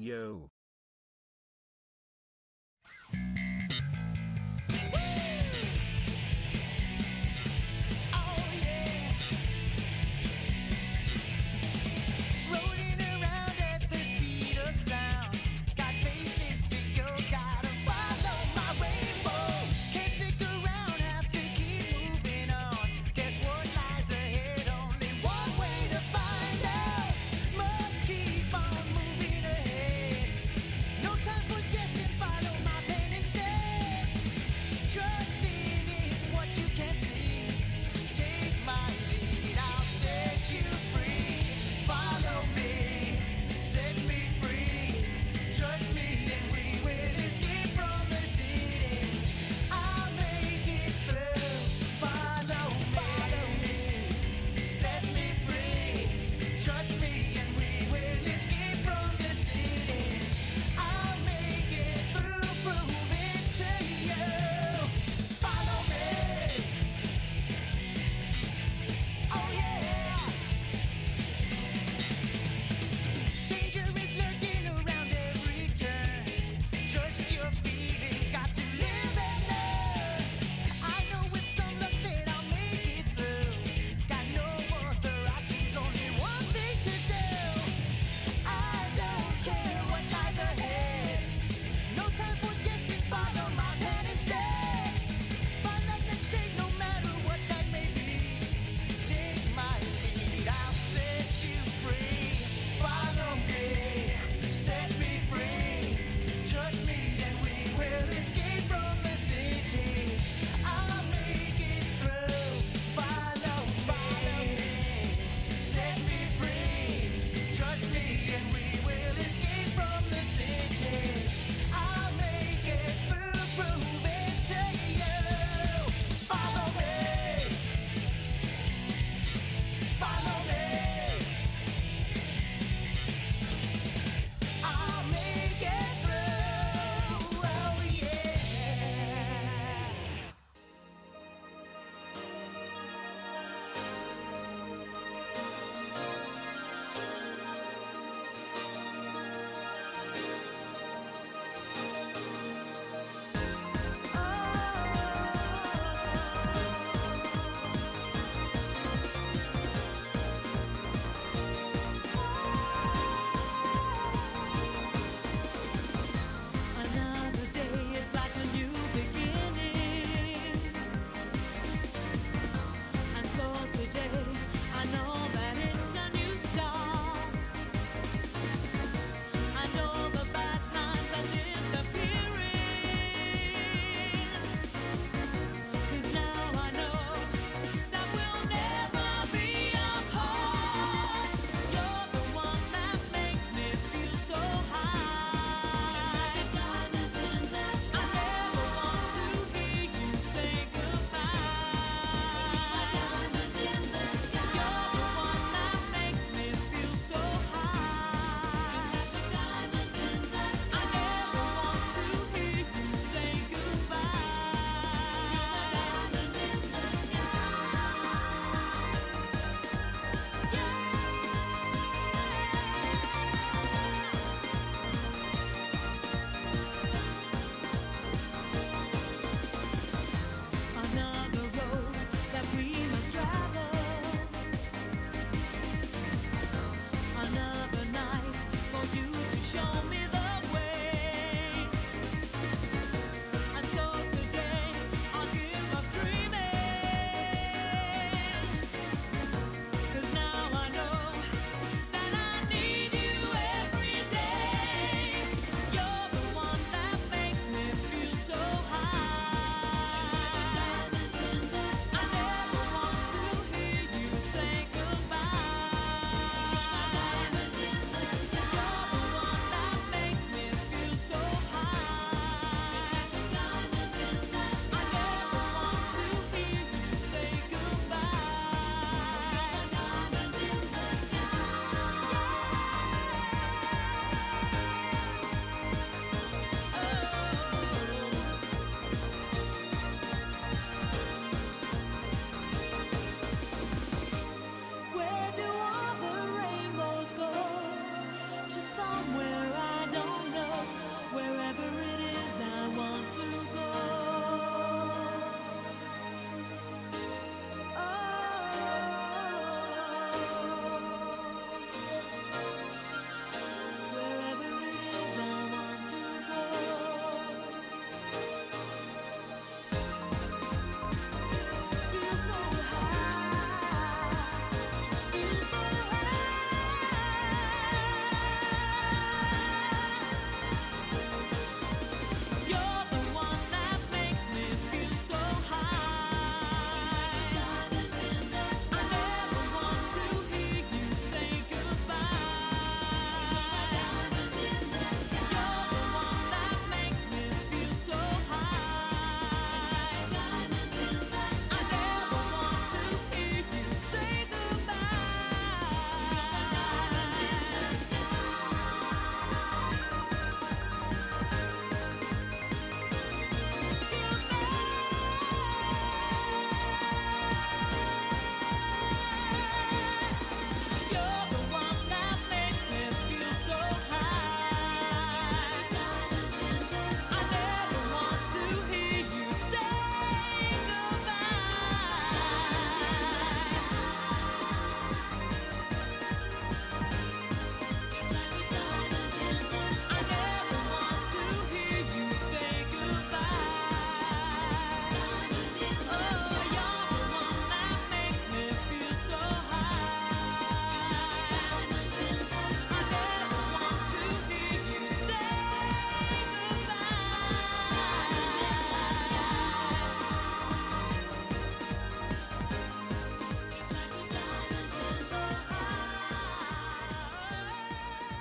Yo.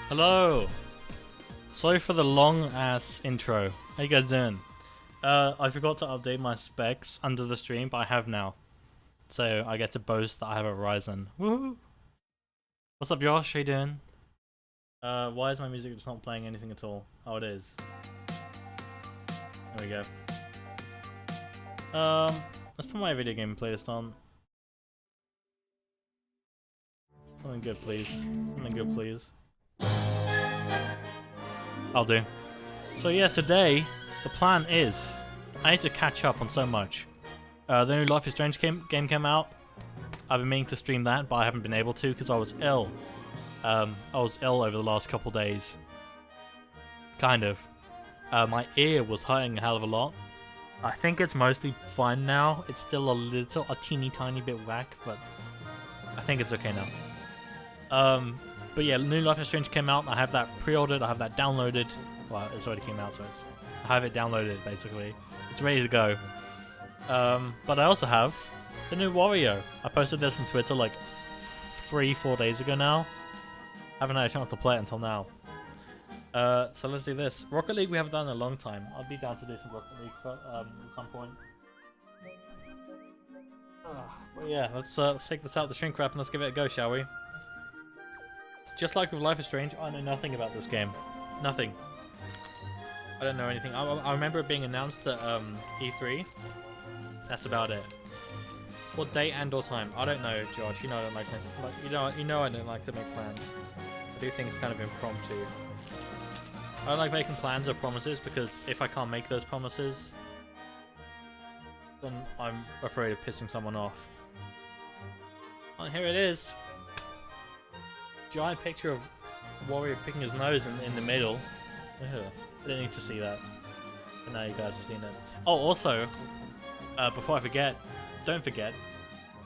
Hello. Sorry for the long ass intro. How you guys doing? I forgot to update my specs under the stream, but I have now. So I get to boast that I have a Ryzen. Woohoo! What's up, Josh? How you doing? Why is my music just not playing anything at all? Oh, it is. There we go. Let's put my video game playlist on. Something good, please. Something good, please. I'll do. So yeah, today the plan is I need to catch up on so much. The new Life is Strange game came out. I've been meaning to stream that, but I haven't been able to because I was ill. I was ill over the last couple days. Kind of. My ear was hurting a hell of a lot. I think it's mostly fine now. It's still a teeny tiny bit whack, but I think it's okay now. But yeah, new Life is Strange came out. I have that pre-ordered. I have that downloaded. Well, it's already came out, so I have it downloaded basically. It's ready to go. But I also have the new Wario. I posted this on Twitter like 3-4 days ago now. Haven't had a chance to play it until now. So let's do this. Rocket League we haven't done in a long time. I'll be down to do some Rocket League for, at some point. But yeah, let's take this out the shrink wrap and let's give it a go, shall we? Just like with Life is Strange, I know nothing about this game. Nothing. I don't know anything. I remember it being announced at E3. That's about it. What date and or time? I don't know, Josh. You know I don't like you know I don't like to make plans. I do things kind of impromptu. I don't like making plans or promises because if I can't make those promises, then I'm afraid of pissing someone off. Oh, here it is. Giant picture of Wario picking his nose in the middle. Ugh. I didn't need to see that. But now you guys have seen it. Oh, also, before I forget, don't forget,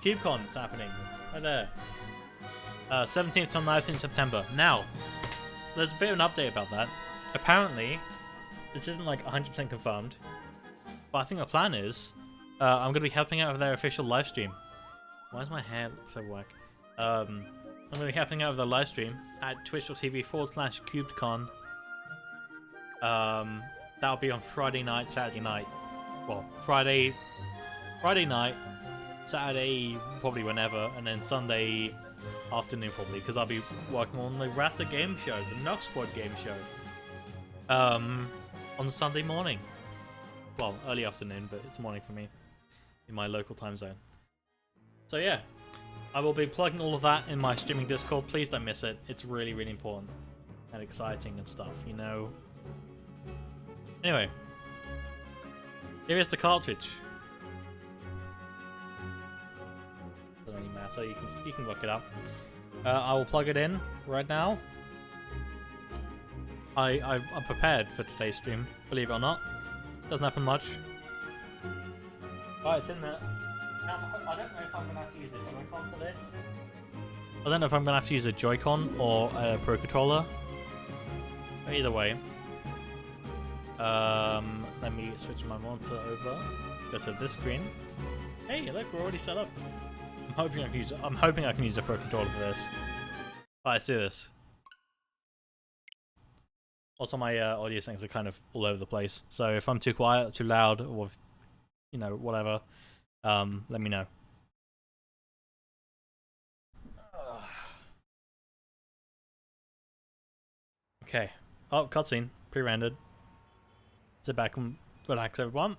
CubeCon is happening. Right there. 17th to 19th in September. Now, there's a bit of an update about that. Apparently, this isn't like 100% confirmed, but I think the plan is, I'm going to be helping out with their official live stream. Why does my hair look so whack? I'm going to be helping out with their live stream at twitch.tv/CubedCon. That'll be on Friday night, Saturday night. Well, Friday night, Saturday probably whenever, and then Sunday afternoon probably, because I'll be working on the Rasta game show, the Knock Squad game show. On the Sunday morning. Well, early afternoon, but it's morning for me in my local time zone. So yeah, I will be plugging all of that in my streaming Discord. Please don't miss it. It's really, really important and exciting and stuff, you know. Anyway, here is the cartridge. Doesn't really matter. You can look it up. I will plug it in right now. I'm prepared for today's stream, believe it or not. Doesn't happen much. Oh, it's in there. Now, I don't know if I'm going to have to use a Joy-Con for this. I don't know if I'm going to have to use a Joy-Con or a Pro Controller. But either way. Let me switch my monitor over. Go to this screen. Hey, look, we're already set up. I'm hoping I can use the Pro Controller for this. Alright, let's do this. Also, my audio settings are kind of all over the place. So if I'm too quiet, too loud, or you know, whatever, let me know. Okay. Oh, cutscene. Pre-rendered. Sit back and relax, everyone.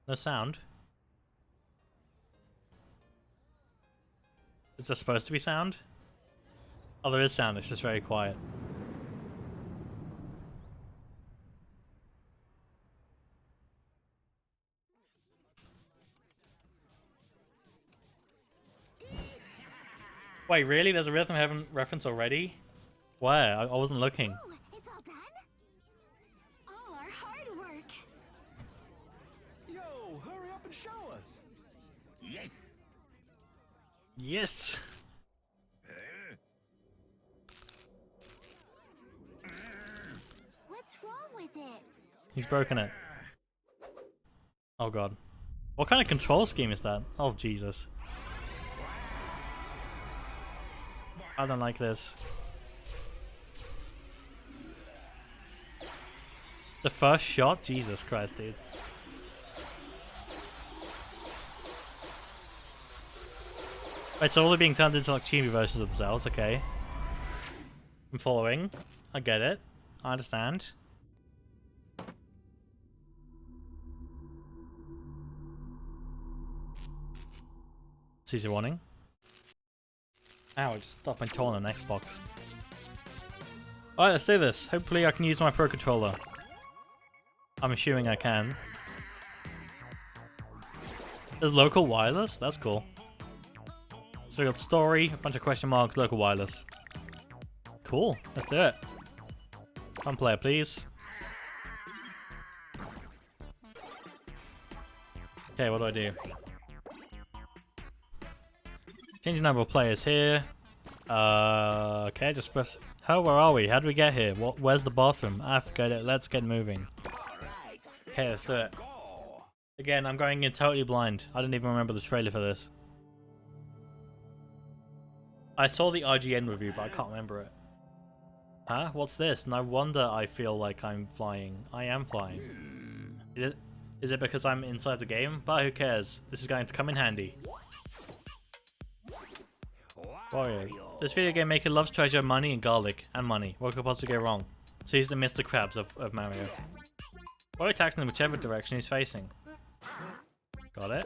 No sound. Is there supposed to be sound? Oh, there is sound. It's just very quiet. Wait, really? There's a Rhythm Heaven reference already? Where? I wasn't looking. Oh, it's all done? All our hard work. Yo, hurry up and show us. Yes. Yes. What's wrong with it? He's broken it. Oh god. What kind of control scheme is that? Oh Jesus. I don't like this. The first shot? Jesus Christ, dude. Right, so all they're being turned into like chibi versions of themselves, okay. I'm following. I get it. I understand. Caesar warning. Ow, I just stopped my toe on an Xbox. Alright, let's do this. Hopefully I can use my Pro Controller. I'm assuming I can. There's local wireless? That's cool. So we got story, a bunch of question marks, local wireless. Cool, let's do it. One player, please. Okay, what do? Change the number of players here. Okay, just press. Oh, where are we? How do we get here? Where's the bathroom? I forget it. Let's get moving. Okay, let's do it. Again, I'm going in totally blind. I didn't even remember the trailer for this. I saw the IGN review, but I can't remember it. Huh? What's this? No wonder I feel like I'm flying. I am flying. Is it because I'm inside the game? But who cares? This is going to come in handy. Warrior. This video game maker loves treasure, money, and garlic. And money. What could possibly go wrong? So he's the Mr. Krabs of Mario. Warrior attacks in whichever direction he's facing. Got it.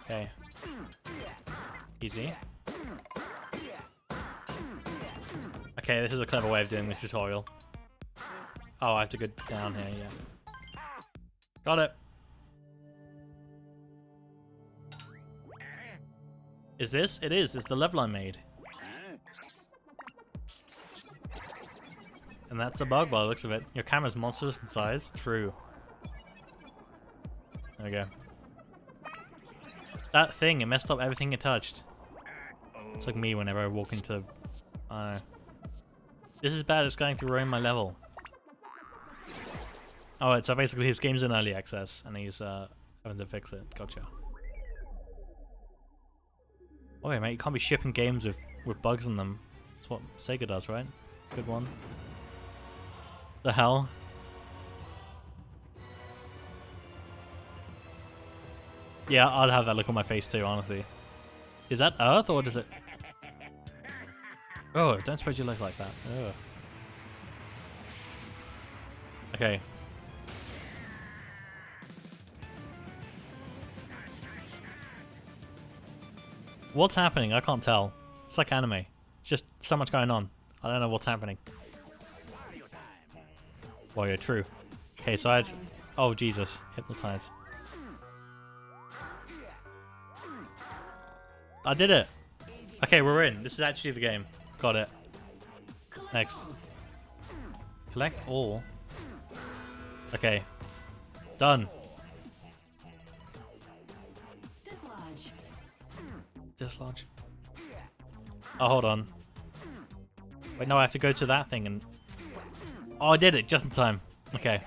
Okay. Easy. Okay, this is a clever way of doing this tutorial. Oh, I have to go down here, yeah. Got it. Is this? It is. It's the level I made. And that's a bug by the looks of it. Your camera's monstrous in size. True. There we go. That thing, it messed up everything it touched. It's like me whenever I walk into... This is bad, it's going to ruin my level. Oh, so basically his game's in early access, and he's having to fix it. Gotcha. Oh yeah, mate, you can't be shipping games with bugs in them. That's what Sega does, right? Good one. The hell? Yeah, I'd have that look on my face too, honestly. Is that Earth, or does it... Oh, don't spread your leg like that. Ugh. Okay. What's happening? I can't tell. It's like anime. It's just so much going on. I don't know what's happening. Well, yeah, true. Okay, so I had... Oh, Jesus. Hypnotize. I did it! Okay, we're in. This is actually the game. Got it. Next. Collect all. Okay. Done. Dislodge. Dislodge. Oh, hold on. Wait, no, I have to go to that thing and... Oh, I did it just in time. Okay.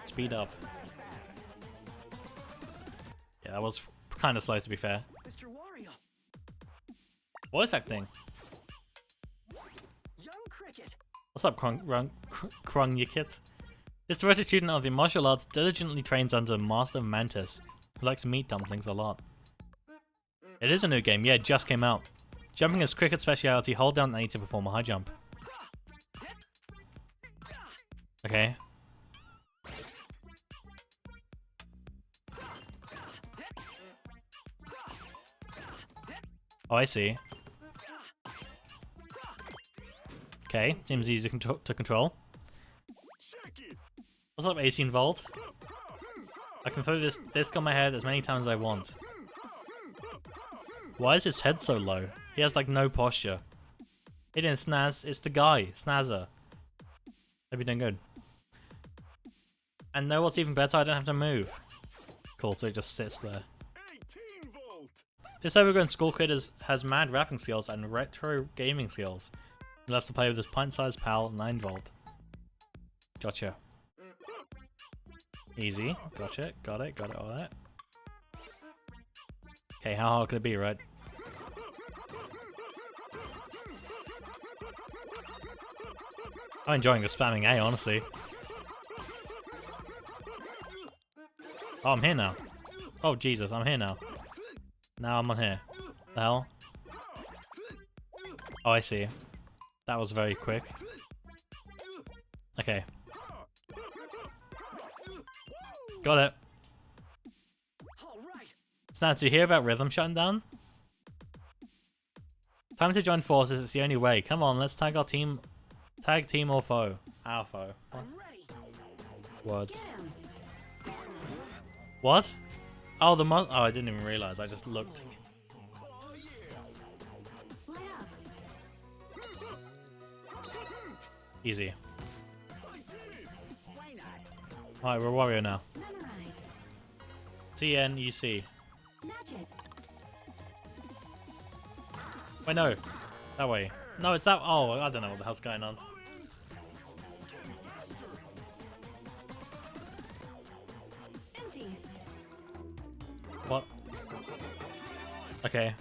Speed up. Yeah, that was kind of slow to be fair. Mr. Wario. What is that thing? Young Cricket. What's up, Krung-Yikit? This veteran student of the martial arts diligently trains under Master Mantis, who likes meat dumplings a lot. It is a new game, yeah, it just came out. Jumping is Cricket's speciality, hold down A to perform a high jump. Okay. Oh, I see. Okay, seems easy to control. What's up, 18 volt? I can throw this disc on my head as many times as I want. Why is his head so low? He has like no posture. He didn't snaz, it's the guy, Snazzer. Hope you're doing good. And know what's even better? I don't have to move. Cool, so he just sits there. 18 volt. This overgrown school kid has mad rapping skills and retro gaming skills. He loves to play with his pint-sized pal, 9 volt. Gotcha. Easy. Gotcha. Got it. Got it. All that. Okay, how hard could it be, right? I'm enjoying the spamming A, honestly. Oh, I'm here now. Oh, Jesus, I'm here now. Now I'm on here. The hell? Oh, I see. That was very quick. Okay. Got it. Snap, did you hear about Rhythm shutting down? Time to join forces, it's the only way. Come on, let's tag our team. Tag team or foe? Our foe. What? What? Oh, the oh, I didn't even realize. I just looked. Easy. Alright, we're Wario now. TNUC. Wait, no. That way. No, it's that. Oh, I don't know what the hell's going on. What? Okay.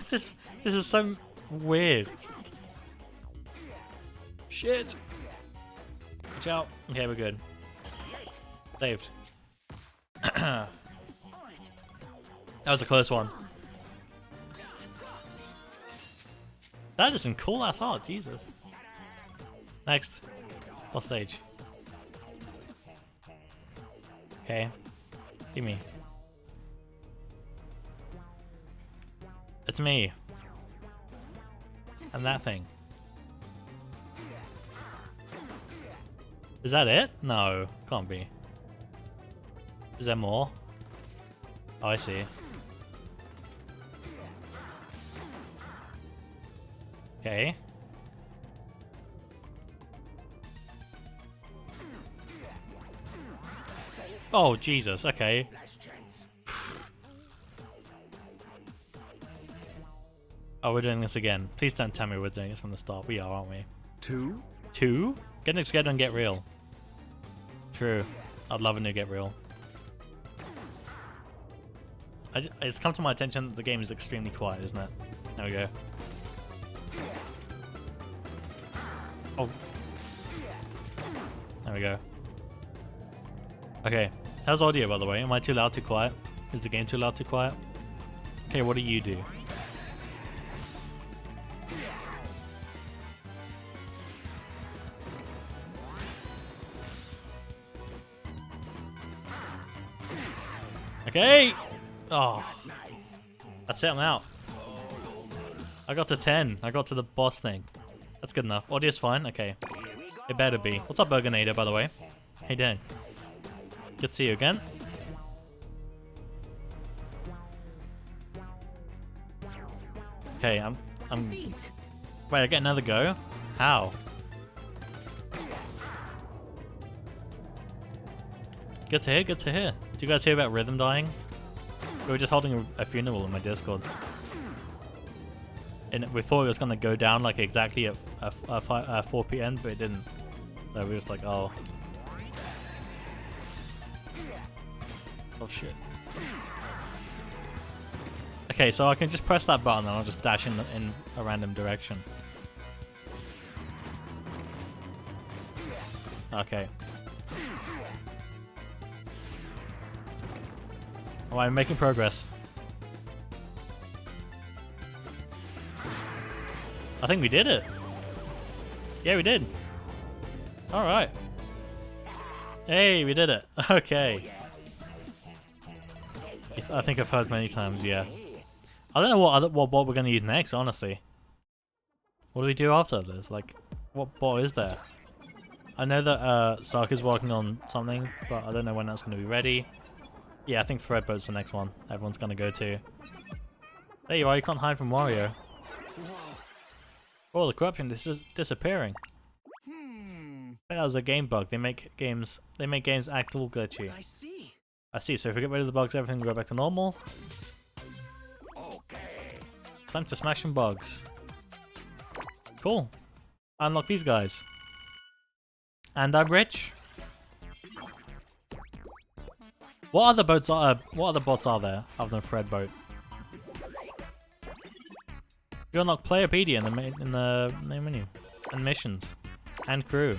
This is so weird. Shit. Watch out. Okay, we're good. Saved. That was a close one. That is some cool ass art, Jesus. Next. Boss stage. Okay. Give me. It's me. And that thing. Is that it? No, can't be. Is there more? Oh, I see. Okay. Oh, Jesus, okay. Oh, we're doing this again. Please don't tell me we're doing this from the start. We are, aren't we? Two? Two? Get it together and get real. True. I'd love a new Get Real. It's come to my attention that the game is extremely quiet, isn't it? There we go. Oh. There we go. Okay. How's audio, by the way? Am I too loud, too quiet? Is the game too loud, too quiet? Okay, what do you do? Okay! Oh. That's it, I'm out. I got to 10. I got to the boss thing. That's good enough. Audio's fine? Okay. It better be. What's up, Burgonator, by the way? How you doing? Good to see you again. Okay, I'm... Wait, I get another go? How? Good to hear, good to hear. Did you guys hear about Rhythm dying? We were just holding a funeral in my Discord. And we thought it was going to go down like exactly at 4 p.m, but it didn't. So we were just like, oh. Oh shit. Okay, so I can just press that button and I'll just dash in a random direction. Okay. Oh, I'm making progress. I think we did it. Yeah, we did. Alright. Hey, we did it. Okay. I think I've heard many times, yeah. I don't know what bot we're going to use next, honestly. What do we do after this? Like, what bot is there? I know that Saka's working on something, but I don't know when that's going to be ready. Yeah, I think Threadboat's the next one everyone's going to go to. There you are, you can't hide from Wario. Oh, the corruption is disappearing. That was a game bug. They make games act all glitchy. I see, so if we get rid of the bugs, everything will go back to normal. Okay. Time to smash some bugs. Cool. Unlock these guys. And I'm rich. What other boats are? What other bots are there other than Threadboat? You unlock Playapedia in the main menu and missions. And crew.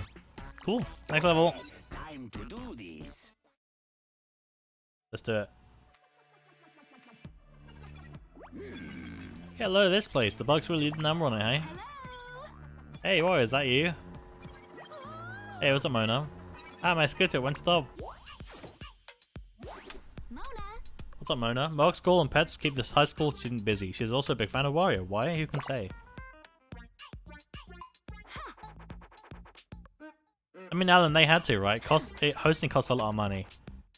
Cool. Next level. Time to do this. Let's do it. Yeah, look at this place. The bug's really did a number on it, hey? Hey, what is that you? Hey, what's up, Mona? Ah, my scooter won't stop. Mona. What's up, Mona? Mark School and pets keep this high school student busy. She's also a big fan of Wario. Why? Who can say? I mean, Alan, they had to, right? Hosting costs a lot of money,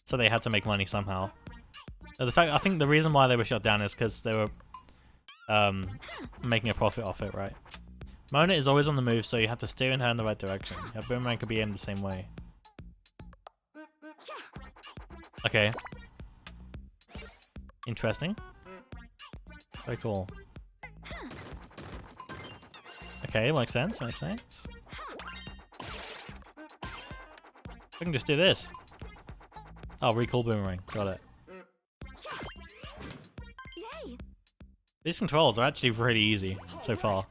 so they had to make money somehow. I think the reason why they were shut down is because they were making a profit off it, right? Mona is always on the move, so you have to steer her in the right direction. Your boomerang could be aimed the same way. Okay. Interesting. Very cool. Okay, makes sense, makes sense. I can just do this. Oh, recall boomerang. Got it. Yay. These controls are actually pretty easy so far.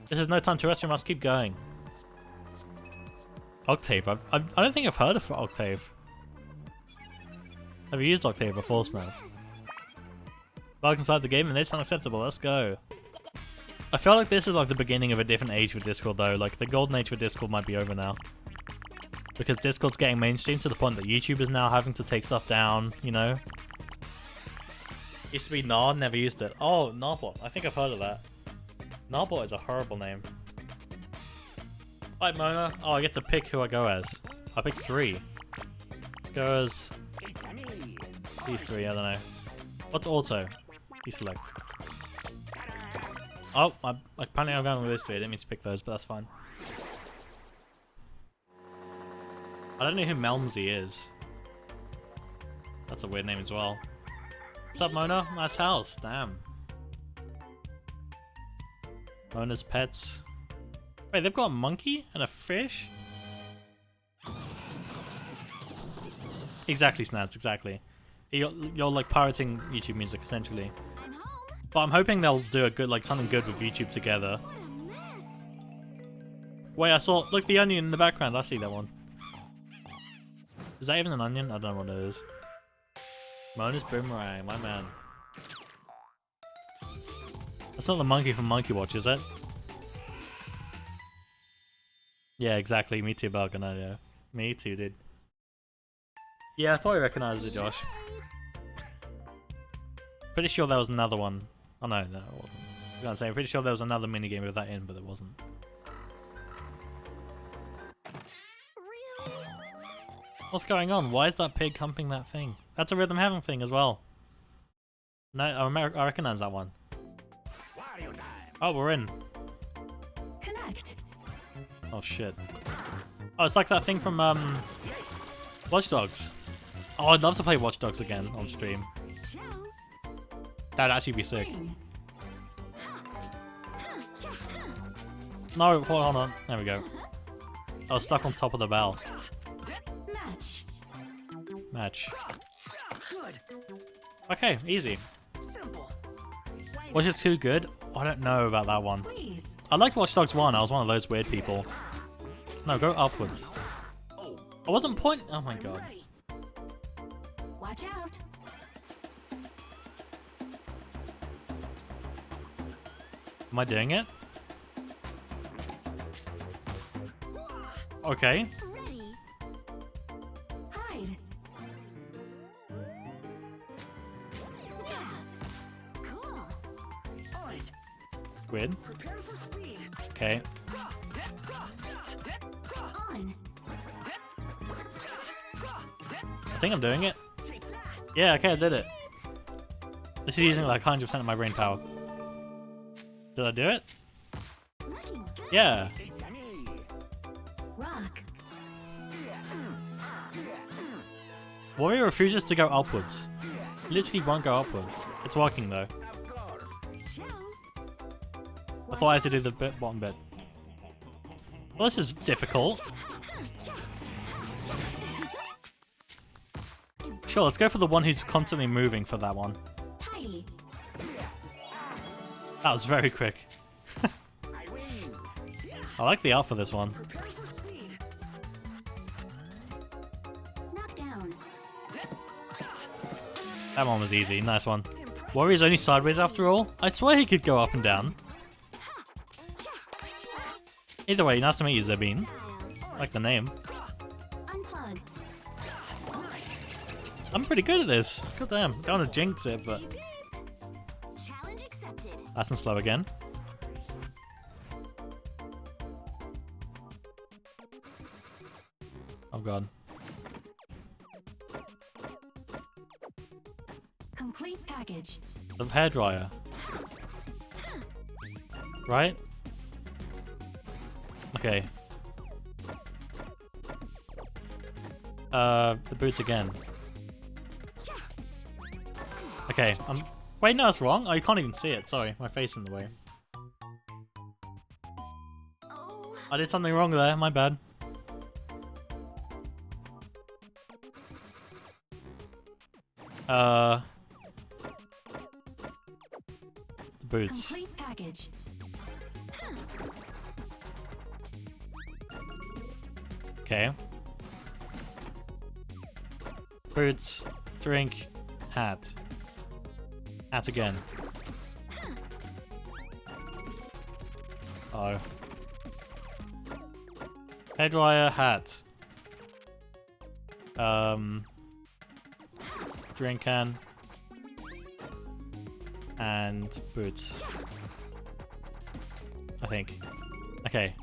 This is no time to rest, we must keep going. Octave. I don't think I've heard of Octave. Have you used Octave before, Snaz? Bugs inside the game and it's unacceptable, let's go. I feel like this is like the beginning of a different age for Discord though, like the golden age for Discord might be over now. Because Discord's getting mainstream to the point that YouTube is now having to take stuff down, you know? Used to be Nard, never used it. Oh, Narbot, I think I've heard of that. Narbot is a horrible name. Alright, Mona. Oh, I get to pick who I go as. I picked 3. Go as these 3, I don't know. What's auto? Deselect. Oh, apparently I'm going with this 3. I didn't mean to pick those, but that's fine. I don't know who Melmsy is. That's a weird name as well. What's up, Mona? Nice house. Damn. Mona's pets. Wait, they've got a monkey and a fish? Exactly, Snaz, exactly. You're like pirating YouTube music, essentially. I'm home. But I'm hoping they'll do a good, like something good with YouTube together. What a mess. Wait, I saw, look, the onion in the background. I see that one. Is that even an onion? I don't know what it is. Mona's boomerang, my man. That's not the monkey from Monkey Watch, is it? Yeah, exactly. Me too, Bug. I know, yeah. Me too, dude. Yeah, I thought I recognized it, Josh. Pretty sure there was another one. Oh no, no, it wasn't. I was gonna say, I'm pretty sure there was another minigame with that in, but it wasn't. Really? What's going on? Why is that pig humping that thing? That's a Rhythm Heaven thing as well. No, I recognize that one. Oh, we're in. Connect. Oh shit. Oh, it's like that thing from Watch Dogs. Oh, I'd love to play Watch Dogs again on stream. Show. That'd actually be sick. Ring. No, hold on. There we go. I was stuck on top of the bell. Match. Match. Good. Okay, easy. Simple. Was it too good? I don't know about that one. Squeeze. I liked Watch Dogs 1. I was one of those weird people. No, go upwards. I wasn't pointing. Oh my god. Ready. Watch out. Am I doing it? Okay. Ready. Hide. Yeah. Cool. On it. Weird. Prepare for speed. Okay. On. I think I'm doing it. Take that. Yeah, okay, I did it. This is using like 100% of my brain power. Did I do it? Looking good. Yeah. It's me. Rock. Warrior refuses to go upwards. Literally won't go upwards. It's working though. Show. I thought I had to do the bottom bit. Well, this is difficult. Sure, let's go for the one who's constantly moving for that one. Tiny. That was very quick. I win. I like the art for this one. Prepare for That one was easy. Nice one. Warrior's only sideways after all? I swear he could go up and down. Either way, nice to meet you, Zabine. I like the name. Unplug. I'm pretty good at this. God damn. Don't want to jinx it, but... You good. Challenge accepted. Nice and slow again. Oh god. Complete package. The hairdryer. Right? Okay. The boots again. Okay, wait, no, that's wrong. Oh, you can't even see it. Sorry, my face in the way. Oh. I did something wrong there. My bad. The boots. Complete package. Okay. Boots, drink, hat. Hat again. Oh. Hairdryer, hat. Drink can. And boots. I think. Okay.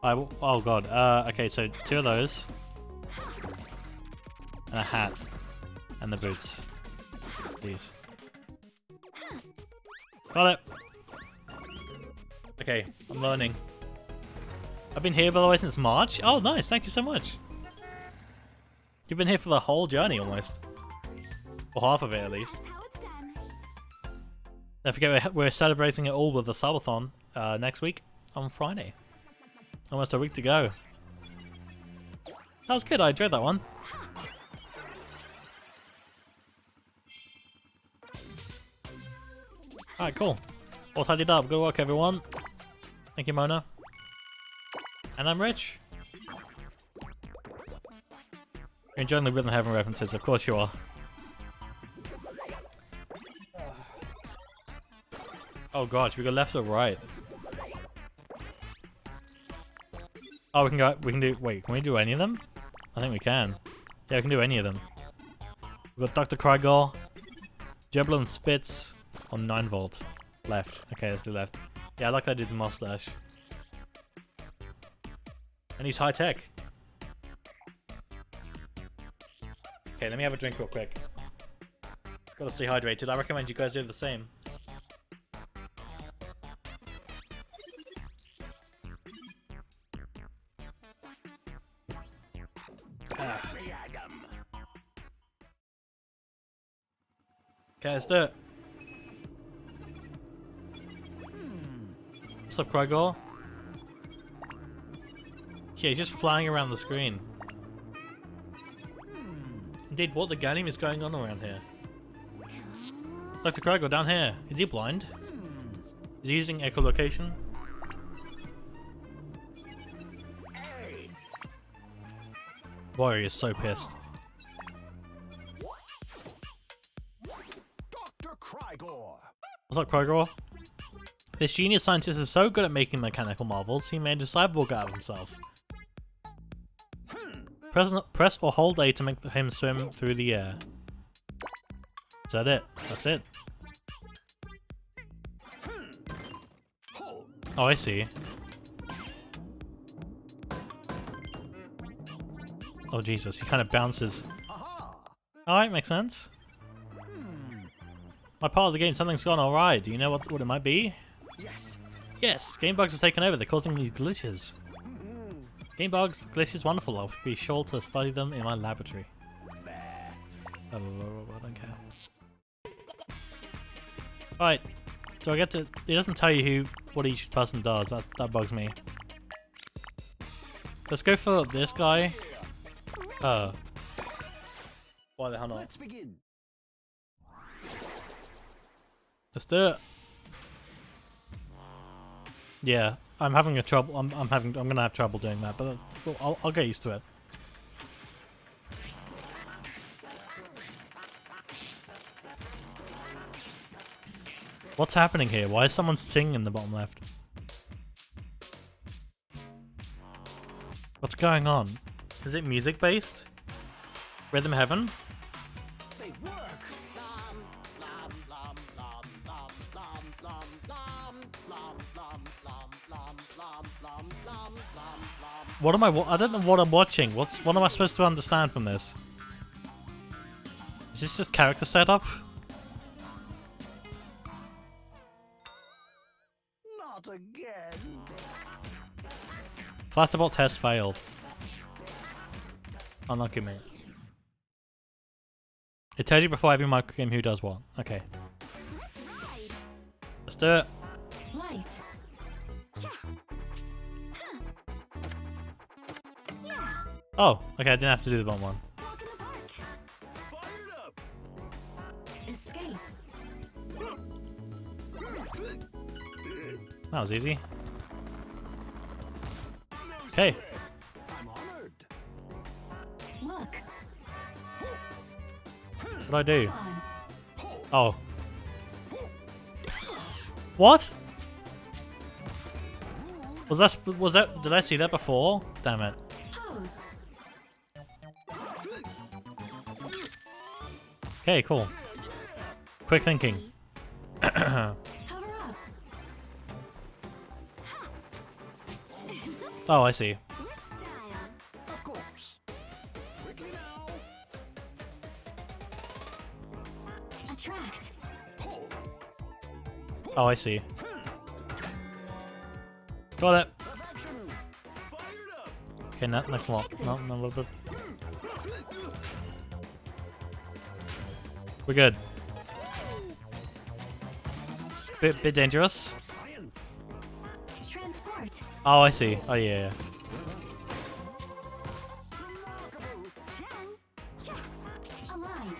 Oh god. Okay, so 2 of those. And a hat. And the boots. Please. Got it! Okay, I'm learning. I've been here by the way since March. Oh nice, thank you so much. You've been here for the whole journey almost. Or half of it at least. That's how it's done. Don't forget we're celebrating it all with the subathon next week on Friday. Almost a week to go. That was good, I enjoyed that one. Alright, cool. All tidied up. Good work, everyone. Thank you, Mona. And I'm Rich. You're enjoying the Rhythm Heaven references, of course you are. Oh gosh, we go left or right? Oh, we can do, wait, can we do any of them? I think we can. Yeah, we can do any of them. We've got Dr. Krygor, Jeblin Spitz on 9 volt. Left. Okay, let's do left. Yeah, I like that dude's mustache. And he's high tech. Okay, let me have a drink real quick. Gotta stay hydrated. I recommend you guys do the same. Okay, let's do it. What's up, Krygor? Yeah, he's just flying around the screen. Indeed, what the game is going on around here? Dr. Krygor, down here. Is he blind? Is he using echolocation? Warrior is so pissed. Dr. Krygor. What's up, Krygor? This genius scientist is so good at making mechanical marvels, he made a cyborg out of himself. Press or hold A to make him swim through the air. Is that it? That's it. Oh, I see. Oh, Jesus, he kind of bounces. Alright, makes sense. My part of the game, something's gone alright. Do you know what it might be? Yes. Yes, game bugs have taken over. They're causing these glitches. Game bugs, glitches, wonderful. I'll be sure to study them in my laboratory. I don't care. Right, so I get to. It doesn't tell you what each person does. That bugs me. Let's go for this guy. Why the hell not? Let's begin. Let's do it. Yeah, I'm having a trouble. I'm gonna have trouble doing that, but I'll get used to it. What's happening here? Why is someone singing in the bottom left? What's going on? Is it music based? Rhythm Heaven? They work. What am I don't know what I'm watching. What am I supposed to understand from this? Is this just character setup? Not again. Flatterbot test failed. Unlucky me. It tells you before every micro game who does what. Okay. Let's ride. Let's do it. Light. Yeah. Huh. Yeah. Oh, okay, I didn't have to do the bottom one. Walk in the park. Fired up. Escape. That was easy. Okay. I'm honored. Look. What do I do? On. Oh. What? Was that, did I see that before? Damn it. Pose. Okay, cool. Quick thinking. Cover up. Oh, I see. With style. Of course. Quickly now. Attract. Oh, I see. Got it. Perfection. Fired up. Okay, next one. No, no, no, no. We're good. Bit dangerous. Science. Transport. Oh, I see. Oh, yeah. Remarkable. Gel. Yeah. Align.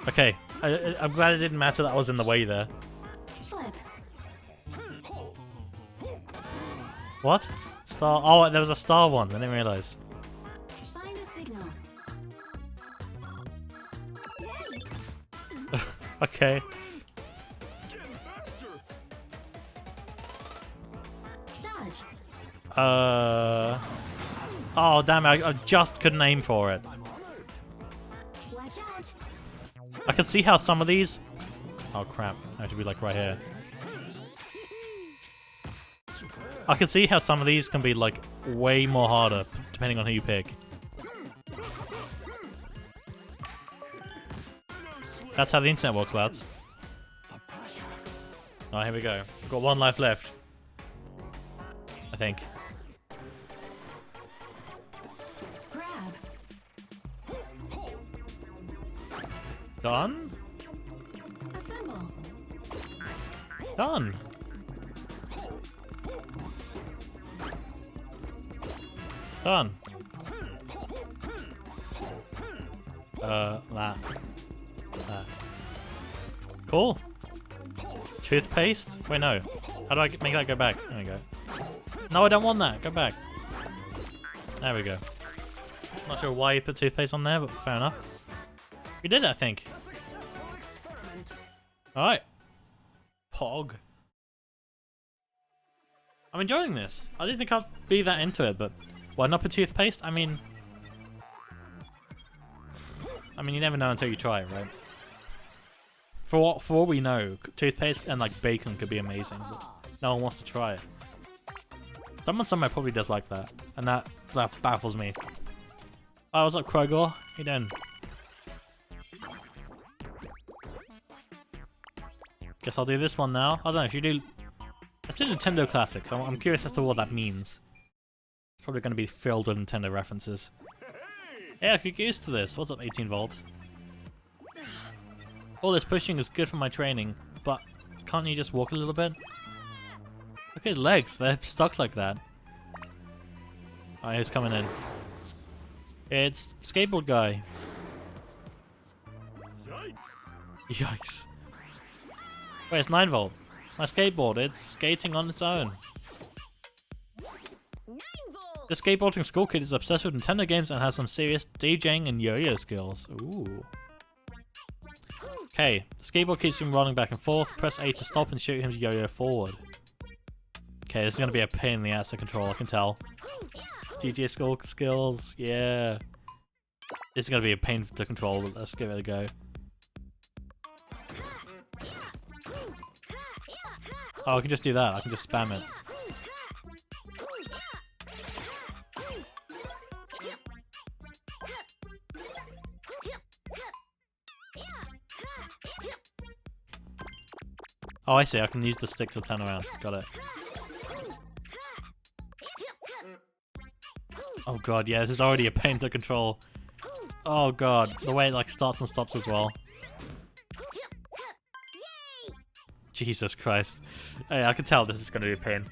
Okay. I'm glad it didn't matter that I was in the way there. Flip. What? Star? Oh, there was a star one. I didn't realize. Find a signal. Okay. Getting faster. Dodge. Oh, damn it. I just couldn't aim for it. I'm honored. Watch out. I can see how some of these... Oh, crap. I have to be, like, right here. I can see how some of these can be, like, way more harder, depending on who you pick. That's how the internet works, lads. Alright, here we go. We've got one life left. I think. Grab. Done? Assemble. Done. Done. That. Cool. Toothpaste? Wait, no. How do I make that go back? There we go. No, I don't want that. Go back. There we go. Not sure why you put toothpaste on there, but fair enough. We did it, I think. Successful experiment. Alright. Pog. I'm enjoying this. I didn't think I'd be that into it, but why not put toothpaste? I mean, you never know until you try it, right? For all we know, toothpaste and like bacon could be amazing, but no one wants to try it. Someone somewhere probably does like that, and that baffles me. Oh, what's up, Krogor? How you doing? Guess I'll do this one now. I don't know if you do. Let's do Nintendo Classics. I'm curious as to what that means. It's probably going to be filled with Nintendo references. Yeah, I could get used to this. What's up, 18 volt? All this pushing is good for my training, but can't you just walk a little bit? Look at his legs. They're stuck like that. Alright, who's coming in? It's Skateboard Guy. Yikes. Yikes. Wait, it's 9 volt. My skateboard, it's skating on its own. 9 volt. This skateboarding school kid is obsessed with Nintendo games and has some serious DJing and yo-yo skills. Ooh. Okay, the skateboard keeps him rolling back and forth. Press A to stop and shoot him to yo-yo forward. Okay, this is gonna be a pain in the ass to control, I can tell. GG school skills, yeah. This is gonna be a pain to control, but let's give it a go. Oh, I can just do that, I can just spam it. Oh, I see, I can use the stick to turn around. Got it. Oh god, yeah, this is already a pain to control. Oh god, the way it like starts and stops as well. Jesus Christ. Hey, I can tell this is gonna be a pain.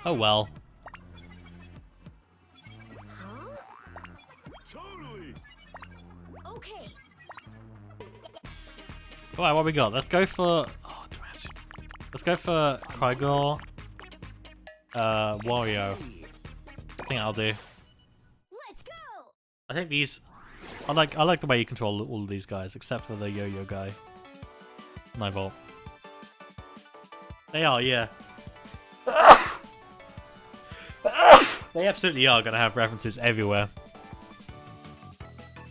Oh well. Totally. Okay. Alright, what we got? Let's go for... Oh, do I have to... Let's go for Krygor, Wario. I think I'll do. Let's go. I think these... I like the way you control all of these guys, except for the yo-yo guy. 9V. They are, yeah. They absolutely are gonna have references everywhere.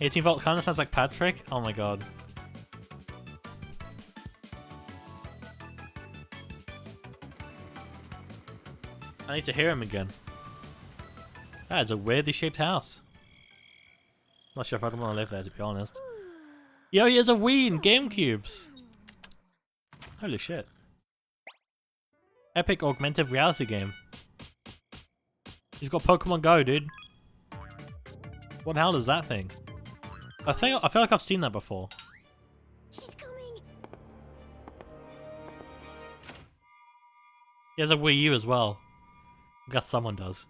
18V kinda sounds like Patrick. Oh my god. I need to hear him again. That is a weirdly shaped house. Not sure if I'd want to live there, to be honest. Yo, he has a Wii and GameCubes! Holy shit. Epic augmented reality game. He's got Pokemon Go, dude. What the hell is that thing? I feel like I've seen that before. She's coming. He has a Wii U as well. I guess someone does.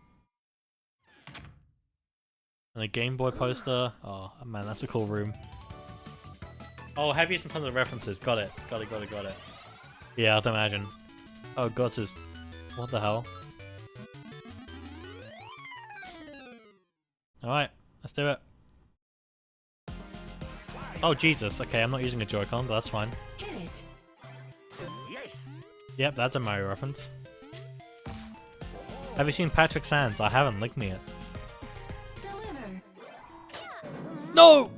And a Game Boy poster. Oh man, that's a cool room. Oh, heaviest in terms of references. Got it. Got it. Yeah, I'd imagine. Oh god, this is... What the hell? Alright, let's do it. Oh Jesus, okay, I'm not using a Joy-Con, but that's fine. Hit it. Yes. Yep, that's a Mario reference. Have you seen Patrick Sands? I haven't, link me it. Deliver. No!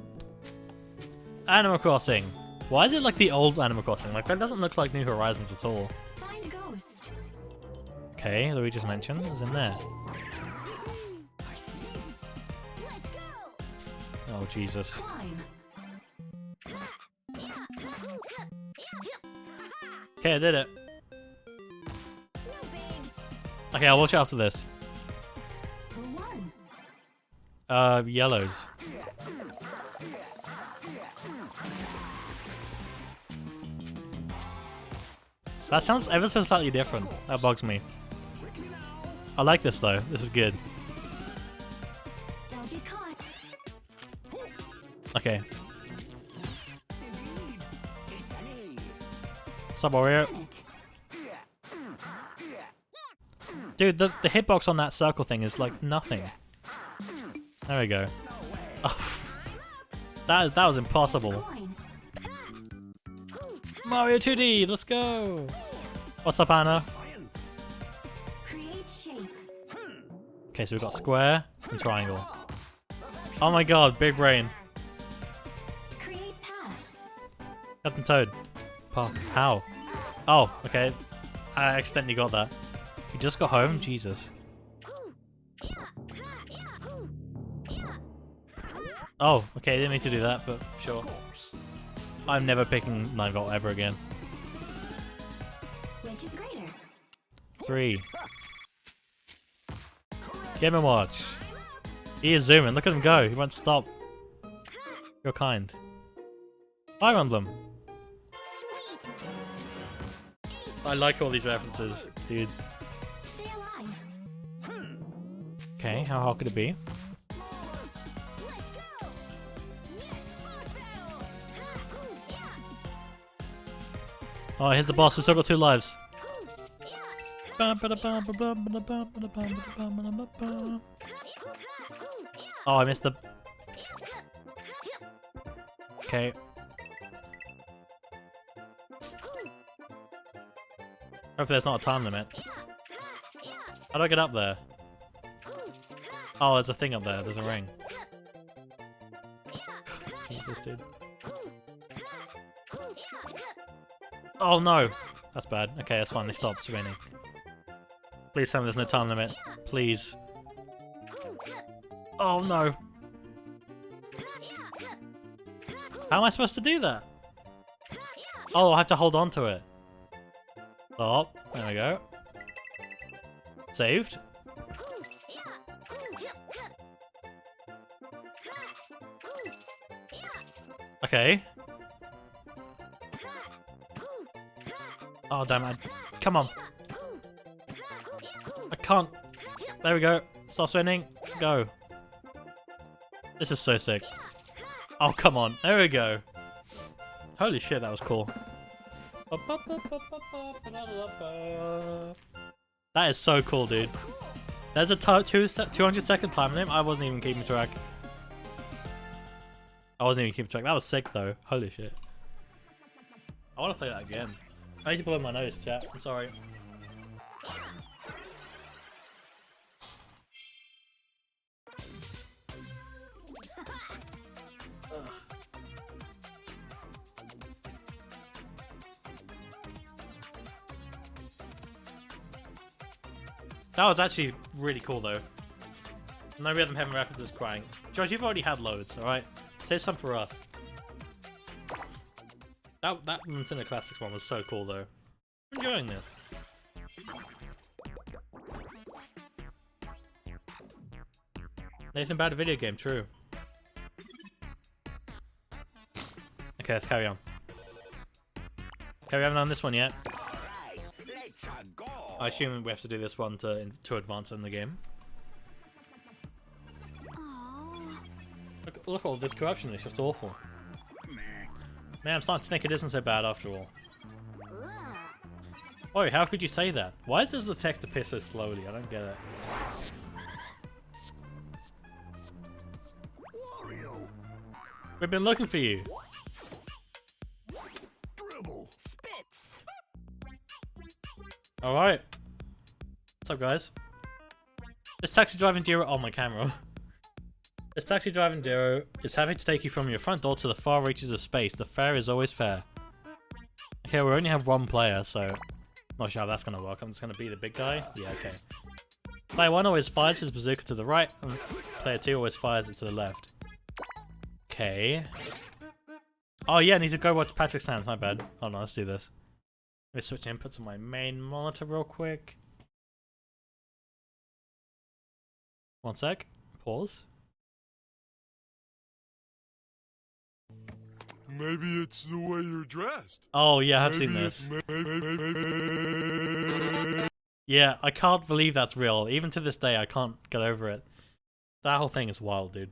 Animal Crossing. Why is it like the old Animal Crossing? Like, that doesn't look like New Horizons at all. Find ghost. Okay, Luigi's Mansion is in there. I see. Let's go. Oh, Jesus. Climb. Okay, I did it. No big. Okay, I'll watch after this. For one. Yellows. That sounds ever so slightly different. That bugs me. I like this though. This is good. Don't get caught. Okay. Indeed. It's me. What's up, Wario? Spin it. Dude, the hitbox on that circle thing is like nothing. There we go. Oh, that was impossible. Coin. Mario 2D, let's go. What's up, Anna? Science. Create shape. Okay, so we've got square and triangle. Oh my god, big brain. Create path. Captain Toad. Path. How? Oh, okay. I accidentally got that. You just got home? Jesus. Oh, okay, didn't mean to do that, but sure. Of course. I'm never picking 9V ever again. Which is greater? 3. Game & Watch. He is zooming. Look at him go. He won't stop. You're kind. Fire Emblem. Sweet. I like all these references, dude. Stay alive. Okay, how hard could it be? Let's go. Next boss battle. Oh, here's the boss. We've still got 2 lives. Oh, I missed the... Okay. Hopefully there's not a time limit. How do I get up there? Oh, there's a thing up there. There's a ring. Jesus, dude. Oh no! That's bad. Okay, that's fine. They stopped raining. Please tell me there's no time limit. Please. Oh no! How am I supposed to do that? Oh, I have to hold on to it. Stop. There we go. Saved. Okay. Oh damn it. Come on. I can't. There we go. Stop spinning. Go. This is so sick. Oh come on. There we go. Holy shit, that was cool. That is so cool, dude. There's a 200-second time limit. I wasn't even keeping track. That was sick though. Holy shit. I want to play that again. I need to blow my nose, chat. I'm sorry. That was actually really cool though. No rhythm heaven references crying. Josh, you've already had loads, alright? Save some for us. That Nintendo Classics one was so cool though. I'm enjoying this. Nathan bad a video game, true. Okay, let's carry on. Okay, we haven't done this one yet. I assume we have to do this one to advance in the game. Look at all this corruption, it's just awful. Man, I'm starting to think it isn't so bad after all. Oi, how could you say that? Why does the text appear so slowly? I don't get it. We've been looking for you. Alright. What's up, guys? This taxi driving Dero. Oh, my camera. This taxi driving Dero is happy to take you from your front door to the far reaches of space. The fare is always fair. Okay, we only have one player, so not sure how that's gonna work. I'm just gonna be the big guy. Yeah, okay. Player 1 always fires his bazooka to the right, and player 2 always fires it to the left. Okay. Oh yeah, I need to go watch Patrick's hands. My bad. Hold on, let's do this. Let me switch inputs on my main monitor real quick. One sec. Pause. Maybe it's the way you're dressed. Oh yeah, I've seen this. Yeah, I can't believe that's real. Even to this day, I can't get over it. That whole thing is wild, dude.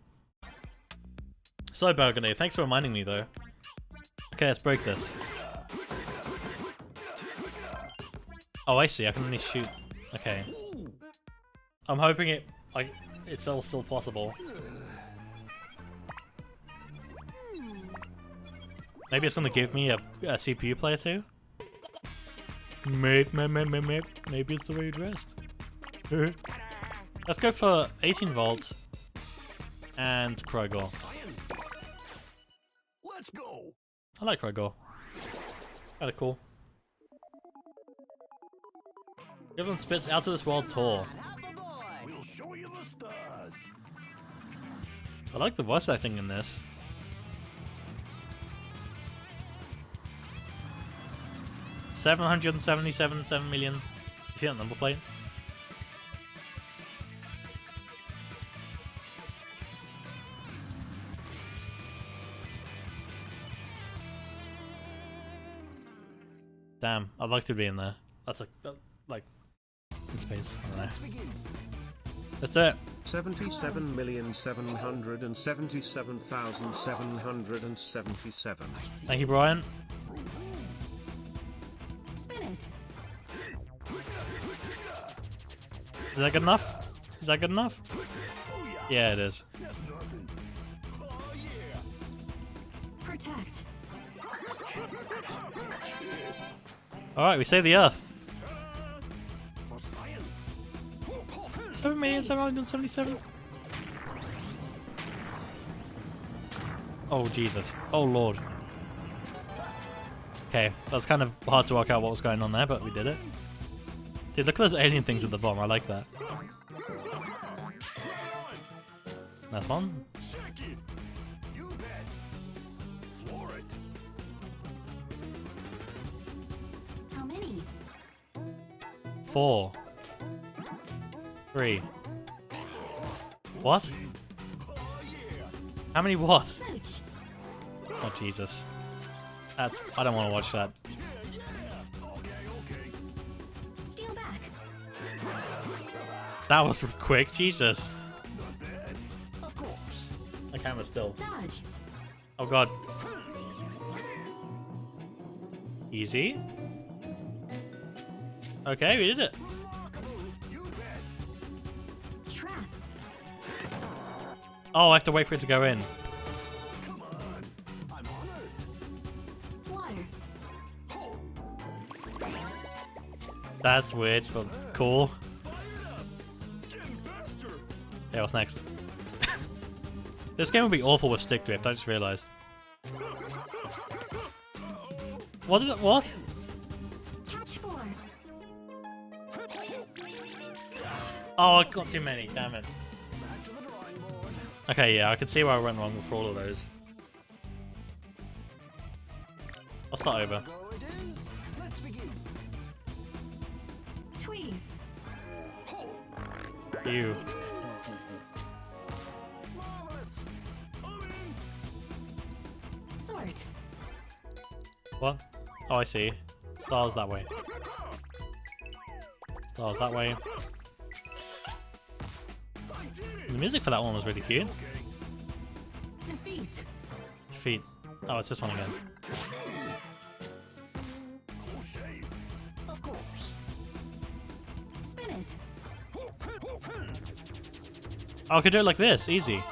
So Burgundy, thanks for reminding me though. Okay, let's break this. Oh, I see. I can only shoot. Okay. I'm hoping it's all still possible. Maybe it's gonna give me a CPU playthrough. Maybe it's the way you're dressed. Let's go for 18 volt and Krogor. Let's go. I like Krogor. Kinda cool. Give them Spitz Out of This World tour. We'll show you the stars. I like the voice acting in this. $777 million. You see that number plate? Damn, I'd like to be in there. That's like in space. I don't know. Let's do it. 77,777,777. Thank you, Brian. Spin it. Is that good enough? Is that good enough? Yeah, it is. Protect. Alright, we saved the Earth. For science. 7,777,000. Oh, Jesus. Oh, Lord. Okay, that's kind of hard to work out what was going on there, but we did it. Dude, look at those alien things at the bottom. I like that. That's one. Check it. You bet. Floor it. How many? 4. 3. What? How many what? Smooch. Oh, Jesus. That's... I don't want to watch that. Okay. Steal back. That was quick. Jesus. Not bad. Of course. The camera's still. Dodge. Oh, God. Easy. Okay, we did it. You bet. Trap. Oh, I have to wait for it to go in. Come on. I'm honored. Water. That's weird, but cool. Getting faster. Okay, what's next? This game would be awful with stick drift, I just realized. What is it? What? Catch 4. Oh, I got too many, damn it. Back to the drawing board. Okay, yeah, I can see where I went wrong with all of those. I'll start over. Go it is. Let's begin. Tweeze. You. Marvelous. Sort. What? Oh, I see. Stars that way. Stars that way. The music for that one was really cute. Defeat. Defeat. Oh, it's this one again. Cool shave. Of course. Spin it. Oh, I could do it like this. Easy.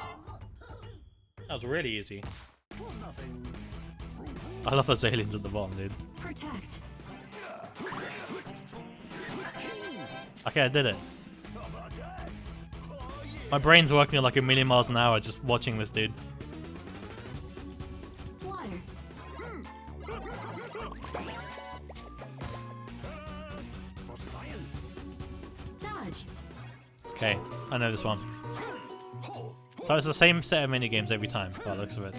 That was really easy. Was nothing. I love those aliens at the bottom, dude. Protect. Okay, I did it. How about that? Oh, yeah. My brain's working at like 1,000,000 miles an hour just watching this dude. Water. For science. Dodge. Okay, I know this one. So it's the same set of minigames every time, by the looks of it.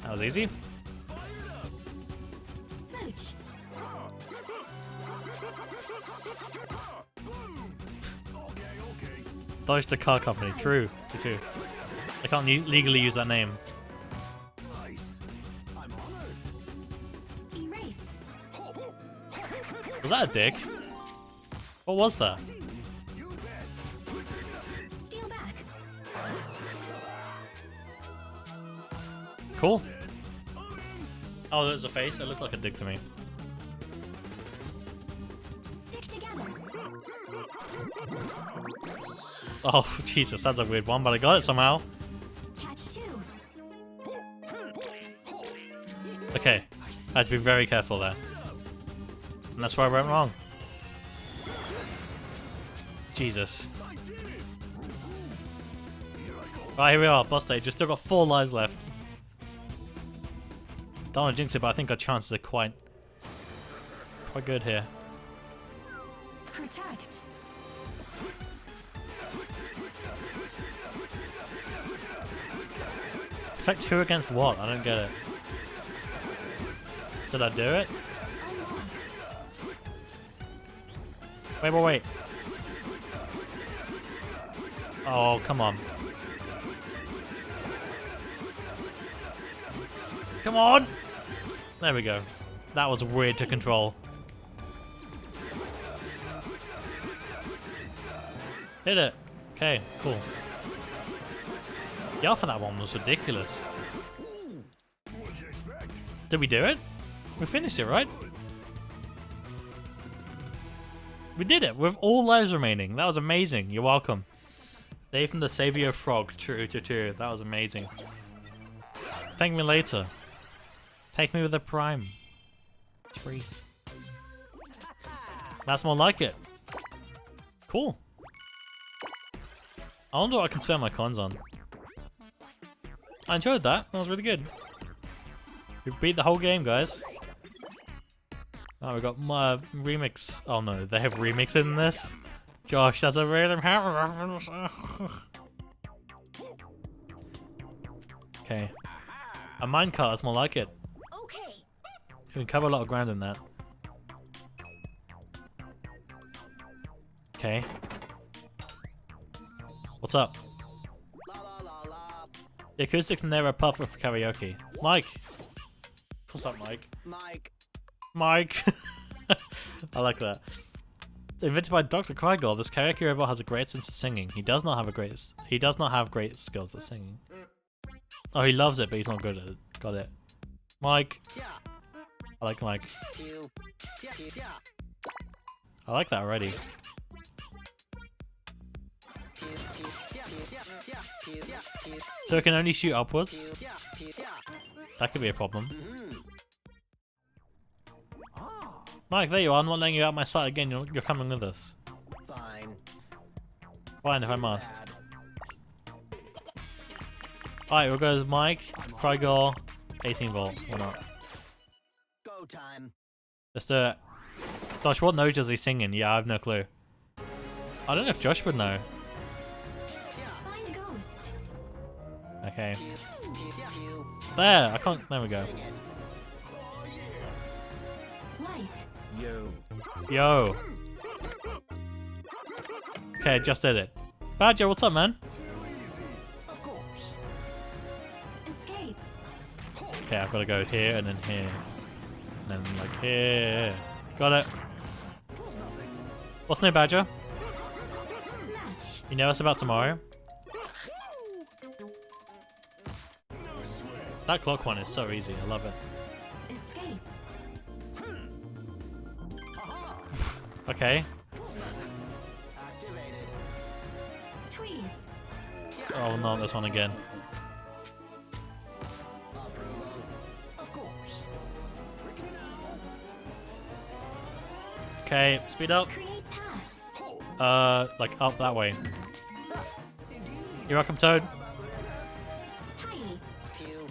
That was easy. Smooch. Okay. Dodge the car company. True. True. I can't legally use that name. Nice. I'm honored. Erase. Was that a dick? What was that? You bet. Steal back. Cool. Oh, there's a face. It looked like a dick to me. Stick together. Oh, Jesus, that's a weird one, but I got it somehow. Catch 2. Okay, I had to be very careful there. And that's where I went wrong. Jesus. Right, here we are, boss stage. We've still got 4 lives left. Don't want to jinx it, but I think our chances are quite good here. Protect. Protect who against what? I don't get it. Did I do it? Wait. Oh, come on. Come on! There we go. That was weird to control. Hit it. Okay, cool. The alpha that one was ridiculous. What'd you expect? Did we do it? We finished it, right? We did it with all lives remaining. That was amazing. You're welcome. Dave from the Savior Frog. True. That was amazing. Thank me later. Take me with a prime. It's free. That's more like it. Cool. I wonder what I can spend my coins on. I enjoyed that. That was really good. We beat the whole game, guys. Oh, we got my remix. Oh no, they have remix in this? Josh, that's a random reference. Okay. A minecart, that's more like it. Okay. You can cover a lot of ground in that. Okay. What's up? The acoustics in there are perfect for karaoke. Mike! What's up, Mike? Mike! I like that. Invented by Dr. Krygor, this karaoke robot has a great sense of singing. He does not have great skills at singing. Oh, he loves it, but he's not good at it. Got it. Mike! I like Mike. I like that already. So it can only shoot upwards? That could be a problem. Mike, there you are. I'm not letting you out my sight again. You're coming with us. Fine if I must. Alright, we'll go with Mike, Krygor, 18 volt. Why not? Go time. Let's do it. Josh, what note is he singing? Yeah, I have no clue. I don't know if Josh would know. Find a ghost. Okay. There! I can't. There we go. Light. Yo. Okay, just did it. Badger, what's up, man? Of course. Escape. Okay, I've got to go here and then here. And then like here. Got it. What's new, Badger? Match. You know us about tomorrow? That clock one is so easy. I love it. Escape. Okay. Activated. Tweeze. Oh, not this one again. Approval. Of course. Ricky now. Okay, speed up. Create path. Like up that way. Indeed. You're welcome, Toad. Tiny. Q.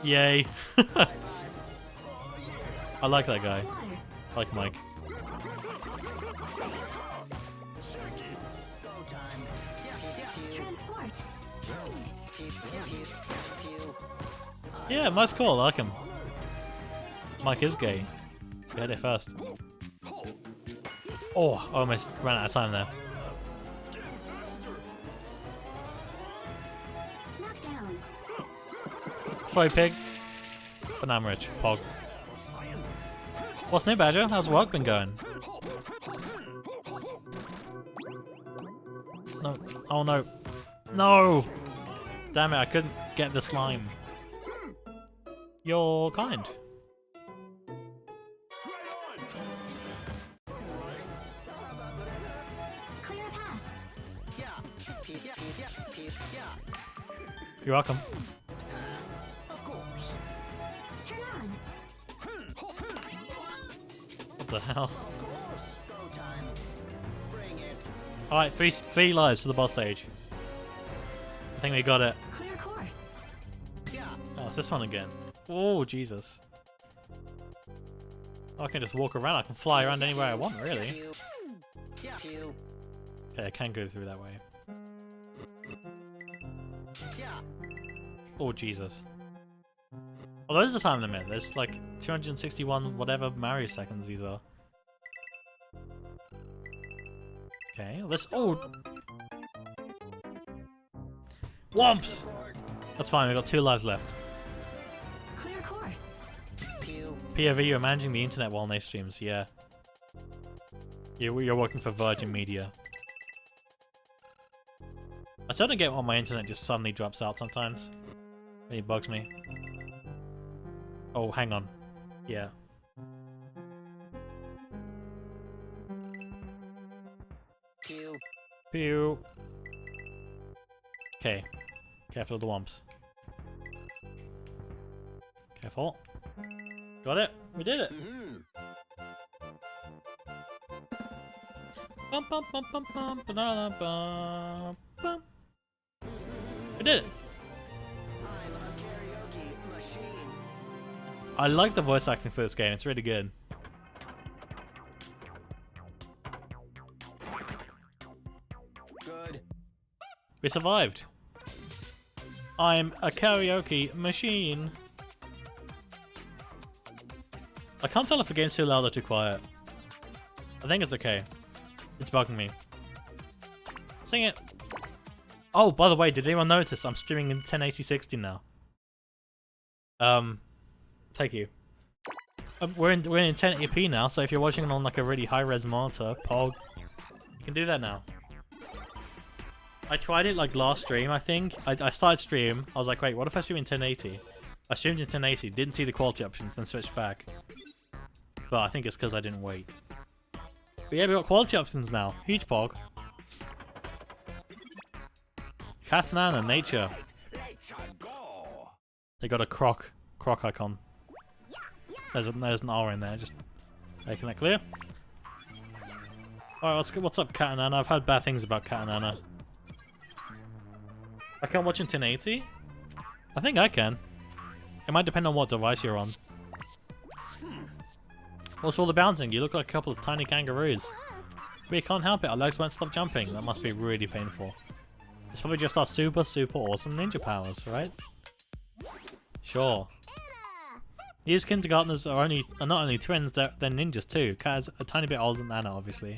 Yay. I like that guy. Water. I like Mike. Go time. Transport. Yeah, Mike's cool. I like him. Mike is gay. You heard it first. Oh, I almost ran out of time there. Knock down. Sorry, pig. But now I'm rich. Pog. What's new, Badger? How's work been going? No. Oh no. No! Damn it, I couldn't get the slime. You're kind. Clear path. You're welcome. Of course. Turn on. What the hell? Go time. Bring it. Alright, three lives to the boss stage. I think we got it. Clear course. Oh, it's this one again. Oh, Jesus. I can just walk around. I can fly around anywhere I want, really. Okay, I can go through that way. Oh, Jesus. Oh, there's a time limit. There's like 261 whatever Mario seconds these are. Okay, let's... Oh! Whomps! That's fine, we've got 2 lives left. Clear course. POV, you're managing the internet while Nate streams, yeah. You're working for Virgin Media. I still don't get why my internet just suddenly drops out sometimes. Really bugs me. Oh, hang on. Yeah. Pew. Okay. Careful of the wumps. default. Got it. We did it. Bum, bum, bum, bum, bum, ba-da-da, bum, bum. We did it. I'm a karaoke machine. I like the voice acting for this game. It's really good. Good. We survived. I'm a karaoke machine. I can't tell if the game's too loud or too quiet. I think it's okay. It's bugging me. Sing it. Oh, by the way, did anyone notice I'm streaming in 1080-60 now? Thank you. We're in 1080p now, so if you're watching it on like a really high-res monitor, POG, you can do that now. I tried it like last stream, I think. I started stream, I was like, wait, what if I stream in 1080? I streamed in 1080, didn't see the quality options, then switched back. But I think it's because I didn't wait. But yeah, we got quality options now. Huge POG. Cat and Anna, nature. They got a croc icon. There's an R in there, just making that clear. Alright, what's up, Cat and Anna? I've heard bad things about Cat and Anna. I can't watch in 1080? I think I can. It might depend on what device you're on. What's all the bouncing? You look like a couple of tiny kangaroos. We can't help it, our legs won't stop jumping. That must be really painful. It's probably just our super awesome ninja powers, right? Sure. These kindergartners are not only twins, they're ninjas too. Kat is a tiny bit older than Anna, obviously.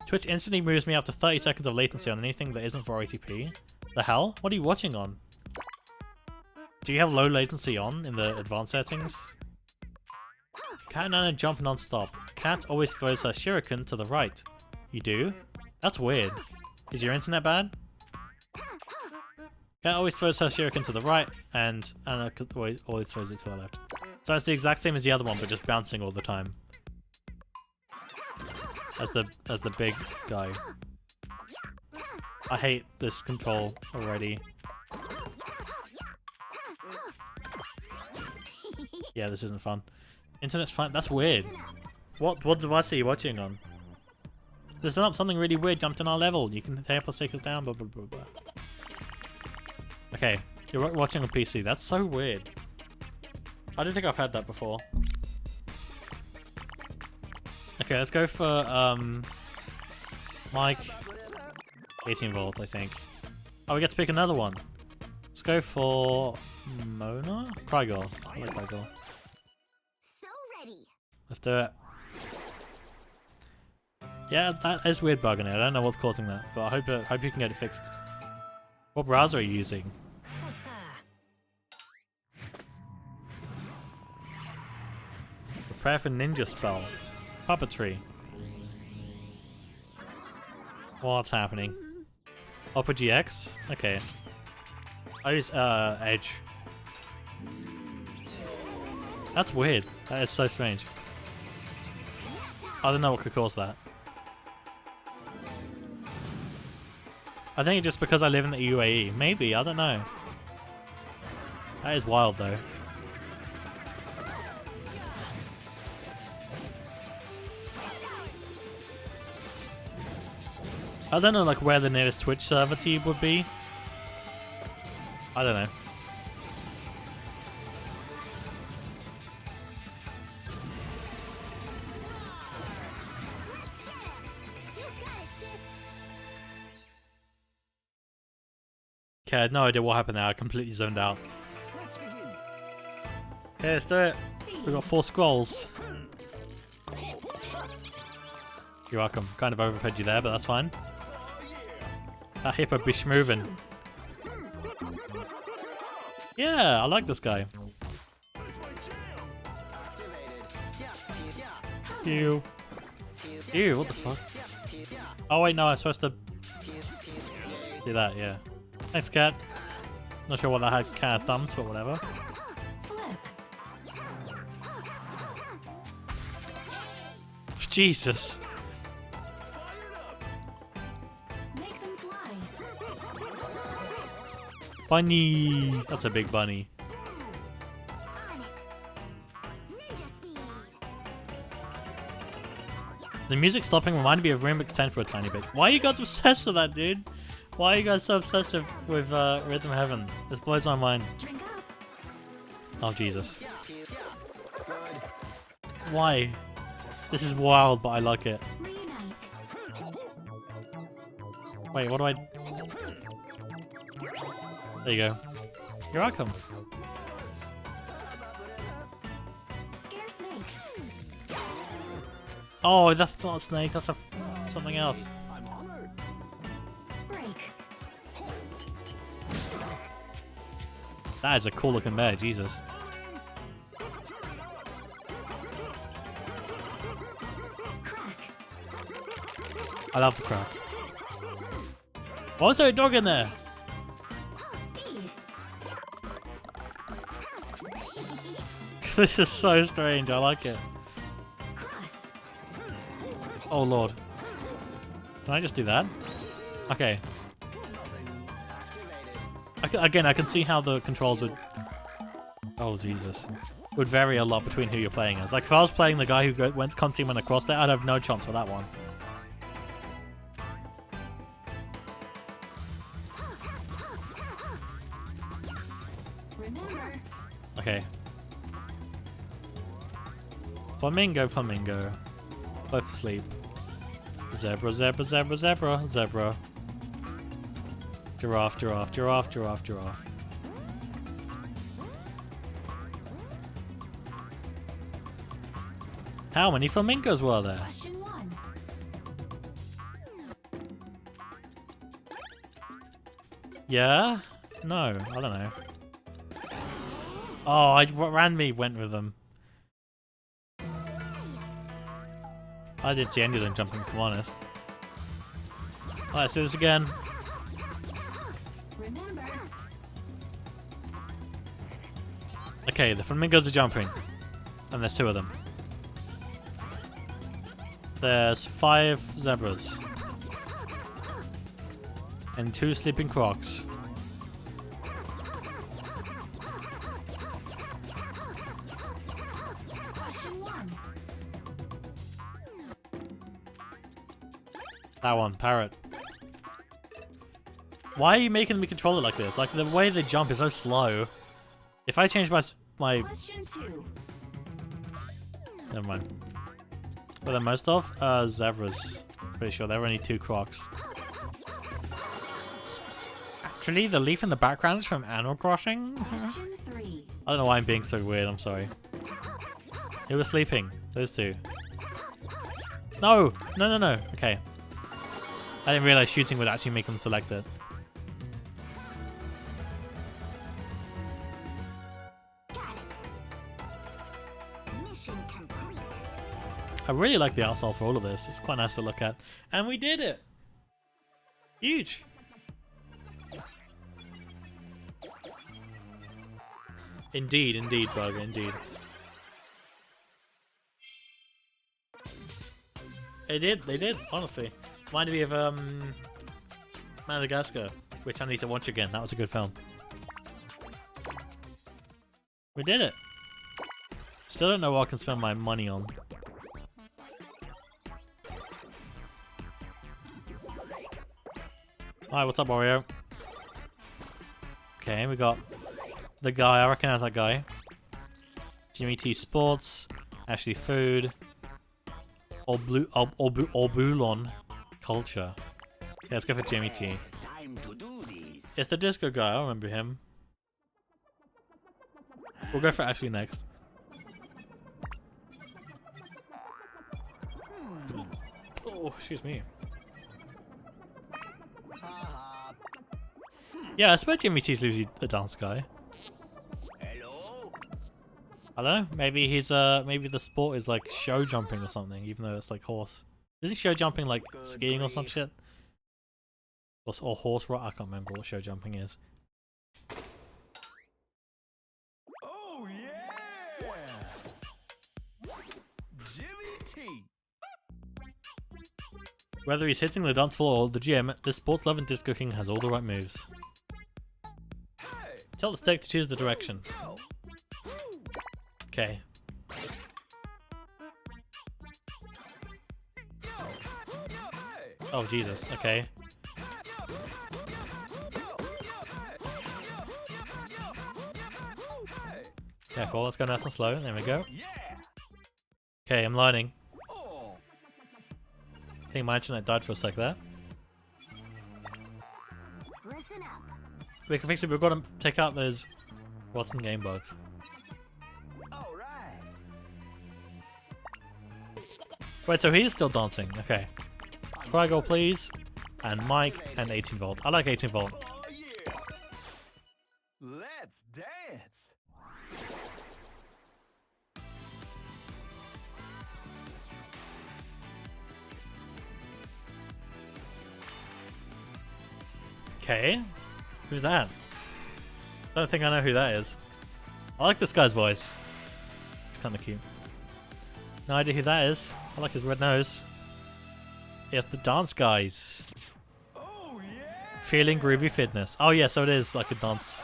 Twitch instantly moves me after 30 seconds of latency on anything that isn't 480p. The hell? What are you watching on? Do you have low latency on in the advanced settings? Cat and Anna jump non-stop. Cat always throws her shuriken to the right. You do? That's weird. Is your internet bad? Cat always throws her shuriken to the right, and Anna always throws it to the left. So it's the exact same as the other one, but just bouncing all the time. As the big guy. I hate this control already. Yeah, this isn't fun. Internet's fine. That's weird. What device are you watching on? There's something really weird jumped in our level. You can tap or stick us down, blah blah blah blah. Okay, you're watching on PC. That's so weird. I don't think I've had that before. Okay, let's go for Mike 18 volt, I think. Oh, we get to pick another one. Let's go for Mona? Crygor. I like Crygor. So ready. Let's do it. Yeah, that is weird bugging it. I don't know what's causing that, but I hope you can get it fixed. What browser are you using? Prepare for ninja spell. Puppetry. What's happening? Opera GX? Okay. I use Edge. That's weird. That is so strange. I don't know what could cause that. I think it's just because I live in the UAE. Maybe, I don't know. That is wild though. I don't know like where the nearest Twitch server to you would be. I don't know. Okay, I had no idea what happened there. I completely zoned out. Let's begin. Okay, let's do it. We got 4 scrolls. You're welcome. Kind of overfed you there, but that's fine. That hippo be schmovin'. Yeah, I like this guy. Ew. Ew, what the fuck? Oh wait, no, I'm supposed to do that, yeah. Thanks, cat. Not sure what that had kind of thumbs, but whatever. Jesus. Make them fly. Bunny. That's a big bunny. The music stopping reminded me of Rainbow 10 for a tiny bit. Why are you guys obsessed with that, dude? Why are you guys so obsessed with Rhythm Heaven? This blows my mind. Drink up. Oh, Jesus. Why? This is wild, but I like it. Reunite. Wait, what do I... There you go. You're welcome. Scare snakes. Oh, that's not a snake, that's something else. I'm honored. Break. That is a cool looking bear, Jesus. Crack. I love the crack. Why was there a dog in there? Feed. This is so strange, I like it. Cross. Oh lord. Can I just do that? Okay. Again, I can see how the controls would... Oh Jesus. Would vary a lot between who you're playing as. Like if I was playing the guy who constantly went across there, I'd have no chance for that one. Remember. Okay. Flamingo, flamingo. Both asleep. Zebra, zebra, zebra, zebra, zebra. Giraffe, giraffe, giraffe, giraffe, giraffe. How many flamingos were there? Question 1. Yeah? No, I don't know. Oh, Ranmi went with them. I didn't see any of them jumping, if I'm honest. Alright, let's do this again. Remember. Okay, the flamingos are jumping. And there's 2 of them. There's 5 zebras. And 2 sleeping crocs. Question 1. That one, parrot. Why are you making me control it like this? Like, the way they jump is so slow. If I change my... Question 2. Never mind. What are most of? Zebras. Pretty sure there were only 2 crocs. Actually, the leaf in the background is from Animal Crossing? Question 3. I don't know why I'm being so weird, I'm sorry. Who was sleeping? Those 2. No! No, no, no. Okay. I didn't realize shooting would actually make them select it. Got it. Mission complete. I really like the art style for all of this. It's quite nice to look at. And we did it! Huge! Indeed, indeed, Burger, indeed. They did, honestly. Reminded me of Madagascar, which I need to watch again. That was a good film. We did it! Still don't know what I can spend my money on. Hi, what's up, Wario? Okay, we got the guy. I recognize that guy. Jimmy T Sports, Ashley Food, Obulon Culture. Yeah, let's go for Jimmy T. Time to do this. It's the disco guy. I remember him. We'll go for Ashley next. Oh, excuse me. Yeah, I swear Jimmy T's usually a dance guy. Hello? I don't know. Maybe he's maybe the sport is like show jumping or something, even though it's like horse. Is he show jumping like skiing or some shit? Or horse ride? I can't remember what show jumping is. Oh yeah! Jimmy T. Whether he's hitting the dance floor or the gym, this sports loving disco king has all the right moves. Hey, Tell the stick to choose the direction. go. Okay. Oh Jesus. Okay. Careful. Let's go nice and slow. There we go. Yeah. Okay, I'm learning. Oh. I think my internet died for a sec there. Listen up. We can fix it. We've got to take out those rotten game bugs. All right. Wait, so he's still dancing. Okay. Crygor, please. And Mike and 18 volt. I like 18 volt. Oh yeah. Let's dance. Okay. Who's that? I don't think I know who that is. I like this guy's voice. It's kind of cute. No idea who that is. I like his red nose. Yes, the dance guys. Oh yeah. Feeling groovy fitness. Oh yeah, so it is like a dance.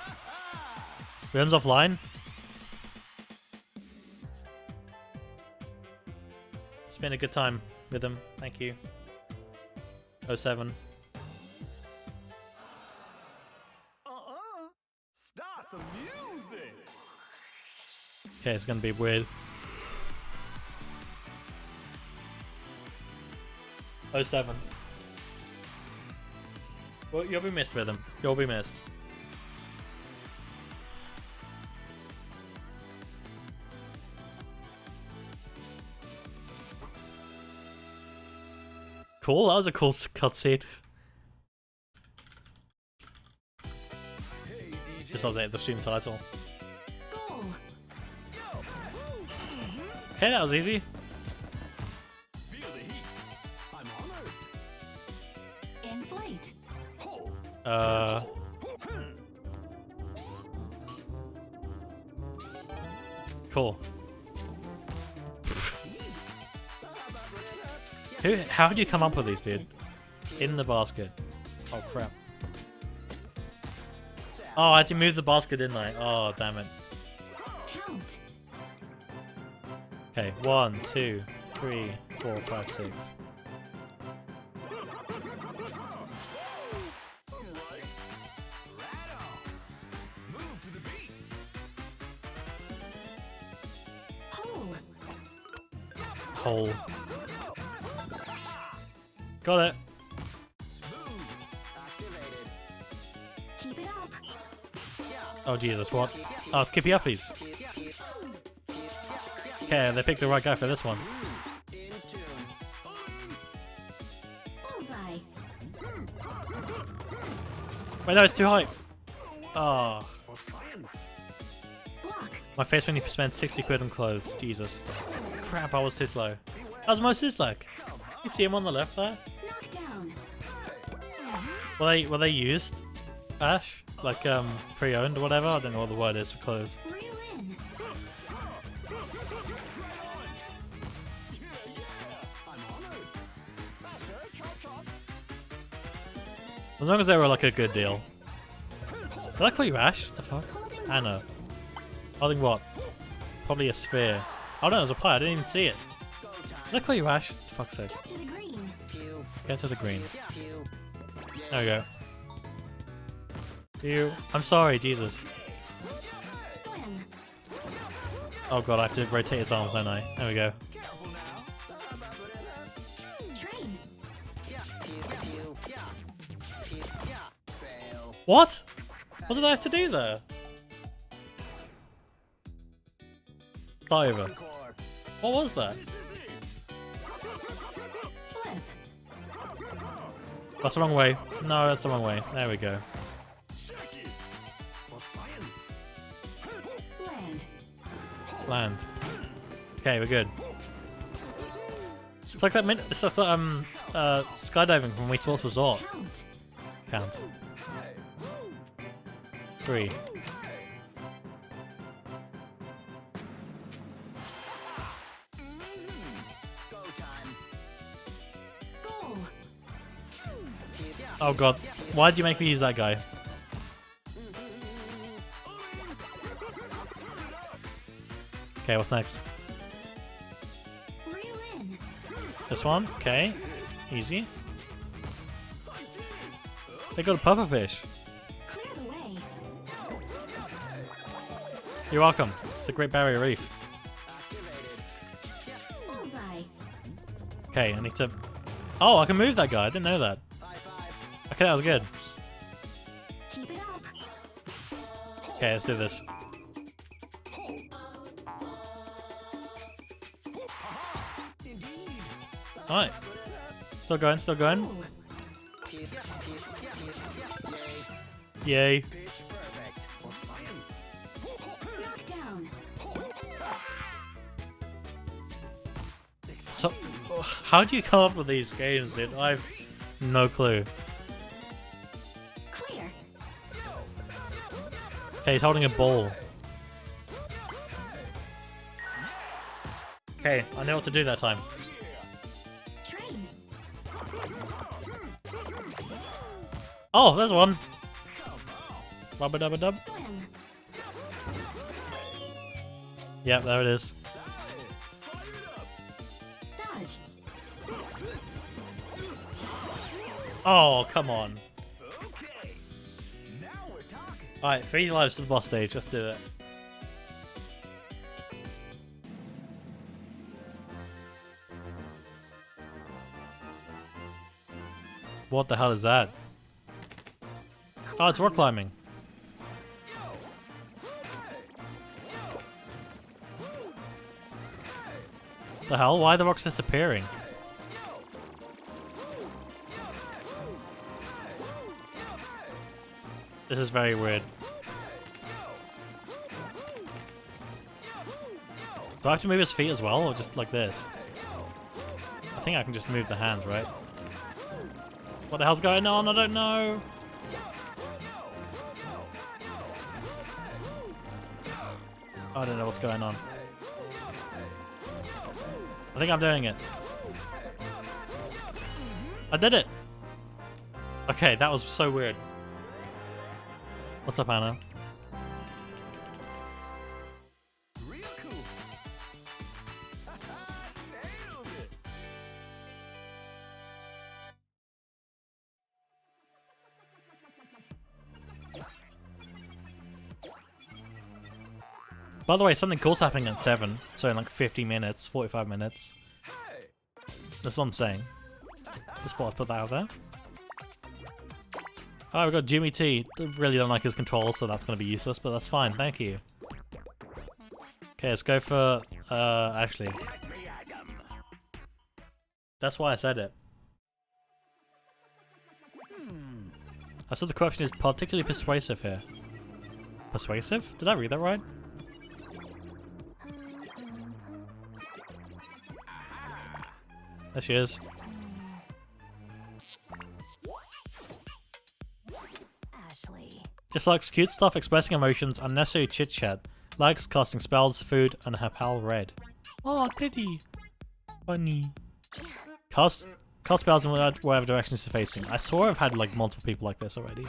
Rhythms offline. It's been a good time with him. Thank you. 07. Start the music. Okay, it's gonna be weird. 07. Well, you'll be missed, Rhythm. You'll be missed. Cool, that was a cool cutscene. Hey DJ. Just update the stream title. Goal. Okay, that was easy. Feel the heat. I'm honored. Inflate. Ho. Cool. How did you come up with these, dude? In the basket. Oh crap. Oh, I had to move the basket, didn't I? Oh, damn it. Count. Okay, 1, 2, 3, 4, 5, 6. Alright. Right on. Move to the beat. Hole. Hole. Got it. Smooth. Activated. Keep it up. Oh Jesus, what? Oh, it's Kippy Uppies. Okay, they picked the right guy for this one. In tune. Bullseye. Wait, no, it's too high. Oh, For science. Block. my face when you spent 60 quid on clothes. Jesus. Crap, I was too slow. That was most like. You see him on the left there? Knock down. Were they used? Ash? Like pre-owned or whatever? I don't know what the word is for clothes. Reel in. I'm honored. Faster. Chop chop. As long as they were like a good deal. Did I call you Ash? The fuck? Holding Anna. right. Holding what? Probably a sphere. Oh no, it was a pie. I didn't even see it. Did I call you Ash? For fuck's sake. Get to the green. Get to the green. There we go. I'm sorry, Jesus. Swim. Oh god, I have to rotate his arms, don't I? There we go. Careful now. Train. Fail. What? What did I have to do there? Start over. Encore. What was that? This is it. Flip. That's the wrong way. No, that's the wrong way. There we go. Check it. For science. Land. Land. Okay, we're good. It's like that. It's like that. Skydiving from Wii Sports Resort. Count. Count. 3. Go time. Goal. Oh god. Why'd you make me use that guy? Okay, what's next? Reel in. This one? Okay. Easy. They got a pufferfish. Clear the way. You're welcome. It's a Great Barrier Reef. Bullseye. Okay, I need to... Oh, I can move that guy. I didn't know that. Okay, that was good. Keep it up. Okay, let's do this. Alright. Still going, still going. Ooh. Yay. Knockdown. So, how do you come up with these games, dude? I've no clue. Clear. Okay, he's holding a ball. Okay, I know what to do that time. Train. Oh, there's one. Rubber dubber dub. Swim. Yep, there it is. Dodge. Oh, come on. Okay. Now we're talking. Alright, 3 lives to the boss stage. Let's do it. What the hell is that? Oh, it's rock climbing. The hell? Why are the rocks disappearing? This is very weird. Do I have to move his feet as well, or just like this? I think I can just move the hands, right? What the hell's going on? I don't know. I don't know what's going on. I think I'm doing it. I did it! Okay, that was so weird. What's up, Anna? Real cool. Nailed it. By the way, something cool's happening at 7, so in like 50 minutes, 45 minutes. Hey. That's what I'm saying. Just thought I'd put that out there. Oh, we got Jimmy T. Really don't like his controls, so that's going to be useless, but that's fine, thank you. Okay, let's go for Ashley. That's why I said it. I said the corruption is particularly persuasive here. Persuasive? Did I read that right? There she is. Ashley. Dislikes cute stuff, expressing emotions, unnecessary chit chat. Likes casting spells, food, and her pal Red. Oh, Teddy! Funny. Cast spells in whatever direction she's facing. I swore I've had like multiple people like this already.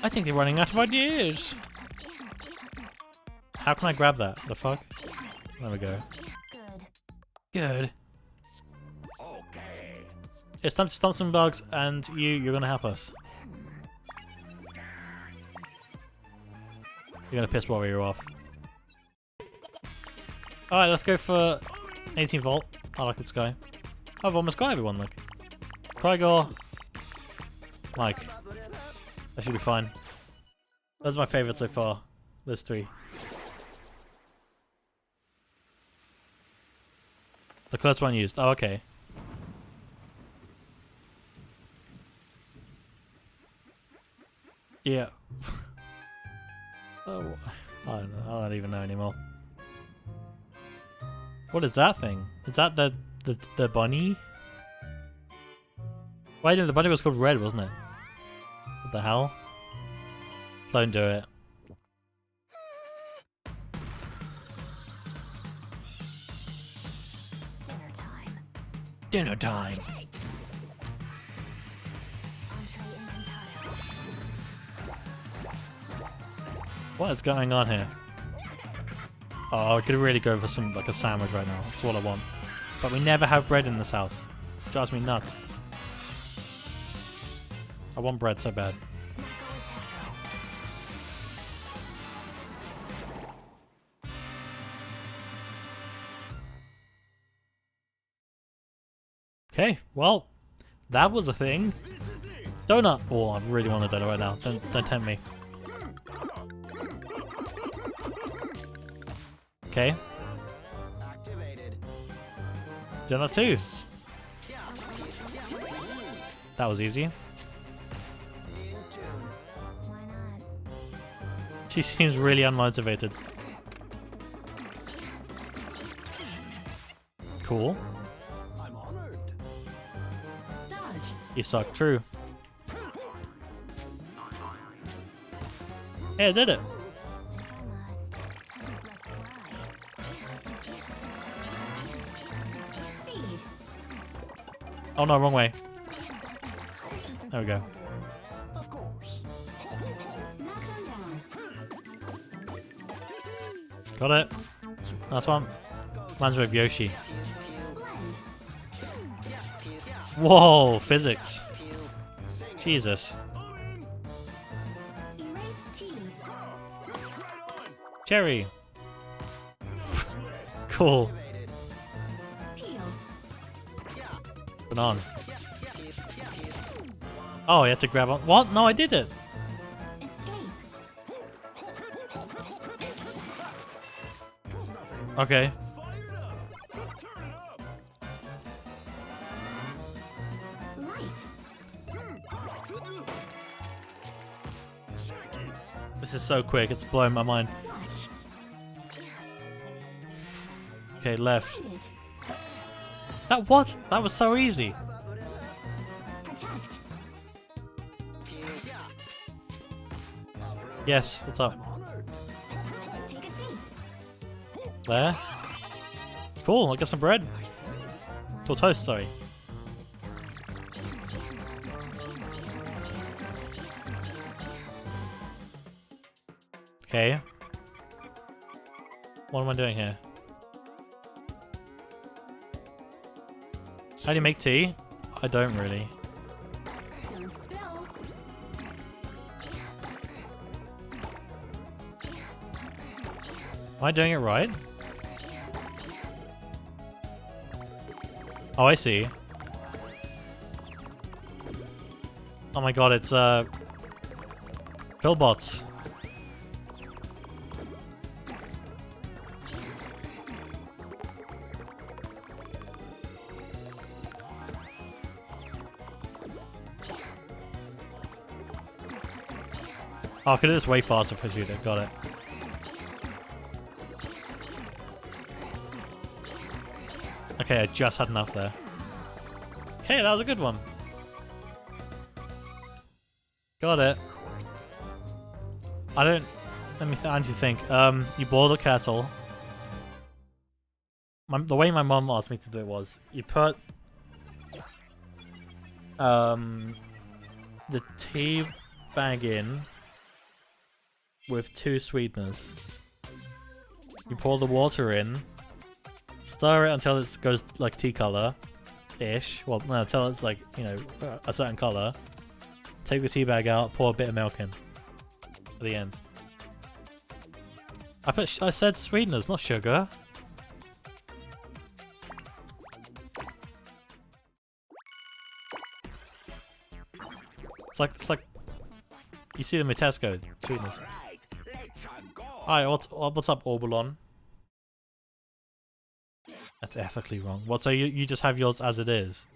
I think they're running out of ideas. How can I grab that? The fuck? There we go. Good. Good. Okay. It's time to stomp some bugs, and you're gonna help us. You're gonna piss Warrior off. Alright, let's go for 18 volt. I like this guy. I've almost got everyone, look. Krygor. Mike. That should be fine. That's my favourite so far. Those 3. The close one used. Oh, okay. Yeah. Oh, I don't know. I don't even know anymore. What is that thing? Is that the bunny? Wait, no, the bunny was called Red, wasn't it? What the hell? Don't do it. Dinner time. Dinner time. Entree inventado. What is going on here? Oh, I could really go for some like a sandwich right now. That's what I want. But we never have bread in this house. Drives me nuts. I want bread so bad. Okay, well, that was a thing. Donut! Oh, I really want a donut right now. Don't tempt me. Okay. Donut 2. That was easy. Why not? She seems really unmotivated. Cool. I'm honored. Dodge. You suck. True. Hey, I did it. If I must. Let's fly. Feed. Oh no, wrong way. There we go. Of course. Knock them down. Got it. Last one. Reminds me of Yoshi. Blend. Whoa, physics. Jesus. Erase T. Cherry. Cool. Peel. Banana. Oh, you had to grab on. What? No, I did it. Escape. Okay. Light. This is so quick. It's blowing my mind. Watch. Okay, left. Blend it. That what? That was so easy. Protect. Yes. What's up? Take a seat. There. Cool. I got some bread. Or toast. Sorry. It's time. Okay. What am I doing here? How do you make tea? I don't really. Don't spill. Am I doing it right? Oh, I see. Oh my god, it's Philbots. Oh, I could do this way faster if I shoot it. Got it. Okay, I just had enough there. Okay, that was a good one. Got it. I don't... Let me actually think. You boil the kettle. The way my mom asked me to do it was, you put... the tea bag in with 2 sweeteners. You pour the water in, stir it until it goes like tea color-ish. Well, no, until it's like, you know, a certain color. Take the tea bag out, pour a bit of milk in at the end. I said sweeteners, not sugar. It's like you see them at Tesco, sweeteners. Right, let's go. Hi, what's up, Orbulon? That's ethically wrong. What? So you just have yours as it is?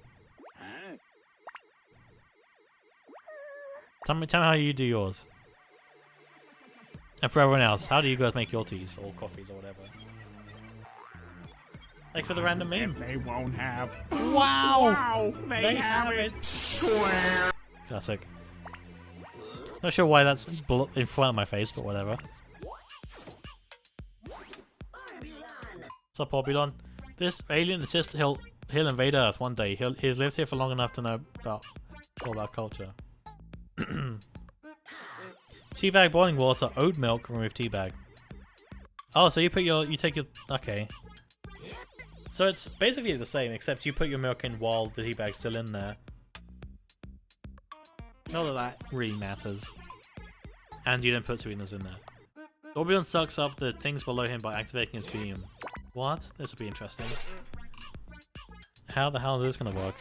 Huh? Tell me how you do yours. And for everyone else, how do you guys make your teas or coffees or whatever? Like for the random meme. They won't have. Wow! Wow, they have it. Square. Classic. Not sure why that's in front of my face, but whatever. What's up, Orbulon? This alien insists he'll invade Earth one day. He's lived here for long enough to know all about culture. Teabag, boiling water, oat milk, remove teabag. Oh, so you take your okay. So it's basically the same, except you put your milk in while the tea bag's still in there. Not that that really matters. And you don't put sweeteners in there. Orbulon sucks up the things below him by activating his beam. What? This will be interesting. How the hell is this gonna work?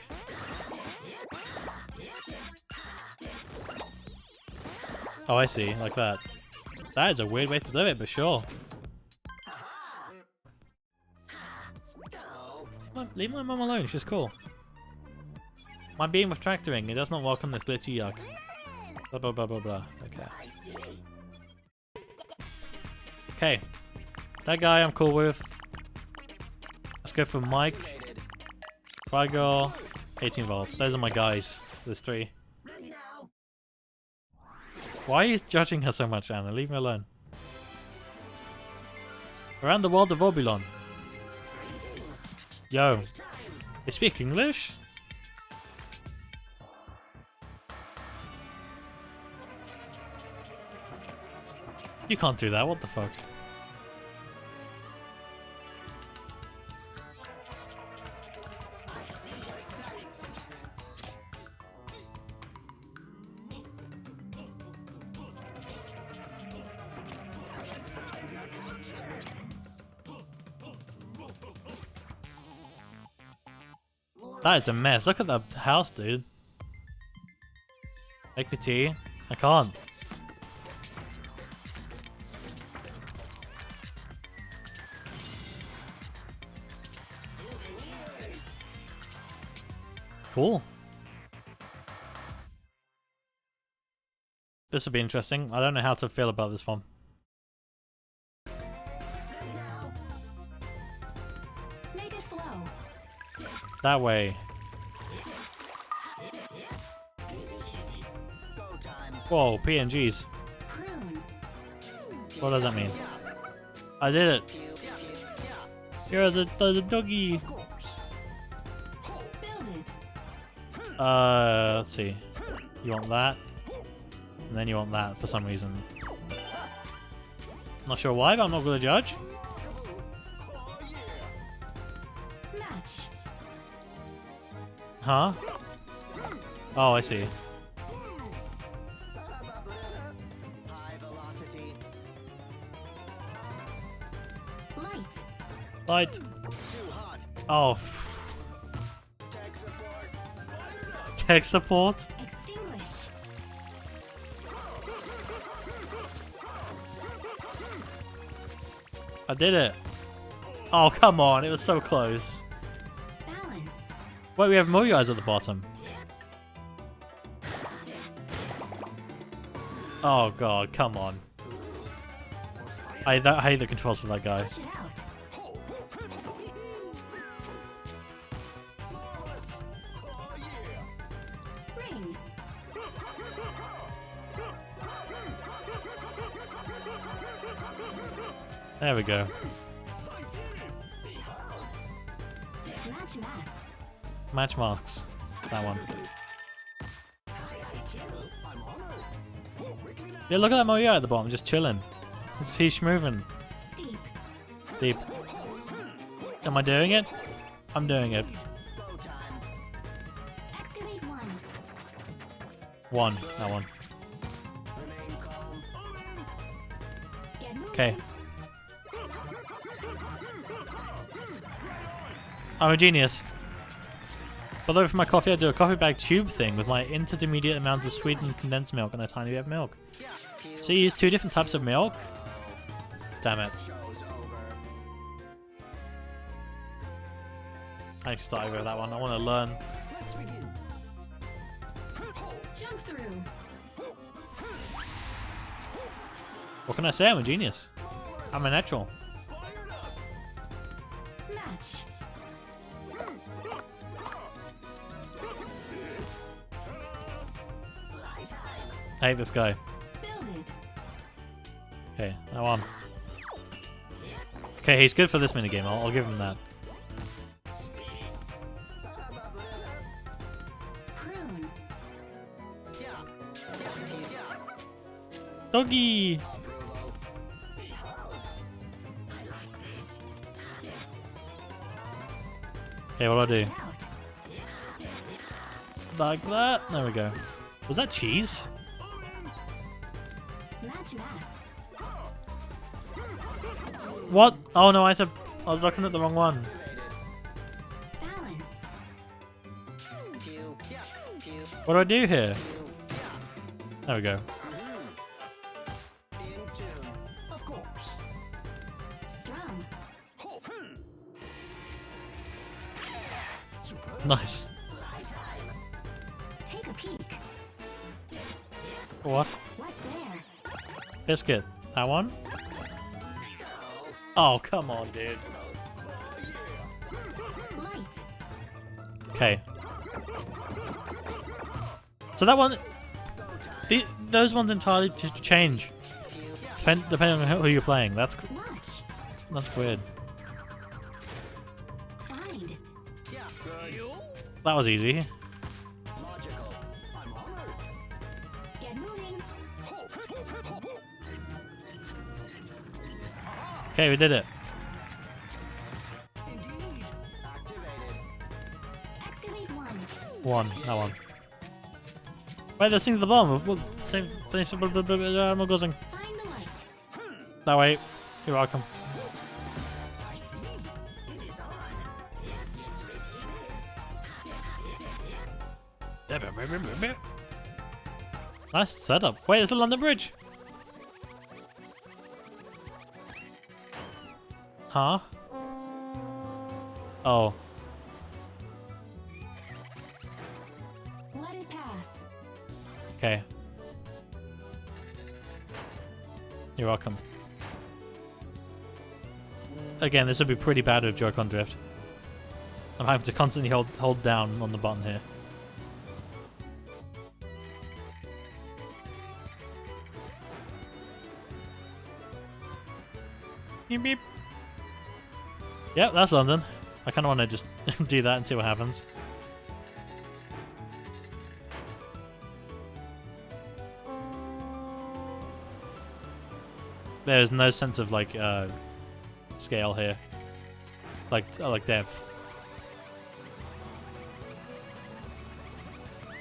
Oh, I see, like that. That is a weird way to do it, but sure. Leave my mum alone, she's cool. My beam was tractoring, it does not welcome this glitchy yuck. Blah blah blah blah blah. Okay. Okay. That guy I'm cool with. Let's go for Mike. Frygor, 18 volts. Those are my guys. There's 3. Why are you judging her so much, Anna? Leave me alone. Around the world of Orbulon. Yo. They speak English? You can't do that, what the fuck? That is a mess. Look at that house, dude. Make me tea. I can't. Cool. This will be interesting. I don't know how to feel about this one. Make it flow. That way. Whoa, PNGs. Prune. What does that mean? I did it. You're the doggy. Build it. Let's see. You want that? And then you want that for some reason. Not sure why, but I'm not gonna judge. Match. Huh? Oh, I see. Light. Light. Oh. Tech support? Extinguish. I did it. Oh, come on. It was so close. Balance. Wait, we have more guys at the bottom. Oh, God. Come on. I hate the controls for that guy. Push it out. Ring. There we go. Match mass. Match marks. That one. Yeah, look at that Moya at the bottom, just chilling. He's moving. Steep. Deep. Am I doing it? I'm doing it. Excavate 1. 1. That one. Get moving. Okay. I'm a genius. By the way, for my coffee, I do a coffee bag tube thing with my intermediate amount of sweetened condensed milk and a tiny bit of milk. So you use 2 different types of milk? Damn it. I need to start over with that one. I want to learn. Jump through. What can I say? I'm a genius. I'm a natural. Match. I hate this guy. Build it. Okay, that one. Okay, he's good for this minigame. I'll give him that. Prune. Doggy! Okay, what do I do? Check it out. Like that. There we go. Was that cheese? Match masks. What? Oh no, I was looking at the wrong one. Balance. What do I do here? There we go. Of course. Strum. Nice. Take a peek. What? What's there? Biscuit. That one? Oh, come on, dude. Light. Okay. So that one... those ones entirely change. Depending on who you're playing. That's weird. Find. That was easy. Get moving. Okay, we did it. Excavate one. That one. Wait, there's things at the bottom. Same animal buzzing. Find the light. That way. You're welcome. Nice setup. Wait, there's a London Bridge. Huh? Oh. Let it pass. Okay. You're welcome. Again, this would be pretty bad with Joy-Con drift. I'm having to constantly hold down on the button here. Beep beep. Yep, that's London. I kind of want to just do that and see what happens. There's no sense of like scale here, like depth.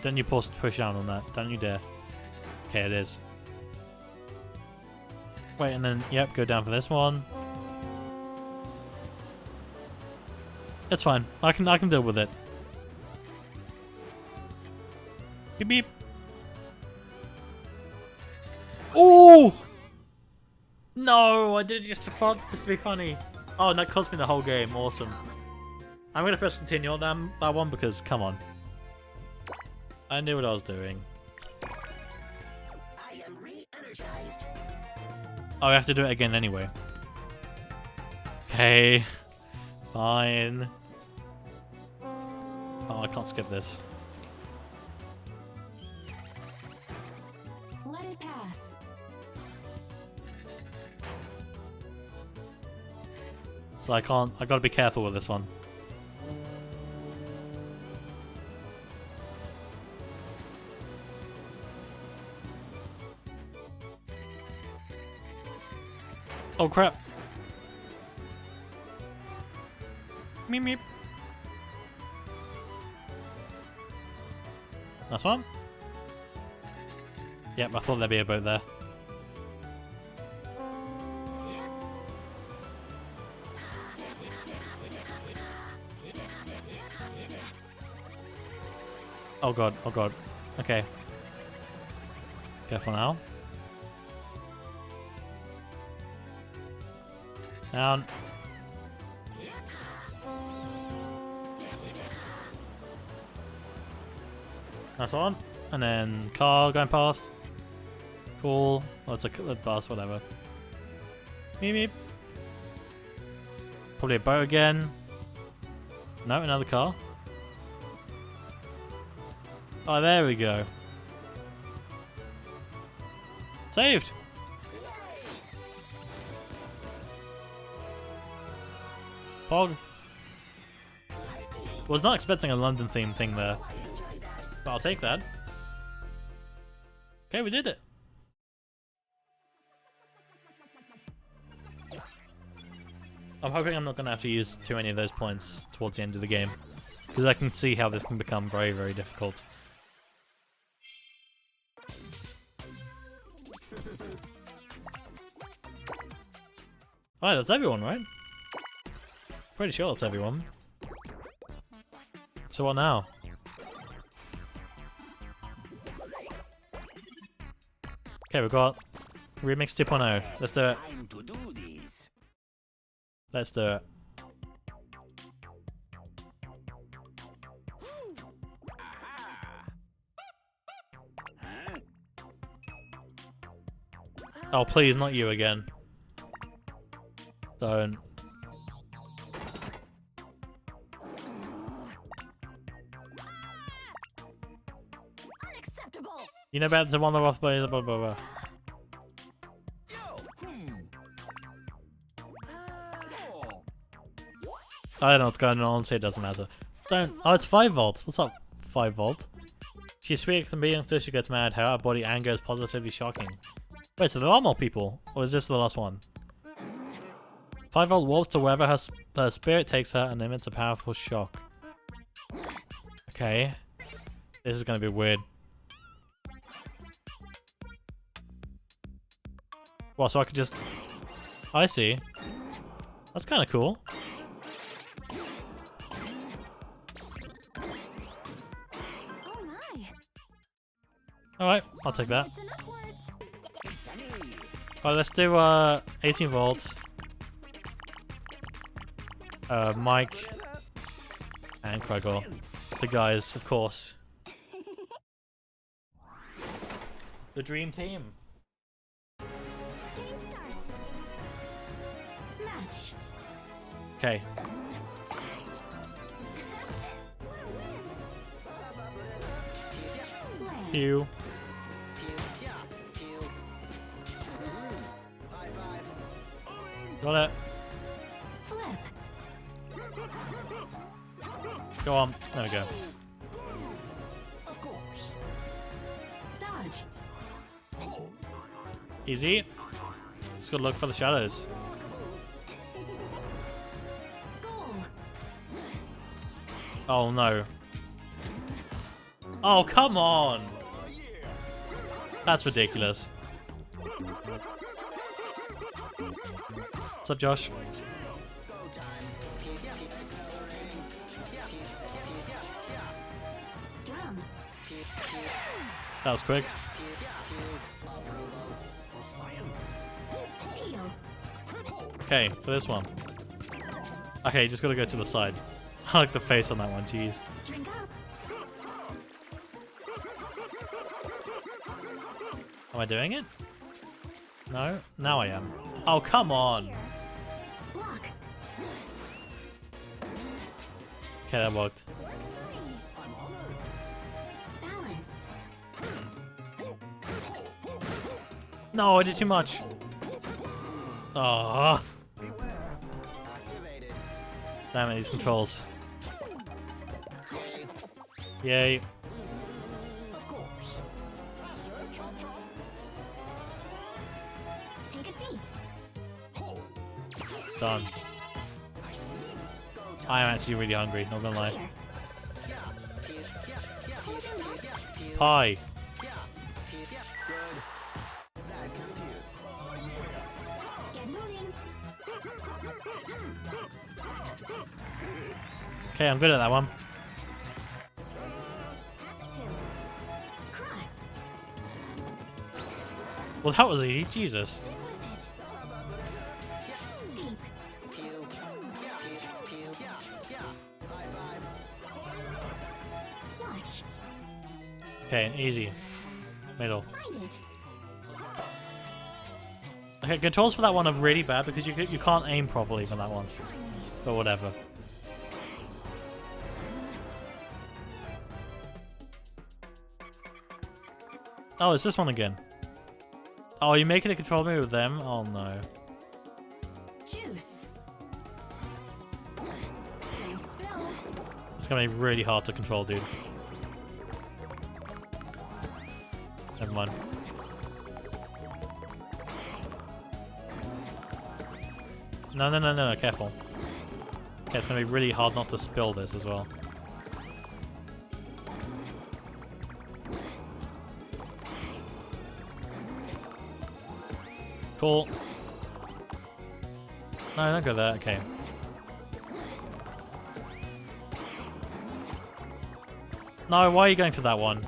Don't you push down on that? Don't you dare. Okay, it is. Wait, and then yep, go down for this one. It's fine. I can deal with it. Beep beep. Oh! No, I did it just to be funny. Oh, and that cost me the whole game. Awesome. I'm gonna press continue on that one because come on. I knew what I was doing. I am re-energized. Oh, I have to do it again anyway. Okay. Fine. Oh, I can't skip this. Let it pass. So I gotta be careful with this one. Oh crap. Meep meep. That's one. Yep, I thought there'd be a boat there. Oh god, oh god. Okay. Careful now. Down. That's one. And then car going past. Cool. Oh, it's a bus, whatever. Meep meep. Probably a boat again. No, another car. Oh, there we go. Saved. Pog. Was not expecting a London themed thing there. But I'll take that. Okay, we did it. I'm hoping I'm not going to have to use too many of those points towards the end of the game. Because I can see how this can become very, very difficult. Alright, that's everyone, right? Pretty sure that's everyone. So what now? Okay, we've got Remix 2.0. Let's do it. Time to do this. Let's do it. Aha. Huh? Oh, please, not you again. Don't. Unacceptable. You know about the one that off by blah blah blah. Yo. Oh. I don't know what's going on, honestly, it doesn't matter. Don't. Oh, it's 5 volts. What's up, 5 volt? She speaks and being until she gets mad. Her body anger is positively shocking. Wait, so there are more people? Or is this the last one? 5 volt warps to wherever her spirit takes her and emits a powerful shock. Okay. This is gonna be weird. Well, so I could just... I see. That's kind of cool. Oh my. Alright, I'll take that. It's an upwards. Sunny. Alright, let's do 18 volts. Mike and Craigle. The guys, of course. The dream team. Game start. Match. Okay. Land. Pew. Got it. Flip. Go on. There we go. Of course. Dodge. Easy. Just gotta look for the shadows. Goal. Oh no. Oh, come on! That's ridiculous. What's up, Josh? Strum. That was quick. Heel. Okay, for this one. Okay, you just gotta go to the side. I like the face on that one, jeez. Drink up. Am I doing it? No? Now I am. Oh, come on! Block. Okay, that worked. Works fine. I'm honored. Balance. No, I did too much. Oh, Beware. Activated. damn it, these controls. Yay. Of course. Faster. Chop chop. Take a seat. Done. I see. Go time. I am actually really hungry, not gonna lie. Clear. Holding that. Pie. Good. That computes. Get moving. Okay, I'm good at that one. Active. Cross. Well, that was easy, Jesus. Stick with it. Steep. Watch. Okay, easy. Middle. Find it. Okay, controls for that one are really bad because you can't aim properly for that one. Try me. But whatever. Oh, it's this one again. Oh, are you making a control me with them? Oh no. Juice. Don't spill. It's gonna be really hard to control, dude. Never mind. No, no, no, no, no, careful. Okay, it's gonna be really hard not to spill this as well. Cool. No, don't go there. Okay. No, why are you going to that one?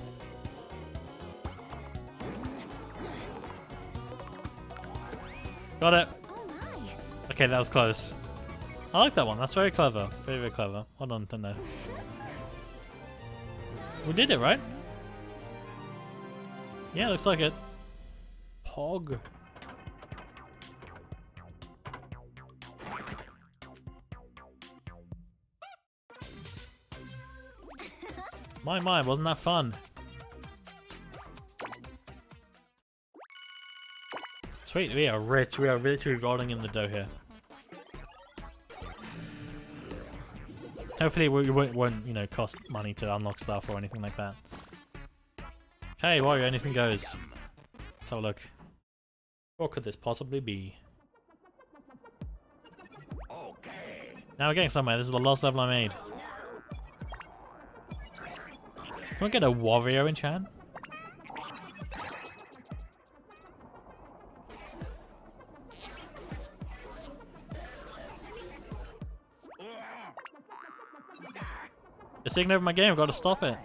Got it. Oh my. Okay, that was close. I like that one. That's very clever. Very, very clever. Hold on, Nintendo. We did it, right? Yeah, looks like it. Pog. My, wasn't that fun? Sweet, we are rich. We are literally rolling in the dough here. Hopefully it won't, you know, cost money to unlock stuff or anything like that. Okay, Wario, anything goes. Let's have a look. What could this possibly be? Okay. Now we're getting somewhere. This is the last level I made. Can we get a Wario in chat? It's taking over my game, I've got to stop it.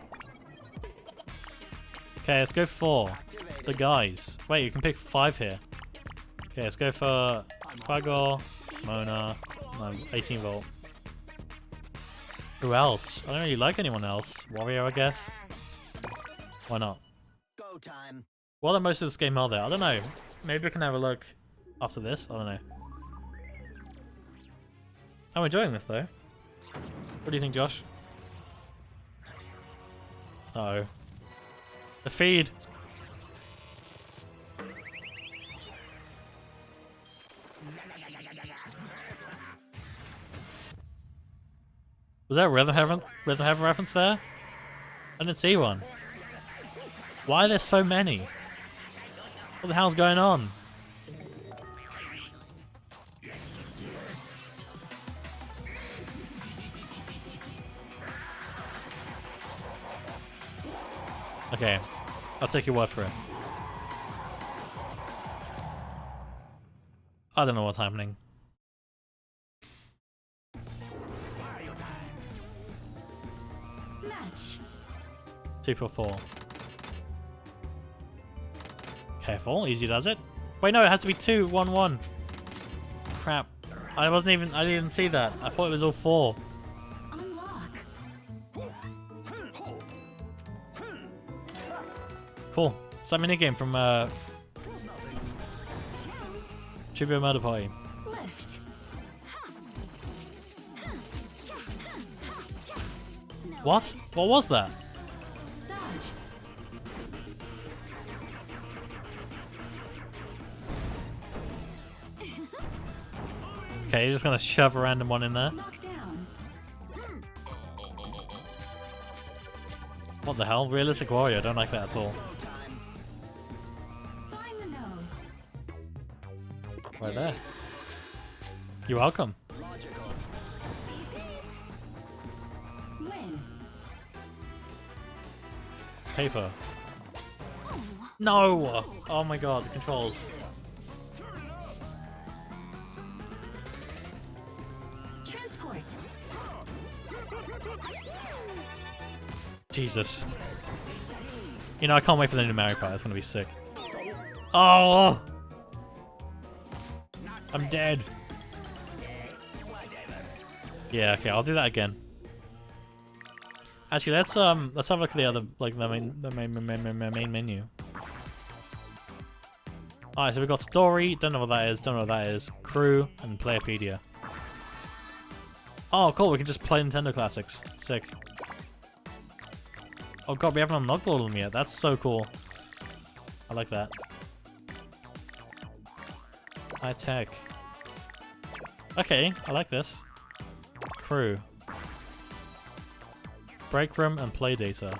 Okay, let's go for the guys. Wait, you can pick 5 here. Okay, let's go for Quagor, Mona, no, 18 volt. Who else? I don't really like anyone else. Wario, I guess. Why not? Go time. What are most of this game are there? I don't know. Maybe we can have a look after this. I don't know. I'm enjoying this though. What do you think, Josh? Uh-oh. The feed! Was that a Rhythm Heaven reference there? I didn't see one. Why are there so many? What the hell's going on? Okay, I'll take your word for it. I don't know what's happening. Match. 2 for 4. Careful, easy does it. Wait, no, it has to be 2, 1, 1. Crap. I didn't even see that. I thought it was all 4. Unlock. Cool. It's that minigame from Trivia Murder Party. Lift. What? What was that? Dodge. Okay, you're just gonna shove a random one in there. Knock down. What the hell? Realistic Wario, I don't like that at all. Find the nose. Right there. You're welcome. Win. Paper. No! Oh my god, the controls. Transport. Jesus. You know, I can't wait for the new Mario Kart. It's gonna be sick. Oh! I'm dead. Yeah, okay, I'll do that again. Actually, let's have a look at the other, like the main menu. Alright, so we've got story. Don't know what that is. Don't know what that is. Crew and Playerpedia. Oh, cool. We can just play Nintendo classics. Sick. Oh god, we haven't unlocked all of them yet. That's so cool. I like that. High tech. Okay, I like this. Crew. Break room and play data.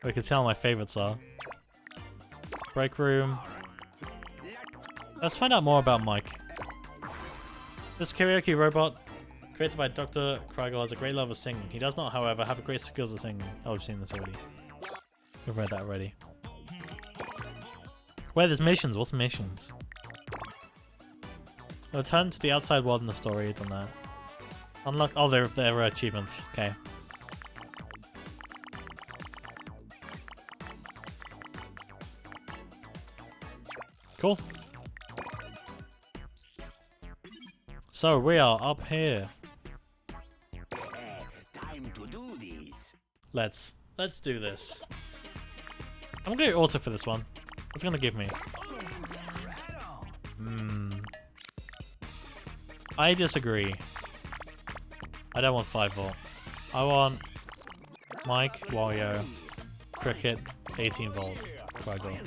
We can tell my favorites are. Break room. Let's find out more about Mike. This karaoke robot, created by Dr. Kragel, has a great love of singing. He does not, however, have great skills of singing. Oh, we've seen this already. We've read that already. Wait, there's missions. What's missions? Return to the outside world in the story. Done that. Unlock. Oh, they're achievements. Okay. Cool. So we are up here. Time to do this. Let's do this. I'm gonna go auto for this one. What's it gonna give me? I disagree. I don't want 5 volt. I want Mike, Wario, Cricket, 18 volt. Kragel.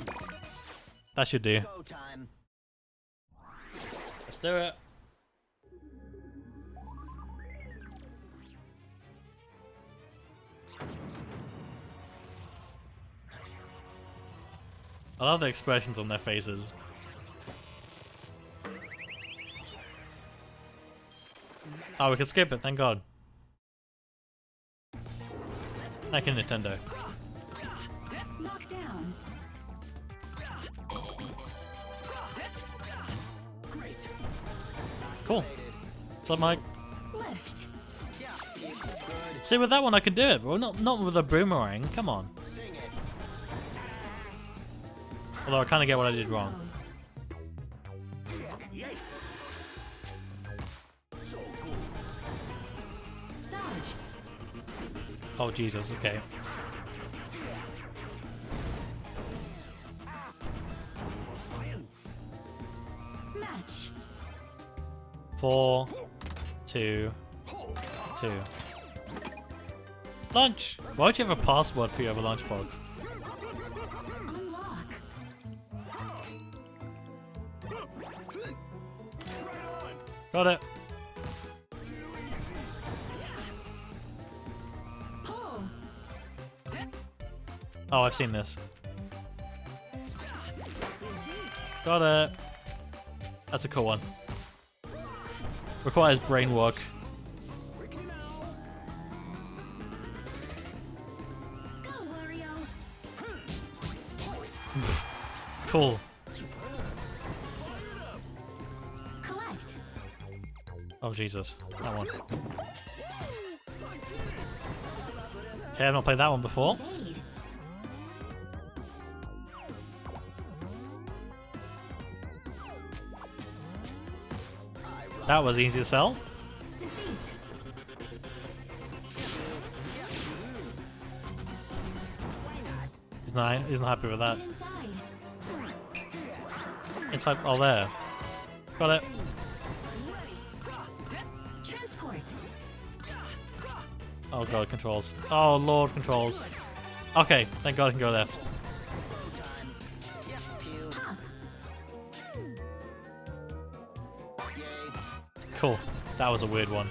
That should do. Go time. Let's do it. I love the expressions on their faces. Oh, we can skip it, thank God. Thank you, Nintendo. Knockdown. Cool. What's up, Mike? Lift. See, with that one I can do it, but not with a boomerang. Come on. Although I kind of get what I did wrong. Rose. Yes. So cool. Dodge. Oh, Jesus, okay. Science. Match. 4, 2, 2. Lunch! Why would you have a password for your lunchbox? Unlock. Got it. Pull. Oh, I've seen this. Got it. That's a cool one. Requires brain work. Go, Wario. Cool. Collect. Oh, Jesus. That one. Okay, I've not played that one before. Evade. That was easy to sell. Defeat. He's not happy with that. Get inside. It's like, oh, there. Got it. Transport. Oh, God, controls. Oh, Lord, controls. Okay, thank God I can go left. Pop. Cool. That was a weird one.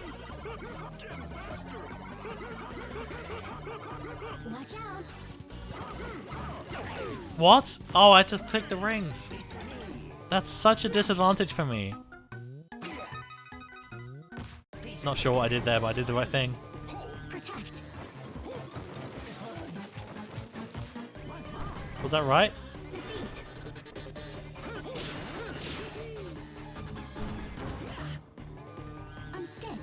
Watch out. What? Oh, I had to click the rings. That's such a disadvantage for me. Not sure what I did there, but I did the right thing. Protect. Was that right? Defeat. Unstick.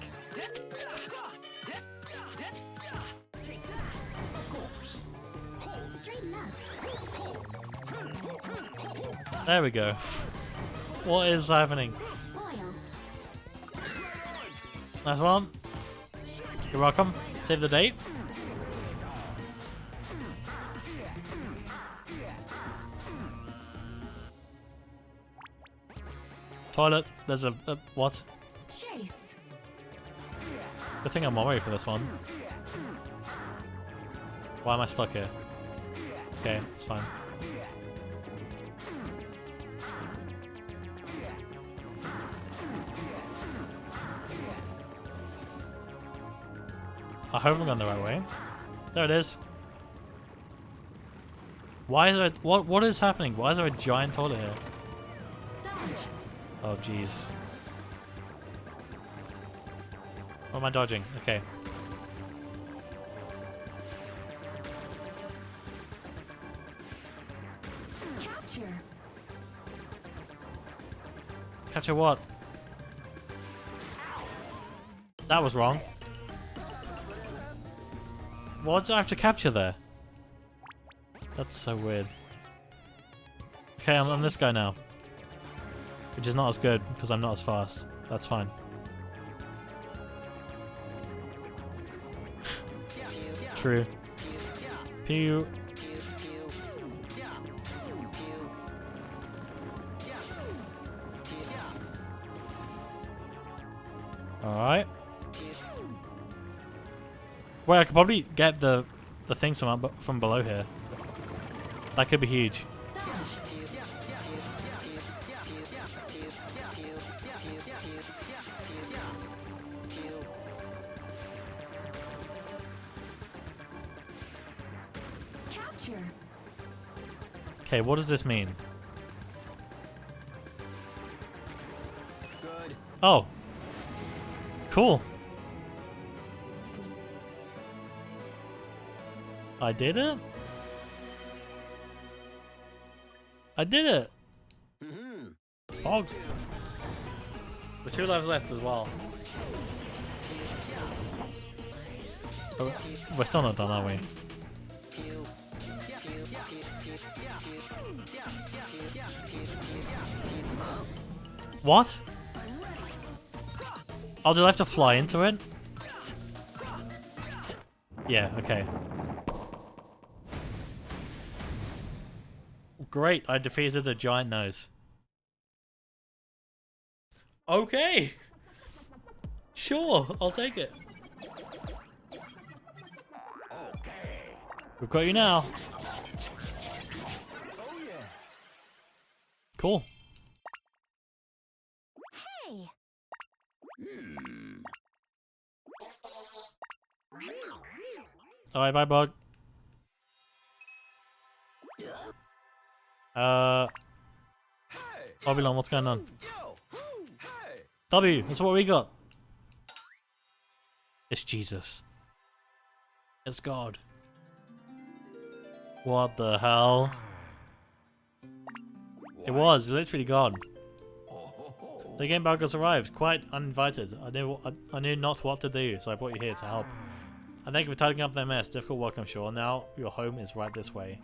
Straighten up. There we go. What is happening? Foil. Nice one. You're welcome. Save the date. Toilet. There's a what? Chase. Good thing I'm on my way for this one. Why am I stuck here? Okay, it's fine. I hope I'm going the right way. There it is. Why is there? What is happening? Why is there a giant toilet here? Dodge. Oh, jeez. What am I dodging? Okay. Capture. Capture what? That was wrong. What did I have to capture there? That's so weird. Okay, I'm this guy now. Which is not as good, because I'm not as fast. That's fine. True. Pew. Alright. Wait, I could probably get the things from below here. That could be huge. Dodge. Capture. Okay, what does this mean? Good. Oh. Cool. I did it? I did it! Bog. With 2 lives left as well. Oh, we're still not done, are we? What? Oh, do I have to fly into it? Yeah, okay. Great, I defeated a giant nose. Okay! Sure, I'll take it. Okay. We've got you now. Oh yeah. Cool. Hey. Alright, bye, Bug. Hey. Babylon, what's going on? Yo. Hey. W, that's what we got. It's Jesus. It's God. What the hell? It was literally God. The game bug has arrived, quite uninvited. I knew not what to do, so I brought you here to help. And thank you for tidying up their mess. Difficult work, I'm sure. Now your home is right this way.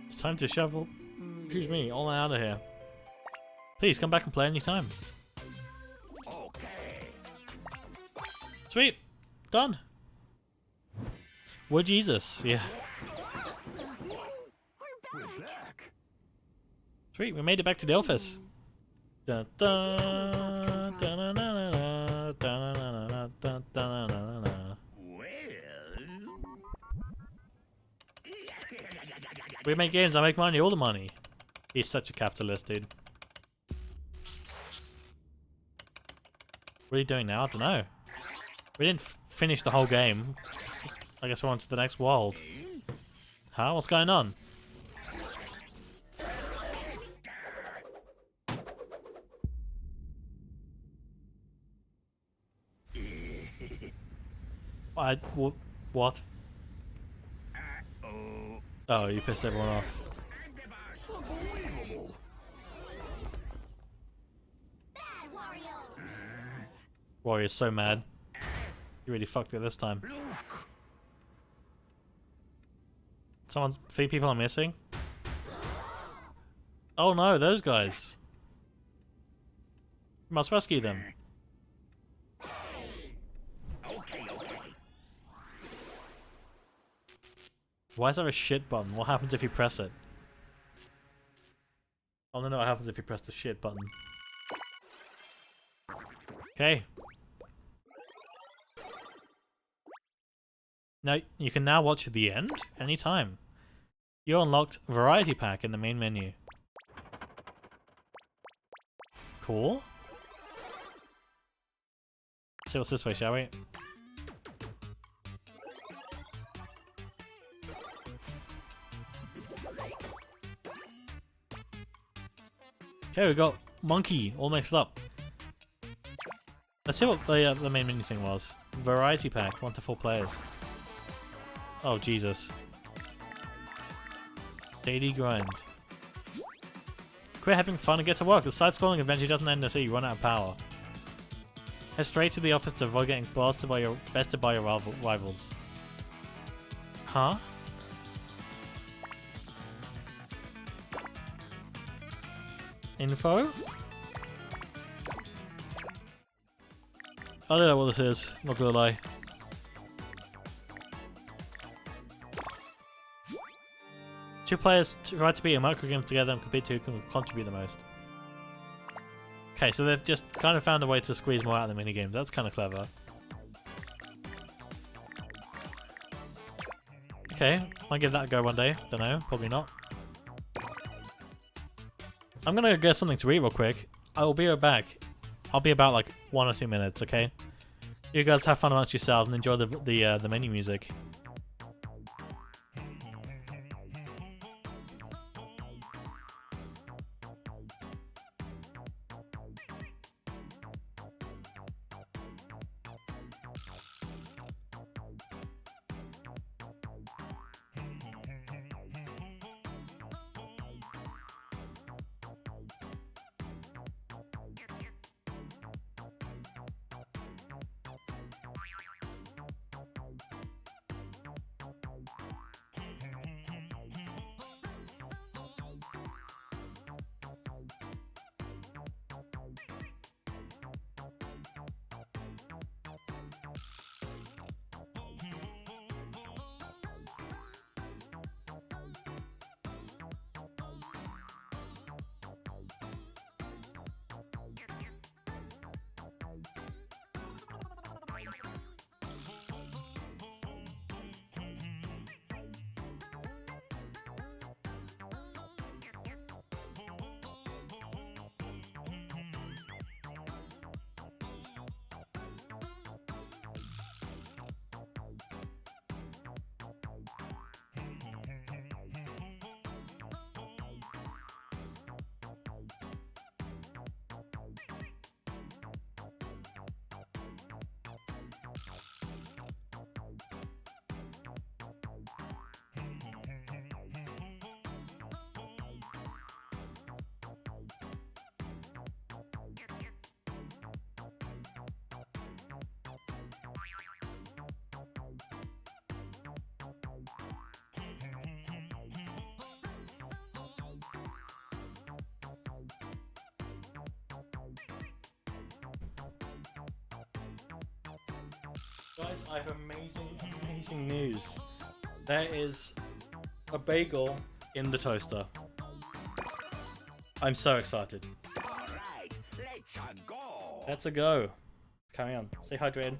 It's time to shovel. Excuse me, all out of here. Please come back and play anytime. Okay. Sweet, done. We're Jesus, yeah. We're back. Sweet, we made it back to the office. Dun, dun, dun, dun, dun, dun, dun, dun, dun, dun, dun, dun. We make games, I make money, all the money. He's such a capitalist, dude. What are you doing now? I don't know. We didn't finish the whole game. I guess we're on to the next world. Huh? What's going on? What? Oh, you pissed everyone off. Bad Wario. Warrior's so mad. You really fucked it this time. Someone's 3 people are missing. Oh no, those guys. We must rescue them. Why is there a shit button? What happens if you press it? I want to know what happens if you press the shit button. Okay. Now, you can now watch the end anytime. You unlocked Variety Pack in the main menu. Cool. Let's see what's this way, shall we? Okay, we got monkey all mixed up. Let's see what the main menu thing was. Variety pack, 1 to 4 players. Oh Jesus. Daily grind. Quit having fun and get to work. The side-scrolling adventure doesn't end until you run out of power. Head straight to the office to avoid getting blasted by your rivals. Huh? Info? I don't know what this is, not gonna lie. Two players try to beat a micro game together and compete to who can contribute the most. Okay, so they've just kind of found a way to squeeze more out of the minigame. That's kind of clever. Okay, might give that a go one day. Don't know, probably not. I'm gonna get something to eat real quick. I will be right back. I'll be about like 1 or 2 minutes, okay? You guys have fun amongst yourselves and enjoy the menu music. Guys, I have amazing news. There is a bagel in the toaster. I'm so excited. Alright, let's go. Let's go. Carry on. Stay hydrated.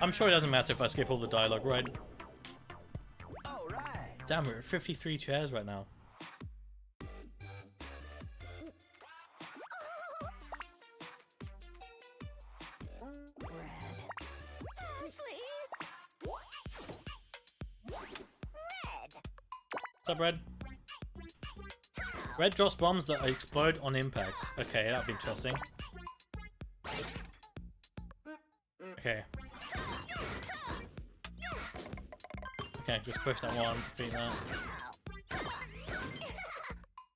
I'm sure it doesn't matter if I skip all the dialogue, right? Alright. Damn, we're at 53 chairs right now. Ashley. What's up, Red? Red drops bombs that explode on impact. Okay, that'd be interesting. Okay. Okay, just push that one, defeat that.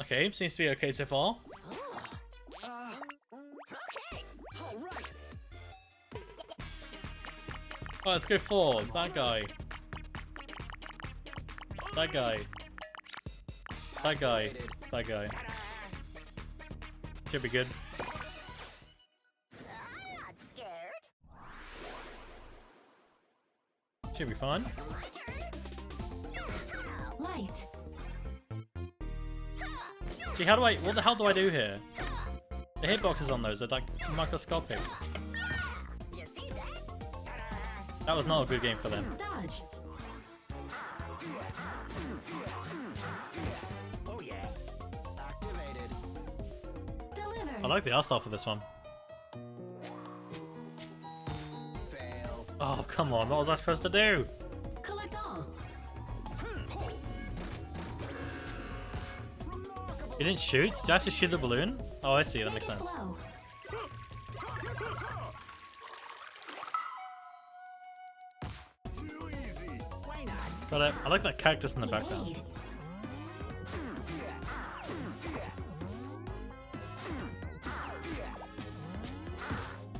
Okay, seems to be okay so far. Okay. Alright. Oh, let's go for that guy. That guy. That guy. That guy. Should be good. I'm not scared. Should be fine. Light. See, how do I... What the hell do I do here? The hitboxes on those are like microscopic. You see that? That was not a good game for them. Dodge. Oh yeah. Activated. Deliver. I like the art style for this one. Fail. Oh, come on. What was I supposed to do? Collect all. You didn't shoot? Do I have to shoot the balloon? Oh, I see. That makes Make it sense. flow. Too easy. Why not? Got it. I like that cactus in the background. Evade.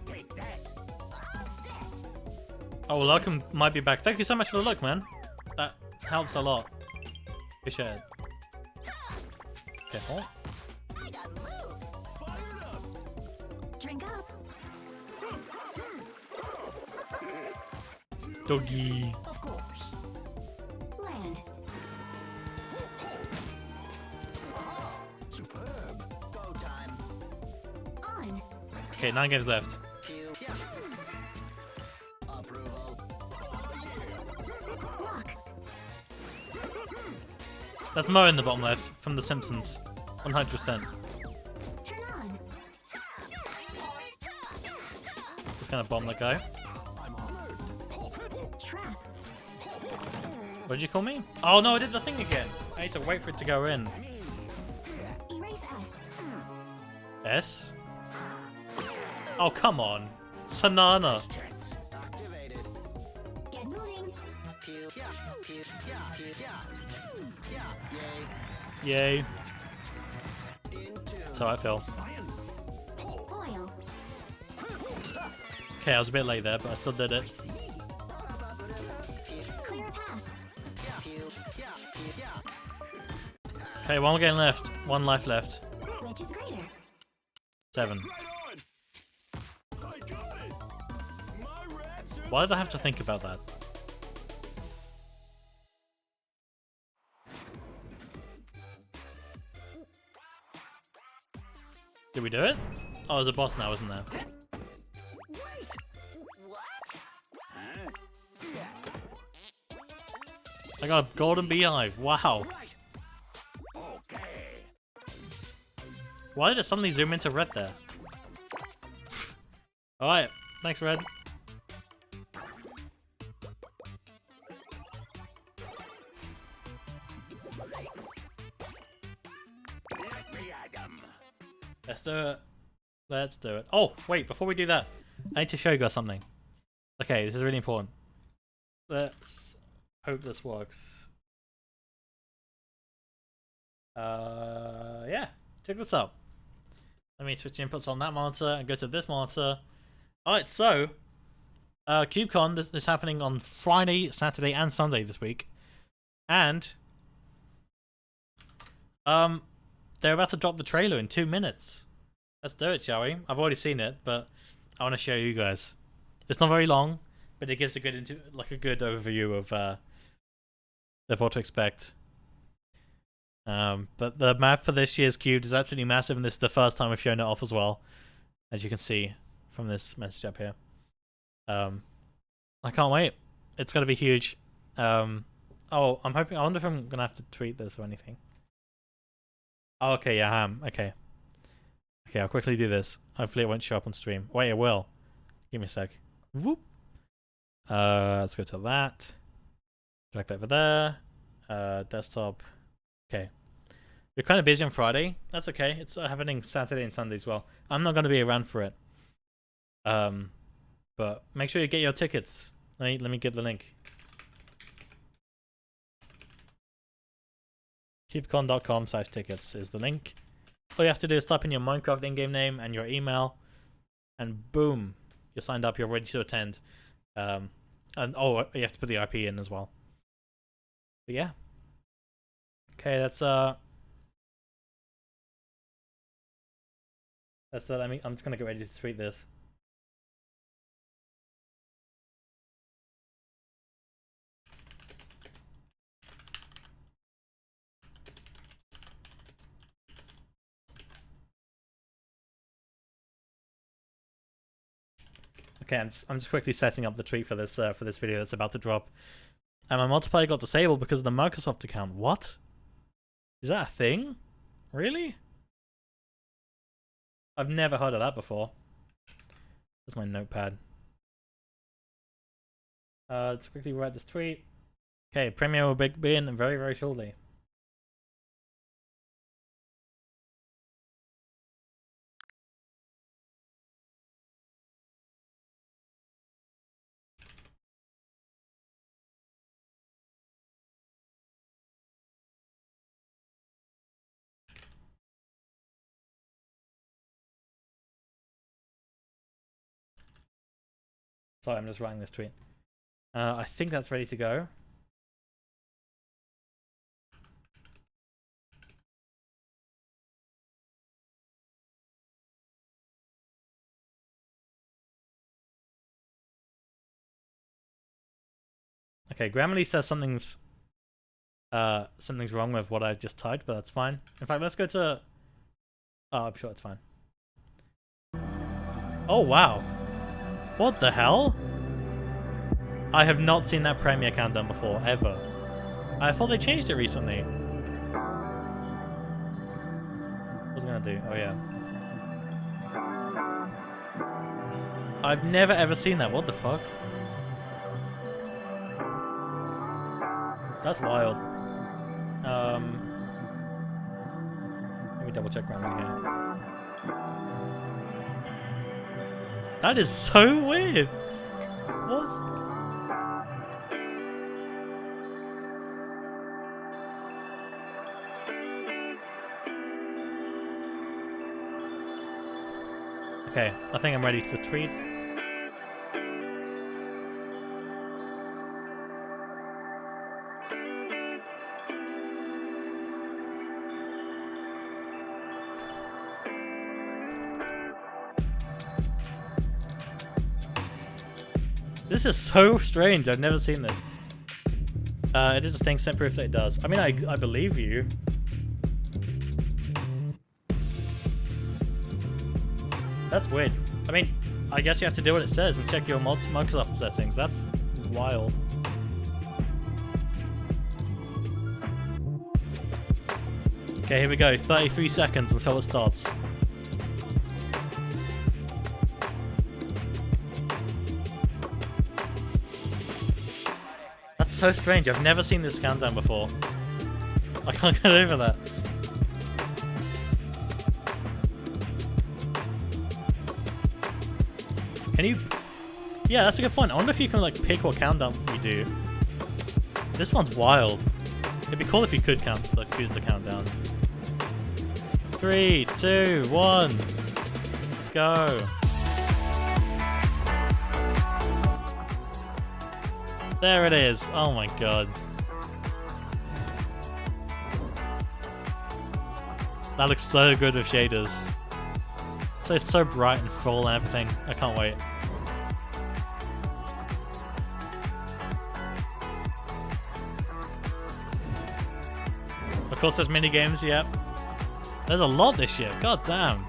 Take that. Oh, well, Larkin might be back. Thank you so much for the look, man. That helps a lot. Appreciate it. Careful. I got moves. Fired up. Drink up. Doggy. Of course. Land. Superb. Go time. On. Okay, 9 games left. Cue. Yeah. Approval. Block. That's Mo in the bottom left from The Simpsons. 100%. Turn on. Just gonna bomb that guy. I'm honored. Trap. What did you call me? Oh no, I did the thing again. I need to wait for it to go in. Erase S. S? Oh, come on. Sanana. Activated. Get moving. Cue. Yeah. Cue. Yeah. Cue. Yeah. Yeah. Yay. Yay. Into That's how I feel. science. Foil. Okay, I was a bit late there, but I still did it. Clear a path. Okay, one game left. 1 life left. Which is greater? 7. Right on. I got it. My reps are Why did I have to think about that? Did we do it? Oh, there's a boss now, isn't there? Wait. What? Huh? I got a golden beehive. Wow. Right. Okay. Why did it suddenly zoom into red there? Alright. Thanks, Red. Let me at 'em. Let's do it. Let's do it. Oh, wait, before we do that, I need to show you guys something. Okay, this is really important. Let's hope this works. Yeah, check this out. Let me switch inputs on that monitor and go to this monitor. Alright, so, CubeCon, this is happening on Friday, Saturday, and Sunday this week. And, they're about to drop the trailer in 2 minutes. Let's do it, shall we? I've already seen it, but I want to show you guys. It's not very long, but it gives a good a good overview of what to expect. But the map for this year's Cube is absolutely massive, and this is the first time we've shown it off as well, as you can see from this message up here. I can't wait. It's gonna be huge. Oh, I'm hoping. I wonder if I'm gonna have to tweet this or anything. Oh, okay, yeah, I am. Okay. Okay, I'll quickly do this. Hopefully it won't show up on stream. Wait, it will. Give me a sec. Whoop. Let's go to that. Drag that over there. Desktop. Okay. We're kind of busy on Friday. That's okay. It's happening Saturday and Sunday as well. I'm not going to be around for it. But make sure you get your tickets. Let me get the link. CubeCon.com/tickets is the link. All you have to do is type in your Minecraft in-game name and your email, and boom, you're signed up. You're ready to attend. And oh, you have to put the IP in as well. But yeah. Okay, that's I'm just gonna get ready to tweet this. Okay, I'm just quickly setting up the tweet for this video that's about to drop. And my multiplayer got disabled because of the Microsoft account. What? Is that a thing? Really? I've never heard of that before. That's my notepad. Let's quickly write this tweet. Okay, Premiere will be in very, very shortly. Sorry, I'm just writing this tweet. I think that's ready to go. Okay, Grammarly says something's wrong with what I just typed, but that's fine. In fact, let's go to... Oh, I'm sure it's fine. Oh, wow. What the hell? I have not seen that Premiere countdown before, ever. I thought they changed it recently. What was I gonna do? Oh, yeah. I've never ever seen that. What the fuck? That's wild. Let me double check Grammarly here. That is so weird. What? Okay, I think I'm ready to tweet. This is so strange. I've never seen this. It is a thing. Send proof that it does. I mean, I believe you. That's weird. I mean, I guess you have to do what it says and check your Microsoft settings. That's wild. Okay, here we go. 33 seconds until it starts. That's so strange. I've never seen this countdown before. I can't get over that. Can you... Yeah, that's a good point. I wonder if you can like pick what countdown you do. This one's wild. It'd be cool if you could choose the countdown. 3, 2, 1. Let's go. There it is. Oh my god. That looks so good with shaders. So it's so bright and full and everything. I can't wait. Of course there's mini games, yep. There's a lot this year. God damn.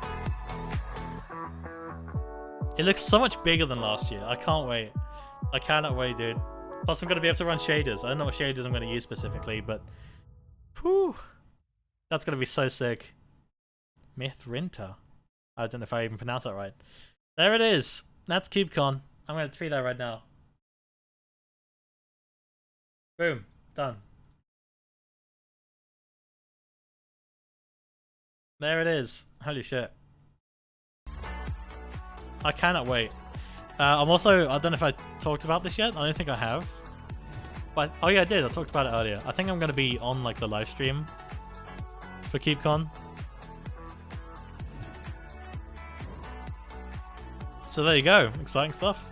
It looks so much bigger than last year. I can't wait. I cannot wait, dude. Plus I'm going to be able to run shaders. I don't know what shaders I'm going to use specifically, but... Whew. That's going to be so sick. Mithrinter. I don't know if I even pronounced that right. There it is. That's KubeCon. I'm going to tweet that right now. Boom. Done. There it is. Holy shit. I cannot wait. I'm also, I don't know if I talked about this yet. I don't think I have. But, oh yeah, I did. I talked about it earlier. I think I'm going to be on like the live stream for KubeCon. So there you go. Exciting stuff.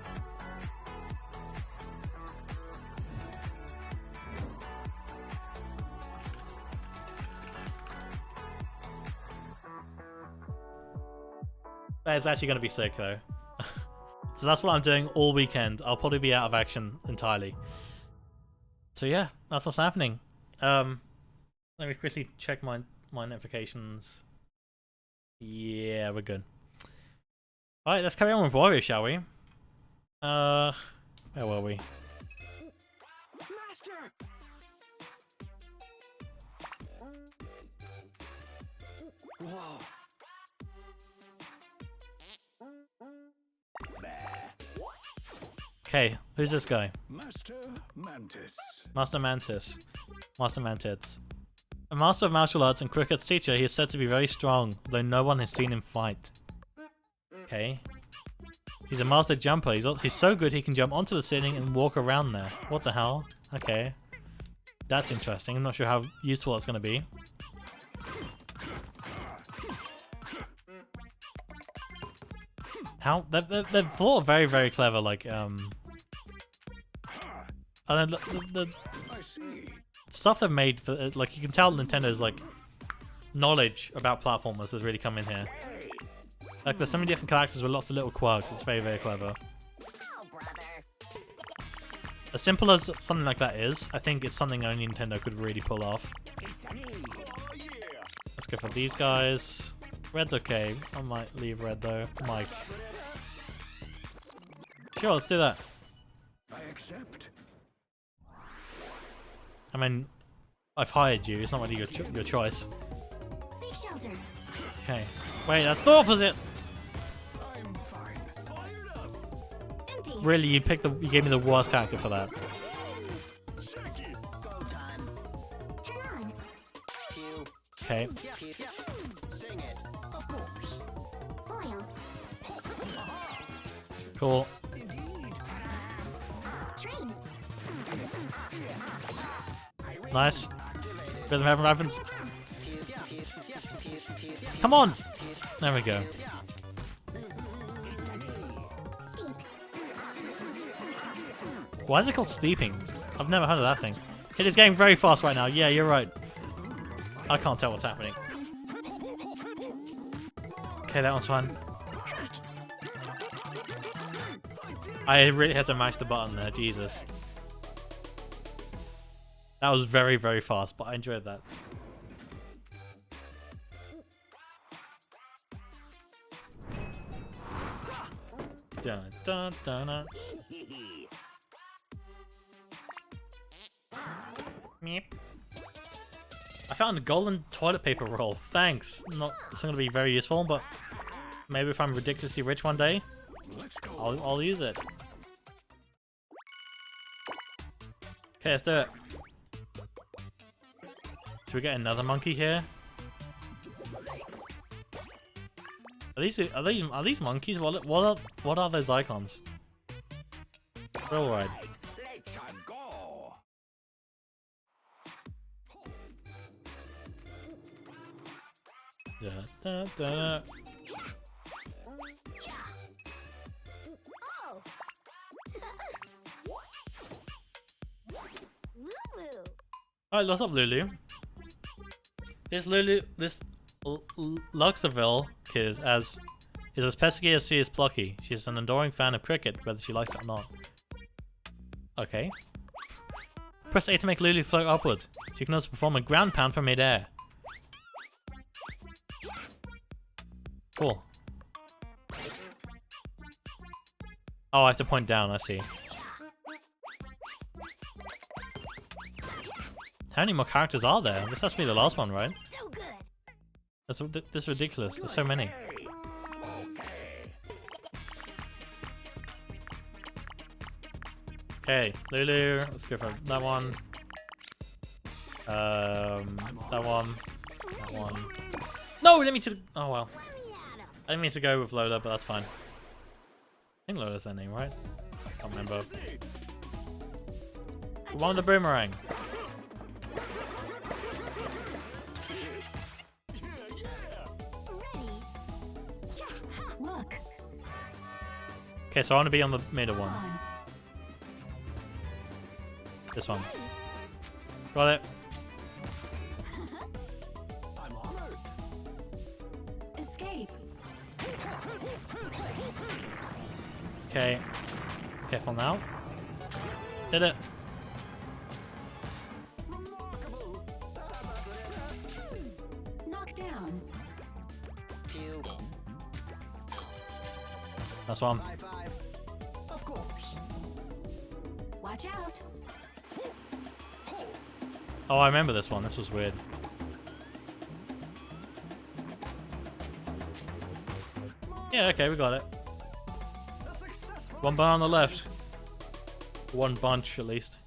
That is actually going to be sick though. So that's what I'm doing all weekend. I'll probably be out of action entirely. So yeah, that's what's happening. Let me quickly check my notifications. Yeah, we're good. Alright, let's carry on with Wario, shall we? Where were we? Master! Whoa. Okay, who's this guy? Master Mantis. Master Mantis. Master Mantis. A master of martial arts and cricket's teacher, he is said to be very strong, though no one has seen him fight. Okay. He's a master jumper. He's so good he can jump onto the ceiling and walk around there. What the hell? Okay. That's interesting. I'm not sure how useful it's going to be. How they've thought very, very clever. Like and then the I see. stuff they've made for like, you can tell Nintendo's like knowledge about platformers has really come in here. Like there's so many different characters with lots of little quirks. It's very, very clever. As simple as something like that is, I think it's something only Nintendo could really pull off. Let's go for these guys. Red's okay. I might leave red though. Mike. Sure, let's do that. I accept. I mean, I've hired you. It's not really your choice. Seek shelter. Okay. Wait, that's Dorf, is it? I'm fine. Fired up. Empty. Really, you gave me the worst character for that. Second. Go time. Turn on. Cue. Okay. Sing it. Of course. Foil. Cool. Indeed. Train. Nice. Rhythm Heaven Ravens. Come on! There we go. Steep. Why is it called steeping? I've never heard of that thing. It is getting very fast right now. Yeah, you're right. I can't tell what's happening. Okay, that one's fun. I really had to mash the button there, Jesus. That was very, very fast, but I enjoyed that. Dun, dun, dun, dun. Meep. I found a golden toilet paper roll. Thanks. It's not going to be very useful, but maybe if I'm ridiculously rich one day, Let's go. I'll use it. Okay, let's do it. Should we get another monkey here? Are these monkeys? What are those icons? Real ride. Let's go. Da, da, da. Oh. Lulu. Alright, what's up, Lulu? This Luxaville kid is as pesky as she is plucky. She's an adoring fan of cricket, whether she likes it or not. Okay. Press A to make Lulu float upwards. She can also perform a ground pound from mid-air. Cool. Oh, I have to point down, I see. How many more characters are there? This has to be the last one, right? So good. This is ridiculous. There's so many. Okay, Lulu. Let's go for that one. That one. That one. No, I didn't mean to. Oh well. I didn't mean to go with Lola, but that's fine. I think Lola's their name, right? Can't remember. The one with the boomerang. Ready. Look. Okay, so I want to be on the middle one. This one. Got it. I'm honored. Escape. Okay. Careful now. Did it. Knock down. Cue. That's one. High five. Of course. Watch out. Oh, I remember this one. This was weird. Yeah, okay, we got it. A successful. One bar on the left. One bunch at least.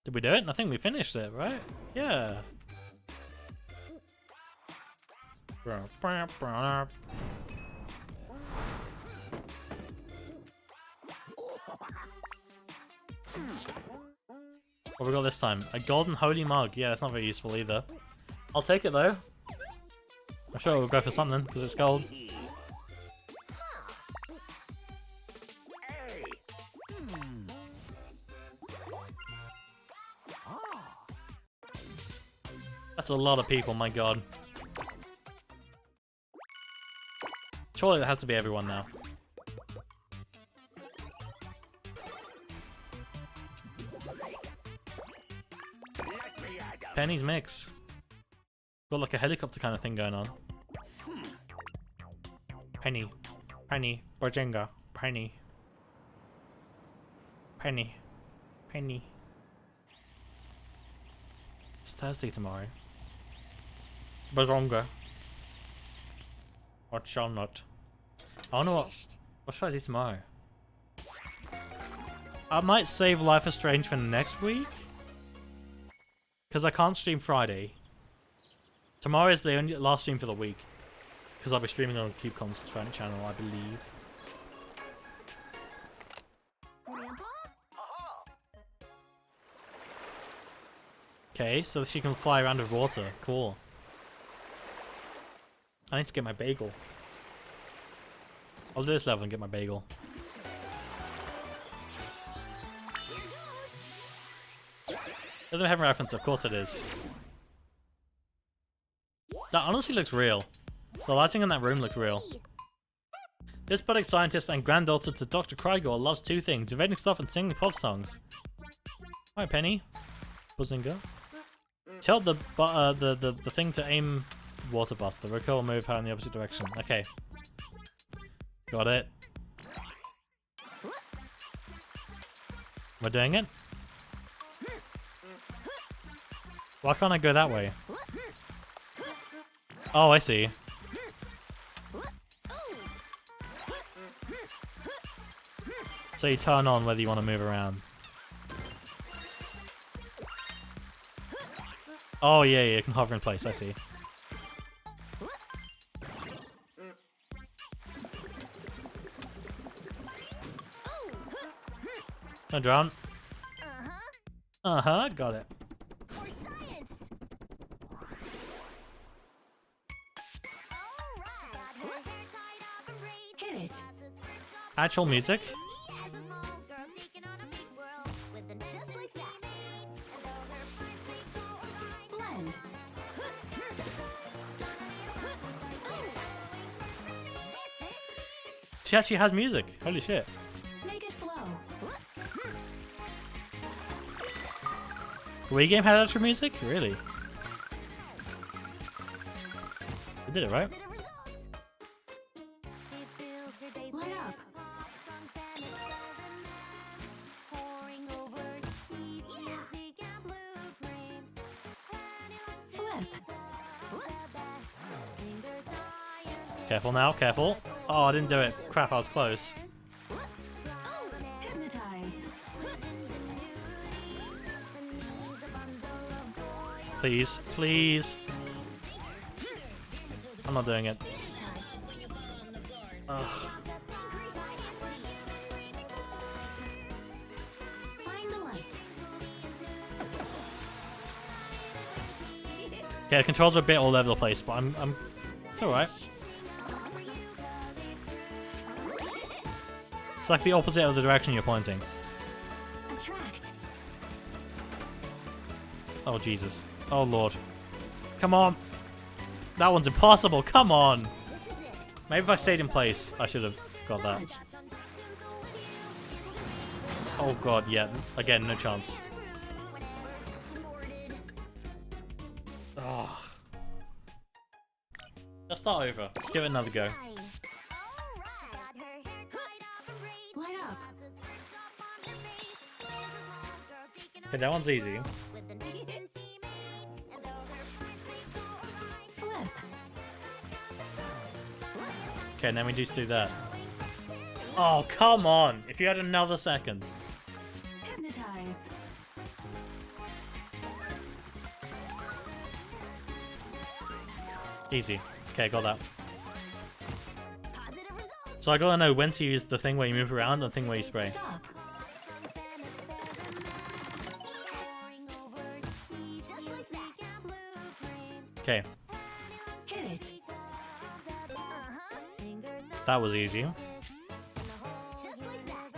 Did we do it? I think we finished it, right? Yeah. What we got this time? A golden holy mug. Yeah, that's not very useful either. I'll take it though. I'm sure we'll go for something because it's gold. That's a lot of people, my god. Surely there has to be everyone now. Penny's mix. Got like a helicopter kind of thing going on. Penny. Penny. Barjenga. Penny. Penny. Penny. It's Thursday tomorrow. Baronga. What shall not? I don't know what should I do tomorrow? I might save Life is Strange for next week. Because I can't stream Friday. Tomorrow is the only last stream for the week. Because I'll be streaming on CubeCon's channel, I believe. Grandpa? Okay, so she can fly around with water. Cool. I need to get my bagel. I'll do this level and get my bagel. Is it a heaven reference? Of course it is. That honestly looks real. The lighting in that room looks real. This budding scientist and granddaughter to Dr. Krygor loves two things: inventing stuff and singing pop songs. Hi, Penny. Buzzinga. Tell the thing to aim water buster. Recoil move her in the opposite direction. Okay. Got it. We're doing it? Why can't I go that way? Oh, I see. So you turn on whether you want to move around. Oh yeah, you can hover in place, I see. Don't drown. Uh-huh, got it. For science! Hit it. Actual music? Just like that. Blend. She actually has music. Holy shit. Make it flow. The Wii game had actual music? Really? We did it, right? Light up. Flip. Careful now, careful. Oh, I didn't do it. Crap, I was close. Hypnotize. Please, please. I'm not doing it. Ugh. Find the light. Okay, the controls are a bit all over the place, but I'm it's alright. It's like the opposite of the direction you're pointing. Attract. Oh Jesus. Oh Lord. Come on. That one's impossible. Come on. Maybe if I stayed in place, I should have got that. Dodge. Oh God, yeah. Again, no chance. Ugh. Let's start over. Let's give it another go. Light up. Okay, that one's easy. Flip. Okay, then we just do that. Oh, come on! If you had another second. Easy. Okay, got that. Positive results. So I gotta know when to use the thing where you move around and the thing where you spray. Stop. Just like that. Okay, Hit it. Uh-huh. that was easy. Just like that.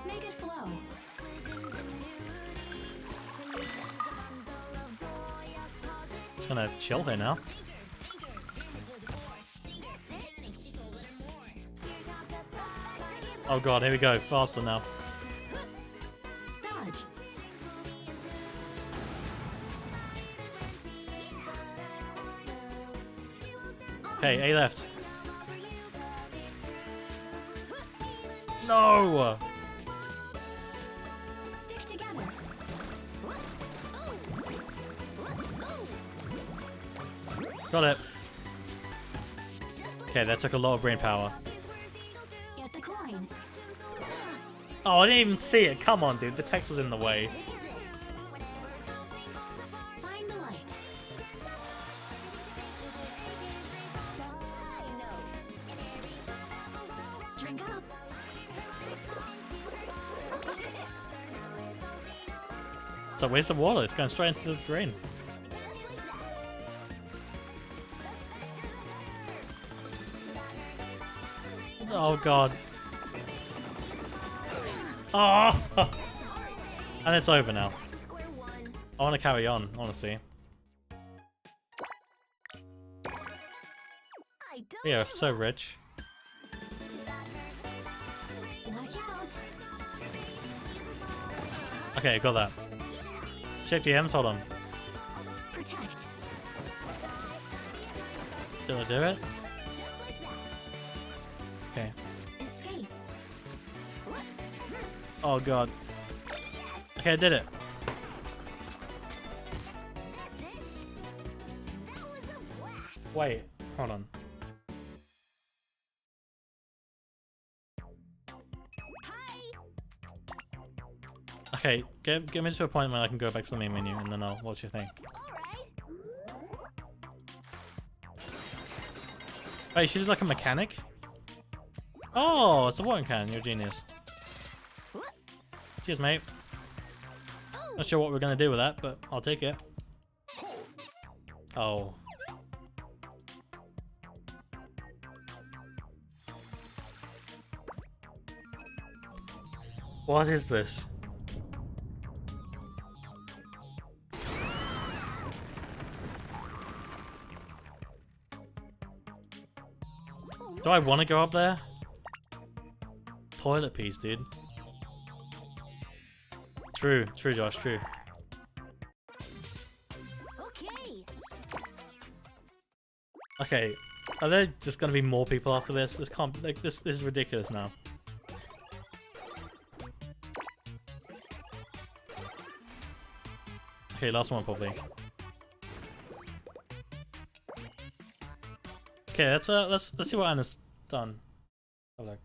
Make it flow. Just gonna chill here now. Oh god, here we go. Faster now. Dodge. Okay, A left. No! Stick together. Got it. Okay, that took a lot of brain power. Get the coin. Oh, I didn't even see it. Come on, dude. The text was in the way. This is it. Find the light. Drink up. It's a waste of water. It's going straight into the drain. Oh god. Oh! And it's over now. Square one. I want to carry on, honestly. I don't We are give so up. rich. Watch out. Okay, got that. Check DMs, hold on. Protect. Did I do it? Just like that. Okay. Escape. Oh god. Yes. Okay, I did it. That's it. That was a blast. Wait, hold on. Hi. Okay, get me to a point where I can go back to the main menu and then I'll watch your thing. All right. Wait, she's like a mechanic? Oh, it's a watering can. You're a genius. Cheers, mate. Not sure what we're gonna do with that, but I'll take it. Oh. What is this? Do I want to go up there? Toilet piece, dude. True, Josh, true. Okay. Okay, are there just gonna be more people after this? This can't, like, this is ridiculous now. Okay, last one probably. Okay, let's see what Anna's done. Have a look.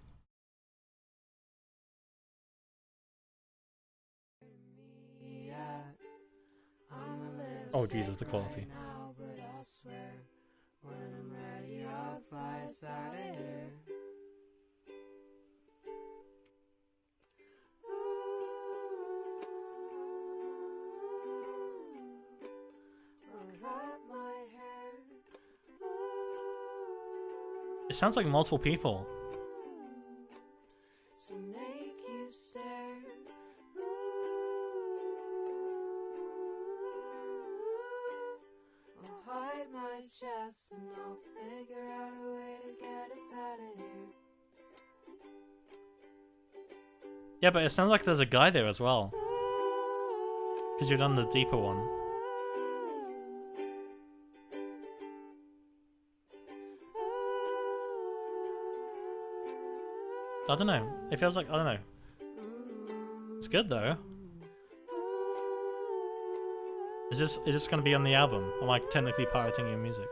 Oh Jesus, the quality. It sounds like multiple people. To make you stare. I'll hide my chest and I'll figure out a way to get us out of here. Yeah, but it sounds like there's a guy there as well. Because you've done the deeper one. I don't know. It feels like, I don't know. It's good though. Is this gonna be on the album? Or am I technically pirating your music?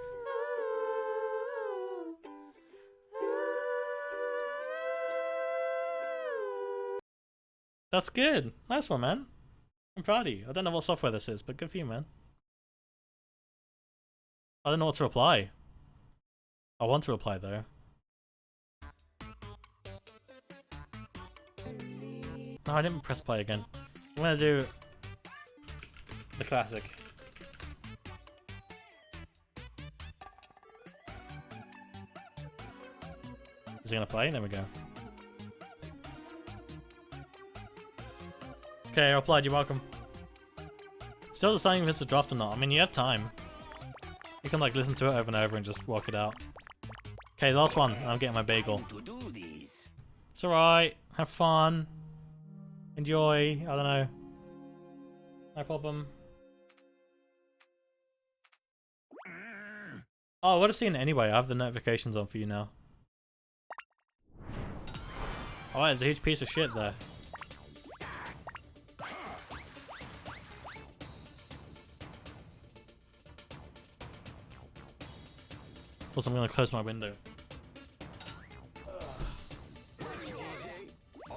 That's good. Nice one, man. I'm proud of you. I don't know what software this is, but good for you, man. I don't know what to reply. I want to reply though. No, I didn't press play again. I'm gonna do the classic. Is he gonna play? There we go. Okay, I replied, you're welcome. Still deciding if it's a draft or not. I mean, you have time. You can like listen to it over and over and just walk it out. Okay, last one. I'm getting my bagel. It's alright. Have fun. Enjoy. I don't know. No problem. Oh, I would have seen it anyway. I have the notifications on for you now. Oh, there's a huge piece of shit there. Also, I'm gonna close my window.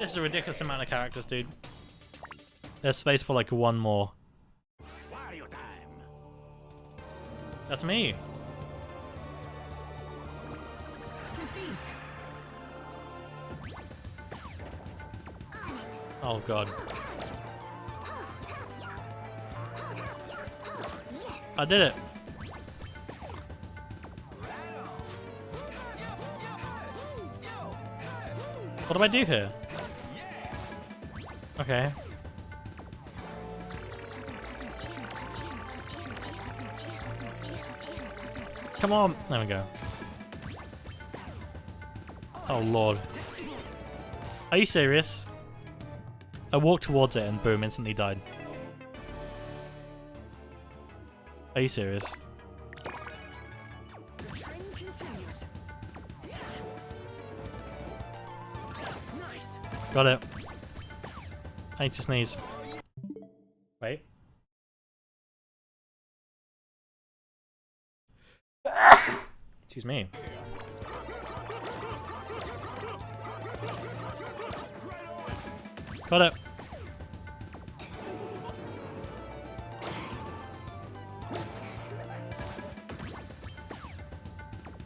This is a ridiculous amount of characters, dude. There's space for like one more. That's me. Defeat. Oh god. I did it. What do I do here? Okay. Come on. There we go. Oh lord. Are you serious? I walked towards it and boom, instantly died. Are you serious? The training continues. Nice. Got it. I need to sneeze. Wait. Excuse me. Got it.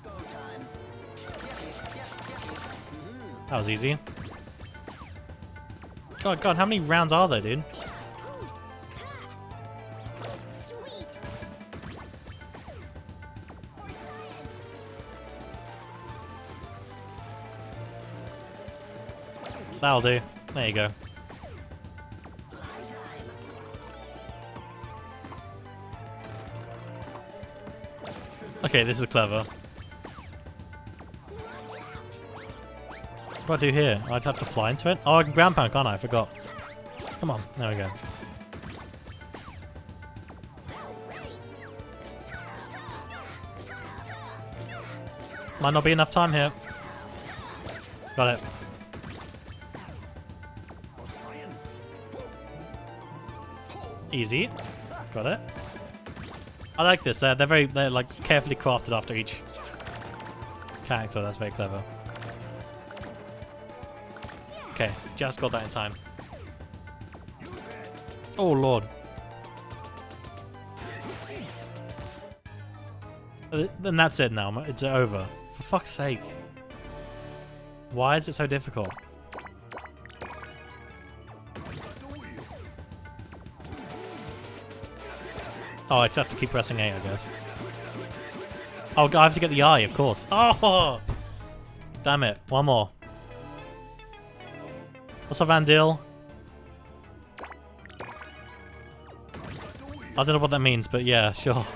Go time. That was easy. God, how many rounds are there, dude? Sweet. For science. That'll do. There you go. Okay, this is clever. What do I do here? I just have to fly into it? Oh, I can ground pound, can't I? I forgot. Come on, there we go. Might not be enough time here. Got it. Easy. Got it. I like this. They're like carefully crafted after each character. That's very clever. Okay, just got that in time. Oh lord. Then that's it now. It's over. For fuck's sake. Why is it so difficult? Oh, I just have to keep pressing A, I guess. Oh, I have to get the eye, of course. Oh! Damn it. One more. What's up, Van Deel? I don't know what that means, but yeah, sure.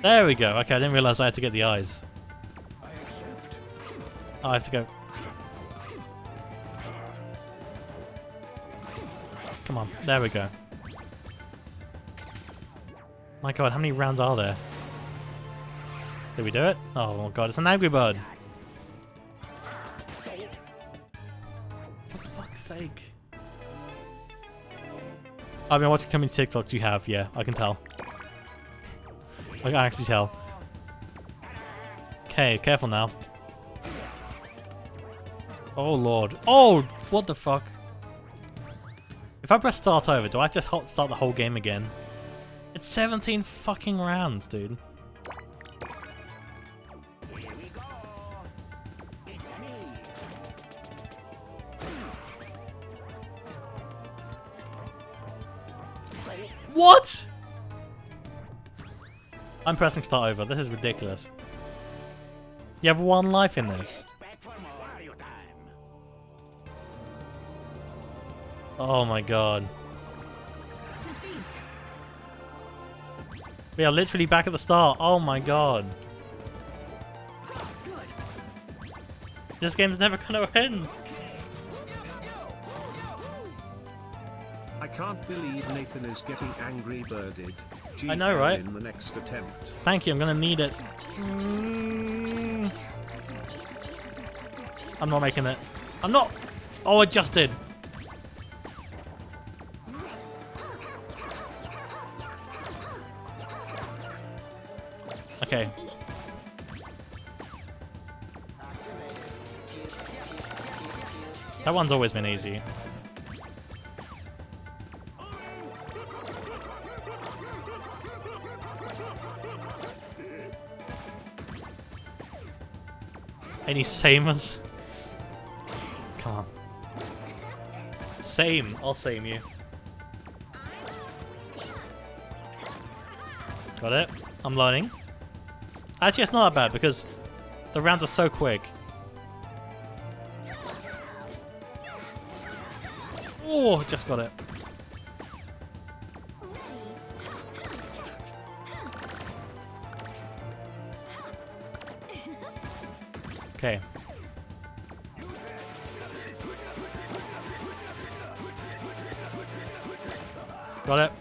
There we go. Okay, I didn't realize I had to get the eyes. Oh, I have to go. Come on. There we go. My god, how many rounds are there? Did we do it? Oh my god, it's an Angry Bird. For fuck's sake. I've been watching too many TikToks. You have, yeah, I can tell. I can actually tell. Okay, careful now. Oh lord. Oh, what the fuck? If I press start over, do I have to start the whole game again? It's 17 fucking rounds, dude. Here we go. It's me. What? I'm pressing start over. This is ridiculous. You have 1 life in this. Back for more Wario time. Oh my god. Defeat. We are literally back at the start. Oh my god. Good. This game's never gonna end. I can't believe Nathan is getting angry birded. I know, right? In the next attempt. Thank you, I'm gonna need it. Mm. I'm not making it. I'm not. Oh, I just did. Okay. That one's always been easy. Any samers? Come on. Same. I'll same you. Got it. I'm learning. Actually, it's not that bad because the rounds are so quick. Oh, just got it. Okay. Got it.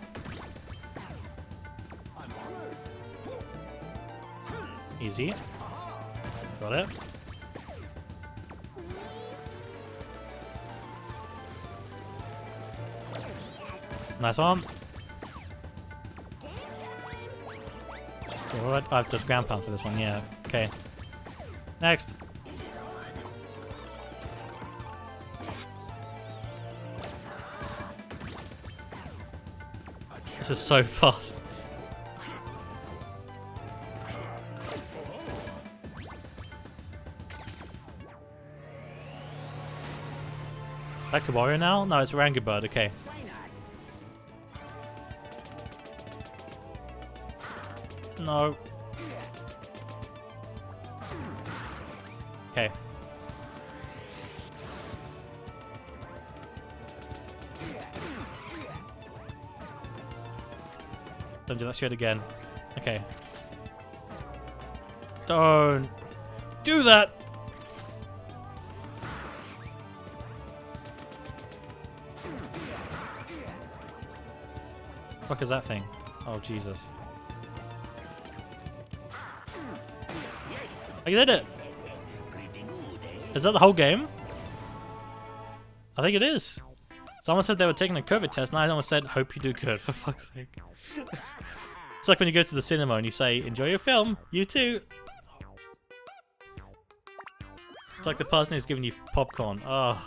Easy. Got it. Nice one. Okay, what? I have to ground pound for this one, yeah. Okay. Next. This is so fast. Back to Wario now? No, it's Rango Bird, okay. No. Okay. Don't do that shit again. Okay. Don't do that! Fuck is that thing? Oh Jesus. I did it! Is that the whole game? I think it is. Someone said they were taking a COVID test, and I almost said, hope you do good, for fuck's sake. It's like when you go to the cinema and you say, enjoy your film, you too. It's like the person who's giving you popcorn. Oh.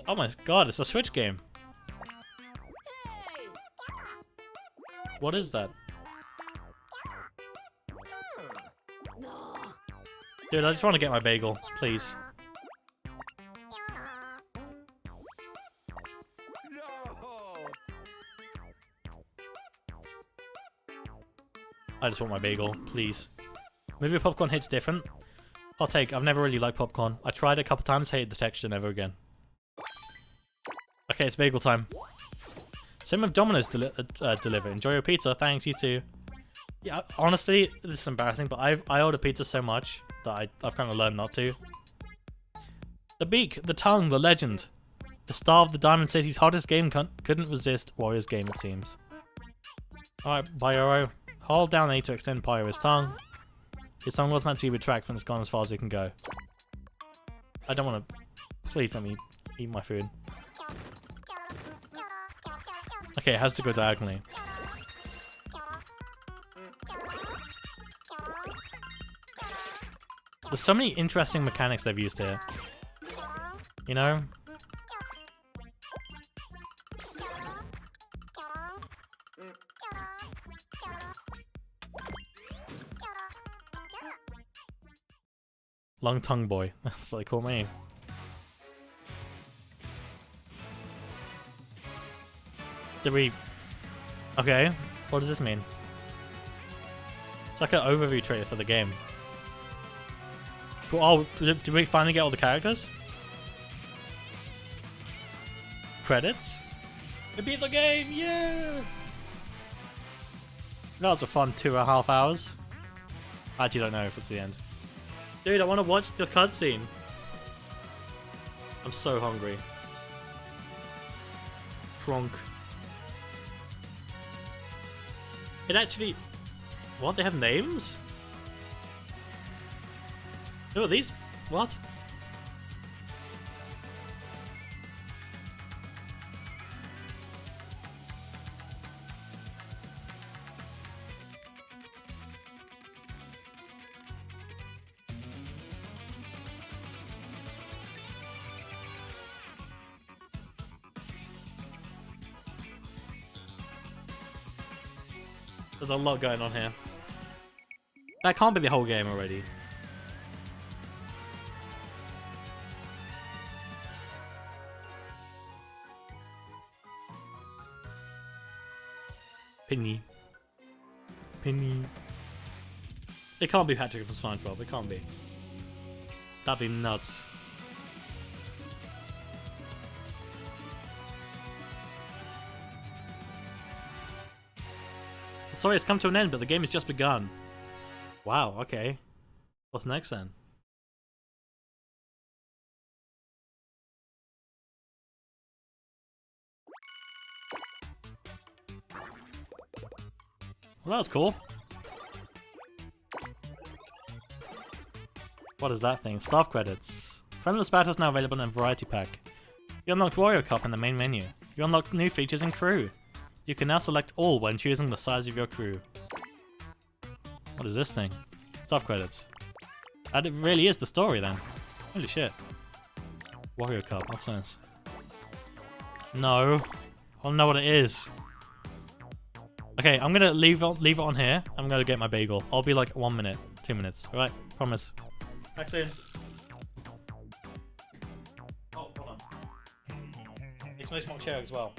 Oh my god, it's a Switch game. What is that? Dude, I just want to get my bagel, please. I just want my bagel, please. Maybe popcorn hits different. Hot take, I've never really liked popcorn. I tried it a couple times, hated the texture, never again. Okay, it's bagel time. Same with Domino's deliver. Enjoy your pizza, thanks, you too. Yeah, honestly, this is embarrassing, but I order pizza so much that I've kind of learned not to. The beak, the tongue, the legend. The star of the Diamond City's hottest game couldn't resist Wario's game, it seems. Alright, Pyro. Hold down A to extend Pyro's tongue. His tongue automatically retracts when it's gone as far as it can go. I don't want to... Please let me eat my food. Okay, it has to go diagonally. There's so many interesting mechanics they've used here. You know? Long tongue boy. That's what they call me. Did we... Okay, what does this mean? It's like an overview trailer for the game. Oh, did we finally get all the characters? Credits? We beat the game, yeah! That was a fun 2.5 hours. I actually don't know if it's the end. Dude, I want to watch the cutscene. I'm so hungry. Trunk. It actually... What? They have names? Who are these? What? There's a lot going on here. That can't be the whole game already. Penny. Penny. It can't be Patrick from SpongeBob. It can't be. That'd be nuts. The story has come to an end, but the game has just begun. Wow, okay. What's next then? Well, that was cool. What is that thing? Staff credits. Friendless battles now available in Variety Pack. You unlocked Wario Cup in the main menu. You unlocked new features in Crew. You can now select all when choosing the size of your crew. What is this thing? Staff credits. And it really is the story then. Holy shit. Wario Cup, what's this? No. I don't know what it is. Okay, I'm gonna leave it on here. I'm gonna get my bagel. I'll be like 1 minute, 2 minutes. Alright, promise. Back soon. Oh, hold on. It's no small chair as well.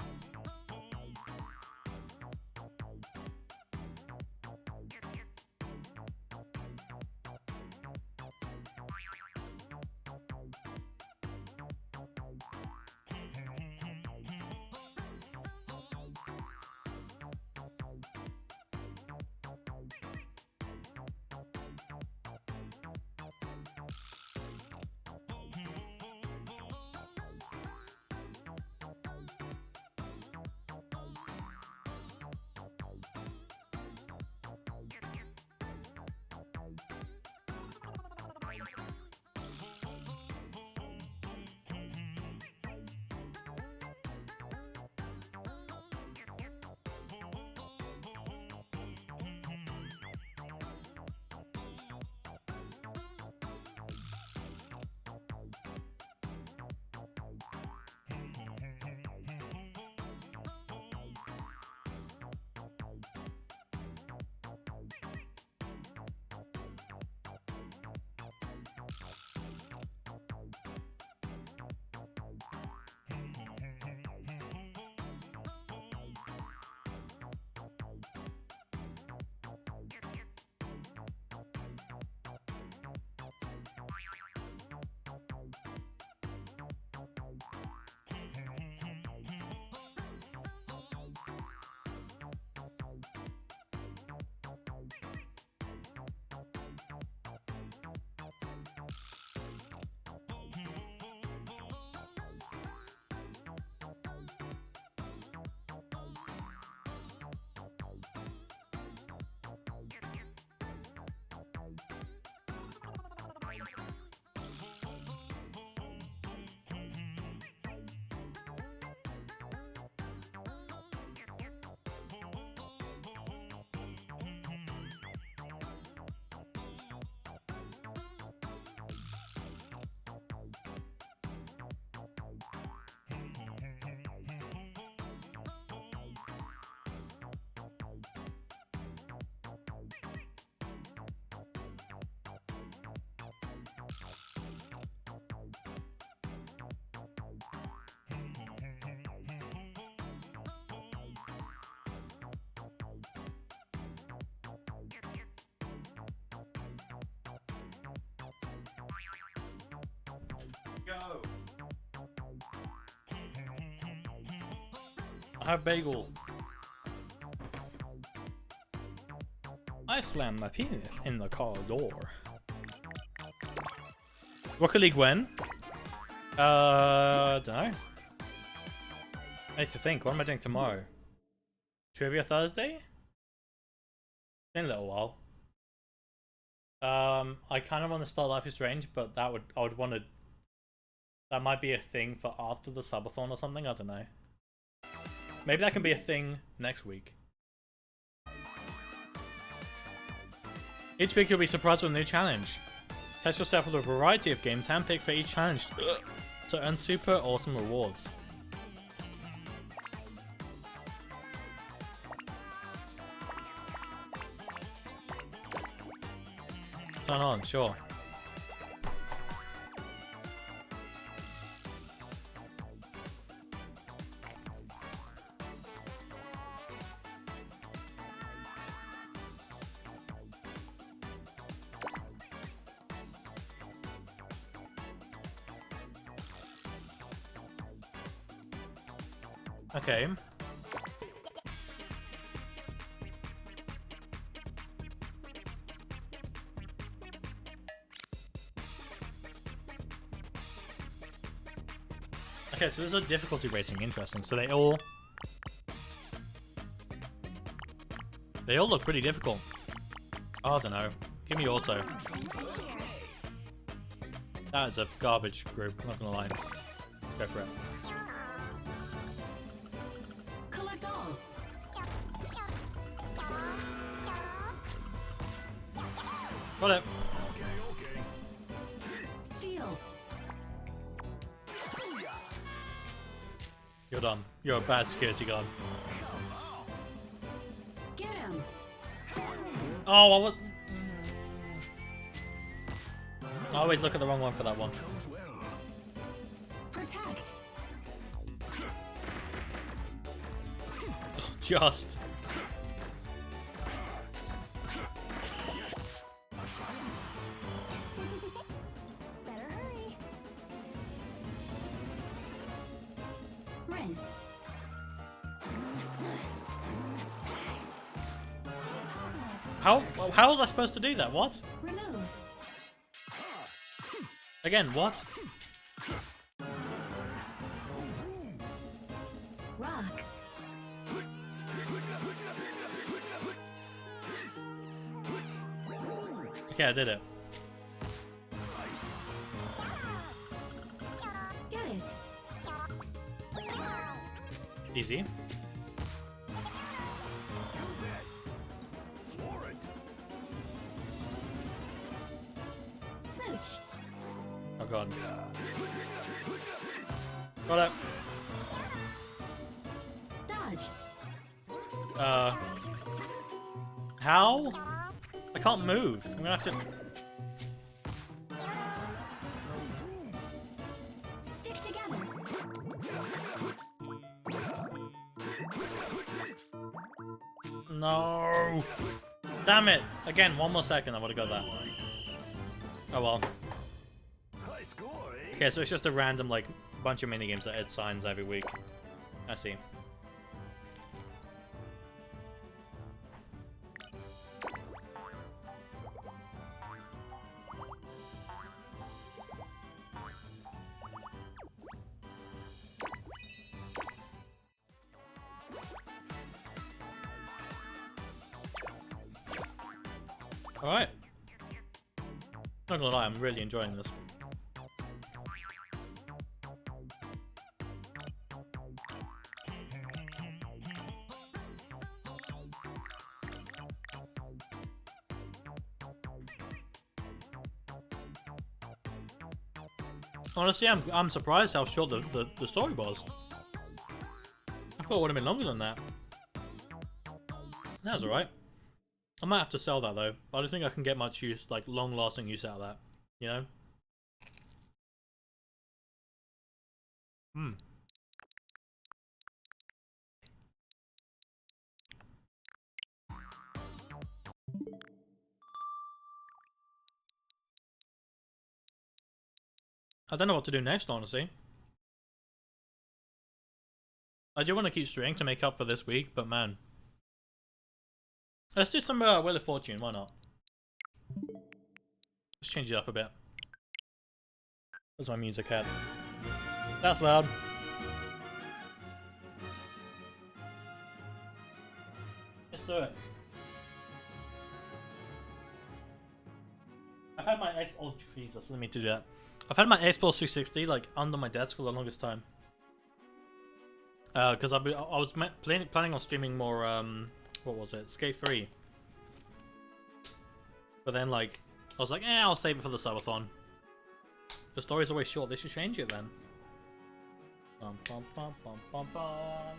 go. I have bagel. I slammed my penis in the car door. Rocket League when? Don't know. I need to think. What am I doing tomorrow? Trivia Thursday? In a little while. I kind of want to start Life is Strange, but I would want to. That might be a thing for after the subathon or something. I don't know. Maybe that can be a thing next week. Each week you'll be surprised with a new challenge. Test yourself with a variety of games handpicked for each challenge to earn super awesome rewards. Turn on, sure. Okay. Okay, so there's a difficulty rating. Interesting. So they all look pretty difficult. Oh, I don't know. Give me auto. That is a garbage group. I'm not gonna lie. Go for it. Collect all. Got it. Steal. You're done. You're a bad security guard. Get him. Oh, I was. I always look at the wrong one for that one. Protect. Just. Better hurry. Rinse. Stay positive. How was I supposed to do that? What? Remove. Again, what? Rock. Okay, I did it. Get it. Easy. Smooch. Oh god. Got it. Dodge. How? I can't move. I'm gonna have to. Stick together. No. Damn it. Again, one more second. I would have got that. Oh well. High score, eh? Okay, so it's just a random, like, bunch of minigames that Ed signs every week. I see. Alright. Not gonna lie, I'm really enjoying this. Honestly, I'm surprised how short the story was. I thought it would have been longer than that. That's alright. I might have to sell that though. I don't think I can get much use, like long-lasting use out of that. You know? Hmm. I don't know what to do next, honestly. I do want to keep string to make up for this week, but man. Let's do some Wheel of Fortune, why not? Let's change it up a bit. Where's my music at? That's loud. Let's do it. I've had my Xbox. Oh Jesus, let me do that. I've had my Xbox 360 like under my desk for the longest time. Because I was planning on streaming more. What was it? Skate 3. But then like I was like, I'll save it for the subathon. The story's always short. They should change it then. Bum, bum, bum, bum, bum, bum.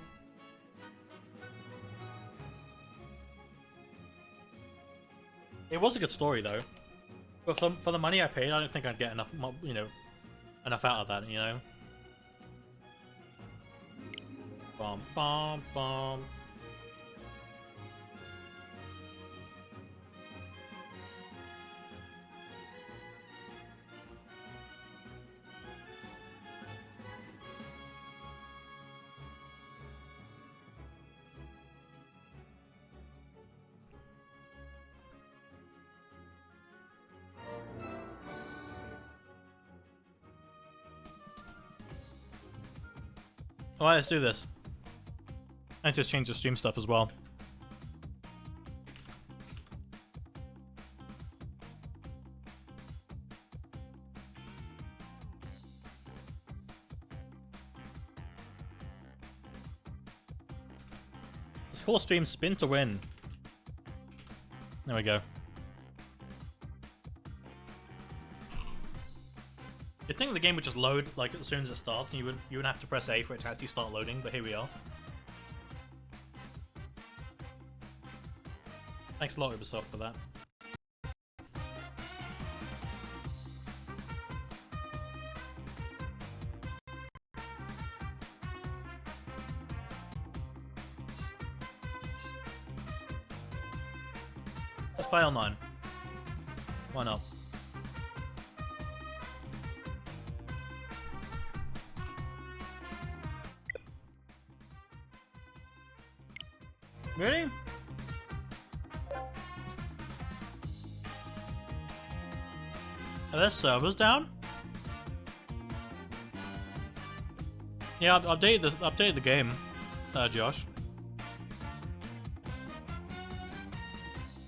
It was a good story though, but for the money I paid, I don't think I'd get enough, enough out of that, you know. Bum bum bum. Alright, let's do this. I just change the stream stuff as well. Let's call stream spin to win. There we go. You'd think the game would just load like as soon as it starts, and you would have to press A for it to actually start loading, but here we are. Thanks a lot, Ubisoft, for that. Let's play online. Why not? Really? Are their servers down? Yeah, I've updated the game, Josh.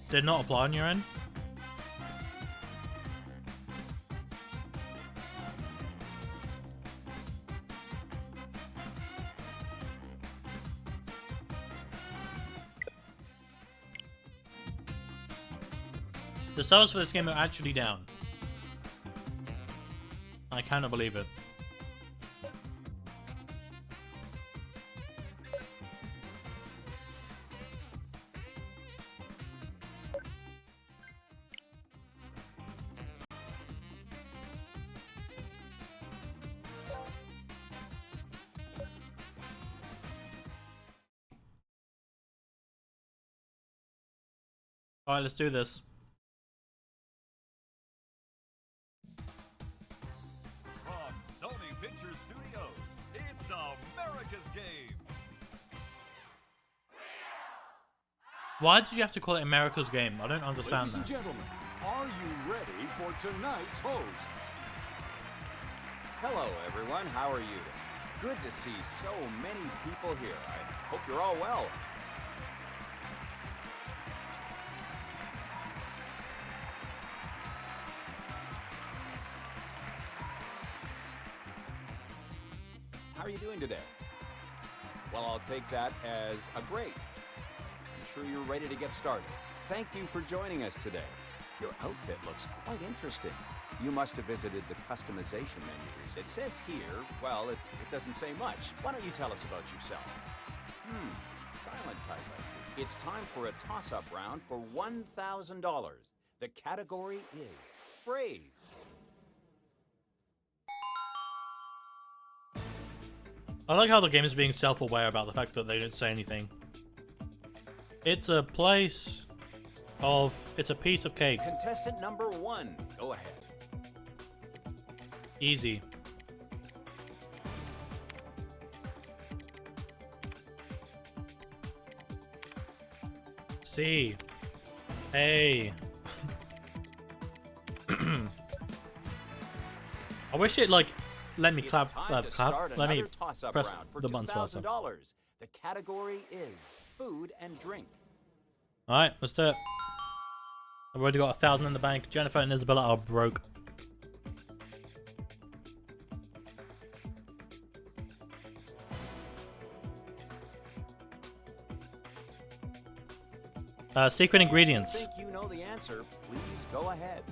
Did not apply on your end? The servers for this game are actually down. I cannot believe it. Alright, let's do this. Sony Pictures Studios, it's America's Game. Why did you have to call it America's Game? I don't understand Ladies and that. gentlemen, are you ready for tonight's hosts? Hello, everyone. How are you? Good to see so many people here. I hope you're all well. How are you doing today? Well, I'll take that as a great. I'm sure you're ready to get started. Thank you for joining us today. Your outfit looks quite interesting. You must have visited the customization menus. It says here, well, it doesn't say much. Why don't you tell us about yourself? Silent type, I see. It's time for a toss-up round for $1,000. The category is phrase. I like how the game is being self-aware about the fact that they don't say anything. It's a place of... It's a piece of cake. Contestant number 1, go ahead. Easy. C. A. I wish it like let me It's clap, time to clap. start Let me another toss-up press round for the buttons faster. $2,000. The category is food and drink. All right, let's do it. I've already got 1,000 in the bank. Jennifer and Isabella are broke. Secret ingredients. If you think you know the answer, please go ahead.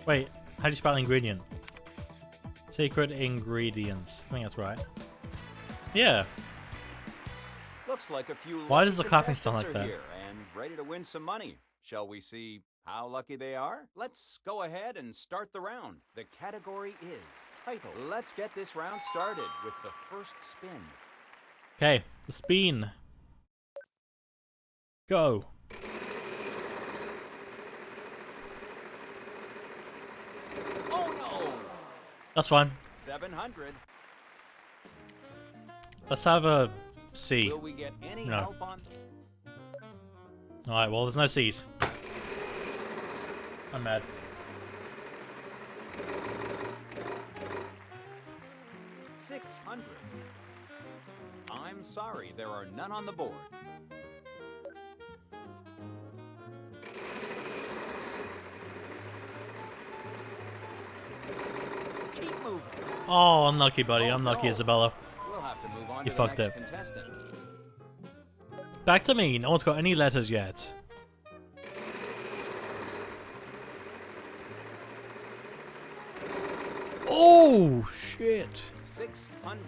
Wait, how do you spell ingredient? Secret ingredients. I think that's right. Yeah. Looks like a few Why lucky does the clapping sound contestants like are that? here and ready to win some money. Shall we see how lucky they are? Let's go ahead and start the round. The category is title. Let's get this round started with the first spin. Okay, the spin. Go. Oh no! That's fine. 700. Let's have a C. Will we get any No. help on? Alright, well, there's no C's. I'm mad. $600. I'm sorry, there are none on the board. Keep moving. Oh, unlucky, buddy. Oh, Unlucky, no. Isabella. We'll have to move on You to fucked the next it. contestant. Back to me. No one's got any letters yet. Oh, shit. 600.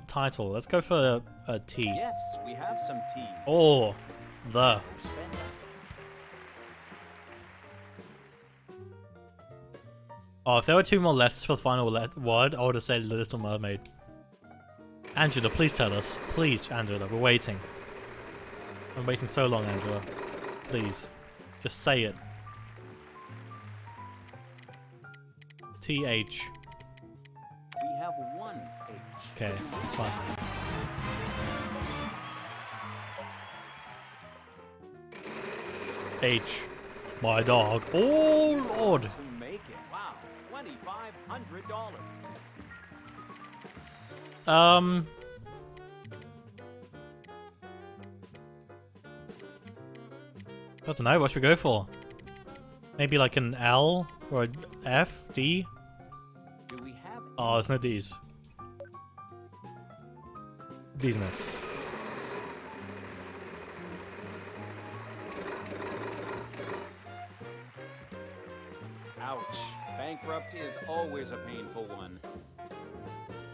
Title. Let's go for a T. Yes, we have some tea. Oh, the. Spend it. Oh, if there were 2 more letters for the final word, I would have said Little Mermaid. Angela, please tell us. Please, Angela, we're waiting. I'm waiting so long, Angela. Please. Just say it. TH. We have one H. Okay, that's fine. H. My dog. Oh, Lord. To make it. Wow, $2,500. I don't know, what should we go for? Maybe like an L or an F, D? Do we have Oh, there's no D's. D's nuts. Ouch. Bankrupt is always a painful one.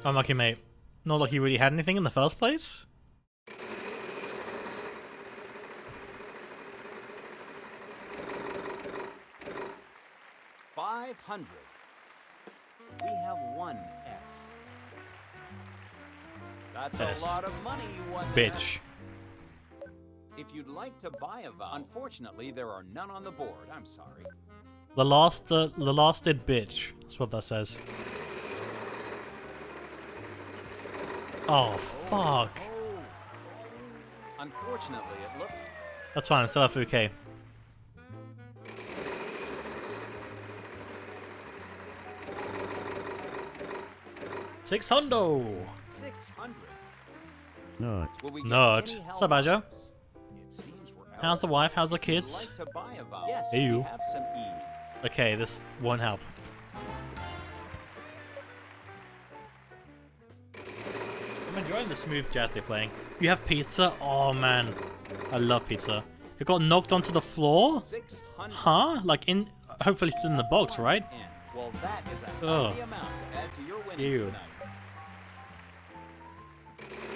Unlucky, mate. Not like you really had anything in the first place? $500. We have one S. That's S. a lot of money you won there. Bitch. If you'd like to buy a vowel, unfortunately there are none on the board. I'm sorry. The last did bitch. That's what that says. Oh, fuck. Oh. Unfortunately, it looked. That's fine, I still have 3K. $600. 600. Nut. Will we get Nut. any help What's up, Badger? on this? It seems we're out How's the of wife? How's the If you'd kids? like to buy a vowel, yes, Hey, you. we have some E's. Okay, this won't help. I'm enjoying the smooth jazz they're playing. You have pizza? Oh man, I love pizza. It got knocked onto the floor? 600. Huh? Like in, hopefully it's in the box, right? And, well, that is a Ugh. healthy amount to add to your winnings Ew. tonight.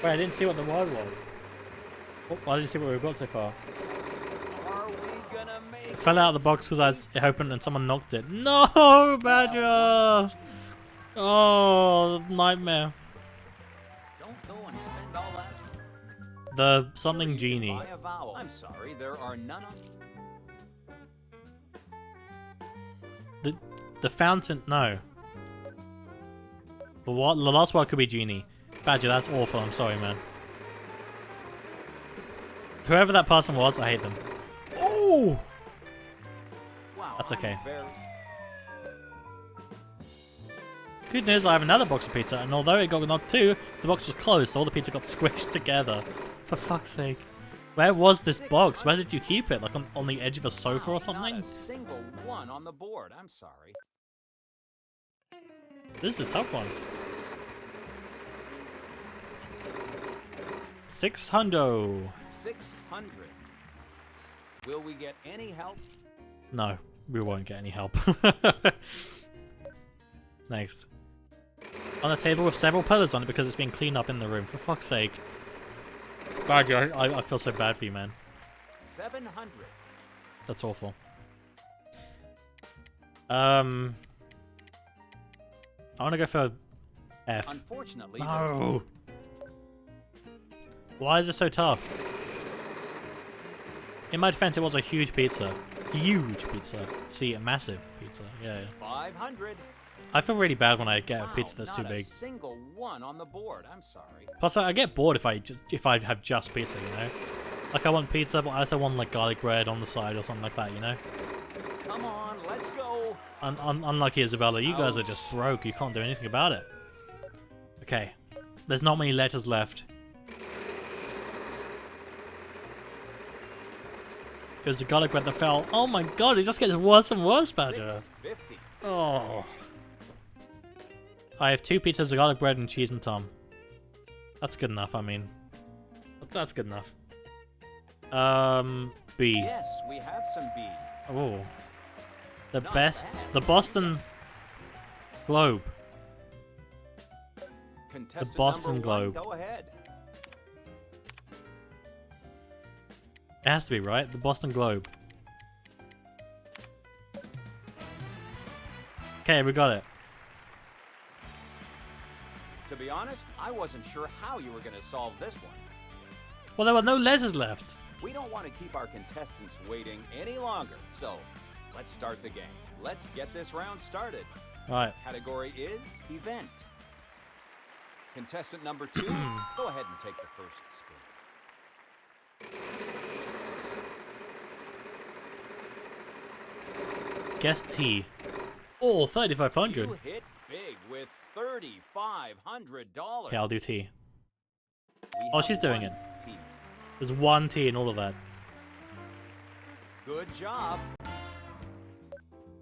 Wait, I didn't see what the word was. I didn't see what we've got so far. Are we gonna make It fell out of the box because it opened and someone knocked it. No, Badger! Oh, nightmare. Don't go and spend all that. The something Sure, you can genie. buy a vowel. I'm sorry, there are none on. The fountain, no. The last word could be genie. Badger, that's awful. I'm sorry, man. Whoever that person was, I hate them. Oh! Wow, That's I'm okay. very- Good news, I have another box of pizza, and although it got knocked too, the box was closed, so all the pizza got squished together. For fuck's sake. Where was this box? Where did you keep it? Like on the edge of a sofa Wow, or something? Not a single one on the board. I'm sorry. This is a tough one. 600. 600. Will we get any help? No, we won't get any help. Next. On a table with several pillars on it because it's being cleaned up in the room. For fuck's sake. Badger, I feel so bad for you, man. 700. That's awful. I want to go for F. Unfortunately, No. Why is it so tough? In my defense, it was a huge pizza. Huge pizza. See, a massive pizza. Yeah. 500. I feel really bad when I get a Wow, pizza that's too not a big. single one on the board. I'm sorry. Plus, I get bored if I have just pizza, you know? Like, I want pizza, but I also want, like, garlic bread on the side or something like that, you know? Come on, let's go. Unlucky Isabella, you guys are just broke. You can't do anything about it. Okay. There's not many letters left. It was the garlic bread that fell. Oh my god, it just gets worse and worse, Badger. 650. Oh. I have 2 pizzas of garlic bread and cheese and tom. That's good enough, I mean. That's good enough. B. Yes, we have some B. Oh. The Not best. bad. The Boston Globe. Contestant Boston number 1, Globe. Go ahead. It has to be, right? The Boston Globe. Okay, we got it. To be honest, I wasn't sure how you were going to solve this one. Well, there were no letters left. We don't want to keep our contestants waiting any longer, so let's start the game. Let's get this round started. Alright. Category is event. Contestant number 2, go ahead and take the first spin. Guess T. Oh, 3,500. You hit big with $3,500. Okay, I'll do T. We Oh, have she's doing one it. T. There's 1 T in all of that. Good job.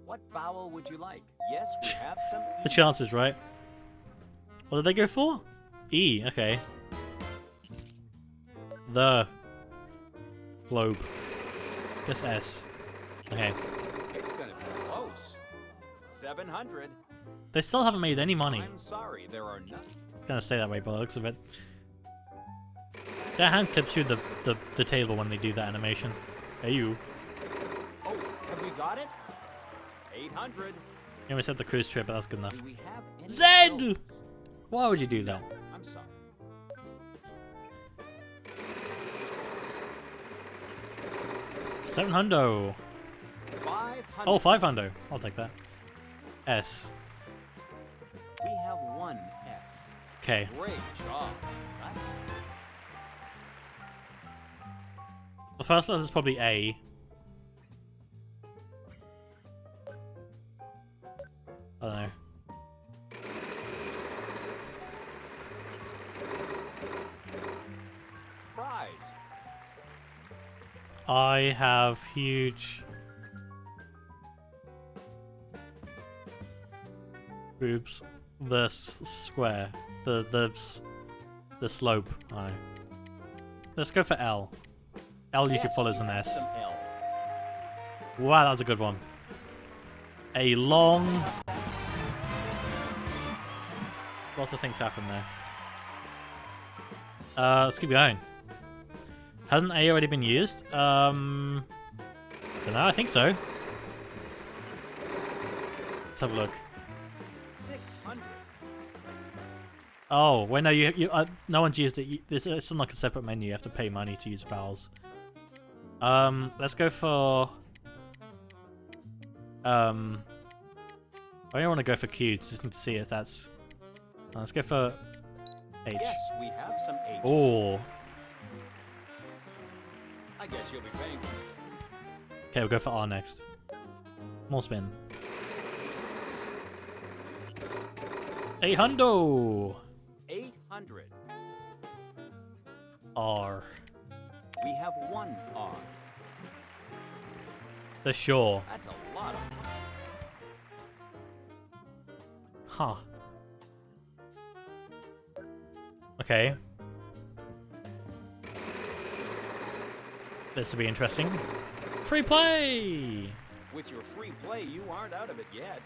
What vowel would you like? Yes, we have some. The chances, right? What did they go for? E, okay. The Globe. Guess S. Okay. It's gonna be close. 700. They still haven't made any money. I'm sorry, there are none. Gonna stay that way by the looks of it. Their hand clips through the table when they do that animation. Hey you. Oh, have we got it? 800. You almost said the cruise trip, but that's good enough. Do we have any Zed! O's? Why would you do that? I'm sorry. 700. 500. Oh, 500. I'll take that. S. We have one S. Okay. Great job. Right? The first letter is probably A. I don't know. Prize. I have huge boobs. The square. The slope. Aye. Let's go for L. L usually Yes, follows we an have S. some L's. Wow, that was a good one. A long... Lots of things happen there. Let's keep going. Hasn't A already been used? Don't know, I think so. Let's have a look. 600. Oh, wait, no, no one's used it. It's like a separate menu. You have to pay money to use vowels. Let's go for... I don't want to go for Q, just need to see if that's... let's go for H. Yes, we have some H's. Oh. I guess you'll be paying for it. Okay, we'll go for R next. More spin. 800! 800. R. We have 1 R. The shore. That's a lot of money. Huh. Okay. This will be interesting. Free play! With your free play, you aren't out of it yet.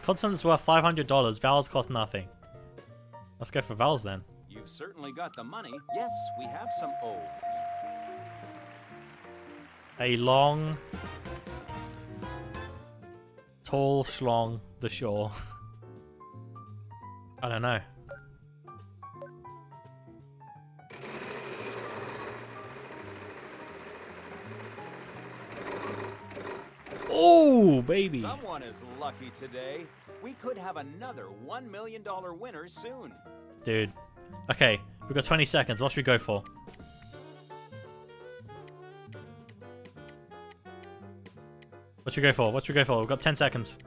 Consonants worth $500. Vowels cost nothing. Let's go for vowels then. You've certainly got the money. Yes, we have some O's. A long, tall schlong, the shore. I don't know. Oh, baby. Someone is lucky today. We could have another $1 million winner soon. Dude. Okay, we've got 20 seconds. What should we go for? What should we go for? What should we go for? We've got 10 seconds.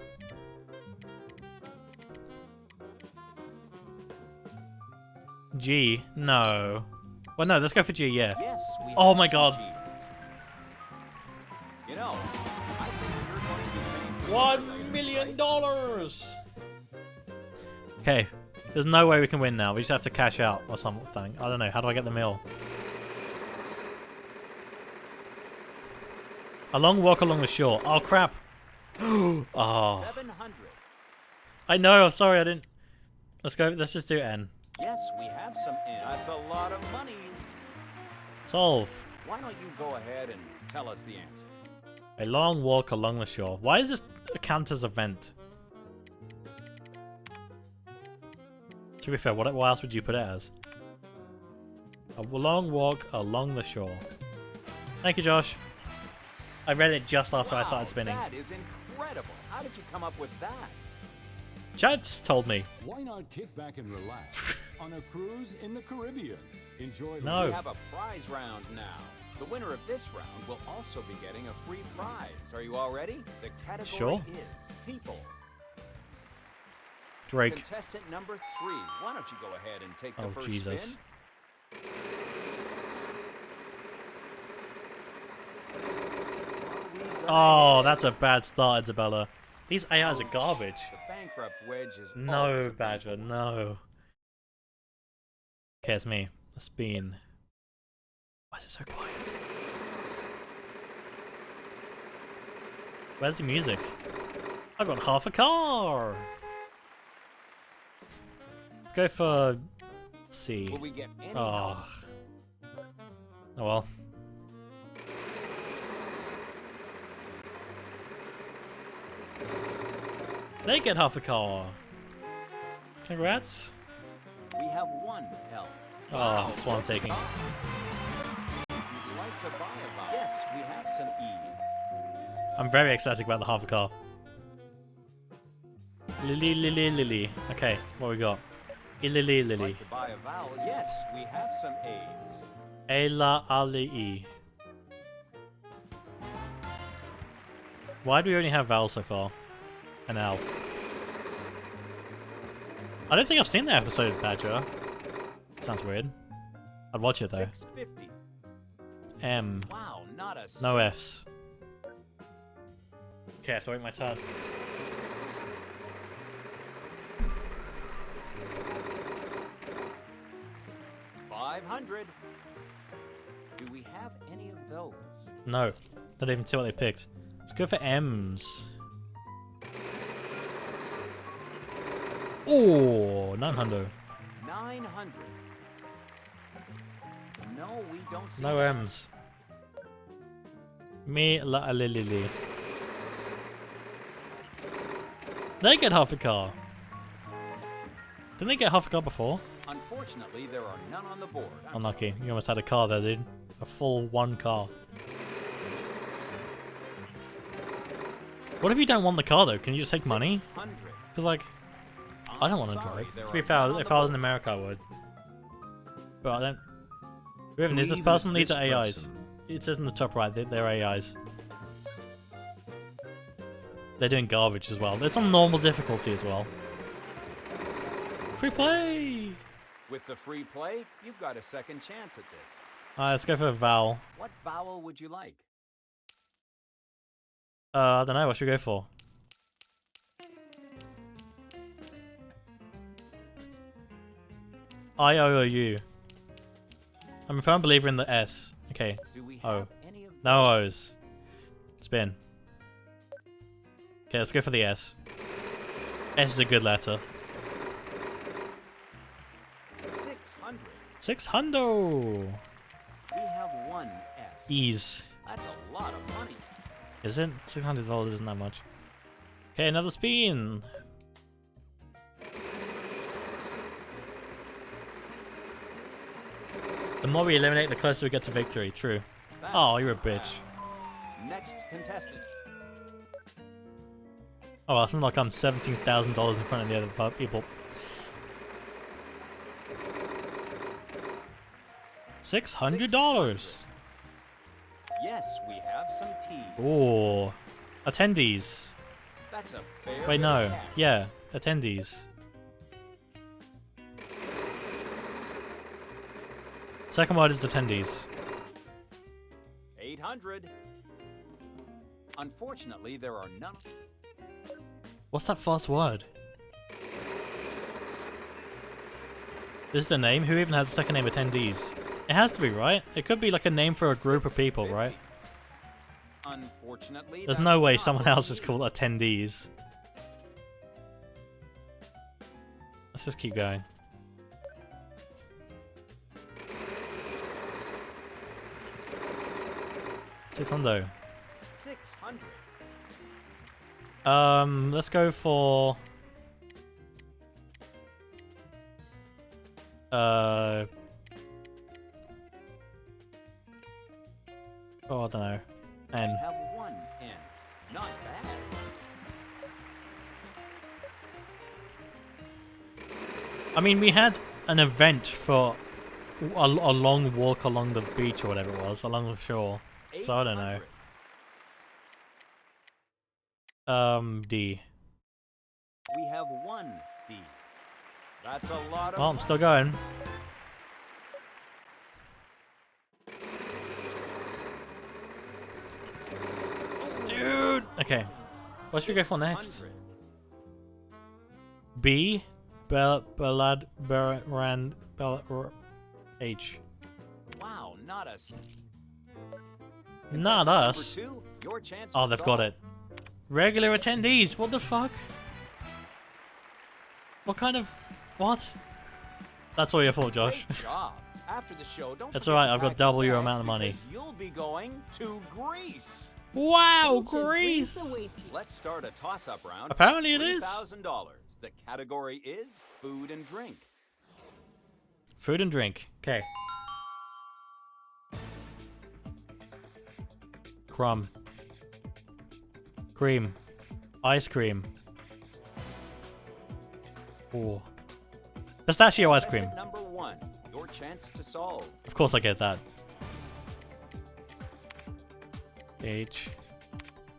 G? No. Well, no, let's go for G, yeah. Yes, we Oh have my some God. G's. You know, I think you're going to be paying $1 million! Okay, there's no way we can win now. We just have to cash out or something. I don't know. How do I get the mill? A long walk along the shore. Oh, crap. Oh. 700. I know. I'm sorry. I didn't. Let's go. Let's just do N. Yes, we have some N. That's a lot of money. Solve. Why don't you go ahead and tell us the answer? A long walk along the shore. Why is this count as event? To be fair, what else would you put it as? A long walk along the shore. Thank you, Josh. I read it just after I started spinning. That is incredible. How did you come up with that? Chad just told me. Why not kick back and relax on a cruise in the Caribbean? Enjoy the No. We have a prize round now. The winner of this round will also be getting a free prize. Are you all ready? The category Sure. is people. Drake. Contestant number 3. Why don't you go ahead and take the Oh, first Jesus. spin? Oh, that's a bad start, Isabella. These AIs are garbage. The bankrupt wedge is always No, a Badger, no. Okay, it's me. A spin. Why is it so quiet? Where's the music? I've got half a car! Let's go for C. Will we get any Oh. help? Oh well. They get half a car. Congrats. We have 1 help. Oh, that's what I'm taking. Would you like to buy a vowel? Yes, we have some E's. I'm very ecstatic about the half a car. Lily, lily, lily. Okay, what we got? Lily, lily. Like to buy a vowel? Yes, we have some A's. Ela, ali, e. Why do we only have vowels so far? An L. I don't think I've seen that episode, Badger. Sounds weird. I'd watch it though. 650. M. Wow, not a No cent. Fs. Okay, I have to wait my turn. $500. Do we have any of those? No. Don't even see what they picked. Let's go for M's. Oh, 900. 900. No, we don't see No that. M's. Me la li li li. They get half a car. Didn't they get half a car before? Unfortunately, there are none on the board. I'm Unlucky. You almost had a car there, dude. A full one car. What if you don't want the car though? Can you just take money? 600. Because like, I don't want to drive. To be fair, if I was in America, I would. But I don't. Whoever this Believe person, it's these are this AIs. person. It says in the top right, they're AIs. They're doing garbage as well. It's on normal difficulty as well. Free play! With the free play, you've got a second chance at this. Alright, let's go for a vowel. What vowel would you like? I don't know, what should we go for? I-O-O-U. I'm a firm believer in the S. Okay. Do we Oh. have any of No O's. Spin. Okay, let's go for the S. S is a good letter. 600? 600! We have one S. Ease. That's a lot of money. Isn't $600 isn't that much. Okay, another spin. The more we eliminate, the closer we get to victory. True. That's Oh, you're a bitch. Next contestant. Oh, well, it's not like I'm $17,000 in front of the other people. $600. Yes, we have some tea. Ooh, attendees. That's a fair Wait, bit no. of cash. Yeah, attendees. Second word is attendees. 800. Unfortunately, there are none. What's that first word? This is the name? Who even has a second name attendees? It has to be, right? It could be like a name for a group of people, right? Unfortunately, There's that's no way not someone what else we is need. called attendees. Let's just keep going. $600. 600. Let's go for oh, I don't know. We N. have one N. Not bad. I mean, we had an event for a long walk along the beach or whatever it was, along the shore. So I don't know. 800. D. We have one D. That's a lot of Well, I'm money. still going. Dude! Okay. What should we go for next? 600. B. Ballad Berand H. Wow, not us. Not Contestant us. Number 2, your chance Oh, to they've solve. got it. Regular attendees. What the fuck? What kind of... What? That's all your fault, Josh. Great job. After the show, don't That's forget alright, to I've got pack double your bags amount of money. because You'll be going to Greece. Wow, Greece! Let's start a toss-up round. Apparently it is. $3,000. The category is food and drink. Food and drink. Okay. Crumb. Cream. Ice cream. Ooh. Pistachio ice cream. Contestant number 1, your chance to solve. Of course I get that. H.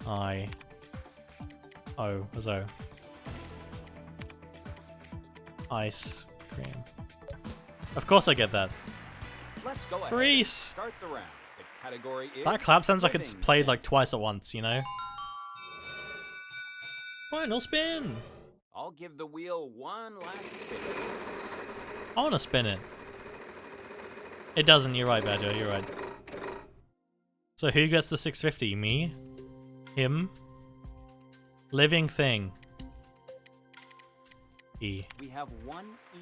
I. O. As O. Ice cream. Of course I get that. Let's go ahead. Greece. Start the round. The category is That clap sounds like it's living played things. like twice at once, you know? Final spin! I'll give the wheel one last spin. I want to spin it. It doesn't, you're right, Badger, you're right. So who gets the 650? Me? Him? Living thing. E. We have one E.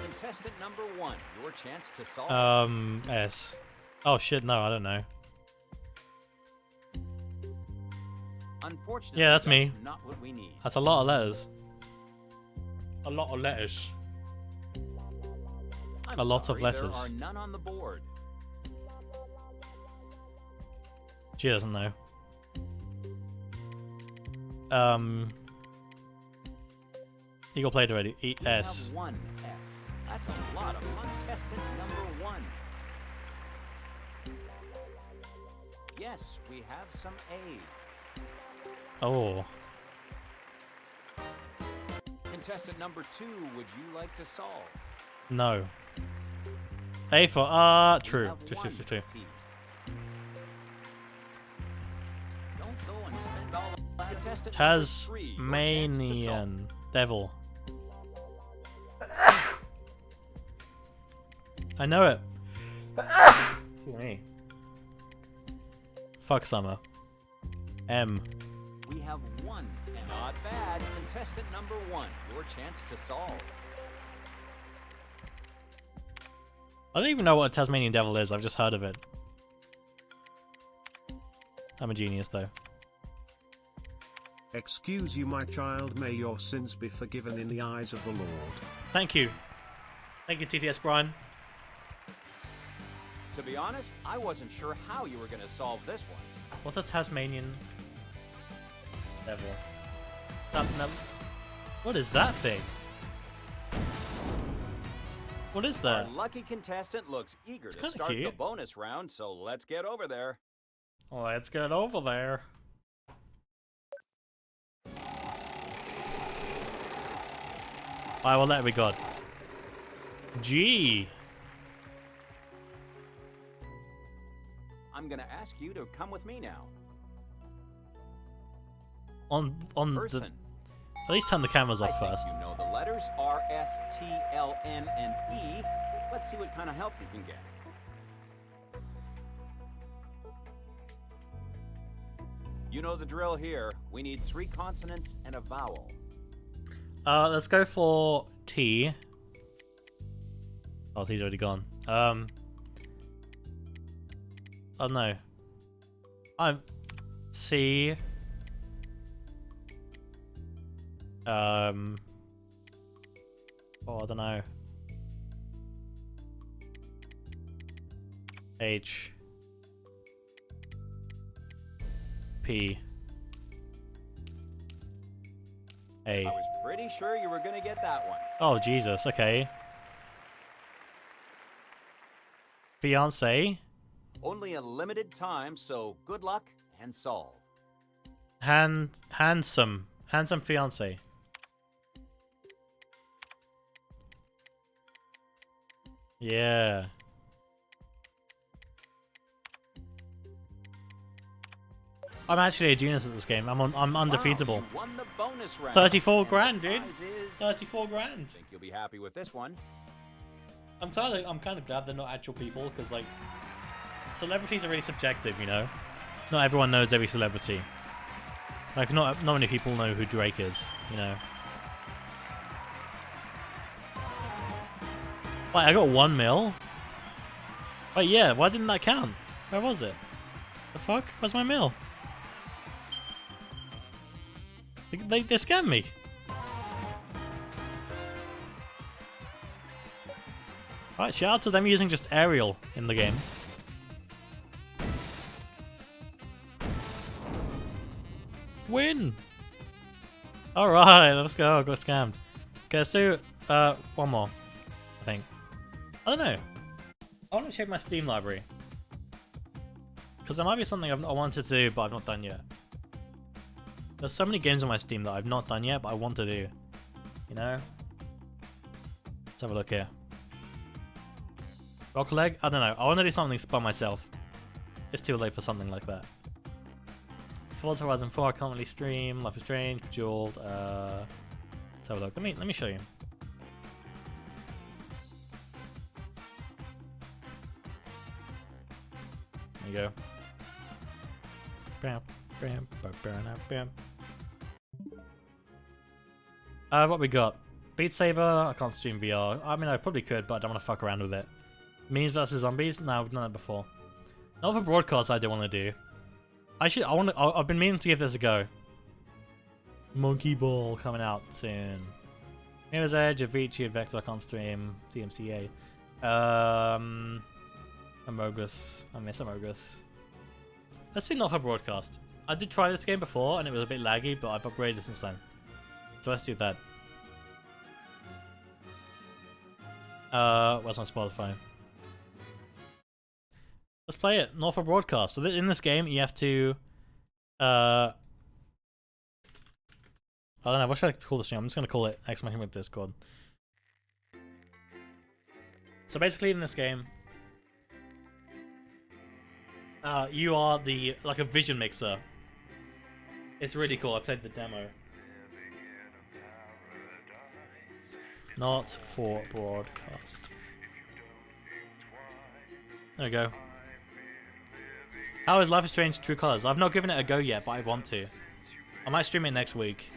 Contestant number 1, your chance to solve. S. Oh shit, no, I don't know. Unfortunately, Yeah, that's me. Not what we need. That's a lot of letters. A lot of letters. I'm A lot of sorry, letters. There are none on the board. She doesn't know. Eagle played already. We E-S. have one S. That's a lot of contestant number 1. Yes, we have some A's. Oh. Contestant number 2, would you like to solve? No. A for We true. have True, one true, true. T. Don't go and spend all the contestant number 3, your chance to solve. Tasmanian devil. I know it. Me. Fuck summer. M. We have one. And not bad. Contestant number 1, your chance to solve. I don't even know what a Tasmanian devil is. I've just heard of it. I'm a genius though. Excuse you, my child, may your sins be forgiven in the eyes of the Lord. Thank you. Thank you, TTS Brian. To be honest, I wasn't sure how you were going to solve this one. What's a Tasmanian devil? What is that thing? What is that? Our lucky contestant looks eager to kinda start the cute. bonus round, so let's get over there. Let's get over there. Alright, well, there we go. G. I'm going to ask you to come with me now. On the. Person. At least turn the cameras I off think first. you know the letters R, S, T, L, N, and E. Let's see what kind of help you can get. You know the drill here. We need 3 consonants and a vowel. Let's go for T. Oh, T's already gone. Oh no. I'm C. Oh, I don't know. H. P. A. I was pretty sure you were going to get that one. Oh, Jesus, okay. Fiance. Only a limited time, so good luck and solve. Handsome fiance. Yeah. I'm actually a genius at this game. I'm undefeatable. Wow, you won the bonus round. 34 And grand, the dude. prize is- 34 grand. Think you'll be happy with this one. I'm kind of glad they're not actual people, because like celebrities are really subjective, you know. Not everyone knows every celebrity. Like not many people know who Drake is, you know. Wait, I got 1 mil. Wait, yeah. Why didn't that count? Where was it? The fuck? Where's my mil? They scammed me. Alright, shout out to them using just Ariel in the game. Win! Alright, let's go. I got scammed. Okay, let's do one more, I think. I don't know. I want to check my Steam library. Because there might be something I wanted to do, but I've not done yet. There's so many games on my Steam that I've not done yet, but I want to do. You know? Let's have a look here. Rock Leg? I don't know. I want to do something by myself. It's too late for something like that. Forza Horizon 4 I can't really stream. Life is Strange, Bejeweled. Let's have a look. Let me show you. There you go. Bam, bam, bam, bam, bam. What we got? Beat Saber. I can't stream VR. I mean, I probably could, but I don't want to fuck around with it. Memes vs Zombies? No, I've done that before. Not for broadcast. I do want to do. I've been meaning to give this a go. Monkey Ball coming out soon. Mirror's Edge, Avicii, and Vector on stream, DMCA. Amogus. I miss Amogus. Let's see not her broadcast. I did try this game before and it was a bit laggy, but I've upgraded since then. So let's do that. Where's my Spotify? Let's play it. Not for broadcast. So in this game, you have to. I don't know. What should I call this stream? I'm just gonna call it exclamation with Discord. So basically, in this game, you are like a vision mixer. It's really cool. I played the demo. Not for broadcast. There we go. How is Life is Strange True Colors? I've not given it a go yet, but I want to. I might stream it next week.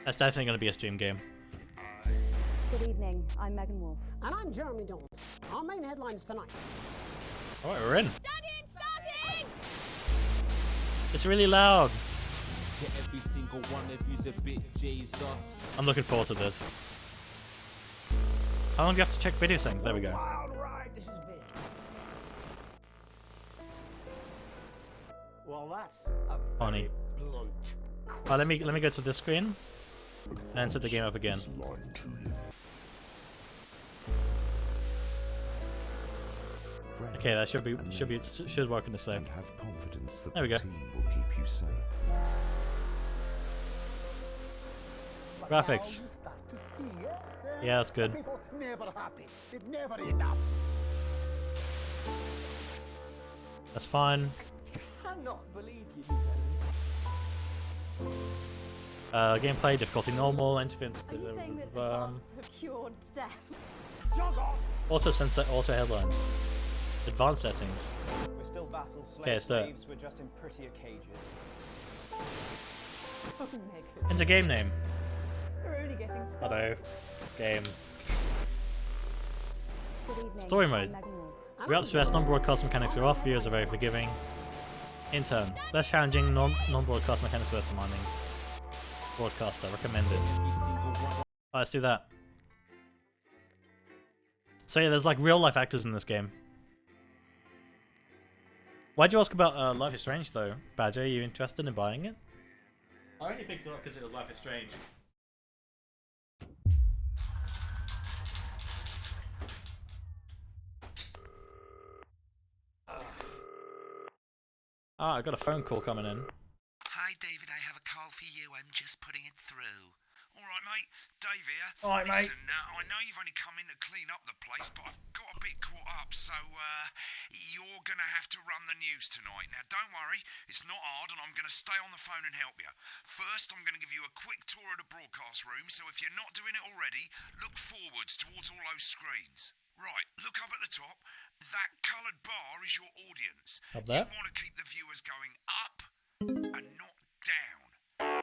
That's definitely going to be a stream game. Good evening, I'm Megan Wolf. And I'm Jeremy Dawes. Our main headlines tonight. Alright, we're in. Daddy, it's starting! It's really loud. Every single one of you's a bit Jesus. I'm looking forward to this. How long do you have to check video settings? There we go. Wild ride this has been. Well, that's a Funny. blunt. Alright, let me go to this screen and set the game up again. Okay, that should work in the save. Have confidence that There we the go. team will keep you safe. Graphics. Yeah, that's good. People never happy. It's never enough. That's fine. Cannot believe you. Gameplay difficulty normal, interference. Are you saying that the plants have cured death? Jog off. Auto headlines. Advanced settings. We're still vassals, Okay, slaves, let's do it. slaves, we're just in prettier cages. Oh, Megan. Into game name. We're only getting started. Hello. Game. Good evening, Story I'm mode. Megan Wolf. Without stress, non-broadcast mechanics are off, viewers are very forgiving. Intern. Less challenging, non-broadcast mechanics are less demanding. Broadcaster, recommended. Alright, let's do that. So yeah, there's like real life actors in this game. Why'd you ask about Life is Strange though, Badger? Are you interested in buying it? I only picked it up because it was Life is Strange. I got a phone call coming in. Hi, David. I have a call for you. I'm just putting it through. All right, mate. Dave here. All right, mate. Listen, I know you've only come in to clean up the place, but I've got a bit caught up, so you're going to have to run the news tonight. Now, don't worry. It's not hard, and I'm going to stay on the phone and help you. First, I'm going to give you a quick tour of the broadcast room, so if you're not doing it already, look forwards towards all those screens. Right, look up at the top. That coloured bar is your audience. Up there? You want to keep the viewers going up and not down.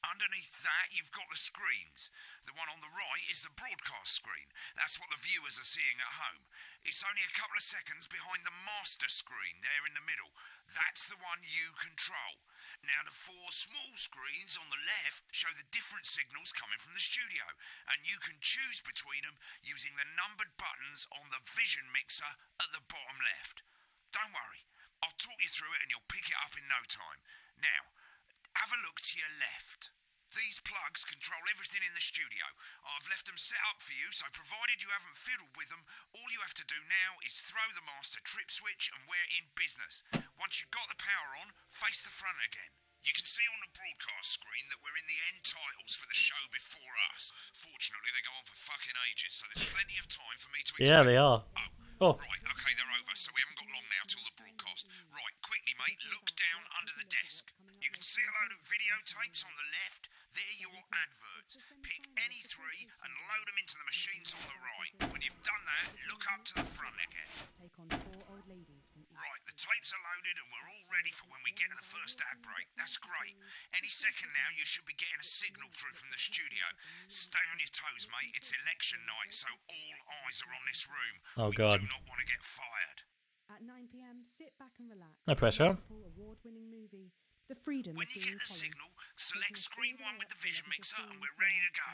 Underneath that, you've got the screens. The one on the right is the broadcast screen. That's what the viewers are seeing at home. It's only a couple of seconds behind the master screen there in the middle. That's the one you control. Now, the four small screens on the left show the different signals coming from the studio, and you can choose between them using the numbered buttons on the vision mixer at the bottom left. Don't worry, I'll talk you through it and you'll pick it up in no time. Now, have a look to your left. These plugs control everything in the studio. I've left them set up for you, so provided you haven't fiddled with them, all you have to do now is throw the master trip switch and we're in business. Once you've got the power on, face the front again. You can see on the broadcast screen that we're in the end titles for the show before us. Fortunately, they go on for fucking ages, so there's plenty of time for me to explain. Yeah, they are. Oh. Right, okay, they're over, so we haven't got long now till the broadcast. Right, quickly, mate, look down under the desk. You can see a load of videotapes on the left. They're your adverts. Pick any three and load them into the machines on the right. When you've done that, look up to the front again. Right, the tapes are loaded and we're all ready for when we get to the first ad break. That's great. Any second now, you should be getting a signal through from the studio. Stay on your toes, mate. It's election night, so all eyes are on this room. Oh, We God. do not want to get fired. At 9 p.m., sit back and relax. No pressure. Award-winning movie, The Freedom When of you Being get the Colin. signal, select screen 1 with the vision mixer and we're ready to go.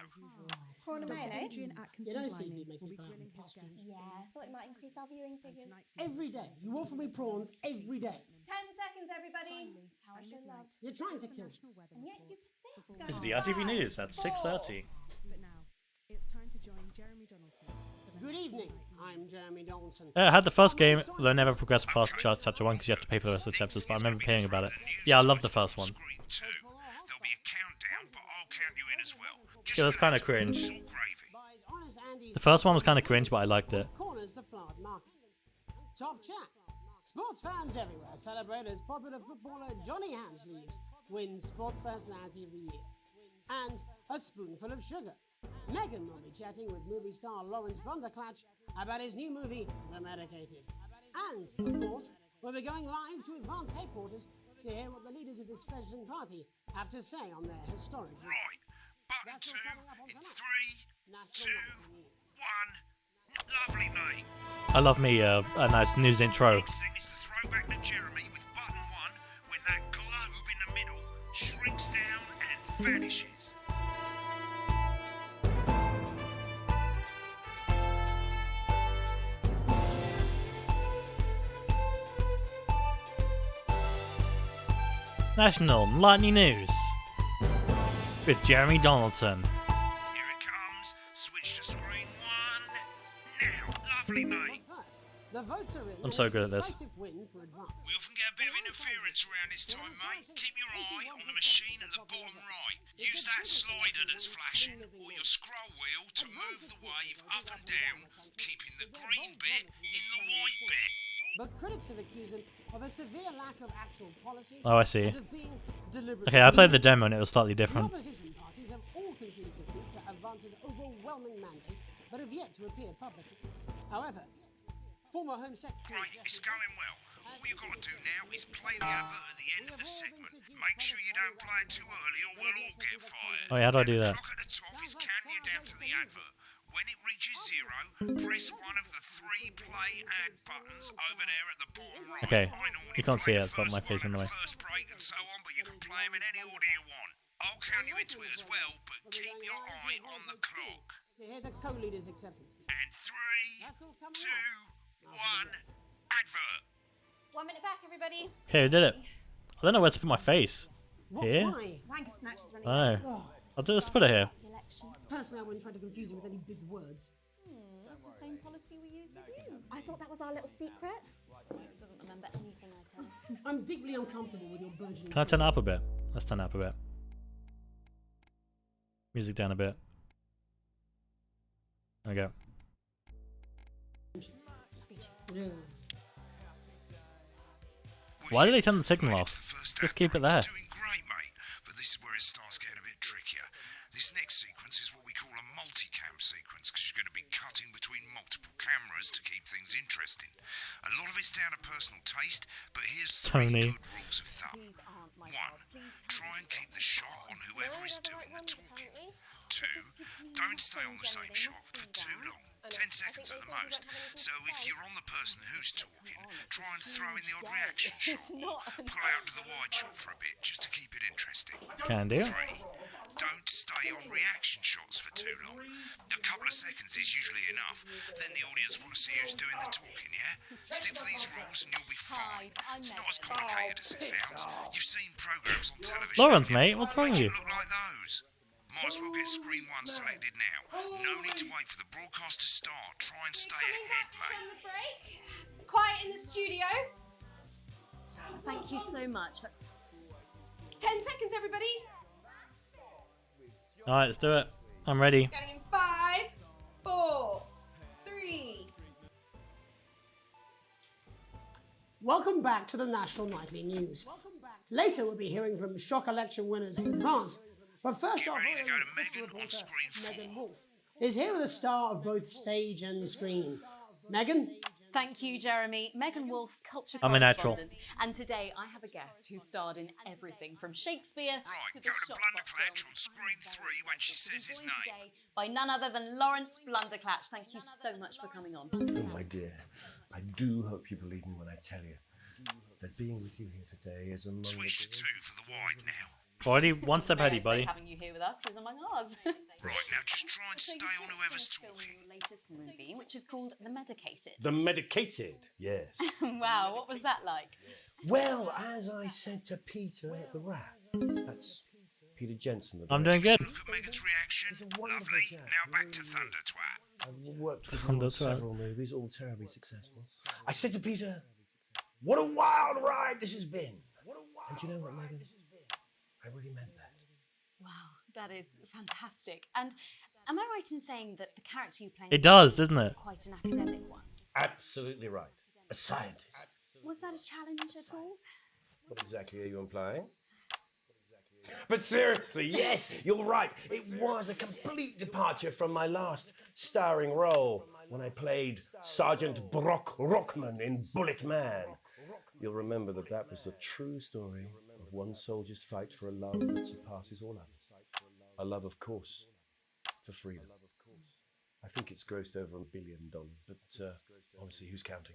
Prawn and Dr. mayonnaise? Adrian Atkinson You know, Riley seafood makes will me be feel grilling his imposter. guests. Yeah, thought it might increase our viewing figures. Every day, you offer me prawns every day. 10 seconds, everybody. That's how I show love. You're trying to kill me. And yet you persist. This is the RTV News at 6:30. But now, it's time to join Jeremy Donaldson. for the Good National evening. Nightly I'm Jeremy Donaldson. I had the first game, though I never progressed past chapter 1 because you have to pay for the rest of the chapters, but I remember hearing about it. Yeah, I love the first one. Screen 2. There'll be a countdown, but I'll count you in as well. Just Yeah, it was kind of relax, cringe. it's all gravy. Buys honest Andy's The first one was kind of cringe, but I liked it. corners the flowered market. Top chat. Sports fans everywhere celebrate as popular footballer Johnny Hamsleeves wins Sports Personality of the Year. And a spoonful of sugar. Megan will be chatting with movie star Lawrence Blunderclatch about his new movie, The Medicated. And, of course, we'll be going live to Advance headquarters to hear what the leaders of this fledgling party have to say on their historic. Right. Button That's 2 all coming up on in tonight. 3, National 2, Nightly News. 1. Lovely, mate. I love me a nice news intro. Next thing is the throwback to Jeremy with button 1 when that globe in the middle shrinks down and vanishes. National Nightly News with Jeremy Donaldson. Here it comes. Switch to screen 1. Now. Lovely, mate. But first, the votes are in. I'm so good at this. Decisive win for Advance. We often get a bit of interference around this time, mate. Keep your eye on the machine at the bottom right. Use that slider that's flashing or your scroll wheel to move the wave up and down, keeping the green bit in the white bit. But critics have accused him of a severe lack of actual policies. Oh, I see. and of being deliberately Okay, I played the demo and it was slightly The different. opposition parties have all conceded defeat to Advance's overwhelming mandate, but have yet to appear publicly. However, former Home Secretary Great, it's going well. All you've got to do now is play the advert at the end of the segment. Make sure you don't play it too early or we'll all get fired. Oh yeah, how do I do that? The clock at the top is counting you down to the advert. When it reaches 0, press one of the 3 play ad buttons over there at the bottom right. Okay, I normally you can't play see it, the it's got my first face one in the and way. First break and so on, but you can play them in any order you want. I'll count you into it as well, but keep your eye on the clock. to hear the co-leader's acceptance speech. And 3, That's all coming 2, 1, advert. 1 minute back, everybody. Okay, we did it. I don't know where to put my face. What? Here? Why? Wanker Snatch is running I out. know. Let's put it here. The election. Personally, I wouldn't try to confuse him with any big words. That's the same policy we use with you. I thought that was our little secret. Someone who doesn't remember anything I tell. I'm deeply uncomfortable with your burgeoning. Can I turn it up a bit? Let's turn it up a bit. Music down a bit. There we go. Yeah. Why did they turn the signal off? Just keep it there. Doing great, mate. But this is where it starts getting a bit trickier. This next sequence is what we call a multicam sequence because you're going to be cutting between multiple cameras to keep things interesting. A lot of it's down to personal taste, but here's 3 Tony. good rules of thumb. 1. Try and keep the shot on whoever is doing the talking. 2. Don't stay on the same shot for too long. 10 seconds at the most. So if you're on the person who's talking, try and throw in the odd reaction shot or pull out to the wide shot for a bit just to keep it interesting. Can do. 3. Don't stay on reaction shots for too long. A couple of seconds is usually enough. Then the audience want to see who's doing the talking, yeah? Stick to these rules and you'll be fine. It's not as complicated as it sounds. You've seen programs on television. Lawrence, mate, what's wrong with you? Look like those. Might as well get screen 1 selected now. No need to wait for the broadcast to start. Try and stay ahead, mate. From the break. Quiet in the studio. Thank you so much. 10 seconds, everybody. Alright, let's do it. I'm ready. Going in 5, 4, 3. Welcome back to the National Nightly News. Later, we'll be hearing from shock election winners in advance. But first off, ready to go to Megan on screen 4. Megan Wolf is here with a star of both stage and screen. Megan? Thank you, Jeremy. Megan Wolf, culture I'm a natural. correspondent. And today I have a guest who starred in everything from Shakespeare to the Go to Shopbox Blunderclatch on films. screen 3 when she says his Joined name. today by none other than Lawrence Blunderclatch. Thank you so much for coming on. Oh, my dear, I do hope you believe me when I tell you that being with you here today is among Switch to 2 for the wide now. Already one step ahead, May I say buddy. having you here with us is among ours. Right, now just try and stay on whoever's talking. Your latest movie, which is called The Medicated. The Medicated, yes. Wow, what was that like? Well, as I said to Peter at the Rat, that's Peter Jensen. the I'm doing good. Look at Megan's reaction. Lovely. Now back to Thunder Twat. I've worked with him Thunder on Twat. several movies, all terribly successful. I said to Peter, what a wild ride this has been. And you know what, Megan? I really meant that. Wow, that is fantastic. And am I right in saying that the character you play It does, doesn't is it? quite an academic one? Absolutely right. A scientist. Was that a challenge at all? What exactly are you implying? But seriously, yes, you're right. It was a complete departure from my last starring role when I played Sergeant Brock Rockman in Bullet Man. You'll remember that that was the true story of one soldier's fight for a love that surpasses all others. A love, of course, for freedom. I think it's grossed over $1 billion, but honestly, who's counting?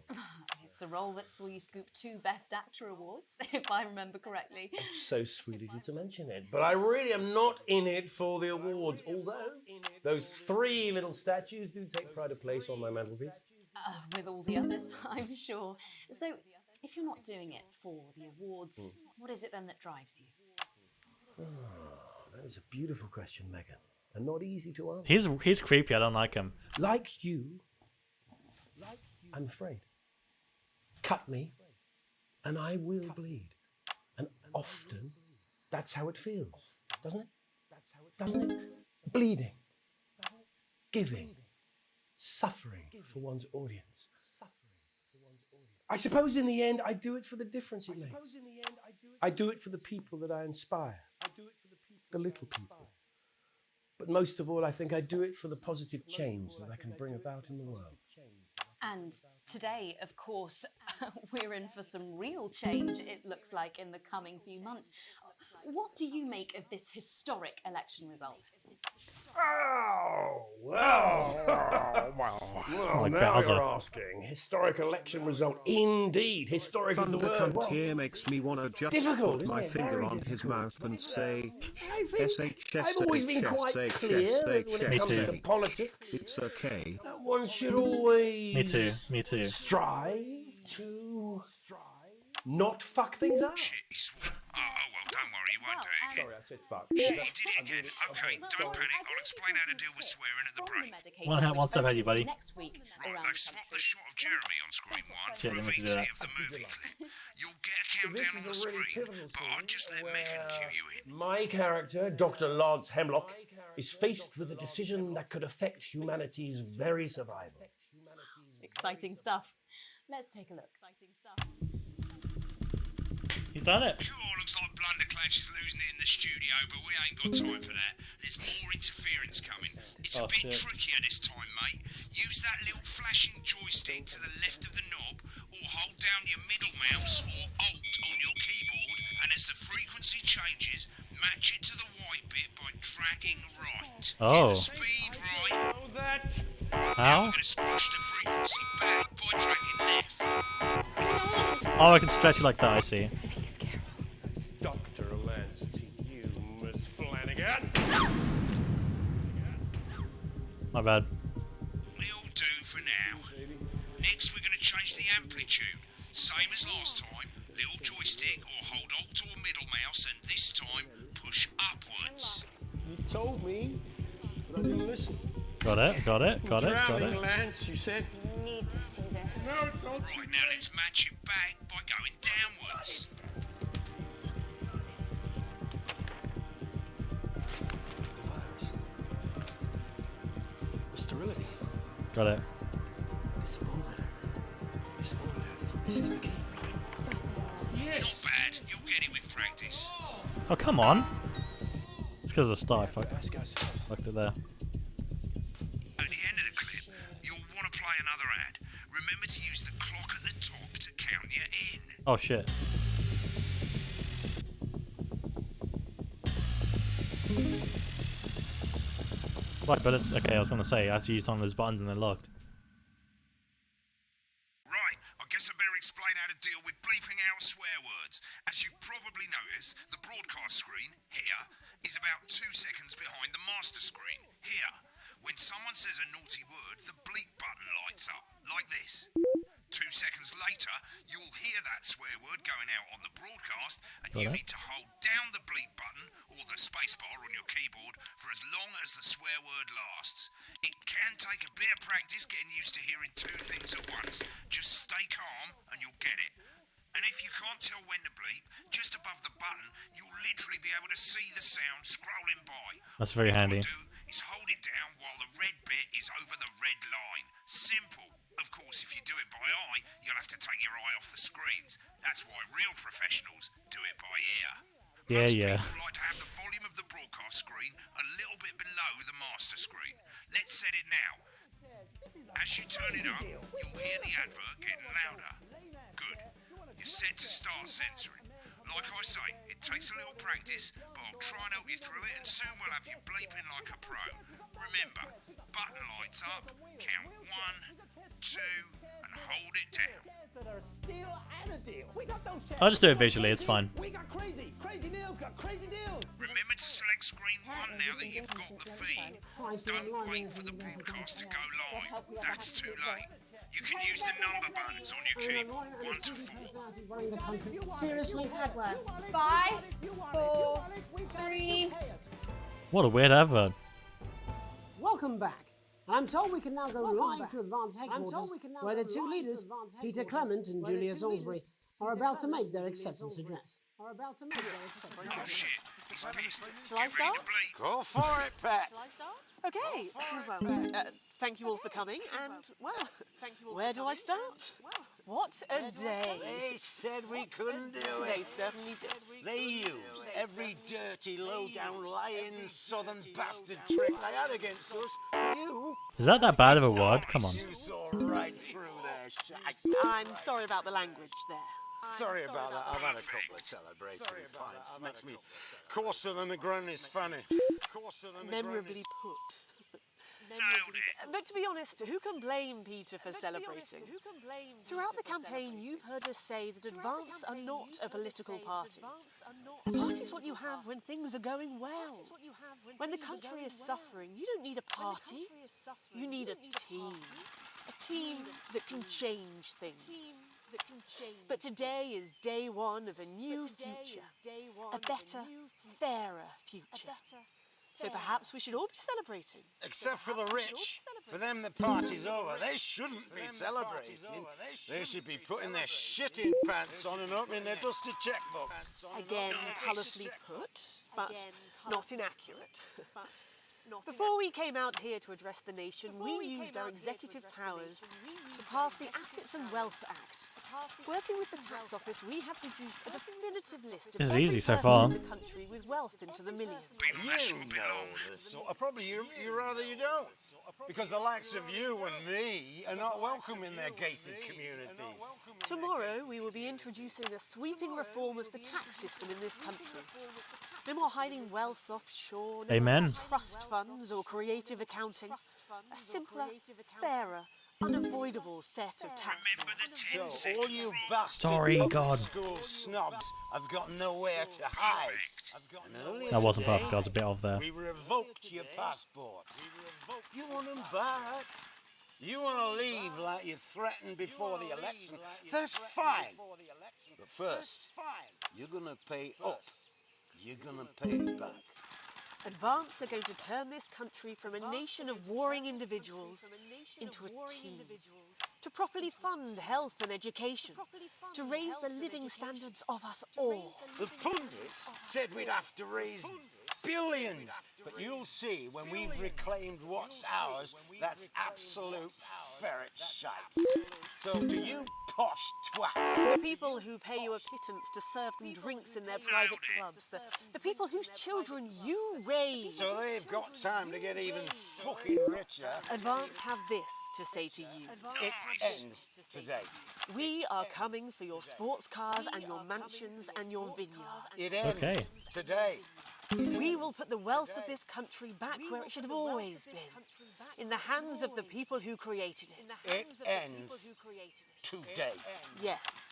It's a role that saw you scoop 2 Best Actor awards, if I remember correctly. It's so sweet of you to mention it, but I really am not in it for the awards, although those 3 little statues do take pride of place on my mantelpiece. With all the others, I'm sure. So, if you're not doing it for the awards, what is it then that drives you? Oh, that is a beautiful question, Megan, and not easy to answer. He's creepy. I don't like him. Like you, I'm afraid. Cut me, and I will bleed. And often, that's how it feels, doesn't it? Doesn't it? Bleeding, giving, suffering for one's audience. I suppose in the end, I do it for the difference it makes. I do it for the people that I inspire, the little people. But most of all, I think I do it for the positive change that I can bring about in the world. And today, of course, we're in for some real change, it looks like, in the coming few months. What do you make of this historic election result? Oh, well, well, like now Bowser. you're asking. Historic election result, indeed. Historic is the Thunder word. cunt Well, here makes me wanna just difficult, put isn't my it? finger Very on his difficult. mouth and say, I think SHS, I've always been quite clear that when it Me comes too. to politics, It's okay. that one should always Me too. Me too. strive to not fuck things up. Shit, he swore. Oh, well, don't worry, he won't do it again. Sorry, I said fuck. Shit, he did it again. Okay, don't panic. I'll explain how to deal with swearing at the break. One step ahead, you buddy. Next week, Right, they've swapped the shot of Jeremy on screen 1 Shit, for a let me do VT that. of the movie clip. You'll get a countdown on the screen, but I'll just let Megan cue you in. My character, Dr. Lance Hemlock, is faced with a decision that could affect humanity's very survival. exciting stuff. Let's take a look. Exciting stuff. He's done it. Cool, looks like Blunderclash is losing it in the studio, but we ain't got time for that. There's more interference coming. It's a bit trickier this time, mate. Use that little flashing joystick to the left of the knob, or hold down your middle mouse or Alt on your keyboard, and as the frequency changes, match it to the white bit by dragging right. Oh. Get the speed right. How? We're gonna squash the frequency back by dragging left. Oh, I can stretch it like that. I see. Dr. Lance to you, Miss Flanagan. My bad. It'll do for now. Next, we're going to change the amplitude. Same as last time. Little joystick or hold Alt or middle mouse, and this time push upwards. You told me, but I didn't listen. Got it. Got it. Got it. Got Drowning, it. Lance, you said. Need to see this. No, it's not. Right, now let's match it back by going downwards. The virus. The sterility. Got it. This folder. This is the key. Stop it. Yes. Not bad. You'll get it with practice. Oh, come on. It's because of the star. Ask ourselves. Fucked it there. At the end of the clip, you'll want to play another ad. Remember to use the clock at the top to count you in. Oh shit. Right, but it's okay. I was gonna say I have to use one of those buttons and they're locked. Right, I guess also better explain how to deal with bleeping out swear words. As you've probably noticed, the broadcast screen, here, is about 2 seconds behind the master screen, here. When someone says a naughty word, the bleep button lights up, like this. 2 seconds later, you'll hear that swear word going out on the broadcast, and you need to hold down the bleep button or the spacebar on your keyboard for as long as the swear word lasts. It can take a bit of practice getting used to hearing 2 things at once. Just stay calm and you'll get it. And if you can't tell when to bleep, just above the button, you'll literally be able to see the sound scrolling by. That's very handy. All you do is hold it down while the red bit is over the red line. Simple. Of course, if you do it by eye, you'll have to take your eye off the screens. That's why real professionals do it by ear. Most people like to have the volume of the broadcast screen a little bit below the master screen. Let's set it now. As you turn it up, you'll hear the advert getting louder. Good. You're set to start censoring. Like I say, it takes a little practice, but I'll try and help you through it, and soon we'll have you bleeping like a pro. Remember, button lights up, count 1, 2, and hold it down. I'll just do it visually, it's fine. We got crazy. Crazy Neil's got crazy deals. Remember to select screen 1 now that you've got the feed. Don't wait for the broadcast to go live. That's too late. You can use the number buttons on your keyboard, 1 to 4. Seriously? We've had worse. 5, 4, 3. What a weird advert. Welcome back. And I'm told we can now go live to Advance Headquarters, where the 2 leaders, Peter Clement and Julia Salisbury, are about to make their acceptance address. Oh shit, he's pissed. Shall I start? Go for it, Pat. Okay. Well, thank you all for coming, and, well, where do I start? What a day. They said we couldn't do it. They certainly did. They used every dirty, low-down, lying southern bastard trick they had against us. You... Is that bad of a word? Come on. You saw right through their shite. I'm sorry about the language there. Sorry about that. I've had a couple of celebratory pints. Makes me coarser than a granny's fanny. Memorably put. Nailed it. But to be honest, who can blame Peter for celebrating? Throughout the campaign, you've heard us say that Advance are not a political party. A party's what you have when things are going well. When the country is suffering, you don't need a party. You need a team. A team that can change things. But today is day 1 of a new future. A better, fairer future. So perhaps we should all be celebrating. Except for the rich. For them, the party's over. They shouldn't be celebrating. They should be putting their shitting pants on and opening their dusty checkbooks. Again, colourfully put, but not inaccurate. Before we came out here to address the nation, we used our executive powers to pass the Assets and Wealth Act. Working with the tax office, we have produced a definitive list of This is every easy so person far. in the country with wealth into the millions. You know this sort of, probably you rather you don't. Because the likes of you and me are not welcome in their gated communities. Tomorrow, we will be introducing a sweeping reform of the tax system in this country. No more hiding wealth offshore, no Amen. more trust funds or creative accounting. A simpler, fairer, unavoidable set of tax laws. So all you bastard Sorry, public God. school snobs have got nowhere to hide. And earlier That wasn't today, perfect, I was a bit off there. We revoked your passports. You want them back? You want to leave like you threatened before the election? That's fine. But first, you're going to pay up. You're going to pay it back. Advance are going to turn this country from a nation of warring individuals into a team. To properly fund health and education. To raise the living standards of us all. The pundits said we'd have to raise billions. But you'll see when we've reclaimed what's ours, that's absolute ferret shite. So to you posh twats. The people who pay you a pittance to serve them drinks in their private clubs. The people whose children you raise. So they've got time to get even fucking richer. Advance have this to say to you. It ends today. We are coming for your sports cars and your mansions and your vineyards. It ends today. We will put the wealth of this country back where it should have always been, in the hands of the people who created it. It ends today. Yes,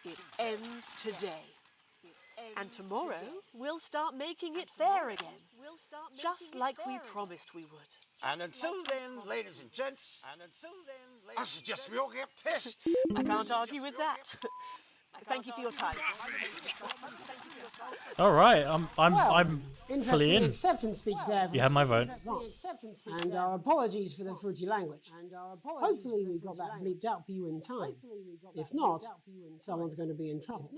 it ends today. And tomorrow, we'll start making it fair again, just like we promised we would. And until then, ladies and gents, I suggest we all get pissed. I can't argue with that. Thank you for your time. All right, I'm fully Interesting in. acceptance speech there. You have my vote. And our apologies for the fruity language. Hopefully we got that bleeped out for you in time. If not, someone's going to be in trouble.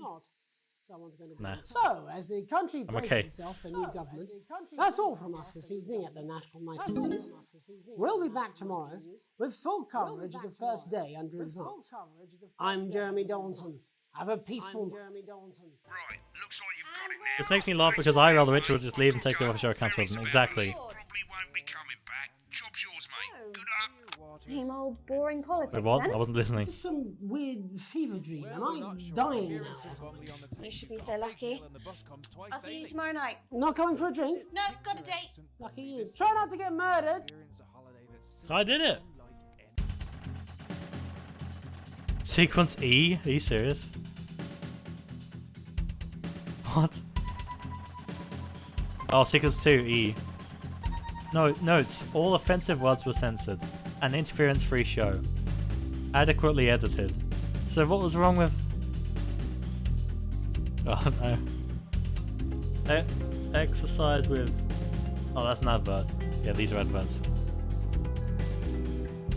Nah. So, as the country I'm braces okay. itself for new government, that's all from us this evening at the National Night of News. We'll be back tomorrow with full coverage of the first day under advance. I'm Jeremy Donaldson. Have a peaceful night. Right, looks like you've got it now. This makes me laugh because I rather Richard will just leave and take the official account with him. Exactly. Probably won't be coming back. Job's yours, mate. Good luck. Same old boring politics. Wait, what? Then. I wasn't listening. This is some weird fever dream. Am I dying now? You should be so lucky. I'll see you tomorrow night. Not coming for a drink? No, got a date. Lucky you. Try not to get murdered. I did it. Sequence E? Are you serious? What? Oh, sequence 2, E. No, notes. All offensive words were censored. An interference-free show. Adequately edited. So what was wrong with... Oh no. Exercise with... Oh, that's an advert. Yeah, these are adverts.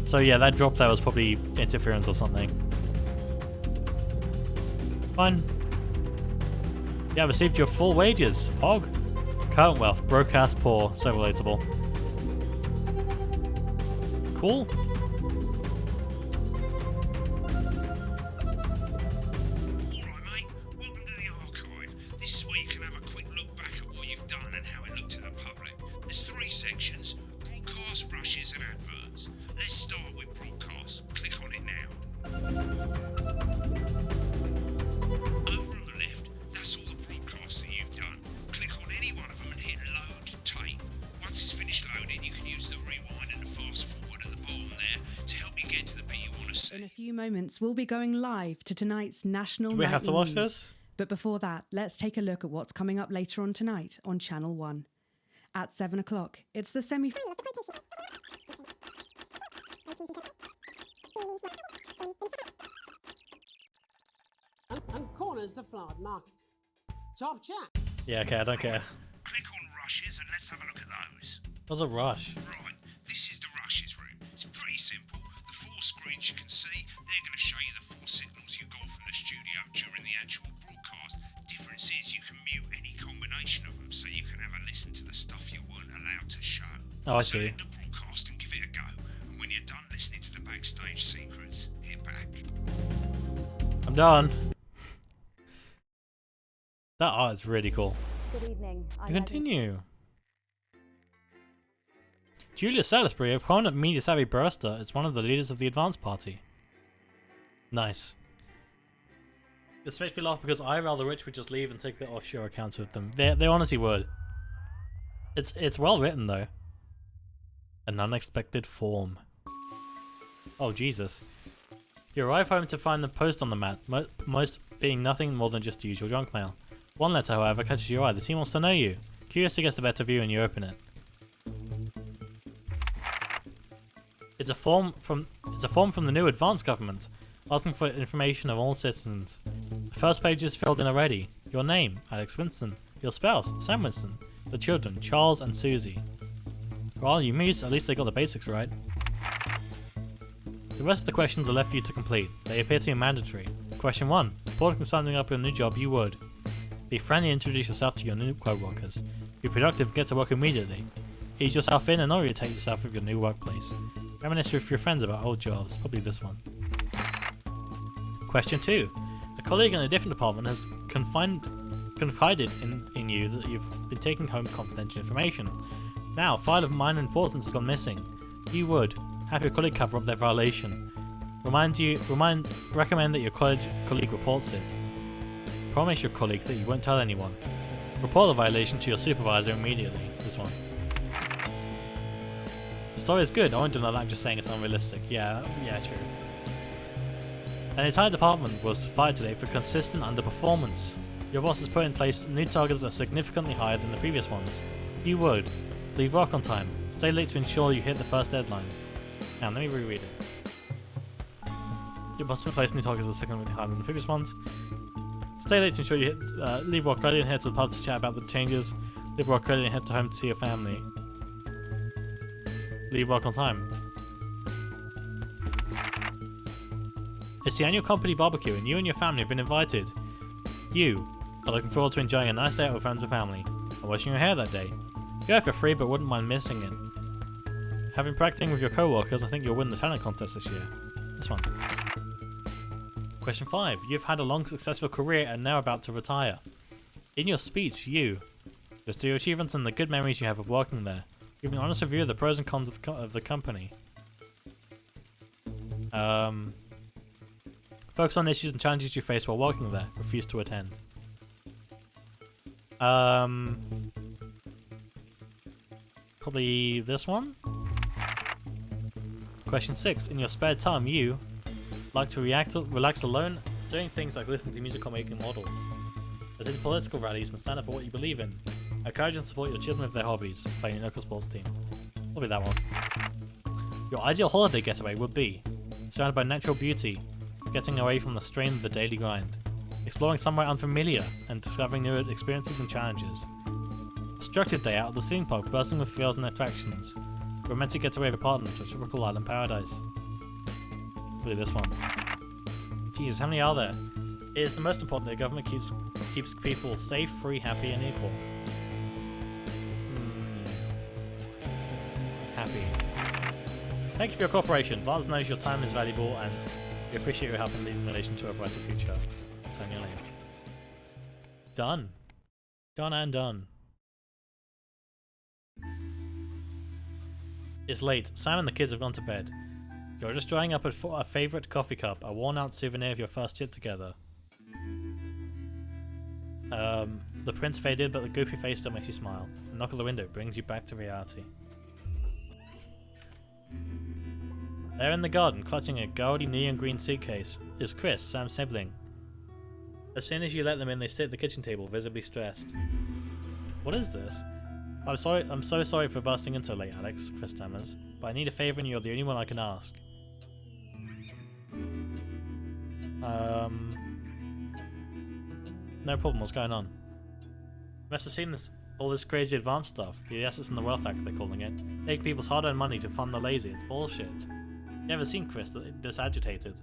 So yeah, that drop there was probably interference or something. Fine. Yeah, received your full wages, Hog. Current wealth, broadcast poor, so relatable. Cool. Alright, mate. Welcome to the archive. This is where you can have a quick look back at what you've done and how it looked to the public. There's 3 sections: broadcast, rushes and adverts. Let's start with broadcast. Click on it now. Over on the left, that's all the broadcasts that you've done. Click on any one of them and hit load tape. Once it's finished loading, you can use the rewind and the fast forward at the bottom there to help you get to the bit you want to see. In a few moments, we'll be going live to tonight's National Do we have Nightly to watch News. this? But before that, let's take a look at what's coming up later on tonight on Channel 1. At 7 o'clock, it's the semi... And corners the flowered market. Top chat. Yeah, okay, I don't care. Click on rushes and let's have a look at those. What's a rush? Right, this is the rushes room. It's pretty simple. The 4 screens you can see, they're going to show you the 4 signals you got from the studio during the actual broadcast. Difference is you can mute any combination of them, so you can have a listen to the stuff you weren't allowed to show. Oh, I see. Select the broadcast and give it a go. And when you're done listening to the backstage secrets, hit back. I'm done. That art is really cool. Good evening. You continue. Julia Salisbury, a prominent media-savvy barrister, is one of the leaders of the Advance Party. Nice. This makes me laugh because I rather Rich would just leave and take the offshore accounts with them. They honestly would. It's well written though. An unexpected form. Oh Jesus. You arrive home to find the post on the mat, most being nothing more than just usual junk mail. One letter, however, catches your eye. The team wants to know you. Curiosity gets the better of you and you open it. It's a form from the new Advance government, asking for information of all citizens. The first page is filled in already. Your name, Alex Winston. Your spouse, Sam Winston. The children, Charles and Susie. Well, you mused, at least they got the basics right. The rest of the questions are left for you to complete. They appear to be mandatory. Question 1. Before signing up for a new job, you would be friendly and introduce yourself to your new co-workers. Be productive, get to work immediately. Ease yourself in and orientate yourself with your new workplace. Reminisce with your friends about old jobs, probably this one. Question 2. A colleague in a different department has confided in you that you've been taking home confidential information. Now, a file of minor importance has gone missing. You would have your colleague cover up their violation. Recommend that your colleague reports it. Promise your colleague that you won't tell anyone. Report the violation to your supervisor immediately. This one. The story is good. I won't deny that. I'm just saying it's unrealistic. Yeah, true. An entire department was fired today for consistent underperformance. Your boss has put in place new targets that are significantly higher than the previous ones. You would leave work on time. Stay late to ensure you hit the first deadline. Now, let me reread it. Your boss has put in place new targets that are significantly higher than the previous ones. Stay late to ensure you hit. Leave work early and head to the pub to chat about the changes. Leave work early and head to home to see your family. Leave work on time. It's the annual company barbecue and you and your family have been invited. You are looking forward to enjoying a nice day out with friends and family. I'm washing your hair that day. Go if you're free but wouldn't mind missing it. Having practicing with your co-workers, I think you'll win the talent contest this year. This one. Question 5. You've had a long successful career and now about to retire. In your speech, you list your achievements and the good memories you have of working there. Give an honest review of the pros and cons of the company. Focus on issues and challenges you face while working there. Refuse to attend. Probably this one? Question 6. In your spare time, you like to relax alone, doing things like listening to music or making models. Attend political rallies and stand up for what you believe in. Encourage and support your children with their hobbies. Play in your local sports team. Probably that one. Your ideal holiday getaway would be surrounded by natural beauty, getting away from the strain of the daily grind, exploring somewhere unfamiliar and discovering new experiences and challenges. A structured day out at the theme park, bursting with thrills and attractions. Romantic getaway with a partner to a tropical island paradise. Probably this one. Jesus, how many are there? It is the most important that the government keeps people safe, free, happy, and equal. Happy. Thank you for your cooperation. Vaz knows your time is valuable and we appreciate your help in leading the nation to a brighter future. Sign your name. Done. Done and done. It's late. Sam and the kids have gone to bed. You're just drying up a favourite coffee cup, a worn-out souvenir of your first trip together. The prints faded, but the goofy face still makes you smile. A knock at the window brings you back to reality. There in the garden, clutching a gaudy neon green suitcase, is Chris, Sam's sibling. As soon as you let them in, they sit at the kitchen table, visibly stressed. What is this? I'm so sorry for busting in so late, Alex, Chris stammers, but I need a favour and you're the only one I can ask. No problem, what's going on? You must have seen all this crazy advanced stuff, the Assets and the Wealth Act they're calling it. Taking people's hard-earned money to fund the lazy, it's bullshit. You ever seen Chris this agitated?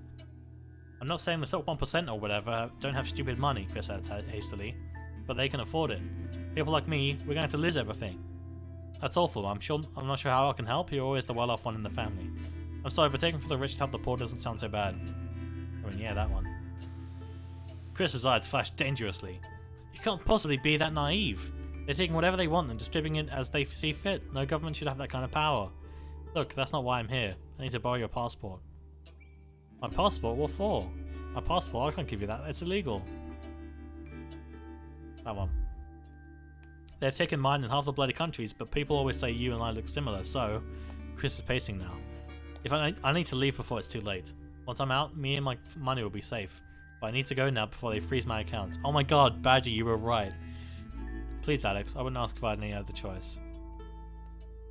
I'm not saying the top 1% or whatever don't have stupid money, Chris adds hastily, but they can afford it. People like me, we're going to lose everything. That's awful, I'm not sure how I can help, you're always the well-off one in the family. I'm sorry, but taking from the rich to help the poor doesn't sound so bad. I mean, yeah, that one. Chris's eyes flash dangerously. You can't possibly be that naive. They're taking whatever they want and distributing it as they see fit. No government should have that kind of power. Look, that's not why I'm here. I need to borrow your passport. My passport? What for? My passport? I can't give you that. It's illegal. That one. They've taken mine in half the bloody countries, but people always say you and I look similar, so Chris is pacing now. If I need to leave before it's too late. Once I'm out, me and my money will be safe. But I need to go now before they freeze my accounts. Oh my god, Badger, you were right. Please, Alex, I wouldn't ask if I had any other choice.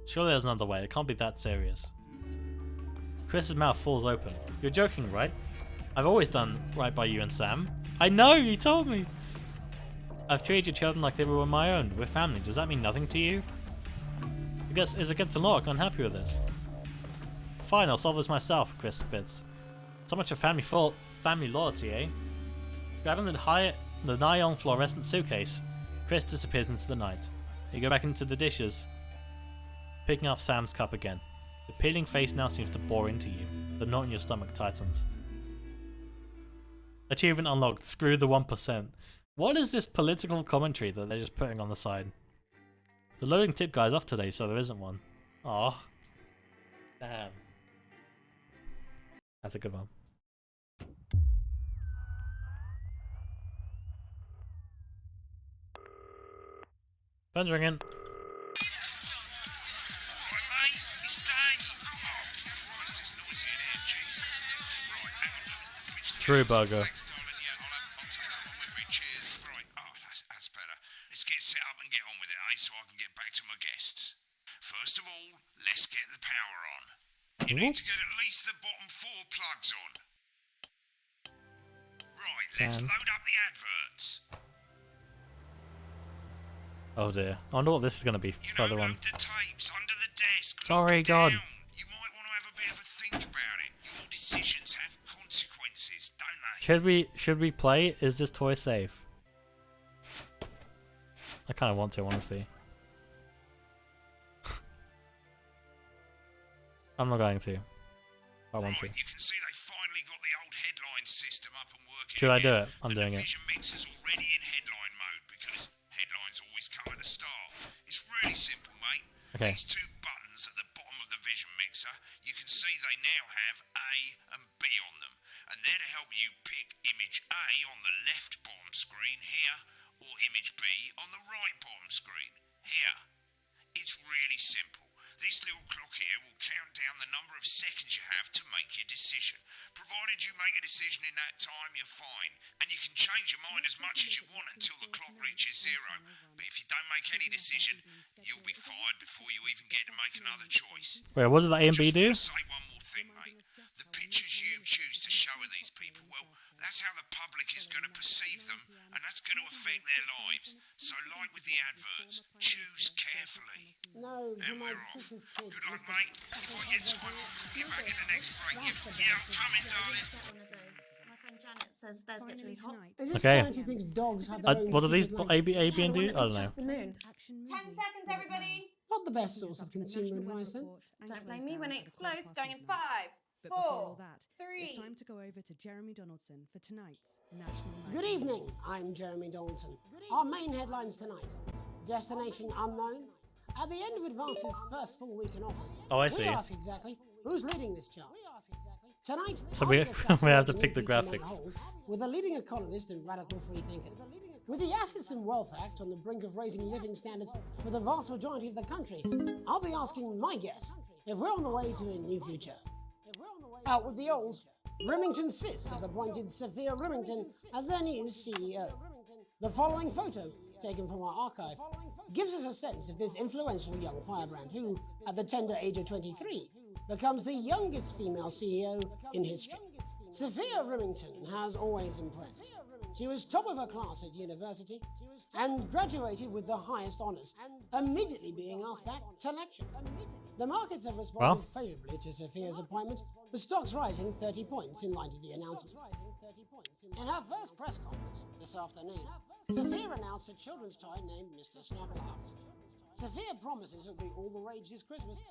Surely there's another way. It can't be that serious. Chris's mouth falls open. You're joking, right? I've always done right by you and Sam. I know, you told me! I've treated your children like they were my own. We're family. Does that mean nothing to you? I guess it's against the law. I'm unhappy with this. Fine, I'll solve this myself, Chris spits. So much of family loyalty, eh? Grabbing the nylon fluorescent suitcase, Chris disappears into the night. You go back into the dishes, picking up Sam's cup again. The peeling face now seems to bore into you. The knot in your stomach tightens. Achievement unlocked. Screw the 1%. What is this political commentary that they're just putting on the side? The loading tip guy's off today, so there isn't one. Aw. Damn. That's a good one. Phone's ringing. Alright, mate, it's Dave. Oh, Christ, it's noisy in here, Jesus. Right, hang on. Let me just True burger. Thanks, darling. Yeah, I'll take that one with me. Cheers. Right, oh, that's better. Let's get set up and get on with it, eh, so I can get back to my guests. First of all, let's get the power on. You need to get at least the bottom 4 plugs on. Right, let's load up the adverts. Oh dear. I wonder what this is going to be further on. The tapes under the desk. Sorry, God. You might want to have a bit of a think about it. Your decisions have consequences, don't they? Should we play? Is this toy safe? I kind of want to, honestly. I'm not going to. I want to. You can see they finally got the old headline system up and working. Should I do again. it? I'm doing it. The Vision Mixer's already in headline mode because headlines always come at the start. It's really simple, mate. Okay. These 2 buttons at the bottom of the Vision Mixer, you can see they now have A and B on them. And they're to help you pick image A on the left bottom screen here, or image B on the right bottom screen here. It's really simple. This little clock here will count down the number of seconds you have to make your decision. Provided you make a decision in that time, you're fine. And you can change your mind as much as you want until the clock reaches 0. But if you don't make any decision, you'll be fired before you even get to make another choice. Wait, what does the A and B do? Say one more thing, mate. The pictures you choose to show of these people, well, that's how the public is going to perceive them, and that's going to affect their lives. So, like with the adverts, choose carefully. No, And we're off. sister's kid. Good luck, mate. If I get time, I'll call you back in the next break. Yeah, I'm coming, darling. My friend Janet says theirs gets really hot. Is this Okay. Janet who thinks dogs have their own What are these secret A, B, language? and D? I don't know. The moon. 10 seconds, everybody. Not the best source of consumer advice, then. Don't blame me when it explodes. Going in 5, But before all 4, that, 3. it's time to go over to Jeremy Donaldson for tonight's National Good Night. evening, I'm Jeremy Donaldson. Our main headlines tonight. Destination unknown. At the end of Advance's first full week in office, Oh, I see. we ask exactly who's leading this charge. Tonight, So I'll we be discussing we have to what pick the new future might graphics. hold with a leading economist and radical free thinker. With the Assets and Wealth Act on the brink of raising living standards for the vast majority of the country, I'll be asking my guests if we're on the way to a new future. Out with the old, Remington's Fist have appointed Sophia Remington as their new CEO. The following photo, taken from our archive, gives us a sense of this influential young firebrand who, at the tender age of 23, becomes the youngest female CEO in history. Sophia Remington has always impressed. She was top of her class at university and graduated with the highest honours, immediately being asked back to lecture. The markets have responded favourably to Sophia's appointment, with stocks rising 30 points in light of the announcement. In her first press conference this afternoon, Sophia announced a children's toy named Mr. Snugglehouse. Sophia promises it'll be all the rage this Christmas,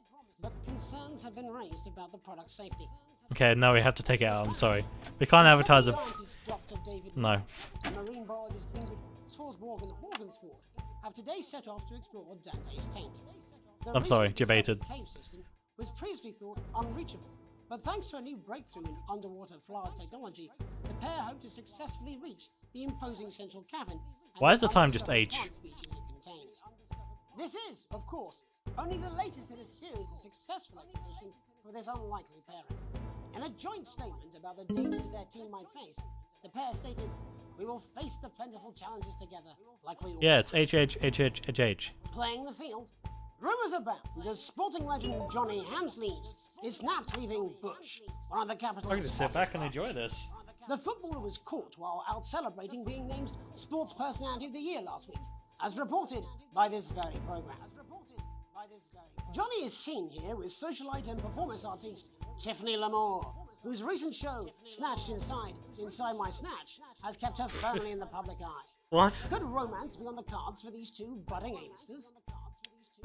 but concerns have been raised about the product's safety. Okay, no, we have to take it out. I'm sorry. We can't advertise it. Scientist Dr. David No. and marine biologist Ingrid Swarsborg-Horgensford have today set off to explore Dante's taint. The I'm sorry, recently debated. discovered cave system was previously thought unreachable, but thanks to a new breakthrough in underwater flower technology, the pair hope to successfully reach the imposing central cavern. and Why is the time undiscovered just H? plant species it contains. This is, of course, only the latest in a series of successful expeditions for this unlikely pairing. In a joint statement about the dangers their team might face, the pair stated, "We will face the plentiful challenges together, like we always Yeah, it's have." H. Playing the field, rumours abound as sporting legend Johnny Hamsleeves is snapped leaving Bush, one of the capital's I can just sit back and enjoy this. The footballer was caught while out celebrating being named Sports Personality of the Year last week, as reported by this very programme. Johnny is seen here with socialite and performance artiste Tiffany Lamore, whose recent show, Snatched Inside My Snatch, has kept her firmly in the public eye. What? Could romance be on the cards for these two budding A-listers?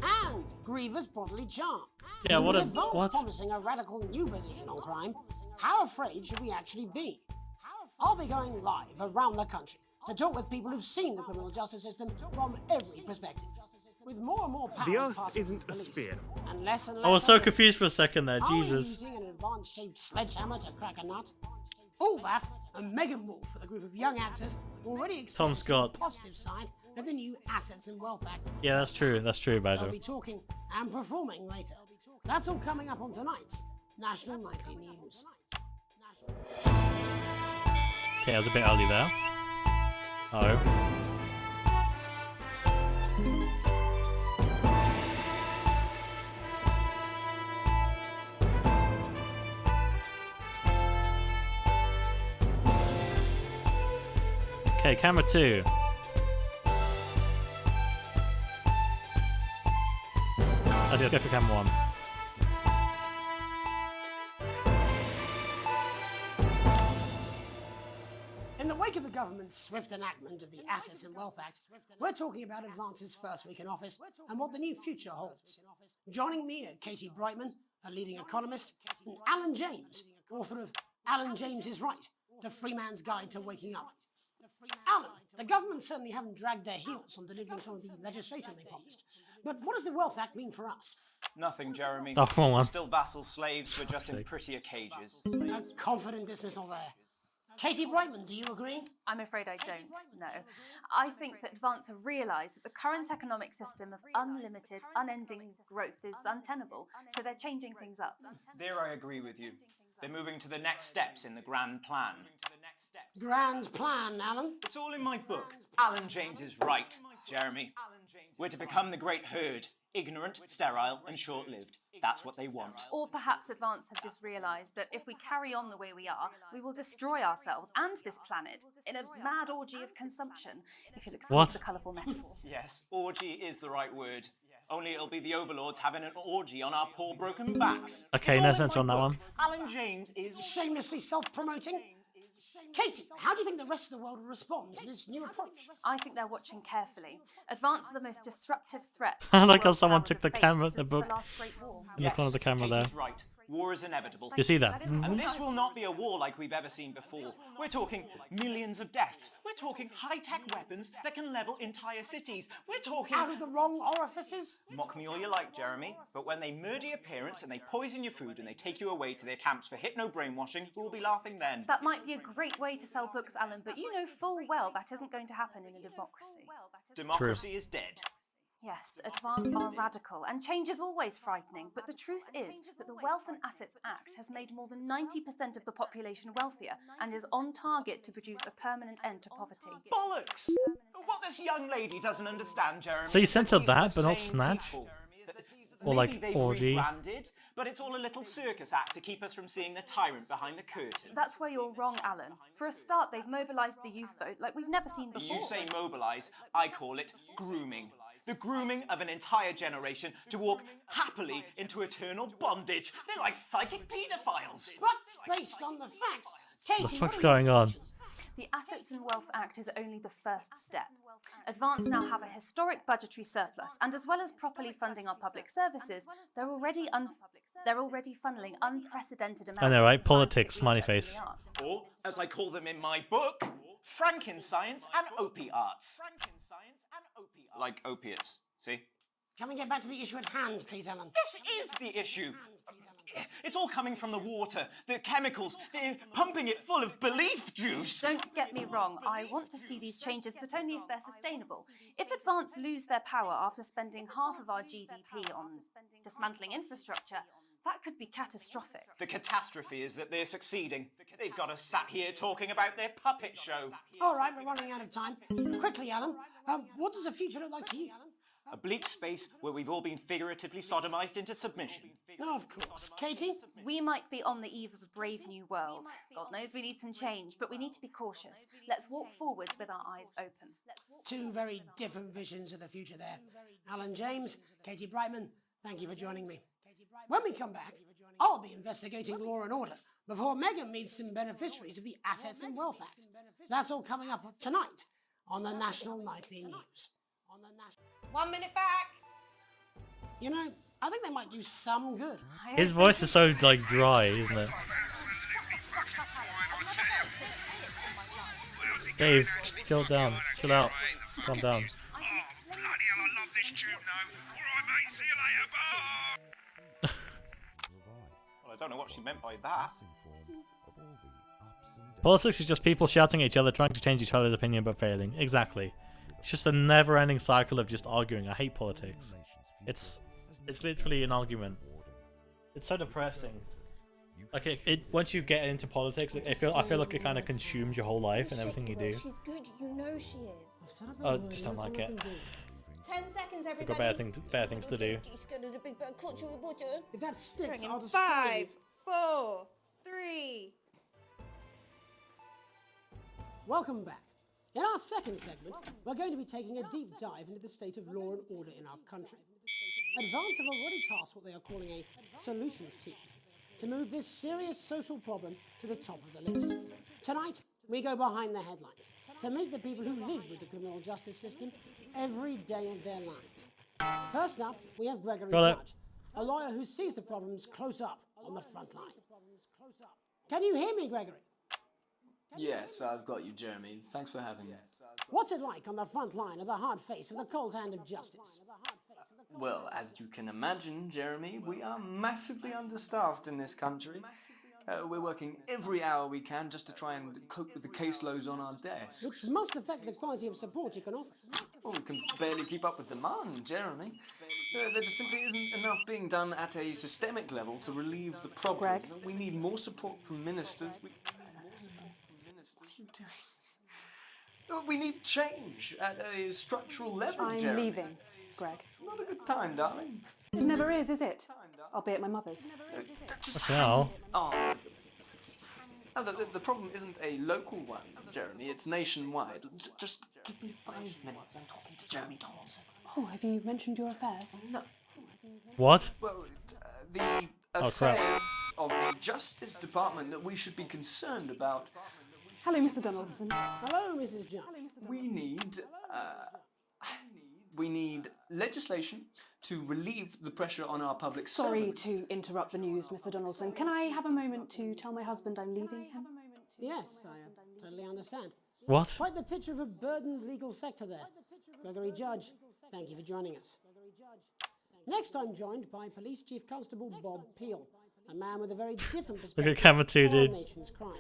And Griever's bodily charm. Yeah, what With a- Advance what? promising a radical new position on crime, how afraid should we actually be? I'll be going live around the country to talk with people who've seen the criminal justice system from every perspective. With more and more powers The Earth passing isn't to the a police, sphere. and less I was so others. confused for a second there. Are we Jesus. using an advanced-shaped sledgehammer to crack a nut? All that, and Megan Wolf with a group of young actors already Tom experiencing Scott. the positive side at the new Assets and Wealth Act. Yeah, that's true. That's true, They'll Badger. be talking and performing later. That's all coming up on tonight's National Nightly News. Okay, I was a bit early there. Oh. Okay, camera 2. Let's go for camera 1. In the wake of the government's swift enactment of the Assets and Wealth Act, we're talking about Advance's first week in office and what the new future holds. Joining me are Katie Brightman, a leading economist, and Alan James, author of Alan James is Right, The Free Man's Guide to Waking Up. Alan, the government certainly haven't dragged their heels on delivering some of the legislation they promised. But what does the Wealth Act mean for us? Nothing, Jeremy. Oh, come on, man. We're still vassal slaves, we're just in prettier cages. A confident dismissal there. Katie Brightman, do you agree? I'm afraid I don't, no. I think that Advance have realised that the current economic system of unlimited, unending growth is untenable, so they're changing things up. There I agree with you. They're moving to the next steps in the grand plan. Grand plan, Alan? It's all in my book. Alan James is right, Jeremy. We're to become the great herd. Ignorant, sterile, and short-lived. That's what they want. Or perhaps Advance have just realised that if we carry on the way we are, we will destroy ourselves and this planet in a mad orgy of consumption, if you'll excuse the colourful metaphor. Yes, orgy is the right word. Only it'll be the overlords having an orgy on our poor broken backs. Okay, no sense on that one. Alan James is shamelessly self-promoting. Katie, how do you think the rest of the world will respond to this new approach? I think they're watching carefully. Advance are the most disruptive threat. I like how someone took the camera, the book, the last Great War. in the corner of the camera there. Katie's right. War is inevitable. You see that? And this will not be a war like we've ever seen before. We're talking millions of deaths. We're talking high-tech weapons that can level entire cities. We're talking... Out of the wrong orifices? Mock me all you like, Jeremy, but when they murder your parents and they poison your food and they take you away to their camps for hypno-brainwashing, who will be laughing then? That might be a great way to sell books, Alan, but you know full well that isn't going to happen in a democracy. Democracy is dead. Yes, Advance are radical, and change is always frightening, but the truth is that the Wealth and Assets Act has made more than 90% of the population wealthier, and is on target to produce a permanent end to poverty. Bollocks! What this young lady doesn't understand, Jeremy... So you censored these are that, but the not same Snatch? people. Or Maybe like they've orgy? rebranded, but it's all a little circus act to keep us from seeing the tyrant behind the curtain. That's where you're wrong, Alan. For a start, they've mobilised the youth vote like we've never seen before. You say mobilise, I call it grooming. The grooming of an entire generation to walk happily into eternal bondage. They're like psychic paedophiles. But based on the facts, Katie, What the fuck's going on? The Assets and Wealth Act is only the first step. Advance now have a historic budgetary surplus, and as well as properly funding our public services, they're already funneling unprecedented amounts. I know, right? into Politics, scientific smiley research face. in the arts. Or, as I call them in my book, Frankenscience and opiates. Like opiates, see? Can we get back to the issue at hand, please, Alan? This is the issue. It's all coming from the water, the chemicals. They're pumping it full of belief juice. Don't get me wrong, I want to see these changes, but only if they're sustainable. If Advance lose their power after spending half of our GDP on dismantling infrastructure, that could be catastrophic. The catastrophe is that they're succeeding. They've got us sat here talking about their puppet show. All right, we're running out of time. Quickly, Alan, what does the future look like to you? A bleak space where we've all been figuratively sodomized into submission. Oh, of course. Katie? We might be on the eve of a brave new world. God knows we need some change, but we need to be cautious. Let's walk forwards with our eyes open. Two very different visions of the future there. Alan James, Katie Brightman, thank you for joining me. When we come back, I'll be investigating law and order before Megan meets some beneficiaries of the Assets and Wealth Act. That's all coming up tonight on the National Nightly News. 1 minute back. You know, I think they might do some good. His voice is so like dry, isn't it? Dave, chill down, chill out, calm down. Oh, bloody hell, I love this tune now. Alright, mate, see you later, bye! Well, I don't know what she meant by that. Politics is just people shouting at each other, trying to change each other's opinion but failing. Exactly. It's just a never-ending cycle of just arguing. I hate politics. It's literally an argument. It's so depressing. Like it once you get into politics, I feel like it kind of consumes your whole life and everything you do. She's good. You know she is. I just don't like it. 10 seconds, everybody. I've got better things to do. If that sticks, I'll just 5, 4, 3. Welcome back. In our second segment, we're going to be taking a deep dive into the state of law and order in our country. Advance have already tasked what they are calling a solutions team to move this serious social problem to the top of the list. Tonight, we go behind the headlines to meet the people who live with the criminal justice system every day of their lives. First up, we have Gregory Judge, a lawyer who sees the problems close up on the front line. Can you hear me, Gregory? Yes, I've got you, Jeremy. Thanks for having me. What's it like on the front line of the hard face of the cold hand of justice? Well, as you can imagine, Jeremy, we are massively understaffed in this country. We're working every hour we can just to try and cope with the caseloads on our desks. Which must affect the quality of support you can offer. Well, we can barely keep up with demand, Jeremy. There just simply isn't enough being done at a systemic level to relieve the problem. We need more support from ministers. What are you doing? We need change at a structural level, I'm Jeremy. leaving, Greg. Not a good time, darling. It never is it? I'll be at my mother's. Now. Oh. The problem isn't a local one, Jeremy. It's nationwide. Just give me 5 minutes. I'm talking to Jeremy Donaldson. Oh, have you mentioned your affairs? No. What? Well, the affairs of the Justice Department that we should be concerned about. Hello, Mr. Donaldson. Hello, Mrs. Judge. We need legislation to relieve the pressure on our public Sorry servants. to interrupt the news, Mr. Donaldson. Can I have a moment to tell my husband I'm leaving him? Yes, I totally understand. What? Quite the picture of a burdened legal sector there. Gregory Judge, thank you for joining us. Next, I'm joined by Police Chief Constable Bob Peel, a man with a very different perspective Look at camera 2, on our dude. nation's crime.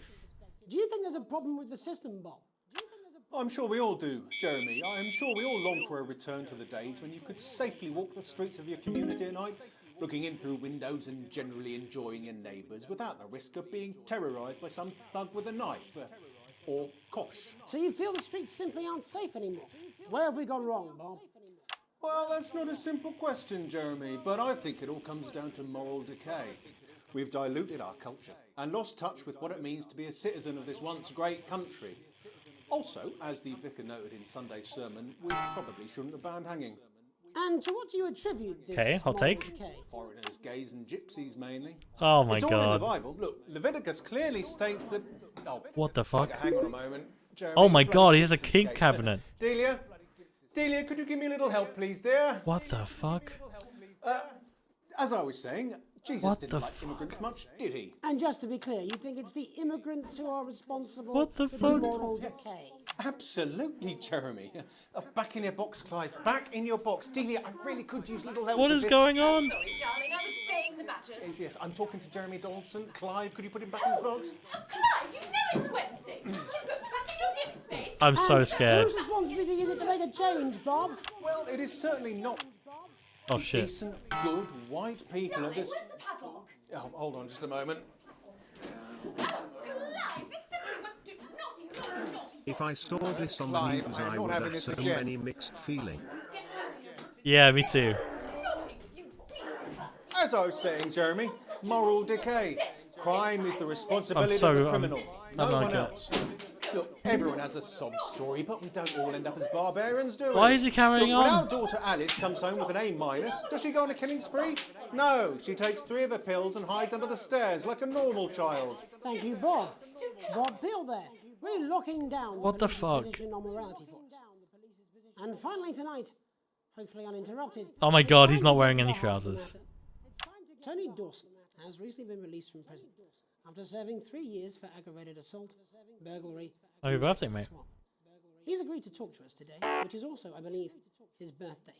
Do you think there's a problem with the system, Bob? I'm sure we all do, Jeremy. I'm sure we all long for a return to the days when you could safely walk the streets of your community at night, looking in through windows and generally enjoying your neighbours without the risk of being terrorised by some thug with a knife. Or kosh. So you feel the streets simply aren't safe anymore? Where have we gone wrong, Bob? Well, that's not a simple question, Jeremy, but I think it all comes down to moral decay. We've diluted our culture and lost touch with what it means to be a citizen of this once great country. Also, as the vicar noted in Sunday's sermon, we probably shouldn't have banned hanging. And to what do you attribute this? Okay, I'll moral take. decay? Foreigners, gays and gypsies mainly. Oh my it's all in the god. Bible. Look, Leviticus clearly states that... Oh, What the fuck? hang on a moment. Jeremy, Oh my bloody god, he has a gypsies kink escaped. cabinet. Delia, could you give me a little help, please, dear? What the fuck? As I was saying, Jesus What didn't the like immigrants much, did he? And just to be clear, you think it's the immigrants who are responsible What the for fuck? the moral decay? Absolutely, Jeremy. Back in your box, Clive. Back in your box. Delia, I really could use a little help What with is this. going on? Sorry, darling, I was spaying the badgers. Yes, I'm talking to Jeremy Donaldson. Clive, could you put him back in his box? Clive, you know it's Wednesday. You got back in your dim space. I'm so And scared. Whose responsibility is it to make a change, Bob? Well, it is certainly not Oh shit. decent, good, white people Darling, of this... where's the padlock? Oh, hold on just a moment. Clive, this simply went to naughty. If I saw this on the Clive, news, I am I not would having have this so again. many mixed feelings. Yeah, me too. As I was saying, Jeremy, moral decay. Crime is the responsibility so- of the I'm criminal, no not one like it. else. Look, everyone has a sob story, but we don't all end up as barbarians, do we? Why is he carrying Look, when on? our daughter Alice comes home with an A-, does she go on a killing spree? No, she takes 3 of her pills and hides under the stairs like a normal child. Thank you, Bob. Bob Peel there, really locking down What the police's fuck? position on morality for us. And finally tonight, hopefully uninterrupted. Oh my it's god, time he's to not get wearing to any the heart of the trousers. matter. Tony Dawson has recently been released from prison after serving 3 years for aggravated assault, burglary, Happy birthday, mate. swap. He's agreed to talk to us today, which is also, I believe, his birthday.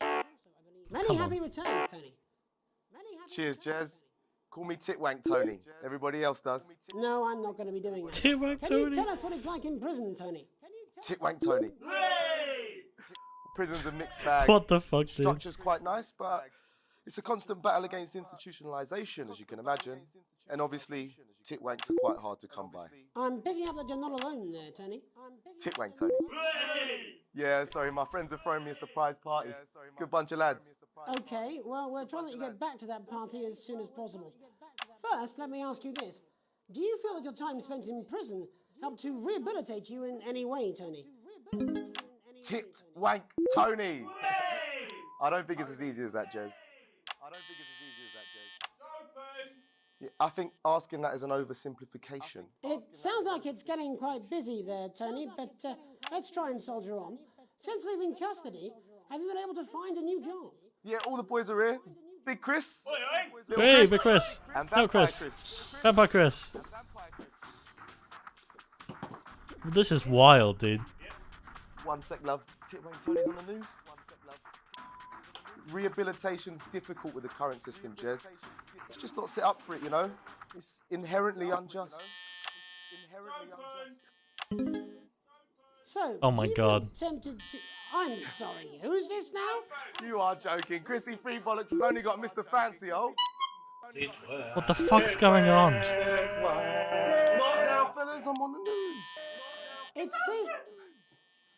Many Come happy returns, Tony. Cheers, Jez. Call me Titwank Tony. Everybody else does. No, I'm not going to be doing that. Titwank Can Tony? you tell us what it's like in prison, Tony? Titwank Tony. Prison's a mixed bag. What the fuck, dude? Structure's quite nice, but it's a constant battle against institutionalization, as you can imagine. And obviously, titwanks are quite hard to come by. I'm picking up that you're not alone there, Tony. Titwank, Tony. Yeah, sorry, my friends are throwing me a surprise party. Good bunch of lads. Okay, well, we're trying to let you get back to that party as soon as possible. First, let me ask you this. Do you feel that your time spent in prison helped to rehabilitate you in any way, Tony? Titwank, Tony. I don't think it's as easy as that, Jez. Yeah, I think asking that is an oversimplification. It sounds like it's getting quite busy there, Tony, but let's try and soldier on. Since leaving custody, have you been able to find a new job? Yeah, all the boys are here. Big Chris. Little Hey, Big Chris. And No, Vampire Chris. Vampire Chris. This is wild, dude. One sec, love. Titwank Tony's on the news. Rehabilitation's difficult with the current system, Jez. It's just not set up for it, you know? It's inherently unjust. So, Oh my do you God. feel tempted to... I'm sorry, who's this now? You are joking. Chrissy Free Bollocks has only got Mr. Fancy, oh. What the fuck's going on? Not now, fellas. I'm on the news.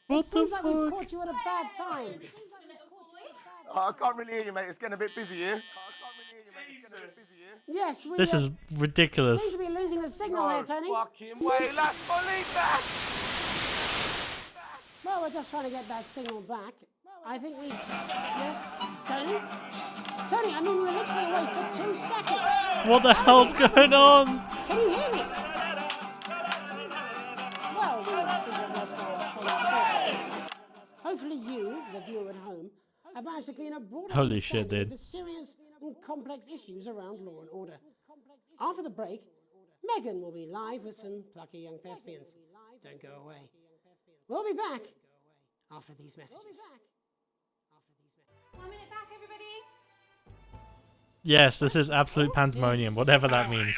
What seems like we've caught you at a bad time. I can't really hear you, mate. It's getting a bit busy here. Yes, we This is ridiculous. seem to be losing the signal here, Tony. Fucking way, Las Bolitas! Well, we're just trying to get that signal back. I think we... Yes? Tony? Tony, I mean, we were literally away for 2 seconds. What the hell's going on? Can you hear me? Well, we seem to have lost our train of thought. Hopefully you, the viewer at home, have managed to glean a broader Holy shit, understanding of dude. the serious and complex issues around law and order. After the break, Megan will be live with some plucky young thespians. Don't go away. We'll be back after these messages. 1 minute back, everybody. Yes, this is absolute pandemonium, whatever that means.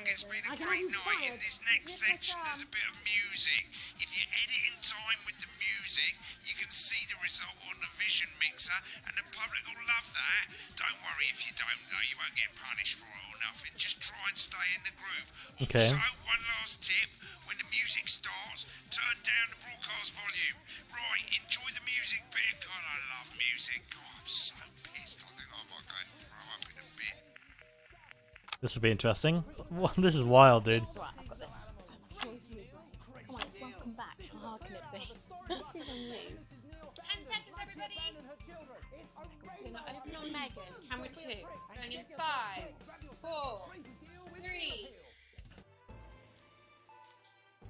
It's been a great night. In this next section, there's a bit of music. If you edit in time with the music, you can see the result on the Vision Mixer, and the public will love that. Don't worry if you don't, though. You won't get punished for it or nothing. Just try and stay in the groove. Okay. Also, one last tip. When the music starts, turn down the broadcast volume. Right, enjoy the music bit. God, I love music. God, I'm so pissed. I think I might go and throw up in a bit. This will be interesting. This is wild, dude. That's right, I've got this. Come on, it's welcome back. How hard can it be? This is on you. 10 seconds, everybody. We're going to open on Megan. Camera 2. Going in 5, 4, 3.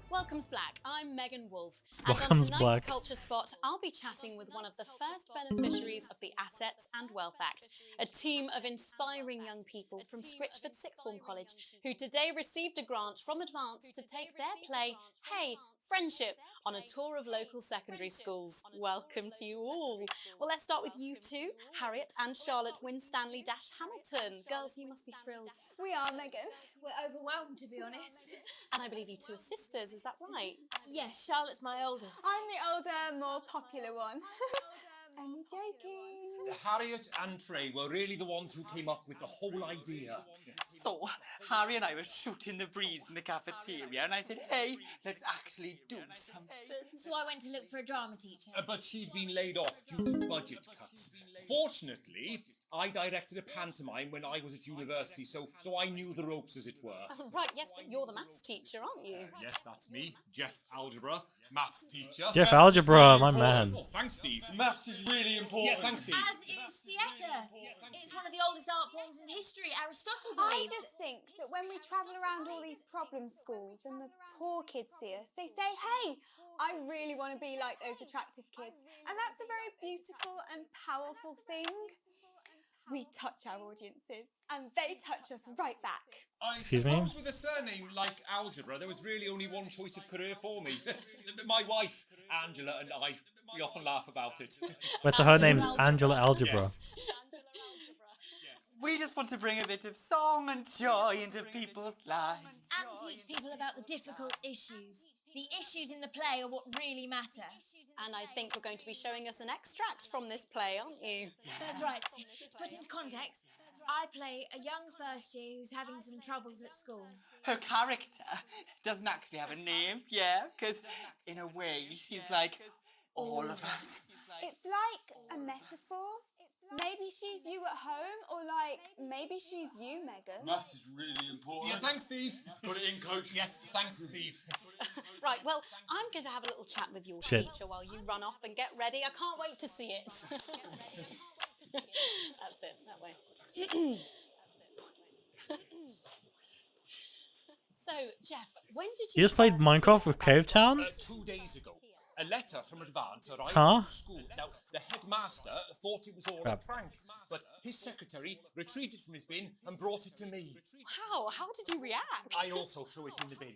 Welcome's Black. I'm Megan Wolf. And Welcome's on tonight's Black. Culture Spot, I'll be chatting with one of the first beneficiaries of the Assets and Wealth Act, a team of inspiring young people from Scritchford Sixth Form College who today received a grant from Advance to take their play, Hey, Friendship, on a tour of local secondary schools. Welcome to you all. Well, let's start with you two, Harriet and Charlotte Winstanley-Hamilton. Girls, you must be thrilled. We are, Megan. We're overwhelmed, to be honest. And I believe you two are sisters, is that right? Yes, Charlotte's my oldest. I'm the older, more popular one. I'm joking. Harriet and Trey were really the ones who came up with the whole idea. So, Harry and I were shooting the breeze in the cafeteria, and I said, hey, let's actually do something. So I went to look for a drama teacher. But she'd been laid off due to budget cuts. Fortunately, I directed a pantomime when I was at university, so I knew the ropes, as it were. Oh, right, yes, but you're the maths teacher, aren't you? Yes, that's me, Jeff Algebra, maths teacher. Jeff Algebra, my man. Oh, thanks, Steve. Maths is really important. Yeah, thanks, Steve. As is theatre. It's one of the oldest art forms in history. Aristotle I believed. just think that when we travel around all these problem schools and the poor kids see us, they say, hey, I really want to be like those attractive kids. And that's a very beautiful and powerful thing. We touch our audiences and they touch us right back. I Excuse me? suppose with a surname like Algebra, there was really only one choice of career for me. My wife, Angela, and I, we often laugh about it. Wait, so her name's Angela Algebra. Yes. We just want to bring a bit of song and joy into people's lives. And teach people about the difficult issues. The issues in the play are what really matter. And I think you're going to be showing us an extract from this play, aren't you? That's right. To put into context, I play a young first year who's having some troubles at school. Her character doesn't actually have a name, yeah? Because in a way, she's like all of us. It's like a metaphor. Maybe she's you at home, or like maybe she's you, Megan. Maths is really important. Yeah, thanks, Steve. Put it in, coach. Yes, thanks, Steve. Right, well, I'm going to have a little chat with your Shit. teacher while you run off and get ready. I can't wait to see it. That's it, that way. So, Jeff, when did You just played Minecraft with Cave Town? 2 days ago, a letter from Advance arrived Huh? at school. Now, the headmaster thought it was all Crap. a prank, but his secretary retrieved it from his bin and brought it to me. Wow, how did you react? I also threw it in the bin.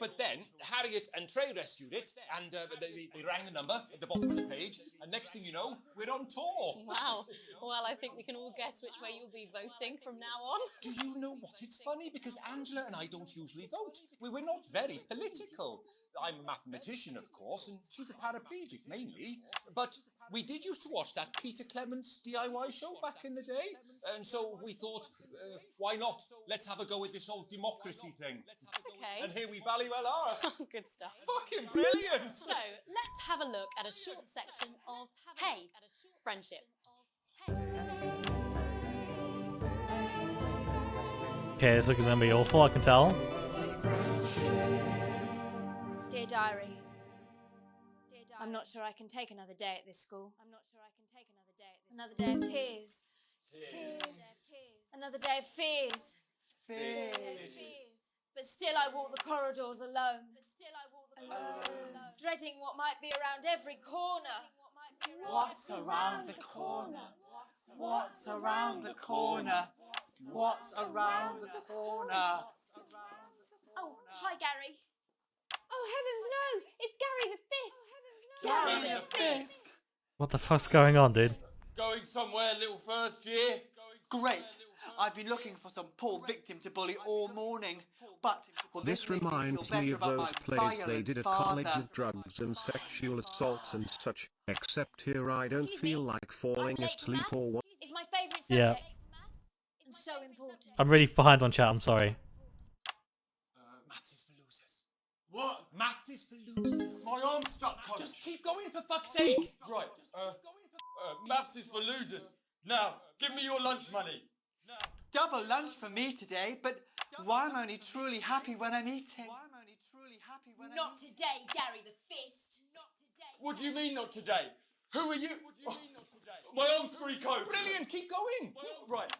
But then Harriet and Trey rescued it, and they rang the number at the bottom of the page, and next thing you know, we're on tour. Wow. Well, I think we can all guess which way you'll be voting from now on. Do you know what? It's funny because Angela and I don't usually vote. We're not very political. I'm a mathematician, of course, and she's a paraplegic mainly. But we did used to watch that Peter Clements DIY show back in the day, and so we thought, why not? Let's have a go with this whole democracy thing. Okay. And here we bally well are. Good stuff. Fucking brilliant! So, let's have a look at a short section of Hey, Friendship. Okay, this looks gonna be awful, I can tell. Dear Diary, I'm not sure I can take another day at this school. Another day of tears. Another day of fears. But still I walk the corridors alone. Dreading what might be around every corner. What's around the corner? What's around the corner? What's around the corner? Oh, hi Gary. Oh heavens no! It's Gary the Fist. Gary the Fist. What the fuck's going on, dude? Going somewhere, little first year? Great. I've been looking for some poor victim to bully all morning, but will This make me feel reminds better me of about those my plays they violent did at father. college with drugs and sexual assaults and such. Except here I don't feel like falling asleep or what. It's my favourite Yeah. subject. And so important. I'm really behind on chat, I'm sorry. Maths is for losers. What? Maths is for losers. My arm's stuck, coach. Just keep going for fuck's sake. Right. Maths is for losers. Now, give me your lunch money. Double lunch for me today, but why am I only truly happy when I'm eating? Not today, Gary the Fist. What do you mean not today? Who are you? My arm's free, coach. Brilliant, keep going. Right.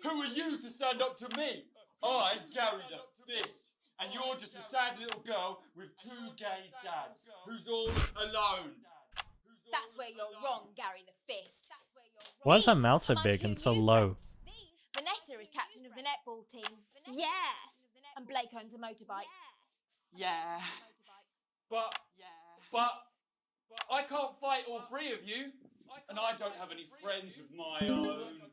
Who are you to stand up to me? I'm Gary the Fist, and you're just a sad little girl with two gay dads who's all alone. That's where you're wrong, Gary the Fist. Why is her mouth so big and so low? Vanessa is captain of the netball team. Yeah. And Blake owns a motorbike. Yeah. But I can't fight all three of you, and I don't have any friends of my own.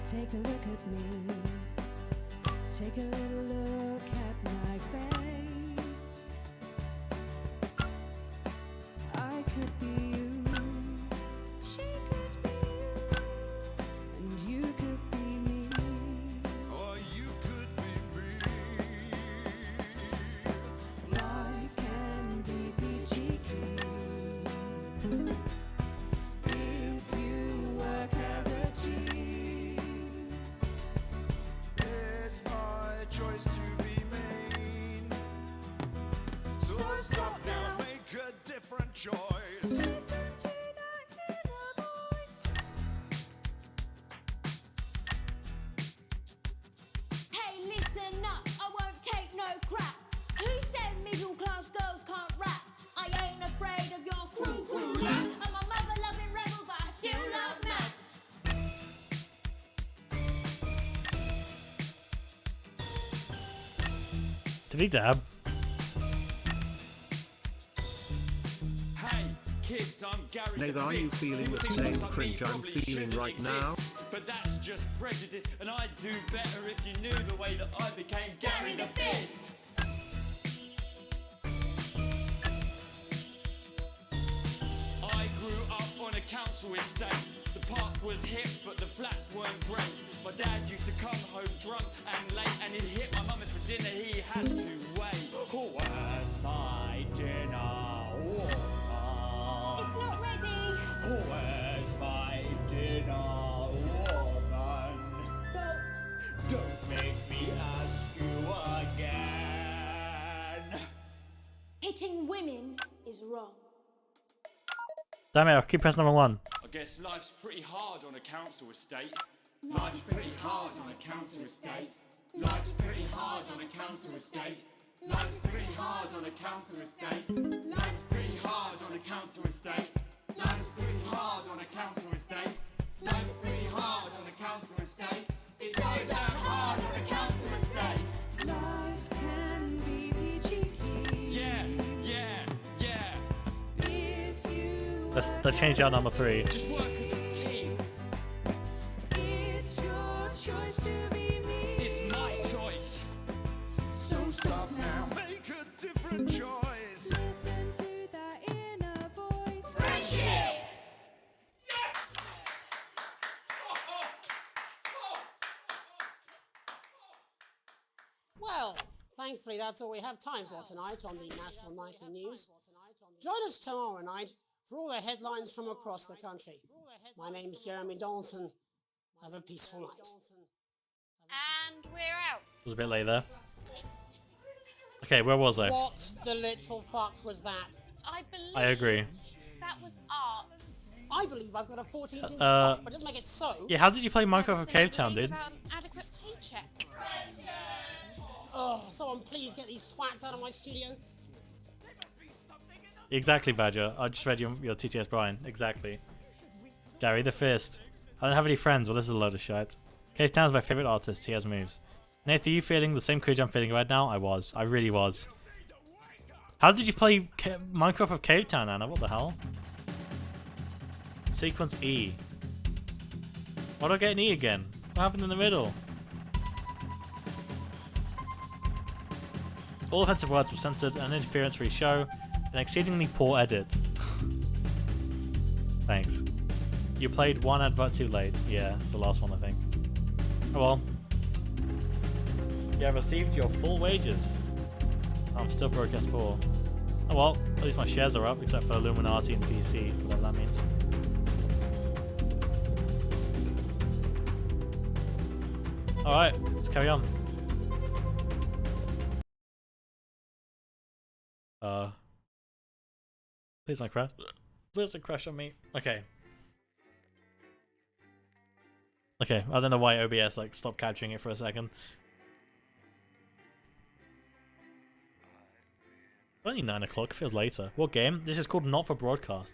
Take a look at me. Take a little look at my face. I could be you. She could be you. And you could be me. Or you could be me. Life can be peachy keen if you work as a team. It's my choice to be mean. So stop now, make a different choice. Hey, listen up, I won't take no crap. Who said middle class girls can't rap? I ain't afraid of your cruel lads. I'm a mother loving rebel, but I still love maths. Did he dab? Hey, kids, I'm Gary Nathan, are you feeling the same cringe I'm feeling right now? But that's just prejudice, and I'd do better if you knew the way that I became Gary the Fist. I grew up on a council estate. The park was hip, but the flats weren't great. My dad used to come home drunk and late, and he'd hit my mum for dinner, he had to wait. Where's my dinner? It's not ready. Where's my dinner, woman? Go. Don't make me ask you again. Hitting women is wrong. Damn it, I'll keep pressing number 1. I guess life's pretty hard on a council estate. Life's pretty hard on a council estate. Life's pretty hard on a council estate. Life's pretty hard on a council estate. Life's pretty hard on a council estate. Life's pretty hard on a council estate. Life's pretty hard on a council estate. It's so damn hard on a council estate. Life can be peachy keen. Yeah, yeah, yeah. If you Let's change out number 3. Just work as a team. it's your choice to be me. It's my choice. So stop now, make a different choice. Listen to that inner voice. Friendship! Well, thankfully that's all we have time for tonight on the National Nightly News. Join us tomorrow night for all the headlines from across the country. My name's Jeremy Dalton. Have a peaceful night. And we're out. It was a bit late there. Okay, where was I? What the literal fuck was that? I believe I agree. that was art. I believe I've got a 14-inch Uh, cock, but it doesn't make it so. Yeah, how did you play Minecraft of Cave Town, dude? About an adequate paycheck. Oh, someone please get these twats out of my studio. Exactly, Badger. I just read your TTS Brian. Exactly. Gary the Fist. I don't have any friends. Well, this is a load of shit. Cave Town's my favourite artist. He has moves. Nathan, are you feeling the same cringe I'm feeling right now? I was. I really was. How did you play Minecraft of Cave Town, Anna? What the hell? Sequence E. Why do I get an E again? What happened in the middle? All offensive words were censored, an interference-free show, an exceedingly poor edit. Thanks. You played one advert too late. Yeah, it's the last one, I think. Oh well. You have received your full wages. I'm still broke as poor. Oh well, at least my shares are up, except for Illuminati and PC, whatever that means. Alright, let's carry on. Please don't crash. Please don't crash on me. Okay. Okay, I don't know why OBS like stopped capturing it for a second. Only 9 o'clock, feels later. What game? This is called Not for Broadcast.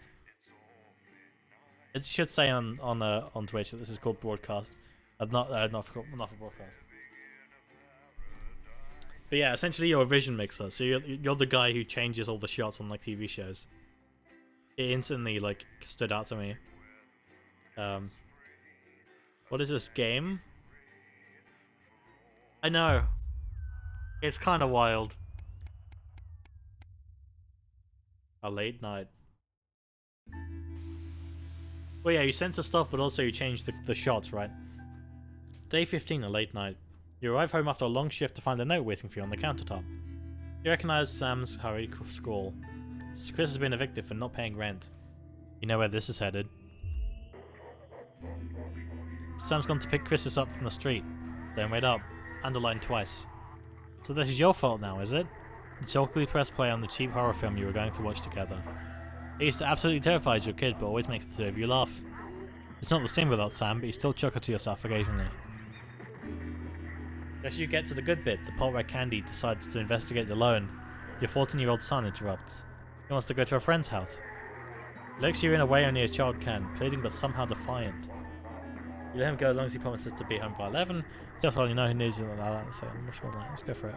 It should say on Twitch that this is called Broadcast. Not for Broadcast. But yeah, essentially you're a vision mixer. So you're the guy who changes all the shots on like TV shows. It instantly like stood out to me. What is this game? I know. It's kind of wild. A late night. Well, yeah, you censor stuff, but also you change the shots, right? Day 15, a late night. You arrive home after a long shift to find a note waiting for you on the countertop. You recognize Sam's hurried scrawl. Chris has been evicted for not paying rent. You know where this is headed. Sam's gone to pick Chris up from the street. Don't wait up. Underlined twice. So this is your fault now, is it? You jokingly press play on the cheap horror film you were going to watch together. It used to absolutely terrify your kid, but always makes the two of you laugh. It's not the same without Sam, but you still chuckle to yourself occasionally. As you get to the good bit, the pot where Candy decides to investigate the loan, your 14-year-old son interrupts. He wants to go to a friend's house. He looks you in a way only a child can, pleading but somehow defiant. You let him go as long as he promises to be home by 11. Just while you know he needs you like that, so let's go for it.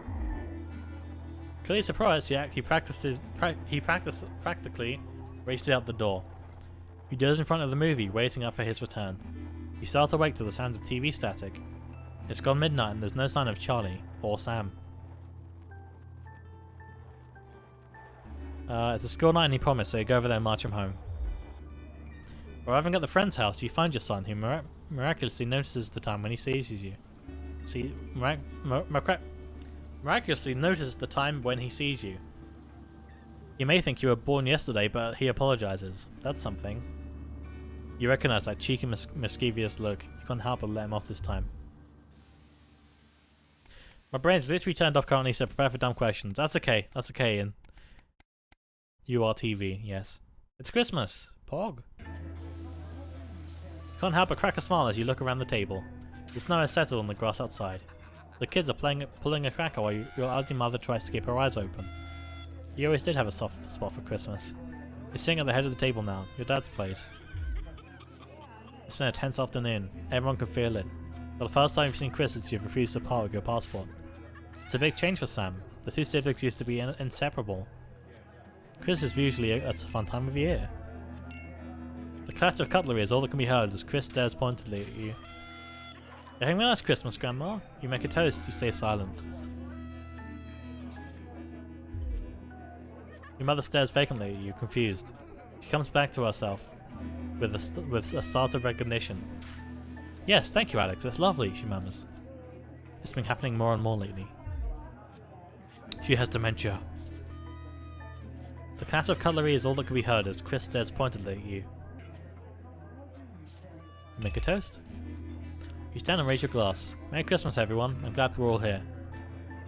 Clearly surprised, he practically raced out the door. You doze in front of the movie, waiting up for his return. You start awake to the sound of TV static. It's gone midnight and there's no sign of Charlie or Sam. It's a school night and he promised, so you go over there and march him home. Arriving at the friend's house, you find your son, who miraculously notices the time when he sees you. Miraculously notices the time when he sees you. You may think you were born yesterday, but he apologizes. That's something. You recognize that cheeky, mischievous look. You can't help but let him off this time. My brain's literally turned off currently, so prepare for dumb questions. That's okay. That's okay, Ian. You are TV, yes. It's Christmas. Pog. Can't help but crack a smile as you look around the table. The snow has settled on the grass outside. The kids are pulling a cracker while your elderly mother tries to keep her eyes open. You always did have a soft spot for Christmas. You're sitting at the head of the table now, your dad's place. It's been a tense afternoon. Everyone can feel it. For the first time you've seen Chris since you've refused to part with your passport. It's a big change for Sam. The two siblings used to be inseparable. Chris is usually a fun time of year. The clatter of cutlery is all that can be heard as Chris stares pointedly at you. You're having a nice Christmas, Grandma. You make a toast, you stay silent. Your mother stares vacantly at you, confused. She comes back to herself with a start of recognition. Yes, thank you, Alex. That's lovely, she murmurs. It's been happening more and more lately. She has dementia. The clatter of cutlery is all that can be heard as Chris stares pointedly at you. You make a toast. You stand and raise your glass. Merry Christmas, everyone. I'm glad we're all here.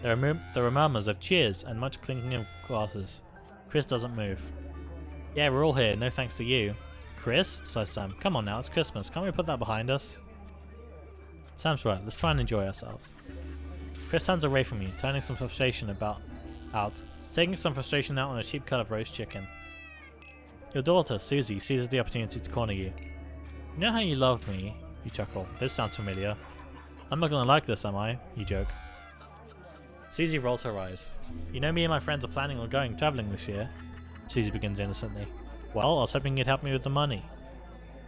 There are murmurs of cheers and much clinking of glasses. Chris doesn't move. Yeah, we're all here. No thanks to you. Chris? Sighs Sam. Come on now, it's Christmas. Can't we put that behind us? Sam's right. Let's try and enjoy ourselves. Chris turns away from you, taking some frustration out on a cheap cut of roast chicken. Your daughter, Susie, seizes the opportunity to corner you. You know how you love me? You chuckle. This sounds familiar. I'm not gonna like this, am I? You joke. Susie rolls her eyes. You know me and my friends are planning on going travelling this year? Susie begins innocently. Well, I was hoping you'd help me with the money.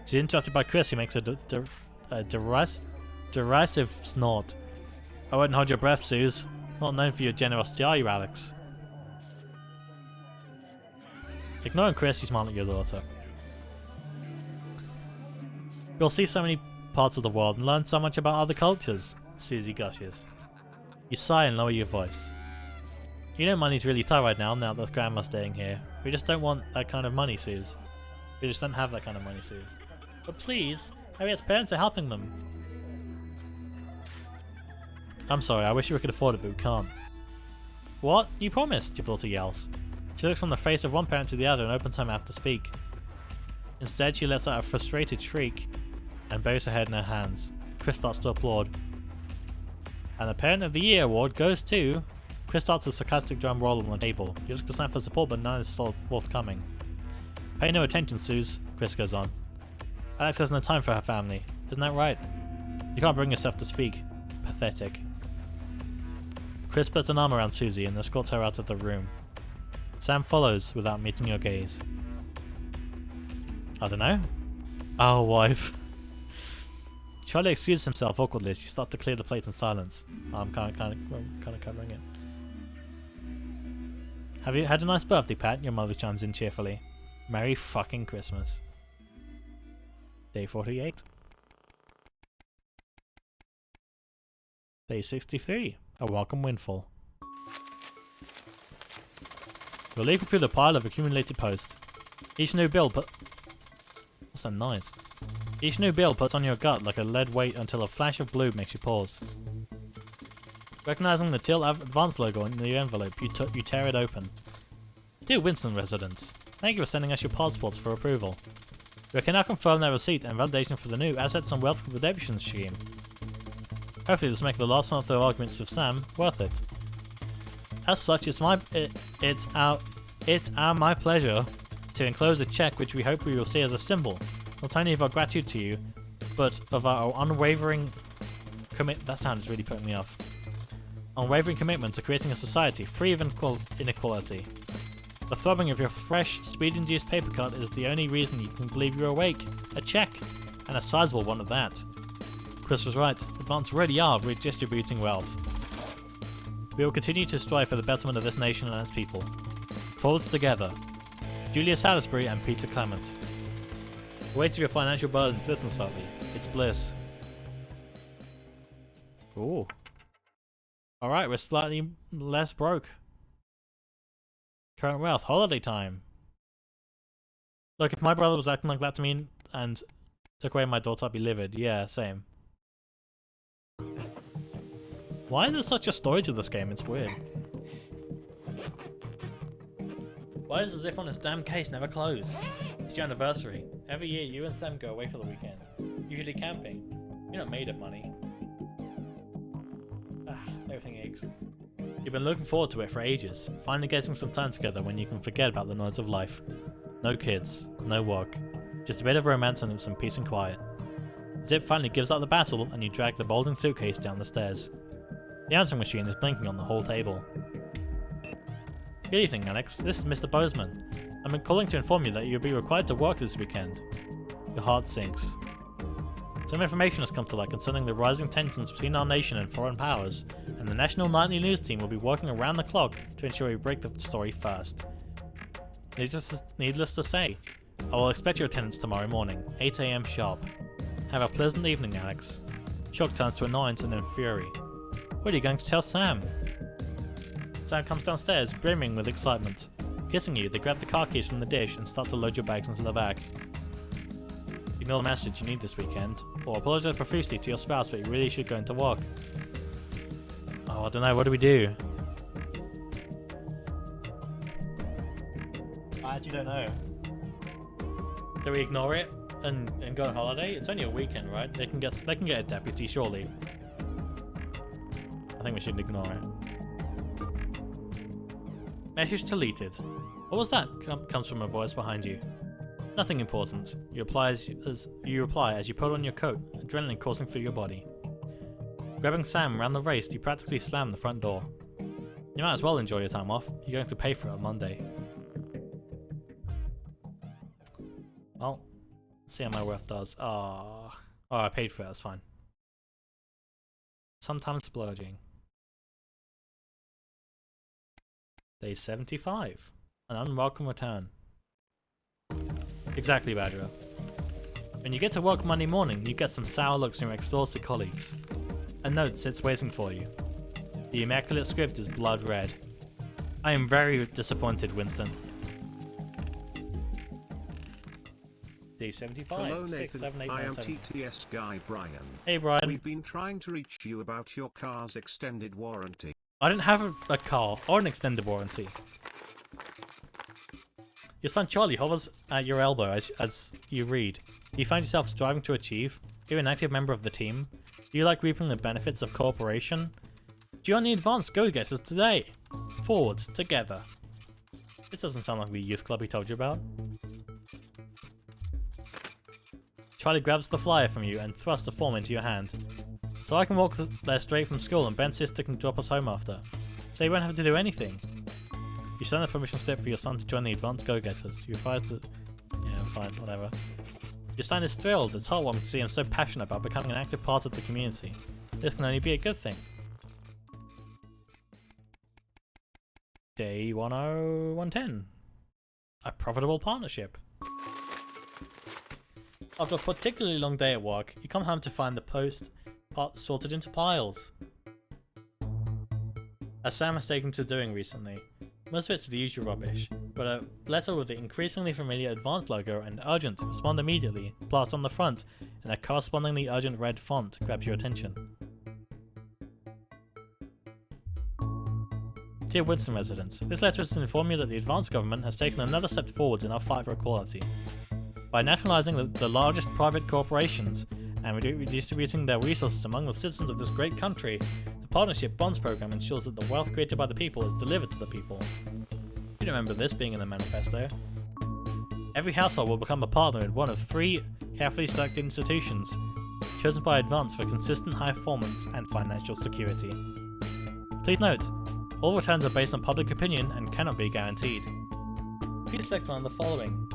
She's interrupted by Chris, who makes a derisive snort. I wouldn't hold your breath, Suze. Not known for your generosity, are you, Alex? Ignoring Chris, you smile at your daughter. You'll see so many parts of the world and learn so much about other cultures, Susie gushes. You sigh and lower your voice. You know money's really tight right now that Grandma's staying here. We just don't want that kind of money, Suze. We just don't have that kind of money, Suze. But please, Harriet's parents are helping them. I'm sorry, I wish we could afford it, but we can't. What? You promised, your daughter yells. She looks from the face of one parent to the other and opens her mouth to speak. Instead, she lets out a frustrated shriek and buries her head in her hands. Chris starts to applaud. And the Parent of the Year award goes to... Chris starts a sarcastic drum roll on the table. You look to stand for support, but none is forthcoming. Pay no attention, Suze, Chris goes on. Alex has no time for her family. Isn't that right? You can't bring yourself to speak. Pathetic. Chris puts an arm around Susie and escorts her out of the room. Sam follows without meeting your gaze. I don't know. Oh, wife. Charlie excuses himself awkwardly as you start to clear the plates in silence. I'm kind of covering it. Have you had a nice birthday, Pat? Your mother chimes in cheerfully. Merry fucking Christmas. Day 48. Day 63. A welcome windfall. You're leafing through the pile of accumulated posts. Each new bill What's that noise? Each new bill puts on your gut like a lead weight until a flash of blue makes you pause. Recognizing the Till Advance logo in the envelope, you tear it open. Dear Winston residents, thank you for sending us your passports for approval. We can now confirm their receipt and validation for the new Assets and Wealth Redemption Scheme. Hopefully this will make the last one of the arguments with Sam worth it. As such, it's my pleasure to enclose a check which we hope we will see as a symbol, not only of our gratitude to you, but of our unwavering that sound is really putting me off. Unwavering commitment to creating a society free of inequality. The throbbing of your fresh, speed-induced paper cut is the only reason you can believe you're awake. A check, and a sizable one at that. Chris was right. Advance really are redistributing wealth. We will continue to strive for the betterment of this nation and its people. Forwards together. Julia Salisbury and Peter Clement. The weight of your financial burdens lifts slightly. It's bliss. Ooh. Alright, we're slightly less broke. Current wealth. Holiday time. Look, if my brother was acting like that to me and took away my daughter, I'd be livid. Yeah, same. Why is there such a story to this game? It's weird. Why does the zip on this damn case never close? It's your anniversary. Every year you and Sam go away for the weekend. Usually camping. You're not made of money. Everything aches. You've been looking forward to it for ages. Finally getting some time together when you can forget about the noise of life. No kids. No work. Just a bit of romance and some peace and quiet. Zip finally gives up the battle and you drag the bulging suitcase down the stairs. The answering machine is blinking on the hall table. Good evening, Alex. This is Mr. Bozeman. I'm calling to inform you that you'll be required to work this weekend. Your heart sinks. Some information has come to light concerning the rising tensions between our nation and foreign powers, and the National Nightly News team will be working around the clock to ensure we break the story first. Needless to say, I will expect your attendance tomorrow morning, 8 AM sharp. Have a pleasant evening, Alex. Shock turns to annoyance and then fury. What are you going to tell Sam? Sam comes downstairs, brimming with excitement. Kissing you, they grab the car keys from the dish and start to load your bags into the back. Ignore the message you need this weekend, or apologize profusely to your spouse, but you really should go into work. Oh, I don't know, what do we do? I actually don't know. Do we ignore it and go on holiday? It's only a weekend, right? They can get a deputy, surely. I think we should ignore it. Message deleted. What was that? Comes from a voice behind you. Nothing important. You reply as you put on your coat, adrenaline coursing through your body. Grabbing Sam around the waist, you practically slam the front door. You might as well enjoy your time off. You're going to pay for it on Monday. Well, let's see how my worth does. Oh, I paid for it. That's fine. Sometimes splurging. Day 75. An unwelcome return. Exactly, Badger. When you get to work Monday morning, you get some sour looks from your exhausted colleagues. A note sits waiting for you. The immaculate script is blood red. I am very disappointed, Winston. Day 75. Hello 6, Nathan, 7, 8, I 9, am 7. TTS guy Brian. Hey Brian. We've been trying to reach you about your car's extended warranty. I didn't have a car or an extended warranty. Your son Charlie hovers at your elbow as you read. Do you find yourself striving to achieve? You're an active member of the team. Do you like reaping the benefits of cooperation? Join the advanced go-getters today. Forwards, together. This doesn't sound like the youth club he told you about. Charlie grabs the flyer from you and thrusts the form into your hand. So I can walk there straight from school and Ben's sister can drop us home after. So you won't have to do anything. You sign a permission slip for your son to join the advanced go-getters. You require to... Yeah, fine, whatever. Your son is thrilled. It's heartwarming to see him so passionate about becoming an active part of the community. This can only be a good thing. Day 110. A profitable partnership. After a particularly long day at work, you come home to find the post sorted into piles. As Sam has taken to doing recently. Most of it's the usual rubbish, but a letter with the increasingly familiar Advanced logo and Urgent, respond immediately, plastered on the front, in a correspondingly urgent red font grabs your attention. Dear Winston residents, this letter is to inform you that the Advanced government has taken another step forward in our fight for equality. By nationalising the largest private corporations and redistributing their resources among the citizens of this great country, the Partnership Bonds program ensures that the wealth created by the people is delivered to the people. You remember this being in the manifesto. Every household will become a partner in one of 3 carefully selected institutions, chosen by Advance for consistent high performance and financial security. Please note, all returns are based on public opinion and cannot be guaranteed. Please select one of the following.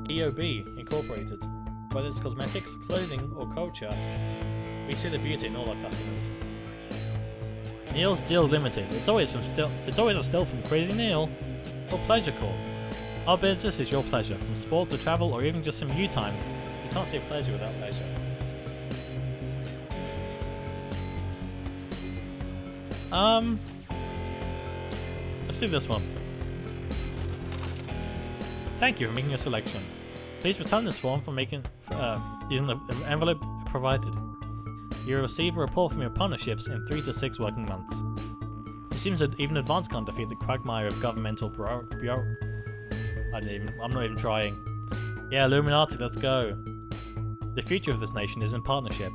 EOB Incorporated. Whether it's cosmetics, clothing, or culture, we see the beauty in all our customers. Neil's Deals Limited. It's always a still from Crazy Neil. Or Pleasure Corp. Our business is your pleasure, from sport to travel or even just some you time. You can't say pleasure without leisure. Let's do this one. Thank you for making your selection. Please return this form for using the envelope provided. You will receive a report from your partnerships in 3 to 6 working months. It seems that even Advance can't defeat the quagmire of governmental I'm not even trying. Yeah, Illuminati, let's go. The future of this nation is in partnership.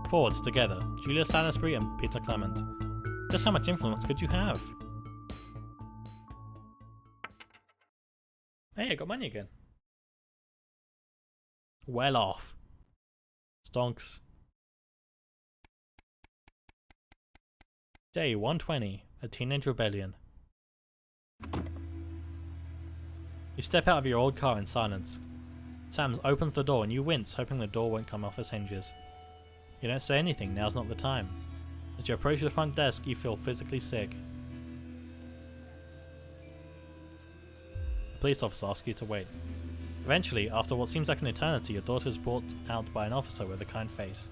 Forwards together, Julia Salisbury and Peter Clement. Just how much influence could you have? Hey, I got money again. Well off. Stonks. Day 120, a teenage rebellion. You step out of your old car in silence. Sam opens the door and you wince, hoping the door won't come off its hinges. You don't say anything, now's not the time. As you approach the front desk, you feel physically sick. The police officer asks you to wait. Eventually, after what seems like an eternity, your daughter is brought out by an officer with a kind face.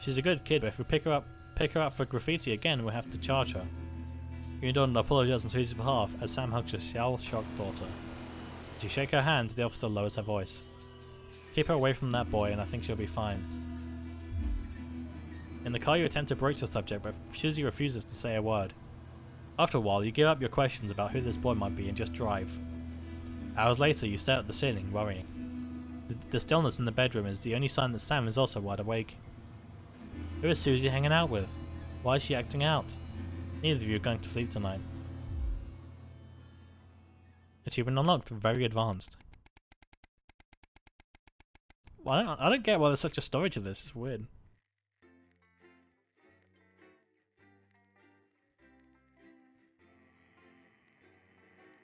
She's a good kid, but if we pick her up for graffiti again, we'll have to charge her. You don't apologize on Susie's behalf as Sam hugs your shell-shocked daughter. As you shake her hand, the officer lowers her voice. Keep her away from that boy and I think she'll be fine. In the car you attempt to broach the subject, but Susie refuses to say a word. After a while, you give up your questions about who this boy might be and just drive. Hours later, you stare at the ceiling, worrying. The stillness in the bedroom is the only sign that Sam is also wide awake. Who is Susie hanging out with? Why is she acting out? Neither of you are going to sleep tonight. Achievement unlocked, very advanced. Well, I don't get why there's such a story to this, it's weird.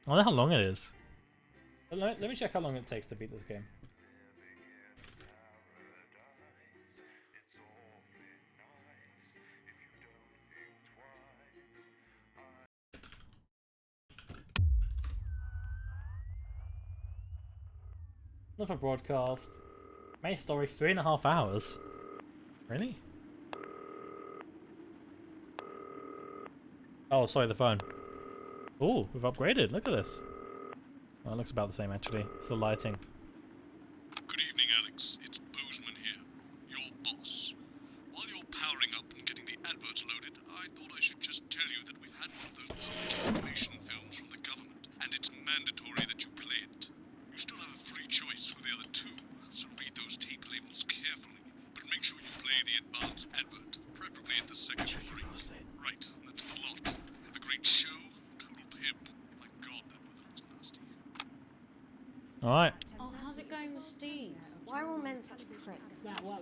I wonder how long it is. Let me check how long it takes to beat this game. Another broadcast. Main story 3.5 hours. Really? Oh, sorry, the phone. Ooh, we've upgraded. Look at this. Well, it looks about the same actually. It's the lighting. Good evening, Alex. It's Bozeman here, your boss. While you're powering up and getting the adverts loaded, I thought I should just tell you that we've had one of those public information films from the government, and it's mandatory that you play it. You still have a free choice with the other two, so read those tape labels carefully, but make sure you play the advance advert, preferably at the second break. Right, that's the lot. Have a great show. Total pimp. My God, that weather looks nasty. Alright. Oh, how's it going with Steve? Why are all men such pricks? Yeah, well,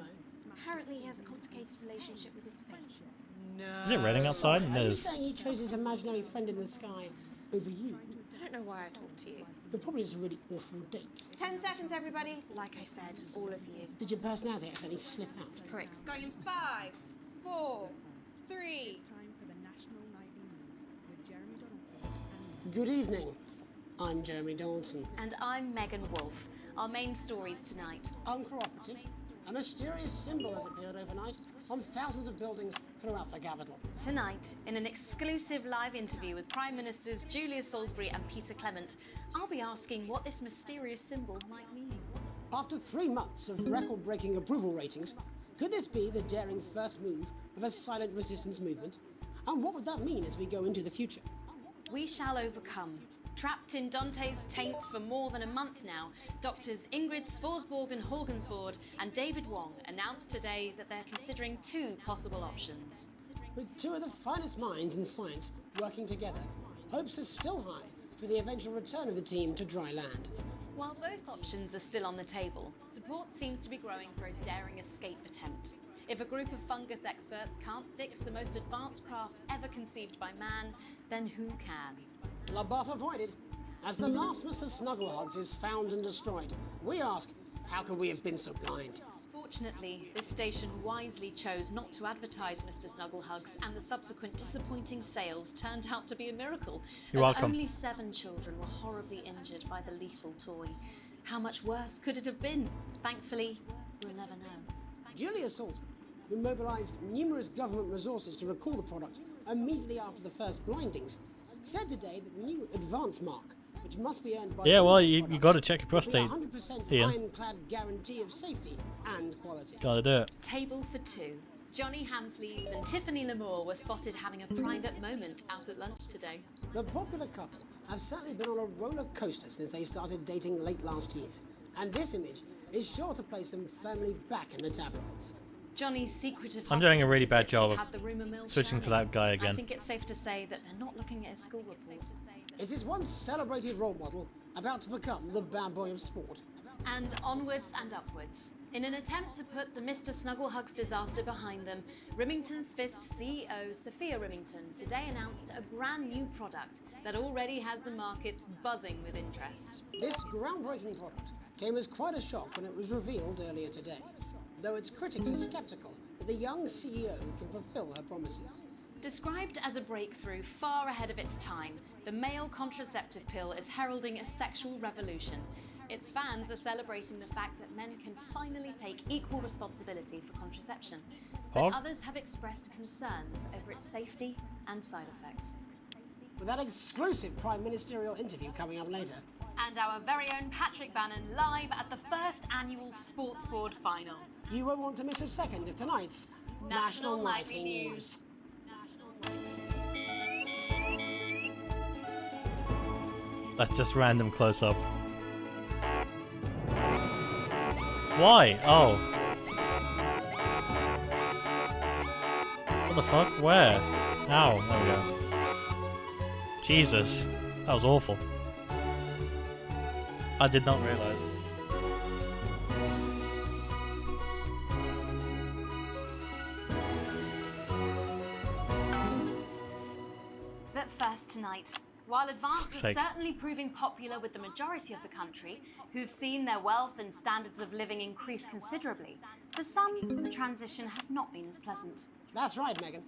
Apparently he has a complicated relationship with his fate. No. Is it raining outside? Are It you is. saying he chose his imaginary friend in the sky over you? I don't know why I talked to you. You're probably just a really awful date. 10 seconds, everybody. Like I said, all of you. Did your personality accidentally slip out? Pricks. Going in 5, 4, 3. Good evening. I'm Jeremy Donaldson. And I'm Megan Wolf. Our main stories tonight. Uncooperative. A mysterious symbol has appeared overnight on thousands of buildings throughout the capital. Tonight, in an exclusive live interview with Prime Ministers Julia Salisbury and Peter Clement, I'll be asking what this mysterious symbol might mean. After 3 months of record-breaking approval ratings, could this be the daring first move of a silent resistance movement? And what would that mean as we go into the future? We shall overcome. Trapped in Dante's taint for more than a month now, doctors Ingrid Svorsborg and Horgensvoord and David Wong announced today that they're considering 2 possible options. With 2 of the finest minds in science working together, hopes are still high for the eventual return of the team to dry land. While both options are still on the table, support seems to be growing for a daring escape attempt. If a group of fungus experts can't fix the most advanced craft ever conceived by man, then who can? Laboff avoided. As the last Mr. Snugglehugs is found and destroyed, we ask, how could we have been so blind? Fortunately, this station wisely chose not to advertise Mr. Snugglehugs, and the subsequent disappointing sales turned out to be a miracle. You're welcome. Only 7 children were horribly injured by the lethal toy. How much worse could it have been? Thankfully, we'll never know. Julia Salisbury, who mobilised numerous government resources to recall the product immediately after the first blindings, said today that the new advance mark, which must be earned by Yeah, well, all you products, got to check your will be prostate, 100% Ian. ironclad guarantee of safety and quality. Gotta do it. Table for 2. Johnny Hansleaves and Tiffany Lamore were spotted having a private moment out at lunch today. The popular couple have certainly been on a roller coaster since they started dating late last year, and this image is sure to place them firmly back in the tabloids. Johnny's secretive I'm doing a really bad visits job have of had the rumour mill switching to churning. that guy I again. think it's safe to say that they're not looking at his school report. Is this once celebrated role model about to become the bad boy of sport? And onwards and upwards. In an attempt to put the Mr. Snugglehugs disaster behind them, Rimington's Fist CEO Sophia Rimington today announced a brand new product that already has the markets buzzing with interest. This groundbreaking product came as quite a shock when it was revealed earlier today, though its critics are sceptical that the young CEO can fulfill her promises. Described as a breakthrough far ahead of its time, the male contraceptive pill is heralding a sexual revolution. Its fans are celebrating the fact that men can finally take equal responsibility for contraception, but Pog? others have expressed concerns over its safety and side effects. With that exclusive Prime Ministerial interview coming up later. And our very own Patrick Bannon live at the first annual Sports Board final. You won't want to miss a second of tonight's National Nightly News. That's just random close up. Why? Oh. What the fuck? Where? Ow. There we go. Jesus. That was awful. I did not realise. But first tonight, while Advance Fuck's is sake. certainly proving popular with the majority of the country, who've seen their wealth and standards of living increase considerably, for some, the transition has not been as pleasant. That's right, Megan.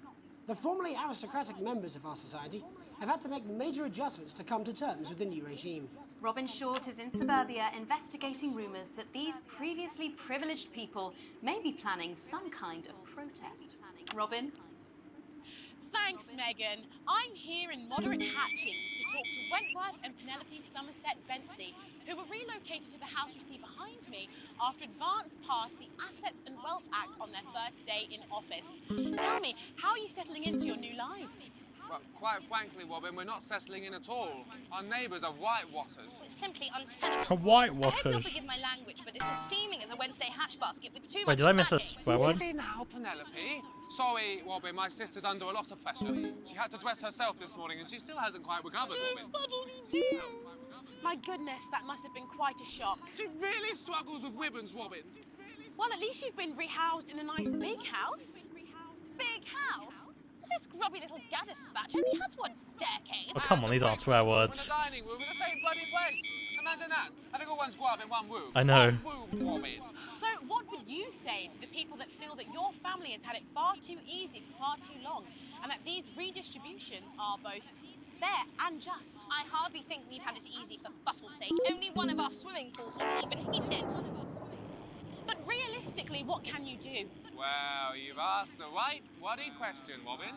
The formerly aristocratic members of our society have had to make major adjustments to come to terms with the new regime. Robin Short is in suburbia investigating rumours that these previously privileged people may be planning some kind of protest. Robin? Thanks, Megan. I'm here in Moderate Hatchings to talk to Wentworth and Penelope Somerset Bentley, who were relocated to the house you see behind me after Advance passed the Assets and Wealth Act on their first day in office. Tell me, how are you settling into your new lives? Well, quite frankly, Robin, we're not settling in at all. Our neighbours are whitewatters. It's simply untenable. Whitewaters. I hope you'll forgive my language, but it's as steaming as a Wednesday hatch basket with too Wait, much did I miss a snacking. swear word? Steady now, Penelope. Sorry, Robin, my sister's under a lot of pressure. She had to dress herself this morning and she still hasn't quite recovered, Robin. Fuddly-doo. My goodness, that must have been quite a shock. She really struggles with ribbons, Robin. Well, at least you've been rehoused in a nice big house. Big house? This grubby little gaddis spatch only has one staircase. Oh, come on, these aren't swear In words. the dining room in the same bloody place. Imagine that. Having all one's grub in one room. I know. One room, Robin. So what would you say to the people that feel that your family has had it far too easy for far too long, and that these redistributions are both fair and just? I hardly think we've had it easy for Buttle's sake. Only one of our swimming pools was even heated. But realistically, what can you do? Well, you've asked the right bloody question, Robin.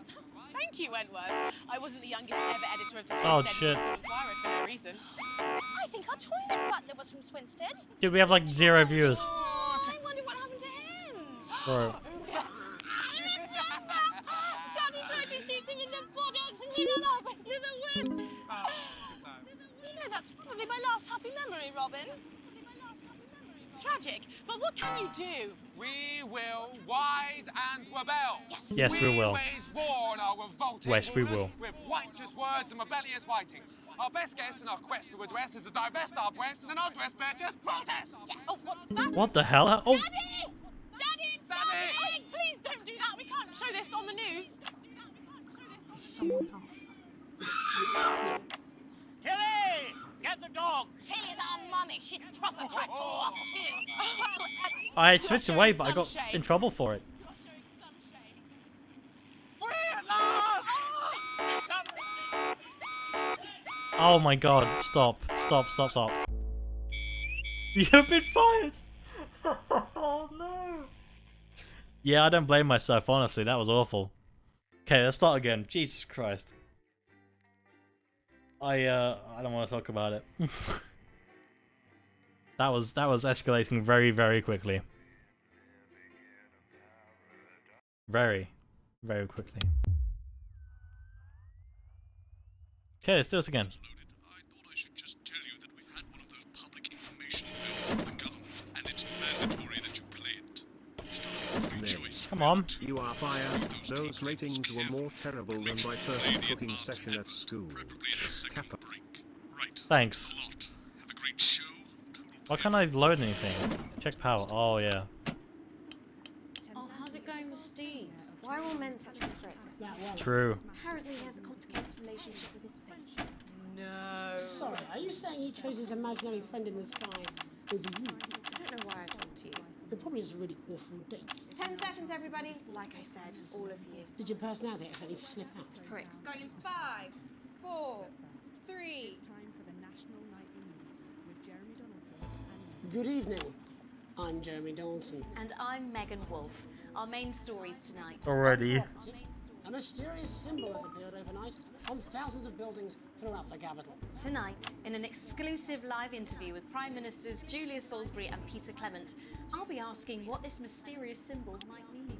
Thank you, Wentworth. I wasn't the youngest ever editor of the Oh, Swinstead shit. Inquirer for no reason. I think our toilet butler was from Swinstead. Dude, we have like 0 viewers. I wonder what happened to him. Bro. Daddy tried to shoot him in the buttocks and he ran off into the woods. No, that's probably my last happy memory, Robin. Tragic, but what can you do? We will rise and rebel. Yes, we will. wage war on our revolting Yes, we rulers will. with righteous words and rebellious writings. Our best guess in our quest to redress is to divest our breasts and an undress bear just protest. Yes. Oh, what's that? What the hell? Oh, Daddy! Daddy, it's Daddy! Please don't do that. We can't show this on the news. Is someone Tilly! Get wrong? Tilly's our mummy. She's proper cracked off too. I switched away, but I got in trouble for it. Oh my god, stop. Stop, stop, stop. You've been fired! Oh no! Yeah, I don't blame myself, honestly, that was awful. Okay, let's start again. Jesus Christ. I don't want to talk about it. That was escalating very, very quickly. Very, very quickly. Okay, let's do this again. I thought I should just tell you that we've had one of those public information bills from the government, and it's mandatory that you play it. It's not a free choice. Come on. You are fired. Those ratings were more terrible than my first cooking session at school. Kappa. Thanks. Have a great show. Why can't I load anything? Check power. Oh yeah. Oh, how's it going with Steve? Why are all men such pricks? True. Apparently he has a complicated relationship with his fate. No. Sorry, are you saying he chose his imaginary friend in the sky over you? I don't know why I talked to you. It probably is a really awful date. 10 seconds, everybody. Like I said, all of you. Did your personality accidentally slip out? Pricks. Going in 5, 4, 3. Good evening. I'm Jeremy Donaldson. And I'm Megan Wolf. Our main stories tonight. Already. A mysterious symbol has appeared overnight on thousands of buildings throughout the capital. Tonight, in an exclusive live interview with Prime Ministers Julia Salisbury and Peter Clement, I'll be asking what this mysterious symbol might mean.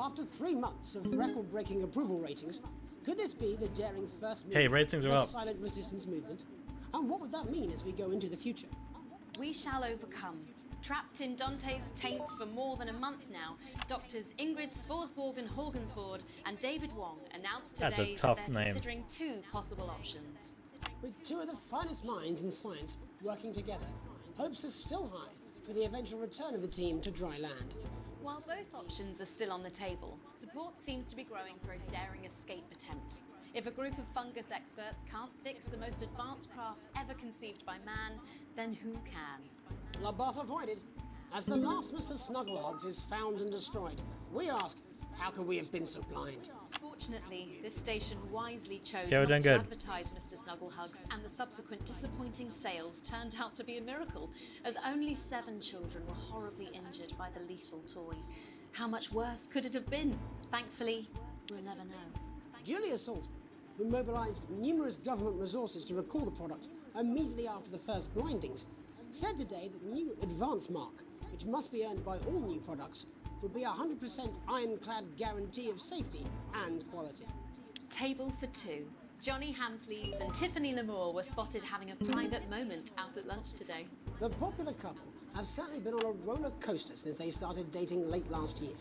After 3 months of record-breaking approval ratings, could this be the daring first move Hey, ratings of are the up. silent resistance movement? And what would that mean as we go into the future? We shall overcome. Trapped in Dante's taint for more than a month now, doctors Ingrid Svorsborg Horgensvoord and David Wong announced That's a today tough that they're name. considering 2 possible options. With 2 of the finest minds in science working together, hopes are still high for the eventual return of the team to dry land. While both options are still on the table, support seems to be growing for a daring escape attempt. If a group of fungus experts can't fix the most advanced craft ever conceived by man, then who can? Laboth avoided. As the last Mr. Snugglehogs is found and destroyed, we ask, how could we have been so blind? Fortunately, this station wisely chose Yeah, we're not doing to good. advertise Mr. Snugglehugs, and the subsequent disappointing sales turned out to be a miracle, as only 7 children were horribly injured by the lethal toy. How much worse could it have been? Thankfully, we'll never know. Julia Salisbury, who mobilised numerous government resources to recall the product immediately after the first blindings, said today that the new advance mark, which must be earned by all new products, would be a 100% ironclad guarantee of safety and quality. Table for 2. Johnny Hansleaves and Tiffany Lamour were spotted having a private moment out at lunch today. The popular couple have certainly been on a roller coaster since they started dating late last year,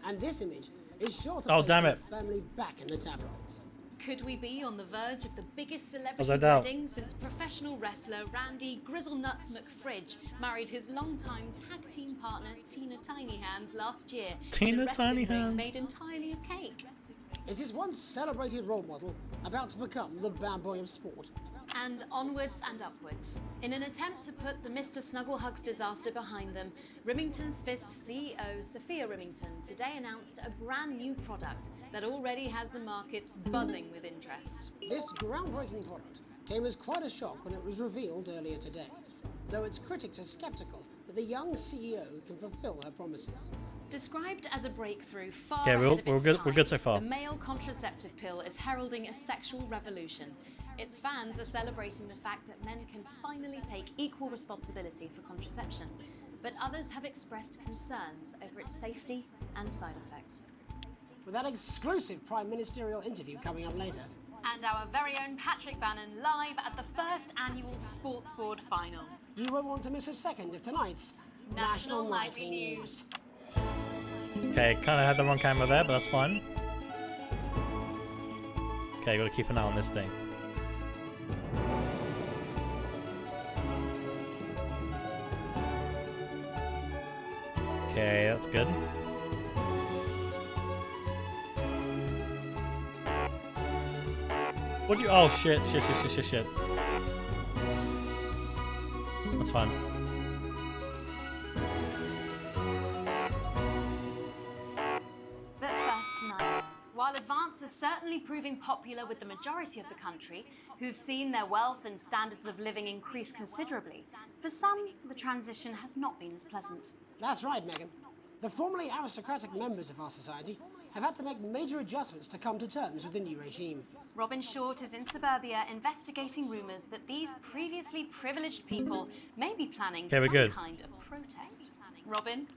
and this image is sure to Oh, place damn them it. firmly back in the tabloids. Could we be on the verge of the biggest As I celebrity doubt. wedding since professional wrestler Randy Grizzlenuts McFridge married his longtime tag team partner Tina Tiny Hands last year? Tina in a wrestling Tiny ring Hands. made entirely of cake. Is this once celebrated role model about to become the bad boy of sport? And onwards and upwards. In an attempt to put the Mr. Snugglehugs disaster behind them, Remington's Fist CEO Sophia Remington today announced a brand new product that already has the markets buzzing with interest. This groundbreaking product came as quite a shock when it was revealed earlier today, though its critics are sceptical that the young CEO can fulfill her promises. Described as a breakthrough far Okay, ahead of its we're time, good so far. the male contraceptive pill is heralding a sexual revolution. Its fans are celebrating the fact that men can finally take equal responsibility for contraception, but others have expressed concerns over its safety and side effects. With that exclusive Prime Ministerial interview coming up later. And our very own Patrick Bannon live at the first annual Sports Board final. You won't want to miss a second of tonight's National Nightly News. Okay, kind of had the wrong camera there, but that's fine. Okay, gotta keep an eye on this thing. Okay, that's good. What do you? Oh shit! fun. But first tonight, while Advance is certainly proving popular with the majority of the country, who've seen their wealth and standards of living increase considerably, for some, the transition has not been as pleasant. That's right, Megan. The formerly aristocratic members of our society have had to make major adjustments to come to terms with the new regime. Robin Short is in suburbia investigating rumours that these previously privileged people may be planning Okay, we're some good. kind of protest. Robin?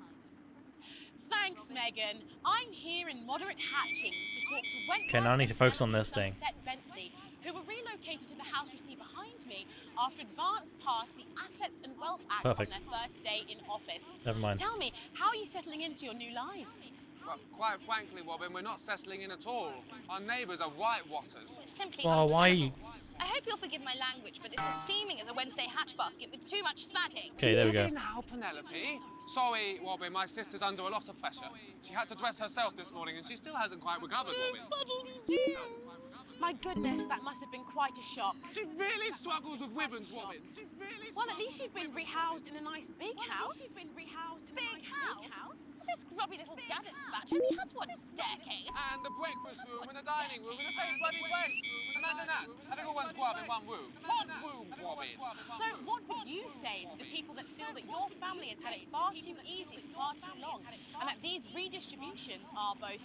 Thanks, Megan. I'm here in Moderate Hatchings to talk to Wentworth Okay, now I need to focus on this thing. Somerset Bentley, who were relocated to the house you see behind me after Advance passed the Assets and Wealth Act Perfect. on their first day in office. Never mind. Tell me, how are you settling into your new lives? Well, quite frankly, Robin, we're not settling in at all. Our neighbours are whitewatters. It's simply Well, why are you... I hope you'll forgive my language, but it's as steaming as a Wednesday hatch basket with too much spatting. Okay, there we go. Now, Penelope. Sorry, Robin, my sister's under a lot of pressure. She had to dress herself this morning and she still hasn't quite recovered, Robin. Fuddle-dee-doo! My goodness, that must have been quite a shock. She really struggles with ribbons, Robin. Well, at least you've been rehoused in a nice big house. Big house? This grubby little gaddis spatch only has one staircase. And the breakfast room and the dining room in the same bloody place. Imagine that. Having all one's grub in one room. One room, Robin. So what would you say to the people that feel that your family has had it far too easy for far too long, and that these redistributions are both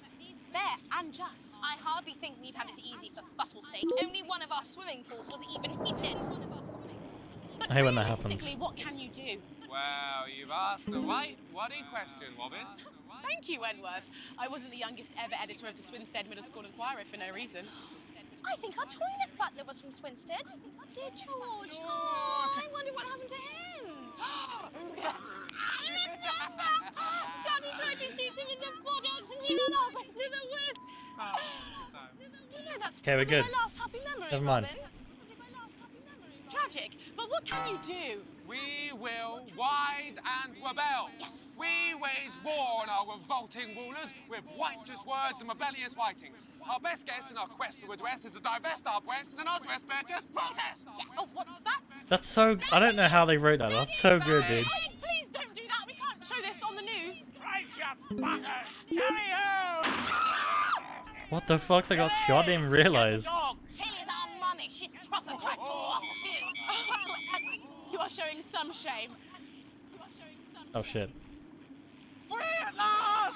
fair and just? I hardly think we've had it easy for fussle's sake. Only one of our swimming pools was even heated. But I hate when that happens. realistically, what can you do? Well, you've asked the right bloody question, Robin. Thank you, Wentworth. I wasn't the youngest ever editor of the Swinstead Middle School Inquirer for no reason. I think our toilet butler was from Swinstead. Dear George. Oh, I wonder what happened to him. I remember! Daddy tried to shoot him in the buttocks and he ran off into the woods. You know, that's Okay, we're probably good. my last happy memory, Never mind. Robin. Tragic, but what can you do? We will rise and rebel. Yes. We wage war on our revolting rulers with righteous words and rebellious writings. Our best guess in our quest for redress is to divest our breasts and undress just protest. Yes. Oh, what's that? That's so... I don't know how they wrote that. That's so good, dude. Please don't do that. We can't show this on the news. What the fuck? They got shot? I didn't realize. Tilly's our mummy. She's proper cracked off too. You are showing some shame. Oh shit. Free at last!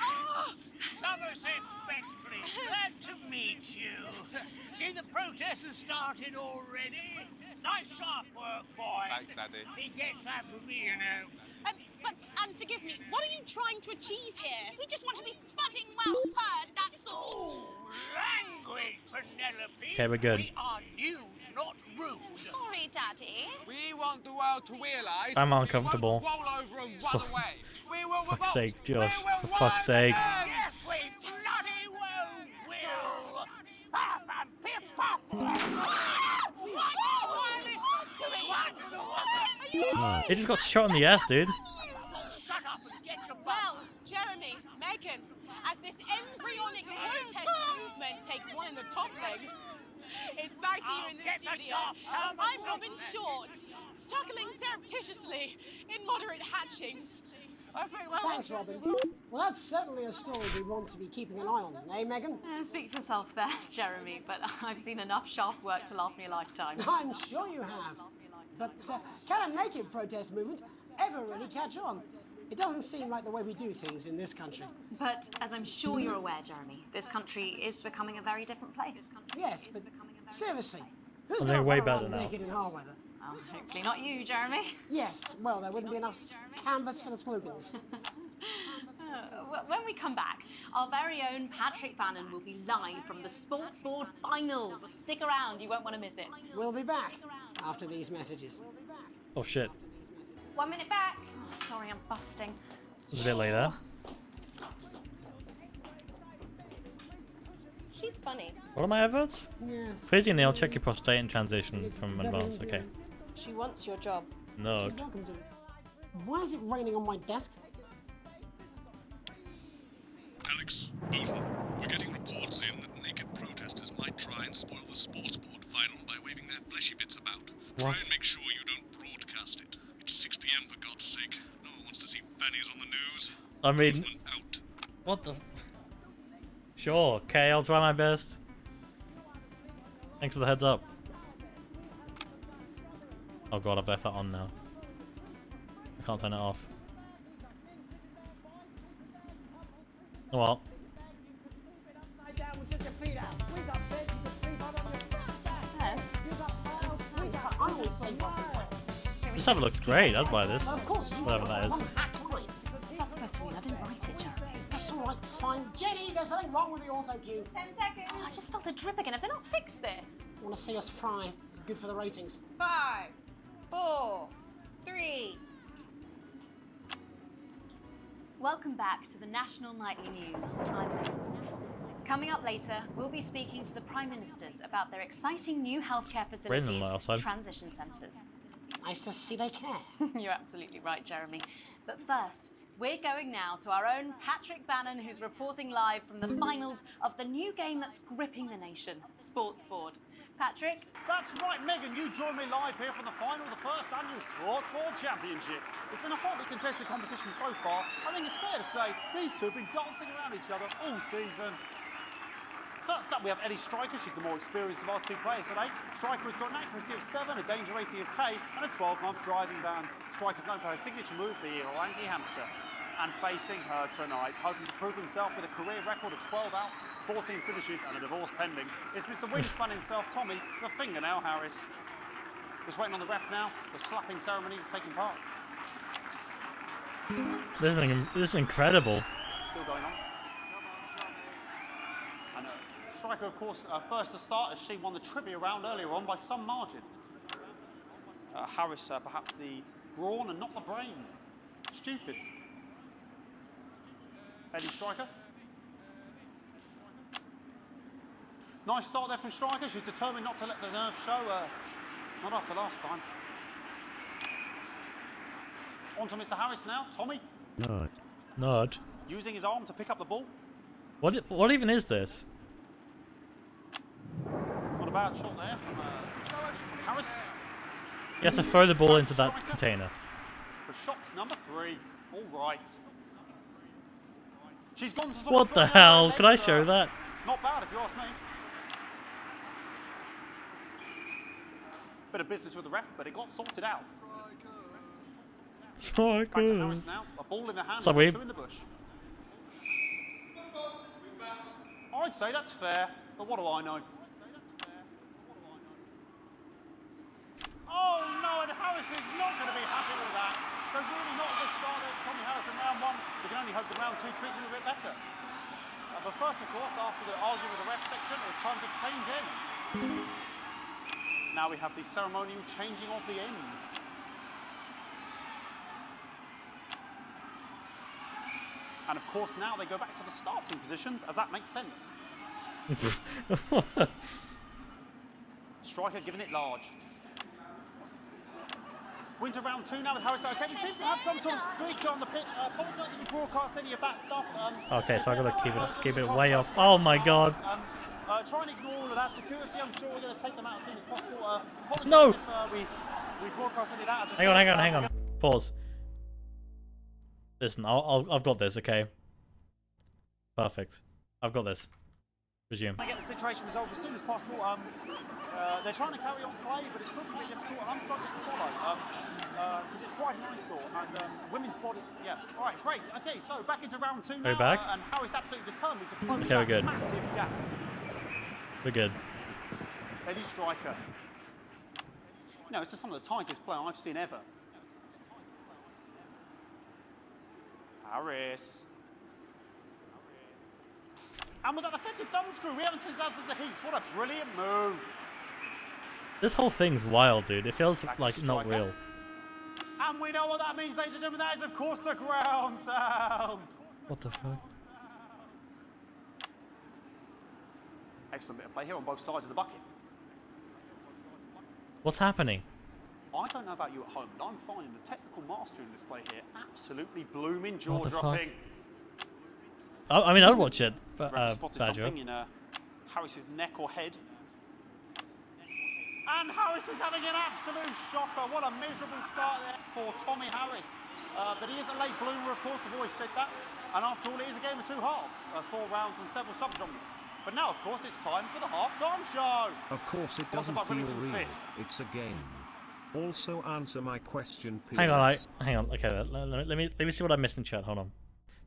Somerset Bentley, glad to meet you. See, the protest has started already. Nice sharp work, boy. Thanks, Daddy. He gets that from me, you know. And forgive me, what are you trying to achieve here? We just want to be footing well heard, that's all. Language, Penelope. Okay, we're good. We are news, not rules. Sorry, Daddy. We want the world to realise I'm uncomfortable. we won't roll over and So- run away. We will For fuck's revolt. sake, Josh. For fuck's sake. Yes, we bloody well will. Spaff and pip pop. He just got shot in the ass, dude. Well, Jeremy, Megan, as this embryonic protest movement takes one in the top legs, it's back here in the studio. I'm Robin Short, struggling surreptitiously in Moderate Hatchings. Thanks, Robin. Well, that's certainly a story we want to be keeping an eye on, eh, Megan? Speak for yourself there, Jeremy, but I've seen enough shaft work to last me a lifetime. I'm sure you have. But can a naked protest movement ever really catch on? It doesn't seem like the way we do things in this country. But as I'm sure you're aware, Jeremy, this country is becoming a very different place. Yes, but seriously, who's Well, going they're to way run better around now. naked in our weather? Oh, hopefully not you, Jeremy. Yes, well, there wouldn't be enough canvas for the slogans. When we come back, our very own Patrick Bannon will be live from the Sports Board Finals. Stick around, you won't want to miss it. We'll be back after these messages. Oh shit. 1 minute back. Oh, sorry, I'm busting. It's a bit later. She's funny. What are my adverts? Yes. Crazy nail, check your prostate and transition from very advanced. Okay. She wants your job. No. She's welcome to it. Why is it raining on my desk? Alex, Boozman, we're getting reports in that naked protesters might try and spoil the sports board final by waving their fleshy bits about. Try What? and make sure you don't broadcast it. It's 6 p.m. I mean, what the? Sure, okay, I'll try my best. Thanks for the heads up. Oh god, I've left that on now. I can't turn it off. Oh well. This ever looks great. I'd buy this. Of course you Whatever that is. What's that supposed to mean? I didn't write it, Jeremy. That's all right, fine. Jenny, there's something wrong with the auto cue. 10 seconds. Oh, I just felt a drip again. Have they not fixed this? Want to see us fry? It's good for the ratings. 5, 4, 3. Welcome back to the National Nightly News. I'm Megan Wolf. Coming up later, we'll be speaking to the Prime Ministers about their exciting new healthcare facilities, transition centres. Nice to see they care. You're absolutely right, Jeremy. But first, we're going now to our own Patrick Bannon, who's reporting live from the finals of the new game that's gripping the nation, Sports Board. Patrick? That's right, Megan. You join me live here from the final of the first annual Sports Board Championship. It's been a hotly contested competition so far. I think it's fair to say these two have been dancing around each other all season. First up, we have Ellie Striker. She's the more experienced of our two players today. Striker has got an accuracy of 7, a danger rating of K, and a 12-month driving ban. Striker's known for her signature move, the Orangi Hamster. And facing her tonight, hoping to prove himself with a career record of 12 outs, 14 finishes, and a divorce pending, it's Mr. Wingspan himself, Tommy, the Fingernail Harris. Just waiting on the ref now. The slapping ceremony is taking part. This is incredible. Still going on. And Striker, of course, first to start as she won the trivia round earlier on by some margin. Harris, perhaps the brawn and not the brains. Stupid. Eddie Striker. Nice start there from Striker. She's determined not to let the nerves show. Not after last time. On to Mr. Harris now. Tommy. Nod. Using his arm to pick up the ball. What even is this? Not a bad shot there from Harris. He has to throw the ball into that container. For shot number 3. All right. She's gone to What the hell? Could I show that? Not bad if you ask me. Bit of business with the ref, but it got sorted out. Back to Harris now. A ball in the hand, 2 in the bush. I'd say that's fair, but what do I know? Oh no, and Harris is not going to be happy with that. So really not a good start of Tommy Harris in round 1. We can only hope that round 2 treats him a bit better. But first, of course, after the argument with the ref section, it was time to change ends. Now we have the ceremonial changing of the ends. And of course, now they go back to the starting positions, as that makes sense. Striker giving it large. Winter round 2 now with Harris. Okay, we seem to have some sort of streak on the pitch. Apologise if we broadcast any of that stuff. Okay, so I gotta keep it way off. Oh my god. Try and ignore all of that security. I'm sure we're going to take them out as soon as possible. No. If, we broadcast any of that. As Hang on. Pause. Listen, I've got this. Okay. Perfect. I've got this. Resume. I get the situation resolved as soon as possible. They're trying to carry on play, but it's probably difficult, and I'm struggling to follow because it's quite an eyesore. And women's body, yeah. All right, great. Okay, so back into round 2 now. Are we back? And Harris absolutely determined to close Okay, we're that good. massive gap. We're good. Eddie Striker. No, it's just some of the tightest play I've seen ever. Harris. And was that the fitted thumbscrew? We haven't seen that since the Heats. What a brilliant move. This whole thing's wild, dude. It feels like not real. And we know what that means, ladies and gentlemen. That is, of course, the ground sound. What the fuck? Excellent bit of play here on both sides of the bucket. What's happening? I don't know about you at home, but I'm finding the technical mastering display here absolutely blooming, What the jaw-dropping. I mean, I'd watch it, but Referee spotted Badger. something in Harris's neck or head. And Harris is having an absolute shocker. What a miserable start there for Tommy Harris. But he is a late bloomer, of course, I've always said that. And after all, it is a game of two halves, 4 rounds and several subgenres. But now, of course, it's time for the halftime show. Of course it doesn't feel real, it's a game. Also answer my question, please. Hang on. Okay, let me see what I missed in chat. Hold on.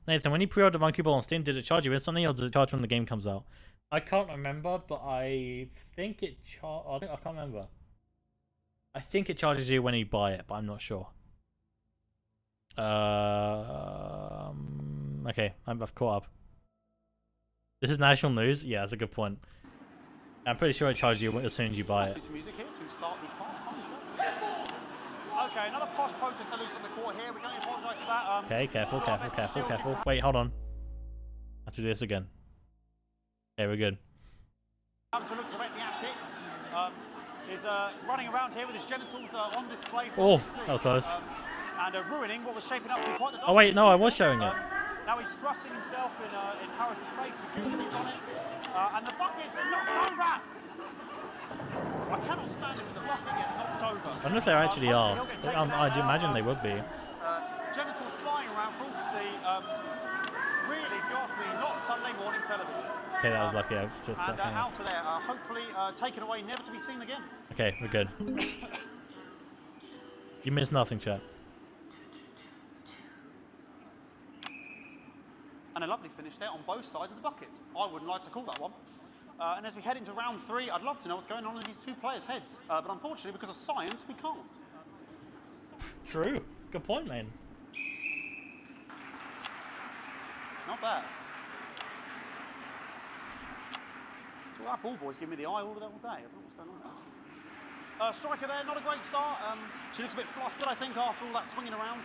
Nathan, when you pre-ordered Monkey Ball on Steam, did it charge you with something, or does it charge when the game comes out? I can't remember, but I think it I can't remember. I think it charges you when you buy it, but I'm not sure. Okay, I've caught up. This is national news? Yeah, that's a good point. I'm pretty sure it charges you as soon as you buy it. Some music here to start the halftime show. Okay, another posh protester loose on the court here. We can only apologise for that. Okay, careful. Wait, hold on. I have to do this again. Okay, we're good. To look directly at it. Is running around here with his genitals on display. Oh, that was close. And ruining what was shaping up to be quite the Oh wait, no, I was showing it. Now he's thrusting himself in Harris's face, security's on it. And the bucket's been knocked over! I cannot stand it when the bucket gets knocked over. I wonder if they actually are. I'd imagine they would be. Genitals flying around for all to see. Really, if you ask me, not Sunday morning television. Okay, that was lucky. And out of there, hopefully taken away, never to be seen again. Okay, we're good. You missed nothing, chat. And a lovely finish there on both sides of the bucket. I wouldn't like to call that one. And as we head into round 3, I'd love to know what's going on in these two players' heads. But unfortunately, because of science, we can't. True. Good point, man. Not bad. So that ball boy's giving me the eye all day. I don't know what's going on there. Striker there, not a great start. She looks a bit flustered, I think, after all that swinging around.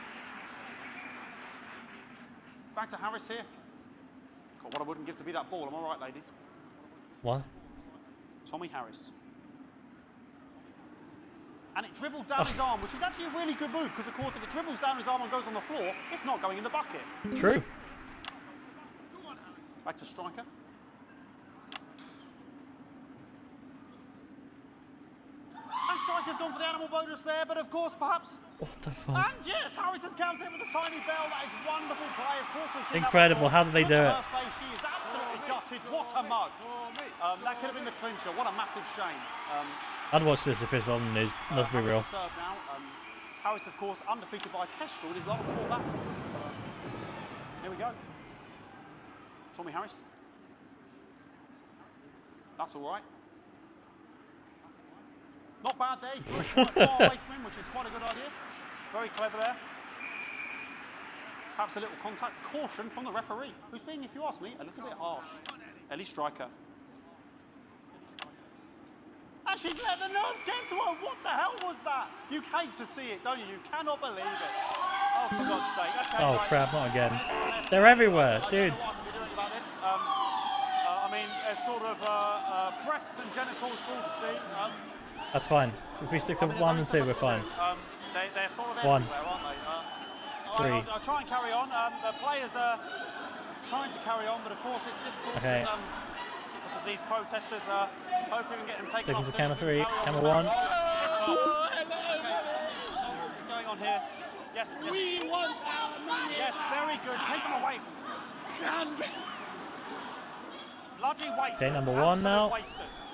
Back to Harris here. God, what I wouldn't give to be that ball. Am I right, ladies? What? Tommy Harris. And it dribbled down his arm, which is actually a really good move, because, of course, if it dribbles down his arm and goes on the floor, it's not going in the bucket. True. Back to striker. And striker's gone for the animal bonus there, but, of course, perhaps... What the fuck? And yes, Harris has counted with a tiny bell. That is wonderful play. Of course, we've seen Incredible. How did they do it? her face. She is absolutely gutted. What a mug. That could have been the clincher. What a massive shame. I'd watch this if it's on the news. Let's be real. Serve now. Harris, of course, undefeated by Kestrel in his last 4 battles. Here we go. Tommy Harris. That's all right. Not bad there. He's quite far away from him, which is quite a good idea. Very clever there. Perhaps a little contact. Caution from the referee, who's being, if you ask me, a little bit harsh. Ellie Striker. And she's let the nerves get to her. What the hell was that? You hate to see it, don't you? You cannot believe it. Oh, for God's sake. Okay, Oh right. crap, not again. They're everywhere, dude. I don't know what I'm going to be doing about this. I mean, there's sort of breasts and genitals for all to see. That's fine. If we stick to 1 and 2, we're fine. They're sort of 1. everywhere, aren't they? 3. I'll try and carry on. The players are trying to carry on, but of course it's difficult Okay. because these protesters are hopefully we can get them taken Sticking off to soon. count of 3. Count of 1. What's going on here? Yes, yes. We want our money. Yes, very good. Take them away. Bloody wasters. Okay, number 1 now. Wasters.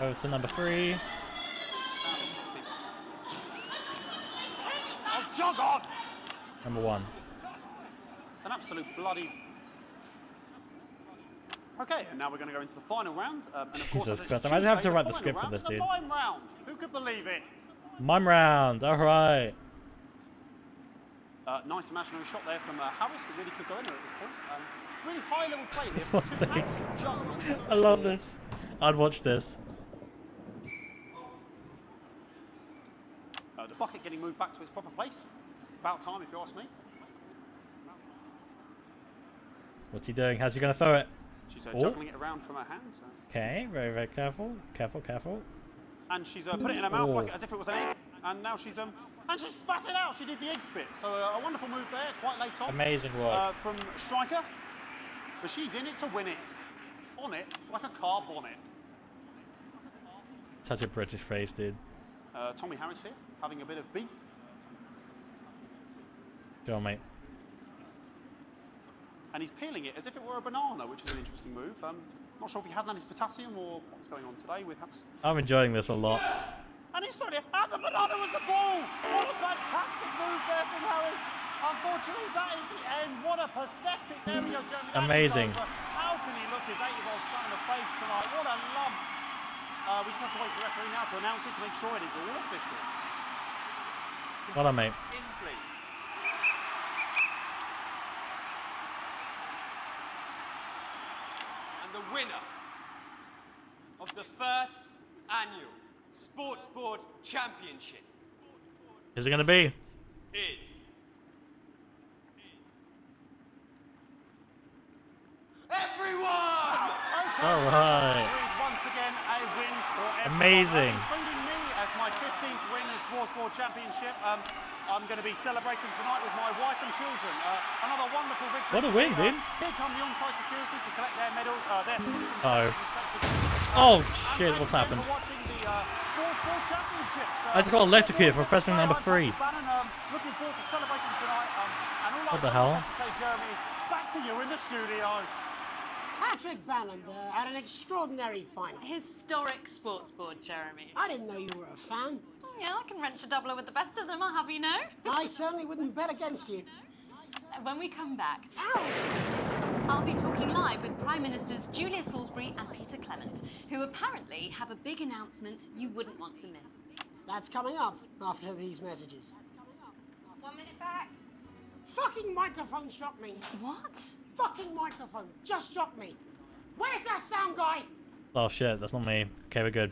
Over to number 3. Oh, jog on! Number 1. It's an absolute bloody... Okay, and now we're going to go into the final round. And of course, Jesus as it's Christ, I might have to Tuesday, write the final script for round this, is the dude. mime round. Who could believe it? Mime round. Alright. Nice imaginary shot there from Harris. It really could go in there at this point. Really high level play here For from fuck's two sake. absolute juggernauts. I love this. I'd watch this. The bucket getting moved back to its proper place. About time, if you ask me. What's he doing? How's he going to throw it? She's Oh. juggling it around from her hands. Okay, very, very careful. Careful, careful. And she's put it in her mouth Oh. like as if it was an egg. And now she's and she spat it out. She did the egg spit. So a wonderful move there, quite late on. Amazing work. From Striker. But she's in it to win it. On it like a car bonnet. Such a British face, dude. Tommy Harris here, having a bit of beef. Go on, mate. And he's peeling it as if it were a banana, which is an interesting move. Not sure if he hasn't had his potassium or what's going on today with Harris. I'm enjoying this a lot. And he's throwing it, and the banana was the ball! What a fantastic move there from Harris. Unfortunately, that is the end. What a pathetic area, Jeremy. That is Amazing. over. How can he look his 8-year-old son in the face tonight? What a lump. We just have to wait for the referee now to announce it to make sure it is all official. Well done, mate. In, please. And the winner of the first annual Sports Board Championship Who's it gonna be? is everyone! All right. Once again, a win for everyone, Amazing. including me as my 15th win in the Sports Board Championship. I'm going to be celebrating tonight with my wife and children. Another wonderful victory. What a win, dude. Here come the on-site security to collect their medals. Oh shit, what's happened? Watching the Sports Board Championships. I just got electrocuted for pressing number 3. Bannon, looking forward to celebrating tonight. And all What the I hell? have to say, Jeremy, is back to you in the studio. Patrick Bannon had an extraordinary final. Historic sports board, Jeremy. I didn't know you were a fan. Yeah, I can wrench a doubler with the best of them, I'll have you know. I certainly wouldn't bet against you. When we come back, I'll be talking live with Prime Ministers Julia Salisbury and Peter Clement, who apparently have a big announcement you wouldn't want to miss. That's coming up after these messages. 1 minute back. Fucking microphone shocked me. What? Fucking microphone just shocked me. Where's that sound guy? Oh shit, that's not me. Okay, we're good.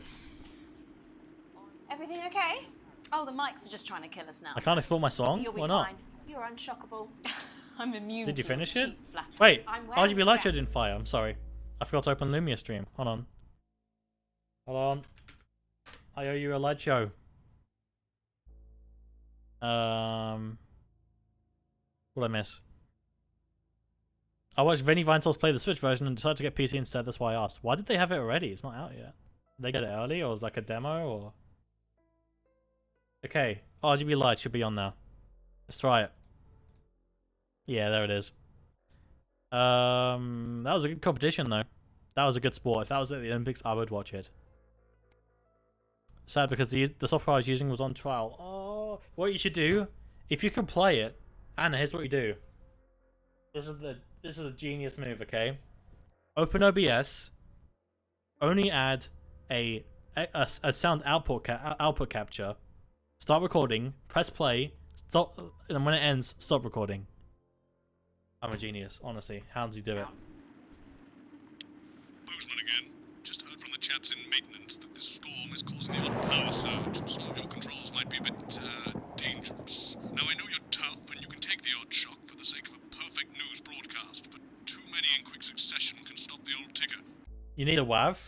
Everything okay? Oh, the mics are just trying to kill us now. I can't export my song? You'll be Why not? fine. You're unshockable. I'm immune. Did you to finish it? cheap flash. Wait, I'm wearing RGB light that. show didn't fire. I'm sorry. I forgot to open Lumia stream. Hold on. Hold on. I owe you a light show. What did I miss? I watched Vinny Vinesol's play the Switch version and decided to get PC instead. That's why I asked. Why did they have it already? It's not out yet. Did they get it early, or was it like a demo, or? Okay, RGB light should be on now. Let's try it. Yeah, there it is. That was a good competition though. That was a good sport. If that was at the Olympics, I would watch it. Sad because the software I was using was on trial. Oh, what you should do, if you can play it, Anna, here's what you do. This is a genius move, okay? Open OBS. Only add a sound output capture. Start recording. Press play. Stop, and when it ends, stop recording. I'm a genius, honestly. How does he do it? Boozman again. Just heard from the chaps in maintenance that this storm is causing the odd power surge. Some of your controls might be a bit dangerous. Now I know you're tough and you can take the odd shock for the sake of a perfect news broadcast, but too many in quick succession can stop the old ticker. You need a WAV?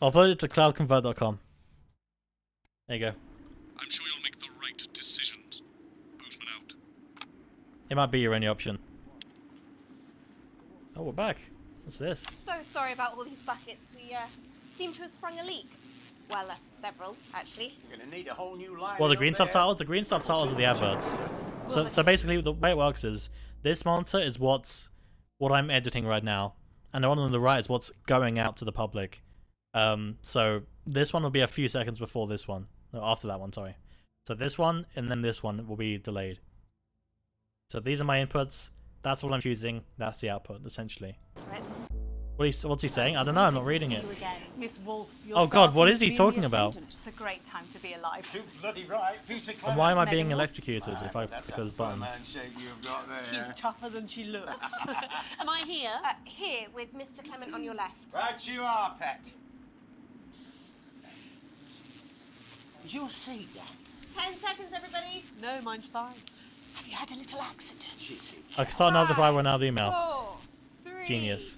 I'll upload it to cloudconvert.com. There you go. I'm sure you'll make the right decisions. Boozman out. It might be your only option. Oh, we're back. What's this? So sorry about all these buckets. We seem to have sprung a leak. Well, several, actually. You're gonna need a whole new line. Well, the green subtitles? The green subtitles are the adverts. So basically, the way it works is, this monitor is what I'm editing right now, and the one on the right is what's going out to the public. So this one will be a few seconds before this one. No, after that one, sorry. So this one, and then this one will be delayed. So these are my inputs. That's what I'm choosing. That's the output, essentially. What's he saying? I don't know. I'm not reading it. Miss Wolf, Oh God, what is he talking about? It's a great time to be alive. Too bloody right, Peter Clement. And why am I being electrocuted if I That's click a those fun buttons? handshake you've got there. She's tougher than she looks. Am I here? Here, with Mr. Clement on your left. Right you are, pet. Is your seat there? 10 seconds, everybody. No, mine's fine. Have you had a little accident? I can start another file now the email. 4, 3. Genius.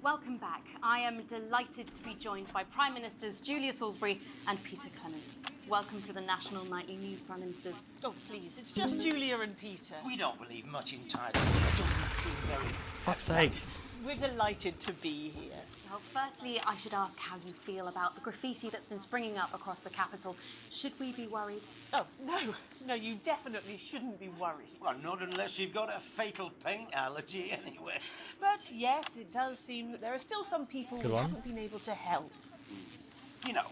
Welcome back. I am delighted to be joined by Prime Ministers Julia Salisbury and Peter Clement. Welcome to the National Nightly News, Prime Ministers. Oh, please, it's just Julia and Peter. We don't believe much in titles. It doesn't seem very... Fuck's sake. We're delighted to be here. Well, firstly, I should ask how you feel about the graffiti that's been springing up across the capital. Should we be worried? Oh, no, you definitely shouldn't be worried. Well, not unless you've got a fatal paint allergy anyway. But yes, it does seem that there are still some people Good who one. haven't been able to help. You know,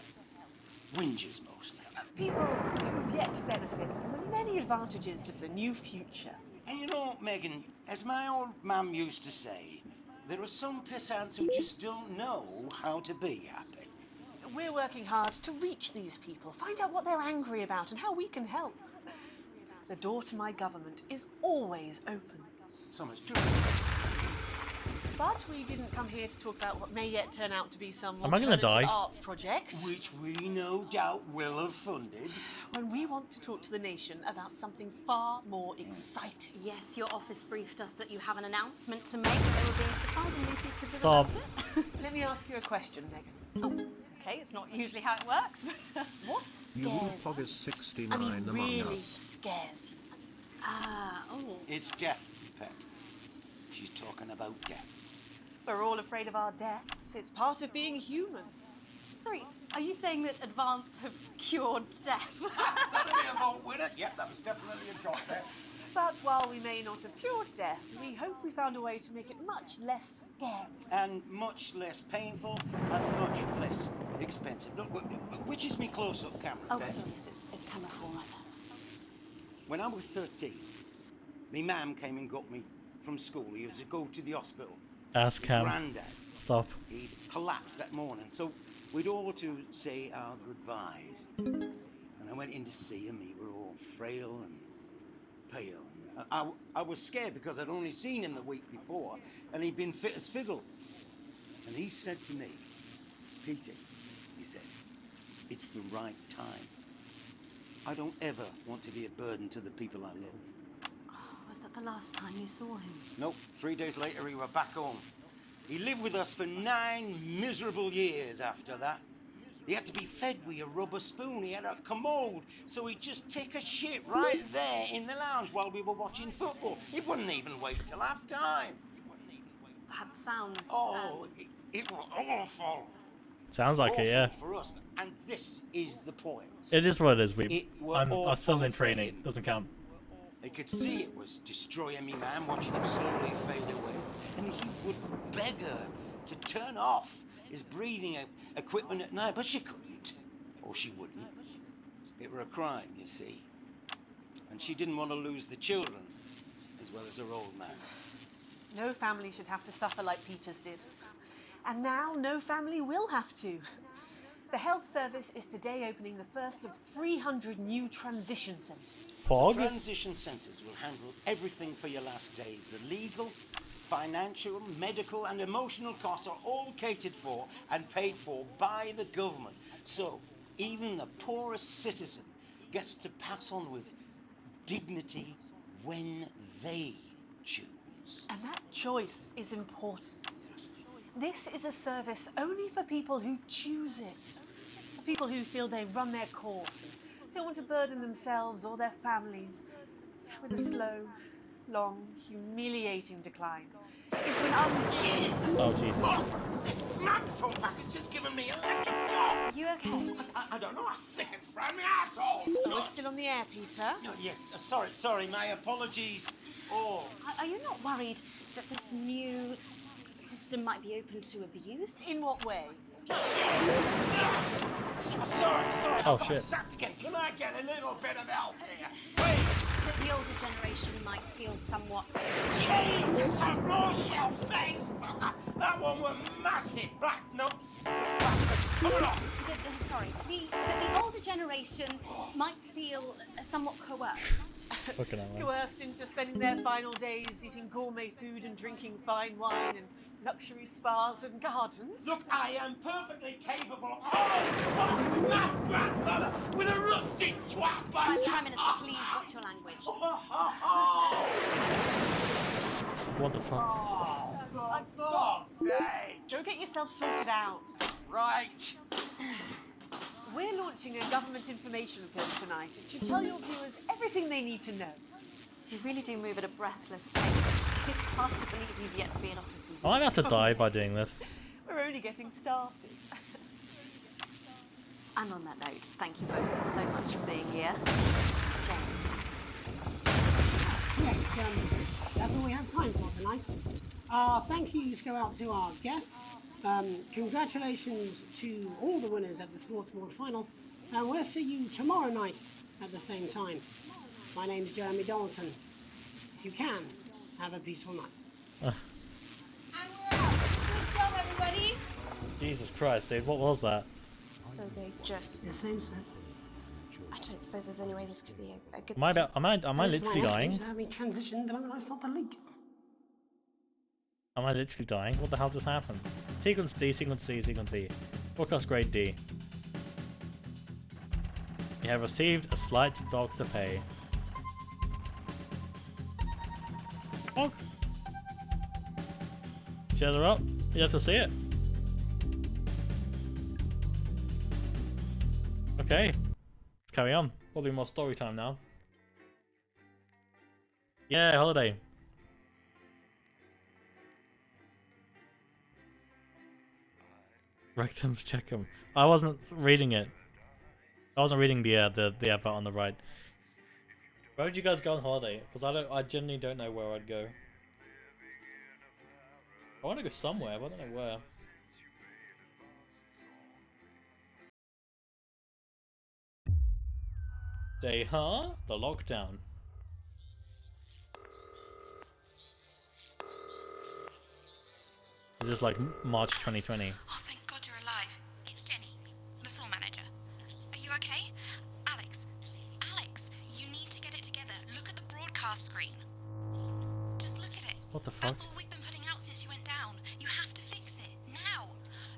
whingers mostly. People who've yet to benefit from the many advantages of the new future. And you know, Megan, as my old mum used to say, there are some pissants who just don't know how to be happy. We're working hard to reach these people, find out what they're angry about and how we can help. The door to my government is always open. So much true. But we didn't come here to talk about what may yet turn out to be some Am I gonna alternative die? arts project. Which we no doubt will have funded. When we want to talk to the nation about something far more exciting. Yes, your office briefed us that you have an announcement to make. They were being surprisingly secretive Stop. about it. Let me ask you a question, Megan. Okay, it's not usually how it works, but... What You scares Poggers you? 69 I mean, among really us. scares you? Oh. It's death, Pet. She's talking about death. We're all afraid of our deaths. It's part of being human. Sorry, are you saying that Advance have cured death? That'll be a vote winner. Yep, that was definitely a drop there. But while we may not have cured death, we hope we found a way to make it much less scary. And much less painful and much less expensive. Look, which is me close-up camera, Oh, Pet? sorry, yes, it's camera 4 right there. When I was 13, me mam came and got me from school. He was to go to the hospital. Ask Cam. Grandad. Stop. He'd collapsed that morning, so we'd all to say our goodbyes. And I went in to see him. He were all frail and pale. I was scared because I'd only seen him the week before, and he'd been fit as fiddle. And he said to me, Peter, he said, it's the right time. I don't ever want to be a burden to the people I love. Was that the last time you saw him? Nope, 3 days later we were back home. He lived with us for 9 miserable years after that. He had to be fed with a rubber spoon. He had a commode, so he'd just take a shit right there in the lounge while we were watching football. He wouldn't even wait till half time. That sounds... Oh, it was awful. Sounds like awful it, yeah. for us, and this is the point. It is what it is. It were I'm still awful in for training. him. Doesn't count. I could see it was destroying me, man, watching him slowly fade away. And he would beg her to turn off his breathing equipment at night, but she couldn't. Or she wouldn't. It were a crime, you see. And she didn't want to lose the children, as well as her old man. No family should have to suffer like Peter's did. And now no family will have to. The health service is today opening the first of 300 new transition centres. Transition centres will handle everything for your last days. The legal, financial, medical and emotional costs are all catered for and paid for by the government. So even the poorest citizen gets to pass on with dignity when they choose. And that choice is important. This is a service only for people who choose it. For people who feel they run their course and don't want to burden themselves or their families with a slow, long, humiliating decline into an Oh, Jesus. This microphone package has given me electric shock. You okay? I don't know. I think it's from my asshole. We're still on the air, Peter. No, yes. Sorry. My apologies. Oh. Are you not worried that this new system might be open to abuse? In what way? Sorry. Oh, I've got shit. sapped again. Can I get a little bit of help here? The older generation might feel somewhat... Jesus, a Rochelle face, fucker. That one was massive. Right, no. Come on. Sorry, the older generation might feel somewhat coerced. Fucking hell, man. Coerced into spending their final days eating gourmet food and drinking fine wine and luxury spas and gardens. Look, I am perfectly capable of... Oh, my grandmother with a rutting twat. Prime Minister, please watch your language. What the fuck? For fuck's sake. Go get yourself sorted out. Right. We're launching a government information film tonight. It should tell your viewers everything they need to know. You really do move at a breathless pace. It's hard to believe you've yet to be in office. I'm about to die by doing this. We're only getting started. And on that note, thank you both so much for being here. Jane. Yes, that's all we have time for tonight. Thank yous go out to our guests. Congratulations to all the winners at the Sports Board Final. And we'll see you tomorrow night at the same time. My name's Jeremy Donaldson. If you can, have a peaceful night. And we're out. Good job, everybody. Jesus Christ, dude, what was that? So they just... The same, sir. I don't suppose there's any way this could be a good Am I literally dying? Have me transition the moment I start the leak. Am I literally dying? What the hell just happened? Sequence D, sequence C, sequence E. Broadcast grade D. You have received a slight dog to pay. Dog. Cheer her up. You have to see it. Okay. Let's carry on. Probably more story time now. Yeah, holiday. Rectums, check 'em. I wasn't reading it. I wasn't reading the advert on the right. Where would you guys go on holiday? Because I genuinely don't know where I'd go. I want to go somewhere, but I don't know where. Day, huh? The lockdown. This is like March 2020. Oh, thank God you're alive. It's Jenny, the floor manager. Are you okay? Alex, you need to get it together. Look at the broadcast screen. Just look at it. What the fuck? That's all we've been putting out since you went down. You have to fix it, now.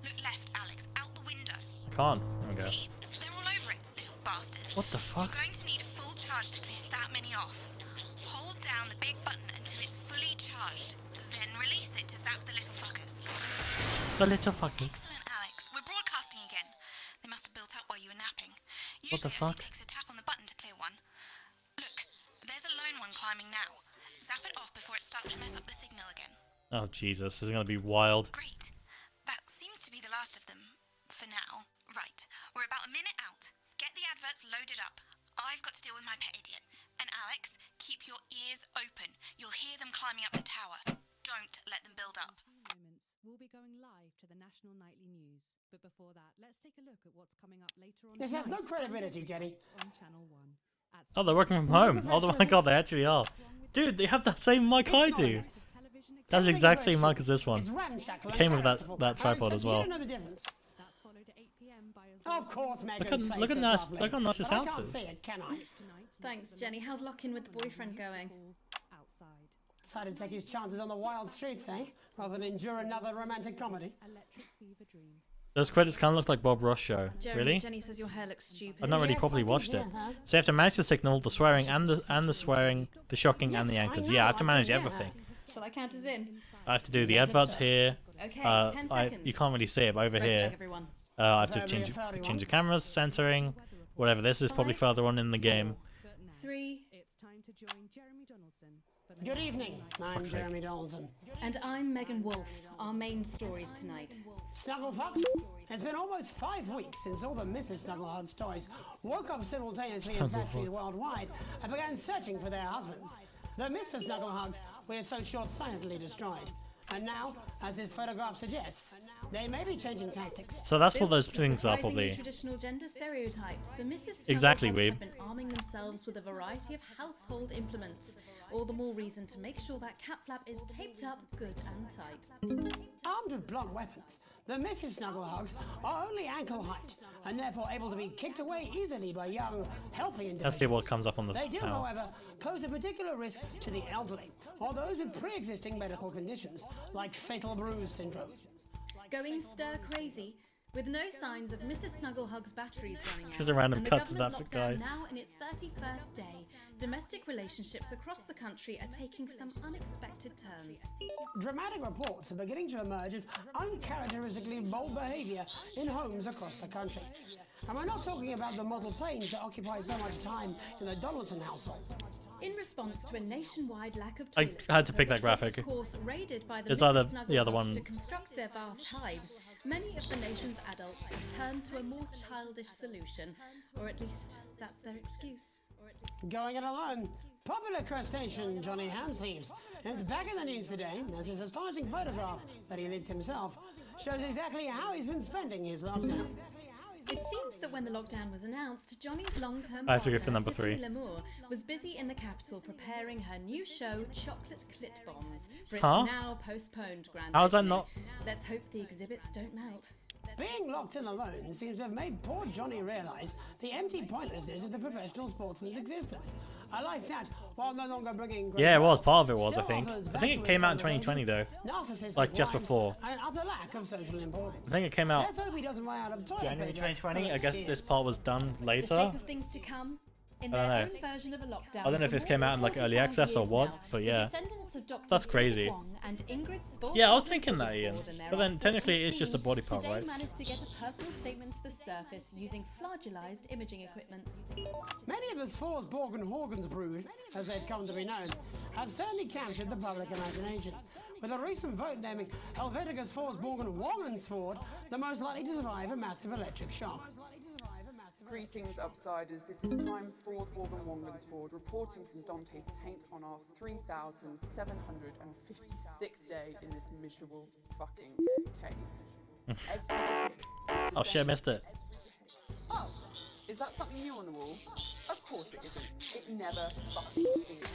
Look left, Alex, out the window. I can't. There we go. See? They're all over it, little bastards. What the fuck? You're going to need a full charge to clear that many off. Hold down the big button until it's fully charged. Then release it to zap the little fuckers. The little fuckers. Excellent, Alex. We're broadcasting again. They must have built up while you were napping. What the fuck? It takes a tap on the button to clear one. Look, there's a lone one climbing now. Zap it off before it starts to mess up the signal again. Oh Jesus, this is gonna be wild. Great. That seems to be the last of them. For now. Right. We're about a minute out. Get the adverts loaded up. I've got to deal with my pet idiot. And Alex, keep your ears open. You'll hear them climbing up the tower. Don't let them build up. We'll be going live to the National Nightly News. But before that, let's take a look at what's coming up later on. This has no credibility, Jenny. On Channel 1. Oh, they're working from home. Oh my god, they actually are. Dude, they have the same mic I do. That's the exact same mic as this one. It came with that tripod as well. Of course, Look at how nice his house is. Thanks, Jenny. How's lock-in with the boyfriend going? Decided to take his chances on the wild streets, eh? Rather than endure another romantic comedy. Those credits kind of look like Bob Ross show. Jeremy, Really? Jenny says your hair looks stupid. I've not really properly watched it. So you have to manage the signal, the swearing, and the swearing, the shocking, and the anchors. Yeah, I have to manage everything. Shall I count us in? I have to do the adverts here. Okay, 10 seconds. You can't really see it, but over Great here, luck, everyone. I have to change the cameras, centering, whatever. This is probably further on in the game. 3. It's time to join Jeremy Donaldson. Good evening. I'm Fuck's sake. Jeremy Donaldson. And I'm Megan Wolf. Our main stories tonight. Snugglepups? It's been almost 5 weeks since all the Mrs. Snugglehugs toys woke up simultaneously in factories worldwide and began searching for their husbands. The Mr. Snugglehugs were so short-sightedly destroyed. And now, as this photograph suggests, they may be changing tactics. So that's what those things are, Surprisingly probably. traditional gender stereotypes. The Mrs. Exactly, Snugglepups Weeb. have been arming themselves with a variety of household implements. All the more reason to make sure that cat flap is taped up good and tight. Armed with blunt weapons, the Mrs. Snugglehugs are only ankle height and therefore able to be kicked away easily by young, healthy individuals. Let's see what comes up on the They do, tower. however, pose a particular risk to the elderly or those with pre-existing medical conditions like fatal bruise syndrome. Going stir crazy, with no signs of Mrs. Snugglehugs' batteries running out. Just a random and the cut to government that lockdown guy. Now in its 31st day, domestic relationships across the country are taking some unexpected turns. Dramatic reports are beginning to emerge of uncharacteristically bold behaviour in homes across the country. And we're not talking about the model planes that occupy so much time in the Donaldson household. In response to a nationwide lack of I toilets, had to pick that which graphic. was, of course, raided by the It's either Mrs. the other Snugglepuffs one. to construct their vast hives, many of the nation's adults have turned to a more childish solution, or at least that's their excuse. Going it alone, popular crustacean Johnny Hamsleeves is back in the news today as his astonishing photograph that he licked himself shows exactly how he's been spending his lockdown. It seems that when the lockdown was announced, Johnny's long-term I have to go for partner, number Tiffany 3. Lamour, was busy in the capital preparing her new show, Chocolate Clit Bombs, for its Huh? now postponed grand How is that opening. not- Let's hope the exhibits don't melt. Being locked in alone seems to have made poor Johnny realise the empty pointlessness of the professional sportsman's existence. A life that, while no longer bringing great Yeah, it was. wealth, Part of it was, I still think. offers I think it vacuous came out in conversation, 2020 though. narcissistic Like just wives, before. and an utter lack of social importance. I think it came out Let's hope he doesn't run out of toilet January paper 2020. for I next guess year. this part was done The later. shape of things to come. In I don't their know. own version of a lockdown. I don't know if for this more came than out in like early 45 access or years what, now, but the yeah. descendants of Dr. That's crazy. Wong and Ingrid Yeah, I was Sportman thinking that, Ian. Ford and their But then Arctic technically it's just a 15 body part, today right? managed to get a personal statement to the surface using flagellized imaging equipment. Many of the Sforsborg and Horgans brood, as they've come to be known, have certainly captured the public imagination, with a recent vote naming Helvetica Sforsborg and Womensford the most likely to survive a massive electric shock. Greetings, Upsiders. This is Times Sforsborg and Wongmansford reporting from Dante's Taint on our 3,756th day in this miserable fucking cave. Oh shit, I missed it. Oh, is that something new on the wall? Of course it isn't. It never fucking is.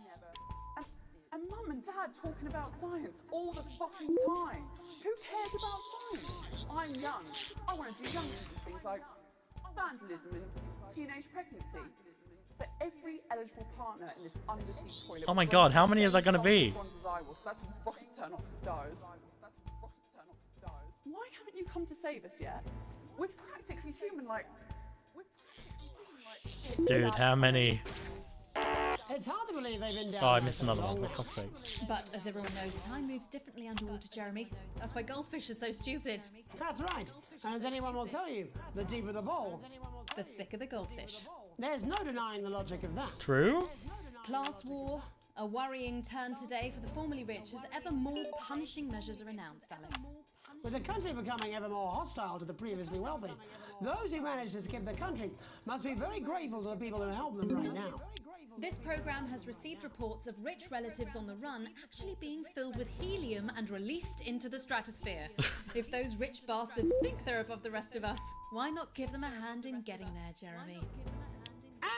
Never. And Mum and Dad talking about science all the fucking time. Who cares about science? I'm young. I want to do young people's things like vandalism and teenage pregnancy. But every eligible partner in this undersea toilet. Oh my god, how many are there gonna be? So that's a right turn off for stars. Why haven't you come to save us yet? We're practically human, like. Shit. Dude, how many? It's hard to believe they've been down Oh, I there missed so another one, long for now. fuck's sake. But as everyone knows, time moves differently underwater, Jeremy. That's why goldfish are so stupid. That's right. And as anyone will tell you, the deeper the bowl, the thicker the goldfish. There's no denying the logic of that. True? Class war, a worrying turn today for the formerly rich as ever more punishing measures are announced, Alex. With the country becoming ever more hostile to the previously wealthy, those who manage to skip the country must be very grateful to the people who help them right now. This program has received reports of rich relatives on the run actually being filled with helium and released into the stratosphere. If those rich bastards think they're above the rest of us, why not give them a hand in getting there, Jeremy?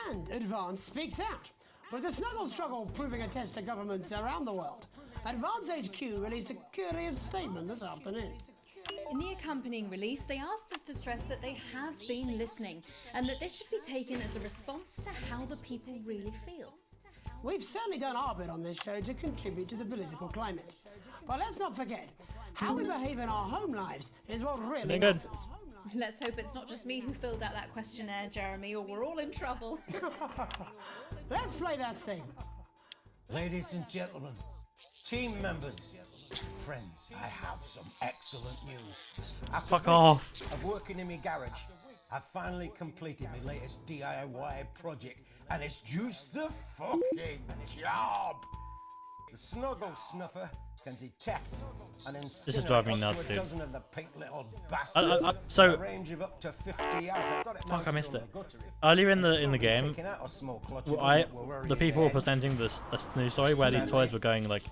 And Advance speaks out. With the snuggle struggle proving a test to governments around the world, Advance HQ released a curious statement this afternoon. In the accompanying release, they asked us to stress that they have been listening and that this should be taken as a response to how the people really feel. We've certainly done our bit on this show to contribute to the political climate. But let's not forget, how we behave in our home lives is what really Good. matters. Let's hope it's not just me who filled out that questionnaire, Jeremy, or we're all in trouble. Let's play that statement. Ladies and gentlemen, team members, friends, I have some excellent news. After Fuck weeks off. of working in my garage, I've finally completed my latest DIY project, and it's just the fucking job. The Snuggle Snuffer can detect and incinerate driving me up nuts, to a dude. dozen of the pink little bastards. So- a range of up to 50 yards. I've got it Fuck, I mounted missed on it. the gutter. Earlier in the game, Taking out a small clutch well, of I them that were worrying the in people were head. presenting this news story where these toys were going like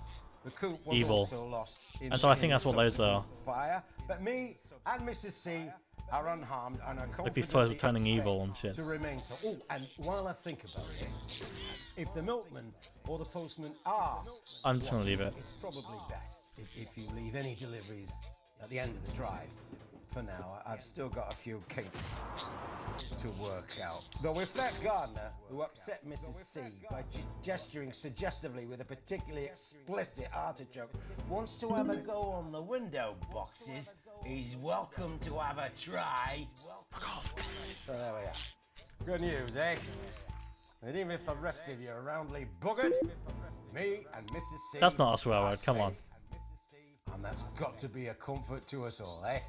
The coop was evil, also lost in and so I think that's what those are. subsequent fire, but me and Mrs. C are unharmed and are Like these toys were confidently turning expect evil and shit. to remain so. Oh, and while I think about it, if the milkman or the postman are, I'm just gonna leave it. It's probably best if you leave any deliveries at the end of the drive. For now, I've still got a few kinks to work out. Though if that gardener who upset Mrs. C by gesturing suggestively with a particularly explicit artichoke wants to have a go on the window boxes, he's welcome to have a try. So there we are. Good news, eh? And even if the rest of you are roundly buggered, me and Mrs. C. That's not a swear are word, come on. safe. And that's got to be a comfort to us all, eh?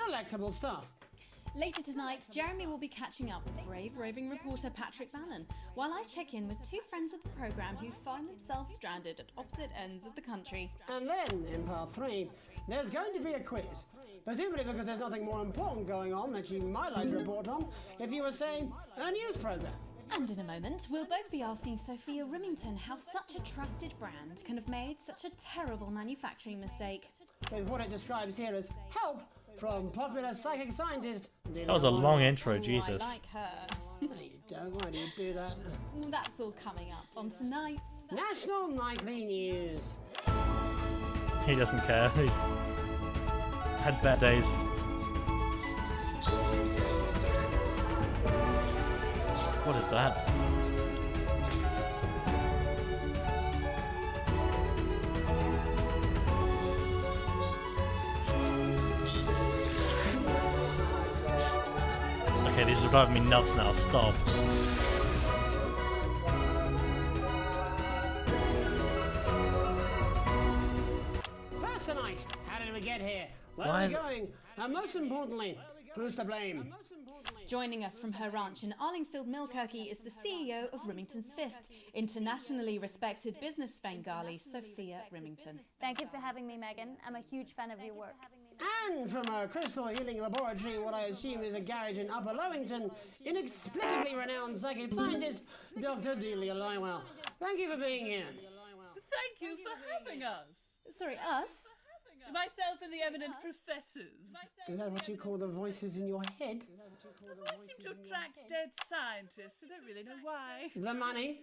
Delectable stuff. Later tonight, Jeremy will be catching up with brave roving reporter Patrick Bannon, while I check in with two friends of the programme who find themselves stranded at opposite ends of the country. And then, in part 3, there's going to be a quiz. Presumably because there's nothing more important going on that you might like to report on if you were, say, a news programme. And in a moment, we'll both be asking Sophia Rimington how such a trusted brand can have made such a terrible manufacturing mistake. With what it describes here as help from popular psychic scientist. That was a long intro, Ooh, Jesus. I like her. No, you don't. Why do you do that? That's all coming up on tonight's National Nightly News. He doesn't care. He's had bad days. What is that? Okay, these are driving me nuts now. Stop. First tonight, how did we get here? Where Why are we is- going? And most importantly, who's to blame? Joining us from her ranch in Arlingsfield Millkirky is the CEO of Rimington's Fist, internationally respected business Svengali, Sophia Rimington. Thank you for having me, Megan. I'm a huge fan of your work. And from a crystal healing laboratory in what I assume is a garage in Upper Lowington, inexplicably renowned psychic scientist, Dr. Delia Lywell. Thank you for being here. Thank you for having us. Sorry, us? Myself and the eminent professors. Is that what you call the voices in your head? The voice seem to attract dead scientists. I don't really know why. The money?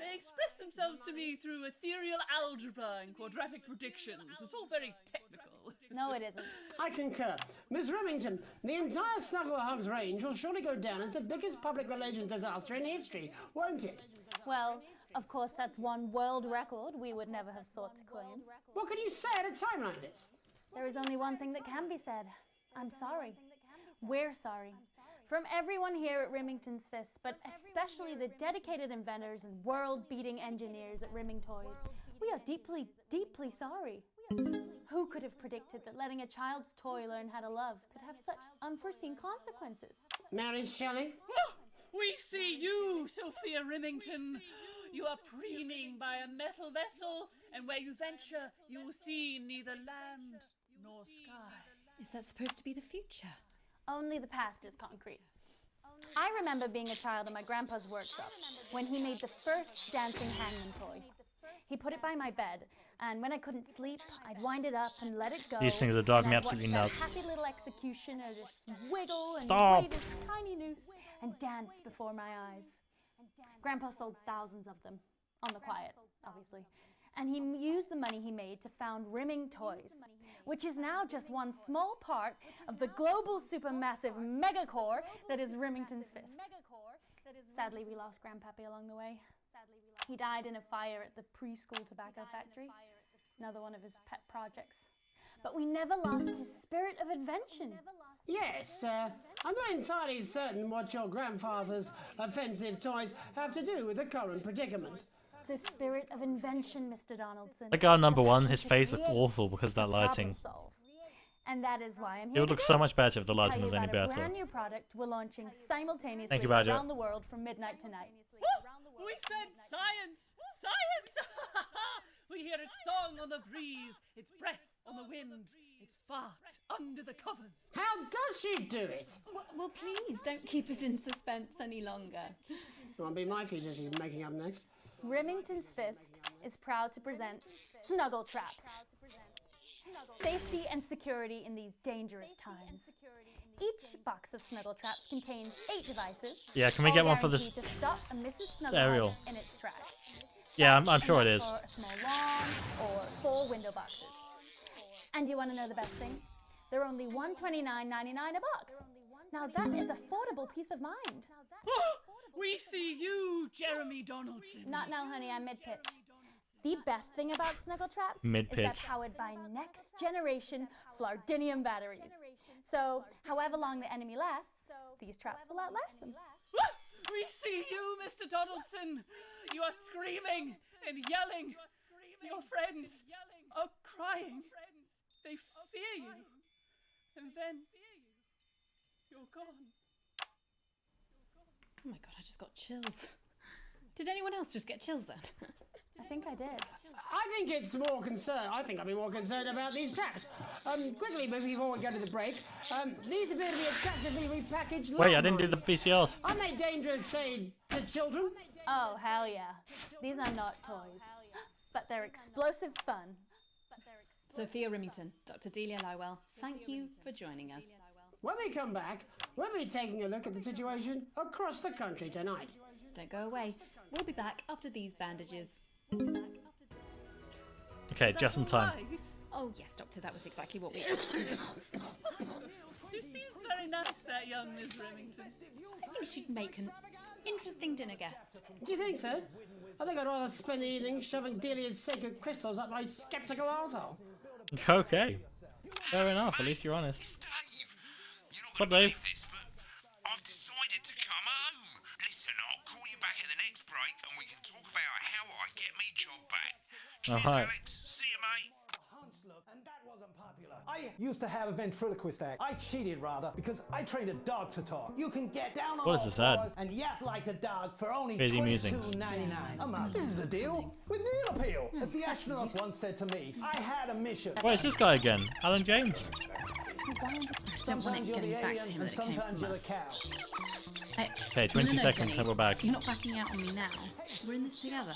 They express themselves to me through ethereal algebra and quadratic predictions. It's all very technical. No, it isn't. I concur. Miss Remington, the entire Snuggle Hugs range will surely go down as the biggest public relations disaster in history, won't it? Well, of course, that's one world record we would never have sought to claim. What can you say at a time like this? There is only one thing that can be said. I'm sorry. We're sorry. From everyone here at Rimington's Fist, but especially the dedicated inventors and world-beating engineers at Rimming Toys, we are deeply, deeply sorry. Who could have predicted that letting a child's toy learn how to love could have such unforeseen consequences? Mary Shelley? We see you, Sophia Rimington. You are preening by a metal vessel, and where you venture, you will see neither land nor sky. Is that supposed to be the future? Only the past is concrete. I remember being a child in my grandpa's workshop when he made the first dancing hangman toy. He put it by my bed, and when I couldn't sleep, I'd wind it up and let it go. These things are driving me and I'd absolutely watch nuts. that happy little executioner just wiggle and Stop. wave his tiny noose and dance before my eyes. Grandpa sold thousands of them, on the quiet, obviously. And he used the money he made to found Rimming Toys, which is now just one small part of the global supermassive megacore that is Rimington's Fist. Sadly, we lost Grandpappy along the way. He died in a fire at the preschool tobacco factory, another one of his pet projects. But we never lost his spirit of invention. Yes, I'm not entirely certain what your grandfather's offensive toys have to do with the current predicament. The spirit of invention, Mr. Donaldson. That guy number one, his face looked awful because of that lighting. And that is why I'm It here would look today so much better if the to lighting tell was you any about a better. brand new product we're launching simultaneously Thank you, Badger. around the world from midnight tonight. We said science! Science! We hear its song on the breeze, its breath on the wind, its fart under the covers. How does she do it? Well, please, don't keep us in suspense any longer. Won't be my feature she's making up next. Rimington's Fist is proud to present Snuggle Traps. Safety and security in these dangerous times. Each box of Snuggle Traps contains 8 devices. Yeah, can we get all one for this- guaranteed to stop a Mrs. Snuggle Ariel. in its tracks. Yeah, I'm sure it is. For a small lawn or 4 window boxes. And you want to know the best thing? They're only $129.99 a box. Now that is affordable peace of mind. We see you, Jeremy Donaldson. Not now, honey, I'm mid-pitch. The best thing about Snuggle Traps is Mid-pitch. they're powered by next generation Flardinium batteries. So, however long the enemy lasts, these traps will outlast them. We see you, Mr. Donaldson. You are screaming and yelling. Your friends are crying. They fear you. And then You're gone. Oh my god, I just got chills. Did anyone else just get chills then? I think I did. I think it's more concerned. I think I'd be more concerned about these tracks. Quickly, before we go to the break, these appear to be attractively repackaged. Wait, I didn't do the VCRs. Are they dangerous, say, to children? Oh, hell yeah. These are not toys, but they're explosive fun. Sophia Rimington, Dr. Delia Lywell, thank you for joining us. When we come back, we'll be taking a look at the situation across the country tonight. Don't go away. We'll be back after these bandages. Okay, just in time. Oh yes, Doctor, that was exactly what we... She seems very nice, that young Miss Remington. I think she'd make an interesting dinner guest. Do you think so? I think I'd rather spend the evening shoving Delia's sacred crystals up my skeptical arsehole. Okay. Fair enough, at least you're honest. What's up, Dave? I've decided to come home. Listen, I'll call you back at the next break and we can talk about how I get me job back. Cheers, Alright. Alex. See you, mate. I used to have a ventriloquist act. I cheated, rather, because I trained a dog to talk. You can get down on What is all this ad? fours and yap like a dog for only Busy musings. $22.99 This is a deal with Neil Appeal. As the astronaut once said to me, I had a mission. Wait, it's this guy again, Alan James. I just don't want it getting back to him that it came from us. Okay, 20 no, seconds, Jenny, then we're back. You're not backing out on me now. We're in this together.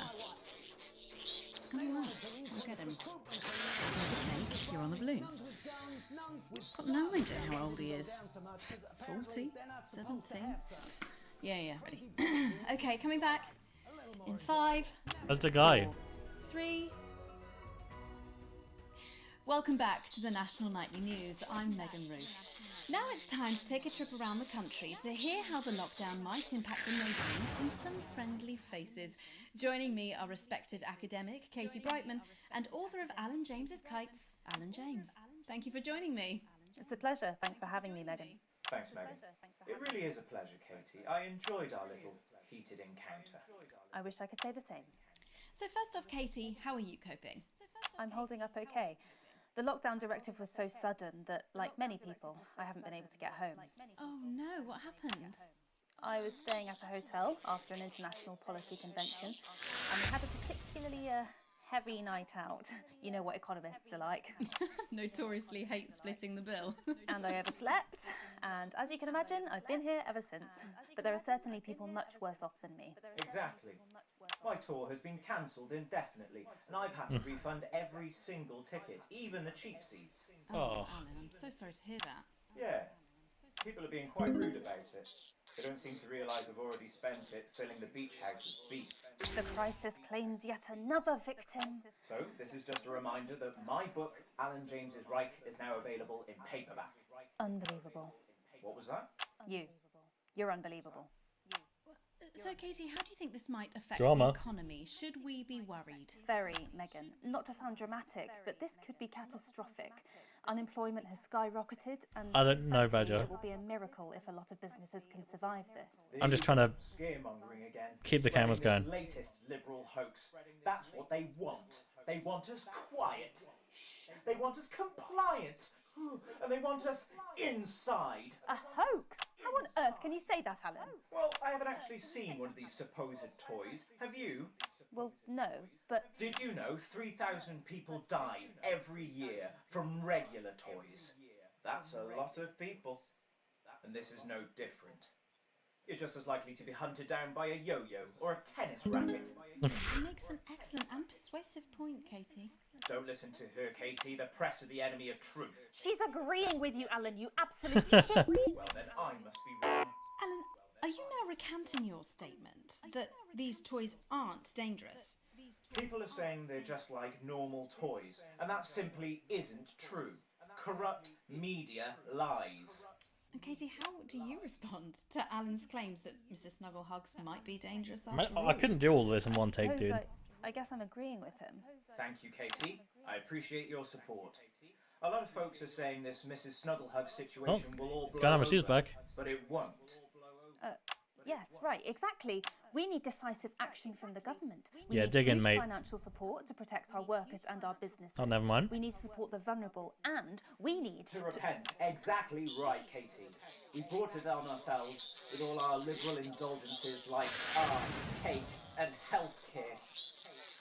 What's going on? Look at him. Okay, you're on the balloons. Got no idea how old he is. 40? 17? Yeah, ready. Okay, coming back. In 5. That's the guy. 4, 3. Welcome back to the National Nightly News. I'm Megan Ruth. Now it's time to take a trip around the country to hear how the lockdown might impact the nation from some friendly faces. Joining me are respected academic Katie Brightman and author of Alan James's Kites, Alan James. Thank you for joining me. It's a pleasure. Thanks for having me, Megan. Thanks, Megan. It really is a pleasure, Katie. I enjoyed our little heated encounter. I wish I could say the same. So first off, Katie, how are you coping? I'm holding up okay. The lockdown directive was so sudden that, like many people, I haven't been able to get home. Oh no, what happened? I was staying at a hotel after an international policy convention, and we had a particularly heavy night out. You know what economists are like. Notoriously hate splitting the bill. And I overslept, and as you can imagine, I've been here ever since. But there are certainly people much worse off than me. Exactly. My tour has been cancelled indefinitely, and I've had to refund every single ticket, even the cheap seats. Oh, Alan, I'm so sorry to hear that. Yeah. People are being quite rude about it. They don't seem to realise I've already spent it filling the beach house with beef. The crisis claims yet another victim. So, this is just a reminder that my book, Alan James's Reich, is now available in paperback. Unbelievable. What was that? You're unbelievable. So, Katie, how do you think this might affect Drama. the economy? Should we be worried? Very, Megan. Not to sound dramatic, but this could be catastrophic. Unemployment has skyrocketed, and I don't know, frankly, Badger. it will be a miracle if a lot of businesses can survive this. I'm just trying to Scaremongering again. keep the cameras Spreading going. this latest liberal hoax. That's what they want. They want us quiet. They want us compliant. And they want us inside. A hoax? How on earth can you say that, Alan? Well, I haven't actually seen one of these supposed toys. Have you? Well, no, but... Did you know 3,000 people die every year from regular toys? That's a lot of people. And this is no different. You're just as likely to be hunted down by a yo-yo or a tennis racket. It makes an excellent and persuasive point, Katie. Don't listen to her, Katie. The press are the enemy of truth. She's agreeing with you, Alan, you absolute shit. Well, then I must be wrong. Alan, are you now recanting your statement that these toys aren't dangerous? People are saying they're just like normal toys, and that simply isn't true. Corrupt media lies. And Katie, how do you respond to Alan's claims that Mrs. Snugglehugs might be dangerous Man, after all? I couldn't do all this in one take, Suppose dude. I guess I'm agreeing with him. Thank you, Katie. I appreciate your support. A lot of folks are saying this Mrs. Snugglehug situation will all blow Ghana over, Receives back. but it won't. Yes, right, exactly. We need decisive action from the government. We Yeah, need dig in, huge mate. financial support to protect our workers and our businesses. Oh, never mind. We need to support the vulnerable, and we need To repent. Exactly right, Katie. We brought it on ourselves with all our liberal indulgences like art, cake, and healthcare.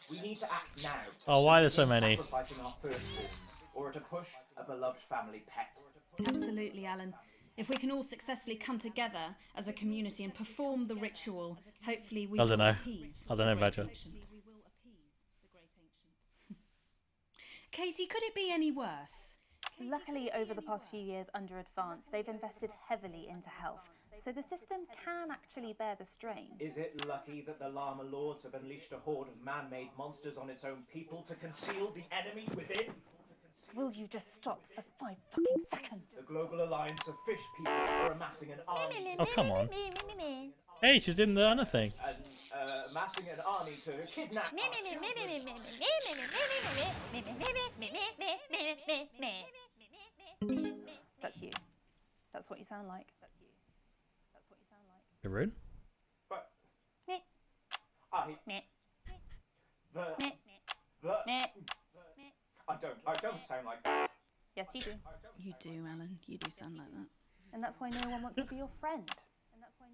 We need to act now. Oh, why are there so many? Sacrificing our firstborns, or to push a beloved family pet. Absolutely, Alan. If we can all successfully come together as a community and perform the ritual, hopefully we I don't will know. appease I don't know, the great Badger. ancient. Katie, could it be any worse? Luckily, over the past few years under Advance, they've invested heavily into health, so the system can actually bear the strain. Is it lucky that the Llama Lords have unleashed a horde of man-made monsters on its own people to conceal the enemy within? Will you just stop for 5 fucking seconds? The Global Alliance of Fish People are amassing an army. Oh, come on. Hey, she's in the other thing. Amassing an army to kidnap our children. That's you. That's what you sound like. Haroon? But Meh. I don't sound like that. Yes, you do. You do, Alan. You do sound like that. And that's why no one wants to be your friend.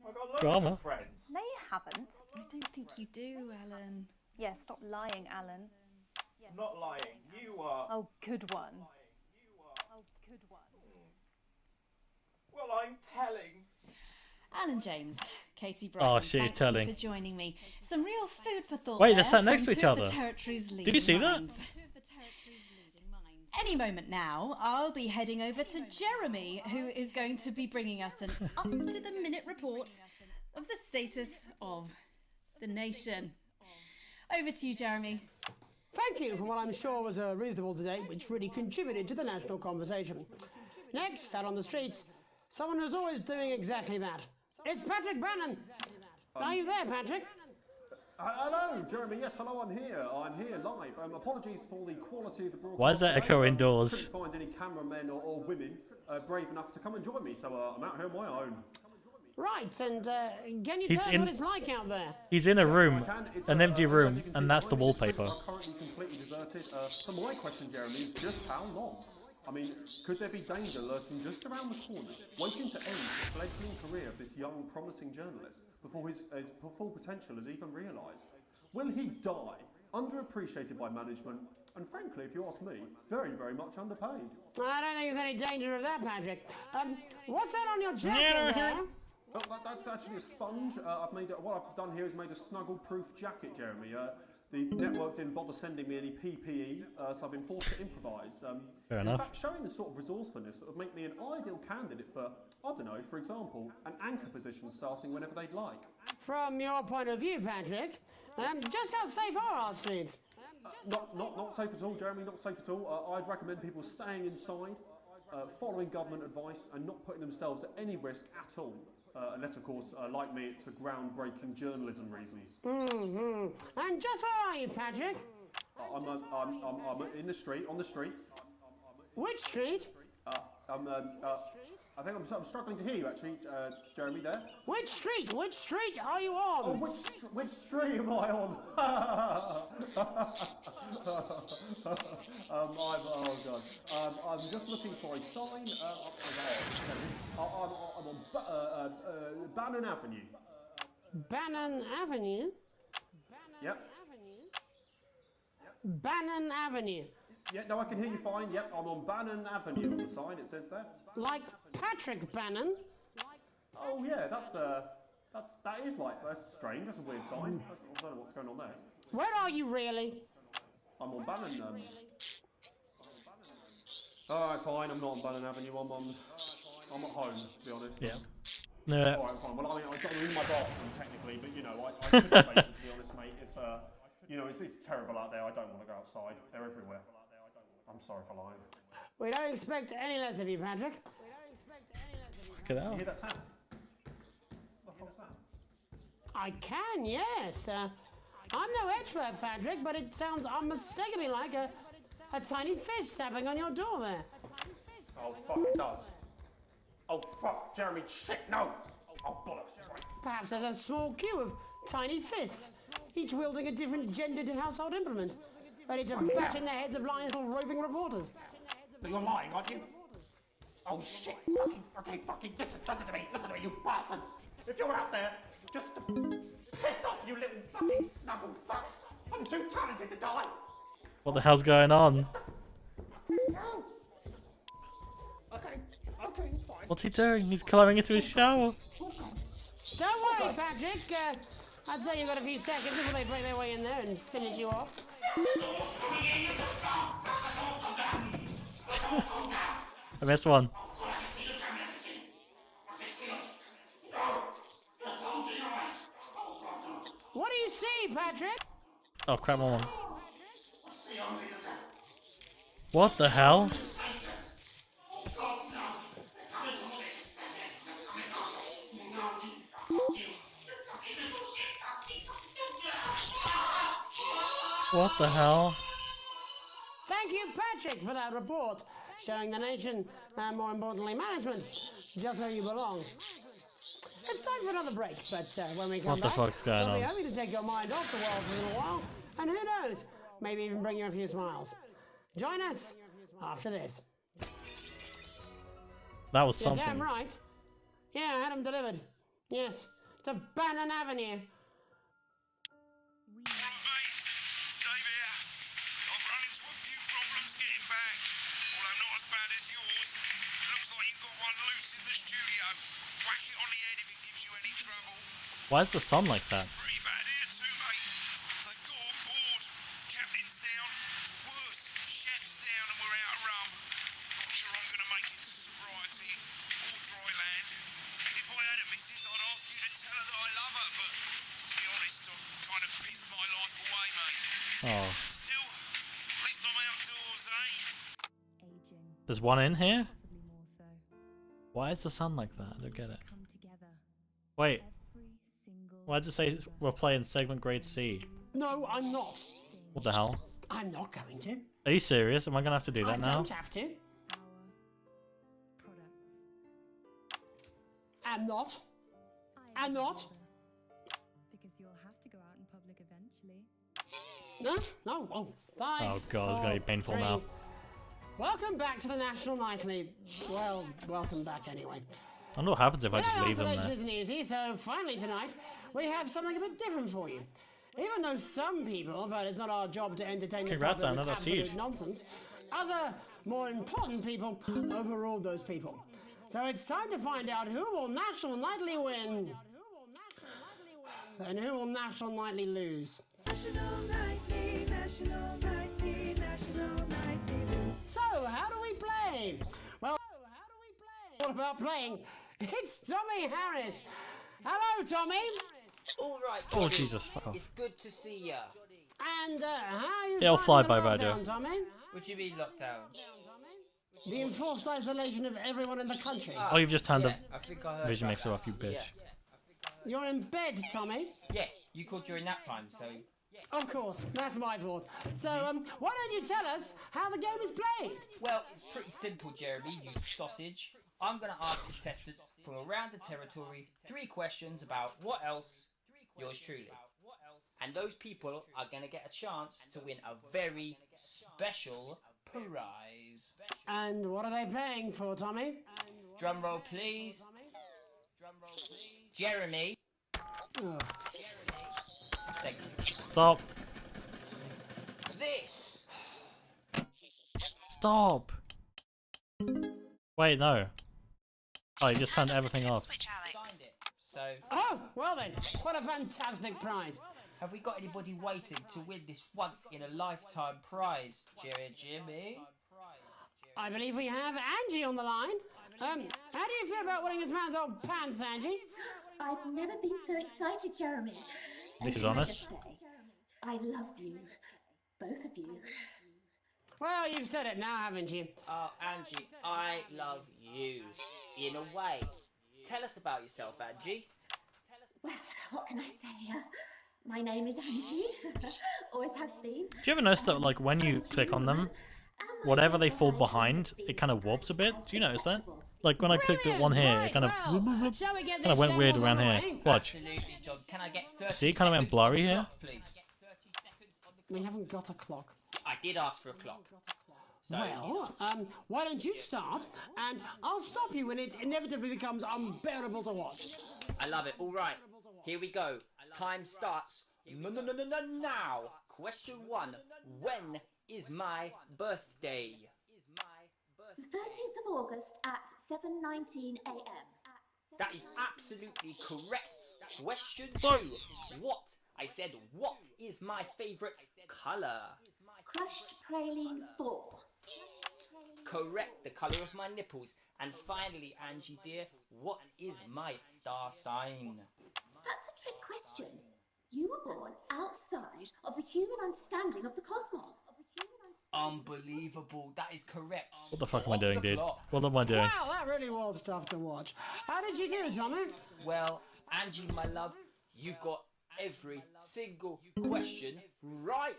I've got loads Drama. of friends. No, you haven't. I don't think you do, Alan. Yeah, stop lying, Alan. I'm not lying. You are. Oh, good one. Well, I'm telling. Alan James, Katie Brighton, Oh, she's thank you telling. for joining me. Some real food for thought. Wait, there they're sat from next to each two of the other. territory's Did you leading see that? minds. Any moment now, I'll be heading over to Jeremy, who is going to be bringing us an up-to-the-minute report of the status of the nation. Over to you, Jeremy. Thank you for what I'm sure was a reasonable debate, which really contributed to the national conversation. Next, out on the streets, someone who's always doing exactly that. It's Patrick Bannon. Are you there, Patrick? Hello, Jeremy. Yes, hello. I'm here. I'm here live. Apologies for the quality of the broadcast. Why is that today. echo indoors? Couldn't find any cameramen or women brave enough to come and join me, so I'm out here on my own. Right, and can you He's tell us in- what it's like out there? He's in a room, It's, an empty as room, you can see and that's the behind me, the streets wallpaper. are currently completely deserted. So my question, Jeremy, is just how long? I mean, could there be danger lurking just around the corner, waiting to end the fledgling career of this young, promising journalist before his full potential is even realised? Will he die, underappreciated by management, and frankly, if you ask me, very, very much underpaid? I don't think there's any danger of that, Patrick. What's that on your jacket there? Well, that's actually a sponge. What I've done here is made a snuggle-proof jacket, Jeremy. The network didn't bother sending me any PPE, so I've been forced to improvise. Fair in enough. fact, showing the sort of resourcefulness that would make me an ideal candidate for, I don't know, for example, an anchor position starting whenever they'd like. From your point of view, Patrick, just how safe are our streets? Not safe at all, Jeremy, not safe at all. I'd recommend people staying inside, following government advice, and not putting themselves at any risk at all. Unless, of course, like me, it's for groundbreaking journalism reasons. Mm-hmm. And just where are you, Patrick? I'm in the street, on the street. Which street? I think I'm struggling to hear you, actually, Jeremy, there. Which street? Which street are you on? Oh, which street am I on? Oh, God. I'm just looking for a sign. I'm on Bannon Avenue. Bannon Avenue? Yep. Bannon Avenue. Yeah, no, I can hear you fine. Yep, I'm on Bannon Avenue on the sign, it says there. Like Patrick Bannon? Oh, yeah, that's strange. That's a weird sign. I don't know what's going on there. Where are you really? I'm on Bannon. Alright, fine. I'm not on Bannon Avenue. I'm at home, to be honest. Yeah. No. Alright, fine. Well, I mean, I'm in my bathroom technically, but you know, I couldn't face it, to be honest, mate. It's it's terrible out there. I don't want to go outside. They're everywhere. I'm sorry for lying. We don't expect any less of you, Patrick. Fuck it out. You hear that sound? What the hell's that? I can, yes. I'm no expert, Patrick, but it sounds unmistakably like a tiny fist tapping on your door there. Oh, fuck, it does. Oh, fuck, Jeremy, shit, no! Oh, bollocks. Perhaps there's a small queue of tiny fists, each wielding a different gendered household implement, ready to bash in the heads of lying little roving reporters. But you're lying, aren't you? Oh shit! Fucking listen to me, you bastards! If you're out there, just piss off, you little fucking snuggle fucks! I'm too talented to die! What the hell's going on? Okay, it's fine. What's he doing? He's climbing into his shower. Don't worry, Patrick. I'd say you've got a few seconds before they break their way in there and finish you off. I missed one. What do you see, Patrick? Oh crap, one. What the hell? What the hell? Thank you, Patrick, for that report, showing the nation, and more importantly, management, just where you belong. It's time for another break, but when we come What the back, fuck's going we'll be on? happy to take your mind off the world for a little while, and who knows, maybe even bring you a few smiles. Join us after this. That was You're something. damn right. Yeah, I had them delivered. Yes, to Bannon Avenue. Why is the sun like that? Oh. There's one in here? Why is the sun like that? I don't get it. Wait. Why does it say we're playing segment grade C? No, I'm not. What the hell? I'm not going to. Are you serious? Am I gonna have to do that I now? don't have to. I'm not. I'm not. Because you'll have to go out in public eventually. No. Oh, 5. Oh god, it's gonna be 4, painful 3. now. Welcome back to the National Nightly. Well, welcome back anyway. I wonder what happens if I just leave them Isolation there. isn't easy, so finally tonight we have something a bit different for you. Even though some people have heard it's not our job to entertain Congrats, the public Anna, with that's absolute huge. nonsense, other more important people overruled those people. So it's time to find out who will National Nightly win and who will National Nightly lose. So, how do we play? Well, all about playing. It's Tommy Harris. Hello, Tommy. All right. Oh, Jodie. Jesus, fuck off. It's good to see ya. And how are you It'll finding fly the by, lockdown, Roger. Tommy? What do you mean lockdown? The enforced isolation of everyone in the country. Oh, you've just turned yeah, I think I heard the vision about mixer that. off, you bitch. Yeah. You're in bed, Tommy. Yeah, you called during nap time, so. Of course, that's my fault. So, why don't you tell us how the game is played? Well, it's pretty simple, Jeremy, you sausage. I'm going to ask contestants from around the territory 3 questions about what else, yours truly. And those people are going to get a chance to win a very special prize. And what are they playing for, Tommy? Drum roll, please. Jeremy. Oh. Thank you. Stop. This. Stop. Wait, no. Oh, you just turned everything off. Signed it. So. Oh, well then, what a fantastic prize. Have we got anybody waiting to win this once-in-a-lifetime prize, Jimmy? I believe we have Angie on the line. How do you feel about winning this man's old pants, Angie? I've never been so excited, Jeremy. This is And can I honest. just say, I love you. Both of you. Well, you've said it now, haven't you? Oh, Angie, I love you. In a way. Tell us about yourself, Angie. Well, what can I say? My name is Angie. Always has been. Do you ever notice that, like, when you click on them, whatever they fall behind, it kind of warps a bit? Do you notice that? Like when I clicked at one here, it kind of Shall we get kind of went weird around here. Watch. Absolutely, John. Can I get 30 See, it kind of went blurry here. please? We haven't got a clock. I did ask for a clock. So, Well, why don't you start, and I'll stop you when it inevitably becomes unbearable to watch. I love it. All right, here we go. Time starts now. Question 1. When is my birthday? The 13th of August at 7:19 a.m. That is absolutely correct. Question 2. What? I said, what is my favourite colour? Crushed praline 4. Correct, the colour of my nipples. And finally, Angie dear, what is my star sign? That's a trick question. You were born outside of the human understanding of the cosmos. Unbelievable, that is correct. What the fuck am I doing, dude? Clock. What am I doing? Wow, that really was tough to watch. How did you do, Tommy? Well, Angie, my love, you got every single question right.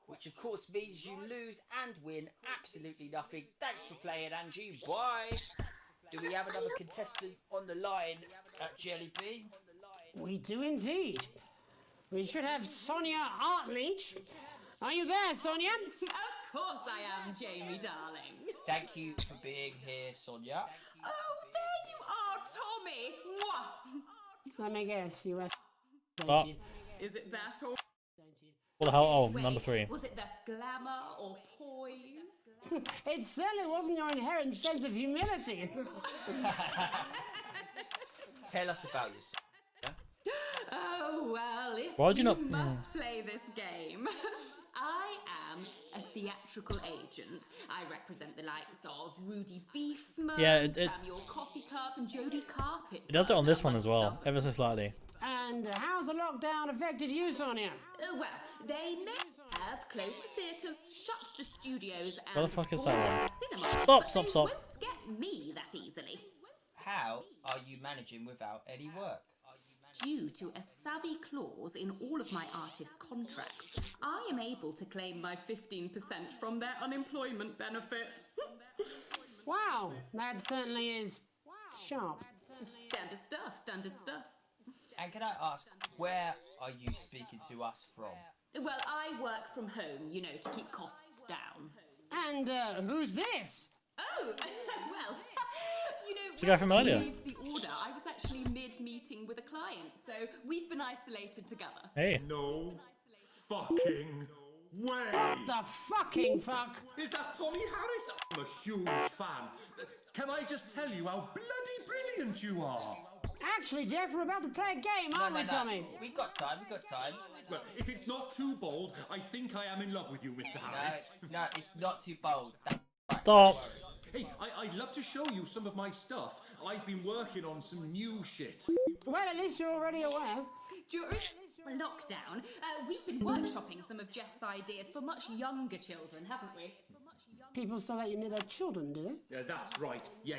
Which of course means you lose and win absolutely nothing. Thanks for playing, Angie. Bye. Do we have another contestant on the line at Jelly Bean? We do indeed. We should have Sonia Artleach. Are you there, Sonia? Of course I am, Jamie, darling. Thank you for being here, Sonia. Oh, there you are, Tommy. Mwah. Let me guess, you were. Oh. Is it that or? What the hell? Oh, Wait, number 3. Was it the glamour or poise? It certainly wasn't your inherent sense of humility. Tell us about yourself. Oh, well, if Why would you you not- must play this game. I am a theatrical agent. I represent the likes of Rudy Beefman, Yeah, it- Samuel Coffee Cup, and Jodie Carpet. It does it on this one as well, ever so slightly. And how's the lockdown affected you, Sonia? Well, they may have closed the theatres, shut the studios, and What the fuck is boarded that the cinemas, Stop, but stop, they stop. won't get me that easily. How are you managing without any work? Due to a savvy clause in all of my artist contracts, I am able to claim my 15% from their unemployment benefit. Wow, that certainly is sharp. Standard stuff, standard stuff. And can I ask, where are you speaking to us from? Well, I work from home, you know, to keep costs down. And who's this? Oh, well, you know, It's the guy from when earlier. I gave the order, I was actually mid-meeting with a client, so we've been isolated together. Hey. No fucking way! The fucking fuck? Is that Tommy Harris? I'm a huge fan. Can I just tell you how bloody brilliant you are? Actually, Jeff, we're about to play a game, aren't we, Tommy? We got time, we got time. Well, if it's not too bold, I think I am in love with you, Mr. Harris. No, it's not too bold. Stop. Hey, I'd love to show you some of my stuff. I've been working on some new shit. Well, at least you're already aware. During lockdown, we've been workshopping some of Jeff's ideas for much younger children, haven't we? People still let you near their children, do they? Yeah, that's right. Yeah.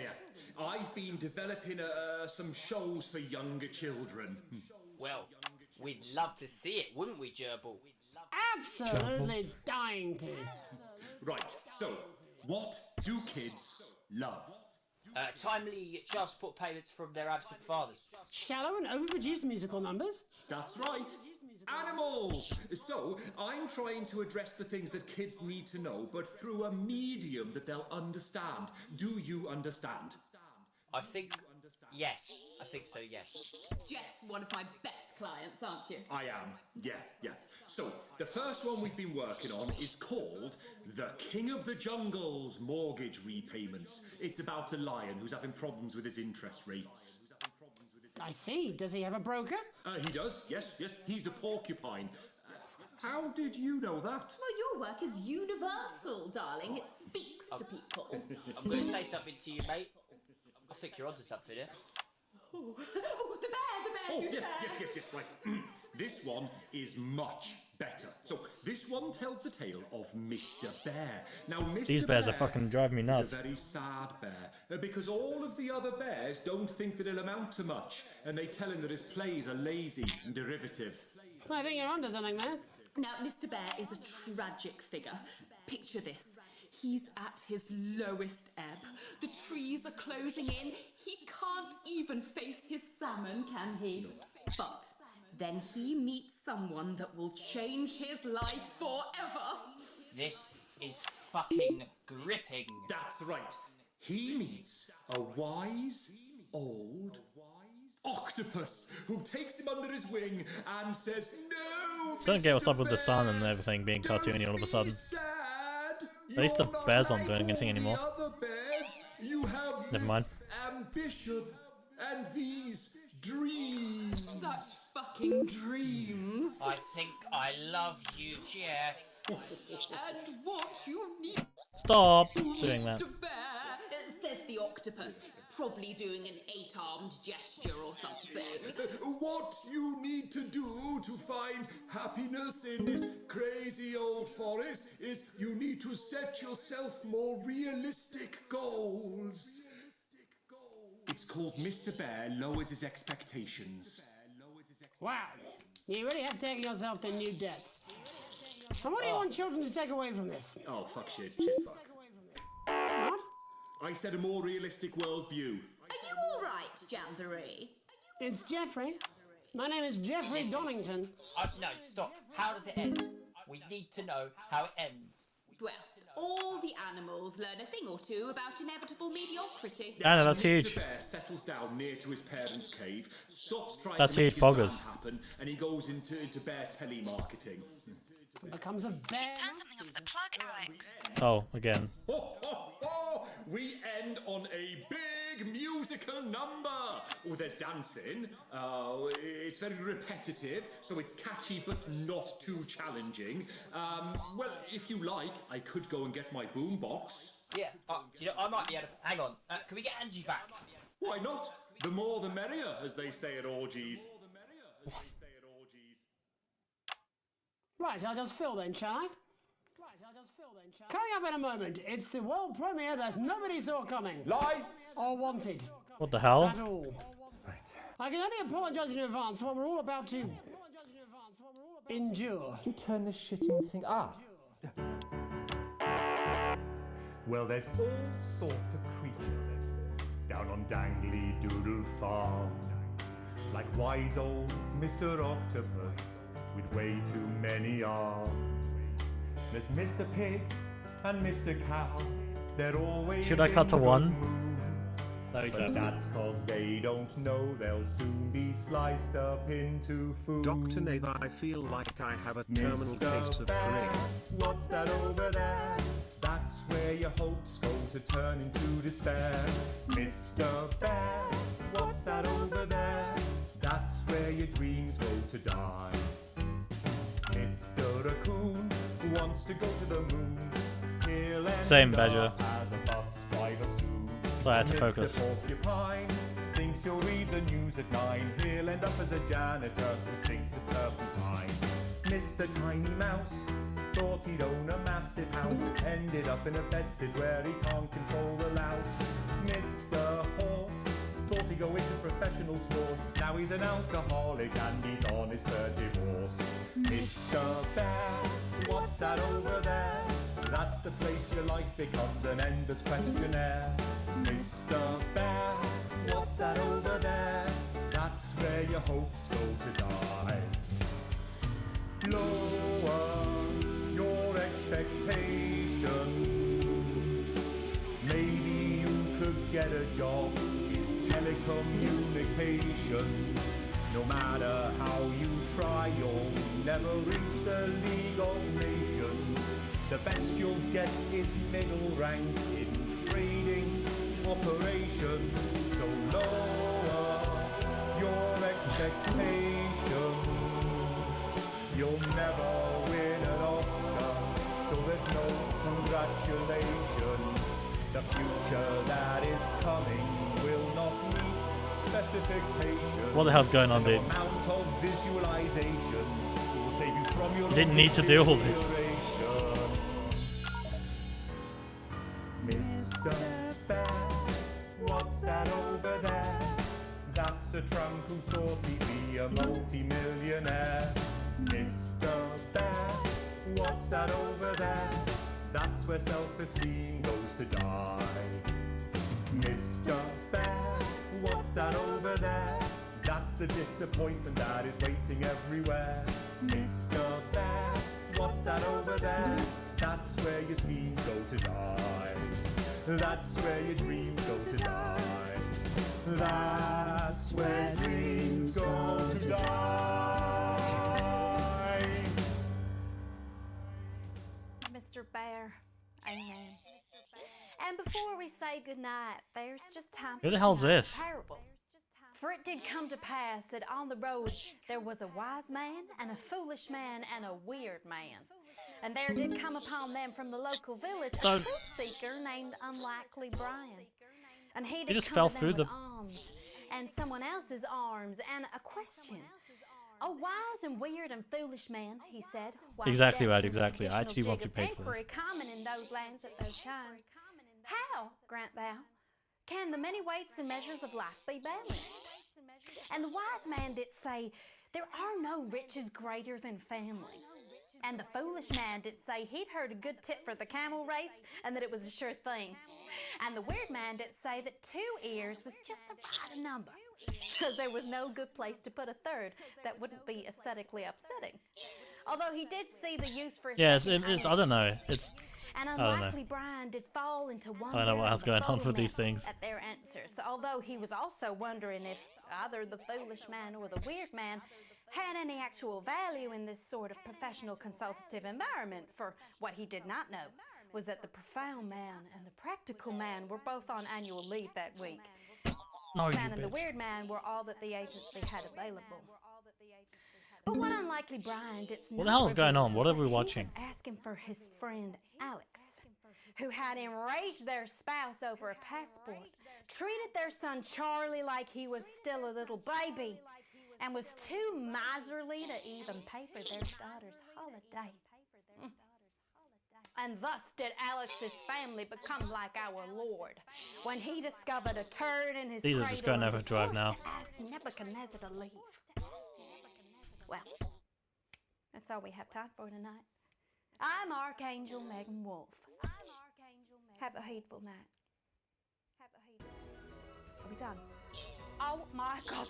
I've been developing some shows for younger children. Well, we'd love to see it, wouldn't we, Gerbil? Absolutely dying to. Right, so, what do kids love? Timely child support payments from their absent fathers. Shallow and overproduced musical numbers? That's right. Animals! So, I'm trying to address the things that kids need to know, but through a medium that they'll understand. Do you understand? I think, yes. I think so, yes. Jeff's one of my best clients, aren't you? I am. Yeah. So, the first one we've been working on is called The King of the Jungle's Mortgage Repayments. It's about a lion who's having problems with his interest rates. I see. Does he have a broker? He does, yes. He's a porcupine. How did you know that? Well, your work is universal, darling. It speaks to people. I'm going to say something to you, mate. I think you're onto something here. Oh, the bear, Oh, you yes, bear. yes. Right. This one is much better. So, this one tells the tale of Mr. Bear. Now, Mr. These bears are Bear fucking driving me is nuts. a very sad bear because all of the other bears don't think that he'll amount to much, and they tell him that his plays are lazy and derivative. I think you're onto something there. Now, Mr. Bear is a tragic figure. Picture this. He's at his lowest ebb. The trees are closing in. He can't even face his salmon, can he? But then he meets someone that will change his life forever. This is fucking gripping. That's right. He meets a wise, old octopus who takes him under his wing and says, "No, So I don't get what's up with the sun and everything being cartoony all of a sudden. At least the bears aren't doing anything anymore. You have Never mind. ambition and these dreams." Such fucking dreams. I think I love you, Jeff. And what you need. Stop doing that. Mr. Bear, says the octopus, probably doing an 8-armed gesture or something. What you need to do to find happiness in this crazy old forest is you need to set yourself more realistic goals. It's called Mr. Bear Lowers His Expectations. Wow, you really have taken yourself to new depths. And what do you want children to take away from this? Oh, fuck shit, fuck. What? I said a more realistic worldview. Are you all right, Jamboree? It's Jeffrey. My name is Jeffrey Donington. No, stop. How does it end? We need to know how it ends. Well, all the animals learn a thing or two about inevitable mediocrity. I know, that's Mr. huge. Bear settles down near to his parents' cave, stops trying That's to make huge, his plan poggers. happen, and he goes into bear telemarketing. Becomes a bear. Just turn something off the plug, Alex. Oh, again. We end on a big musical number. Oh, there's dancing. It's very repetitive, so it's catchy but not too challenging. Well, if you like, I could go and get my boombox. Yeah, you know, I might be able to. Hang on. Can we get Angie back? Why not? The more the merrier, as they say at orgies. Right, I'll just fill then, shall I? Coming up in a moment, it's the world premiere that nobody saw coming. Lights! Or wanted. What the hell? At all. I can only apologise in advance for what we're all about to endure. You turn this shitting thing up. Well, there's all sorts of creatures down on Dangly Doodle Farm. Like wise old Mr. Octopus with way too many arms. There's Mr. Pig and Mr. Cow. They're always Should I cut to in one? good moods. No, But exactly. that's cause they don't know they'll soon be sliced up into food. Dr. Nave, I feel like I have a terminal Mr. case of Bear, career. what's that over there? That's where your hopes go to turn into despair. Mr. Bear, what's that over there? That's where your dreams go to die. Mr. Raccoon wants to go to the moon. He'll end Same, up Badger. as a bus driver soon. So I had to Mr. focus. Porcupine thinks he'll read the news at 9. He'll end up as a janitor who stinks of turpentine. Mr. Tiny Mouse thought he'd own a massive house. Ended up in a bedsit where he can't control the louse. Mr. Horse thought he'd go into professional sports. Now he's an alcoholic and he's on his 3rd divorce. Mr. Bear, what's that over there? That's the place your life becomes an endless questionnaire. Mr. Bear, what's that over there? That's where your hopes go to die. Lower your expectations. Maybe you could get a job in telecommunications. No matter how you try, you'll never reach the League of Nations. The best you'll get is middle rank in trading operations. So lower your expectations. You'll never win an Oscar, so there's no congratulations. The future that is coming will not meet specifications. What the hell's going on, dude? No amount of visualizations will save you from your You didn't need to do all this. deterioration. Mr. Bear, what's that over there? That's a tramp who thought he'd be a multi-millionaire. Mr. Bear, what's that over there? That's where self-esteem goes to die. Mr. Bear, what's that over there? That's the disappointment that is waiting everywhere. Mr. Bear, what's that over there? That's where your schemes go to die. That's where your dreams go to die. That's where dreams go to die. Mr. Bear. Amen. And before we say goodnight, there's just time Who the hell's for another this? parable. For it did come to pass that on the road there was a wise man and a foolish man and a weird man. And there did come upon them from the local village a Don't- truth seeker named Unlikely Brian. And he He did just come fell to them through with the- alms and someone else's arms and a question. A wise and weird and foolish man, he said. while Exactly right, dancing the exactly. I traditional actually want jig to be of paid for inquiry this. common in those lands at those times. How, grant thou, can the many weights and measures of life be balanced? And the wise man did say, there are no riches greater than family. And the foolish man did say he'd heard a good tip for the camel race and that it was a sure thing. And the weird man did say that 2 ears was just the right number, because there was no good place to put a third that wouldn't be aesthetically upsetting. Although he did see the use for a Yeah, second it's I don't know. It's and I don't know. Unlikely Brian did fall into wonder I don't know what and else going on with these befuddlement things. at their answers, although he was also wondering if either the foolish man or the weird man had any actual value in this sort of professional consultative environment. For what he did not know was that the profound man and the practical man were both on annual leave that week. No, The you man and the bitch. weird man were all that the agency had available. But what Unlikely Brian did What the hell is going on? What are we watching? He was asking for his friend Alex, who had enraged their spouse over a passport, treated their son Charlie like he was still a little baby, and was too miserly to even pay for their daughter's holiday. And thus did Alex's family become like our Lord, when he discovered a turd in his These are cradle just going and over was drive forced now. to ask Nebuchadnezzar to leave. Well, that's all we have time for tonight. I'm Archangel Megan Wolf. Have a heedful night. Are we done? Oh my God!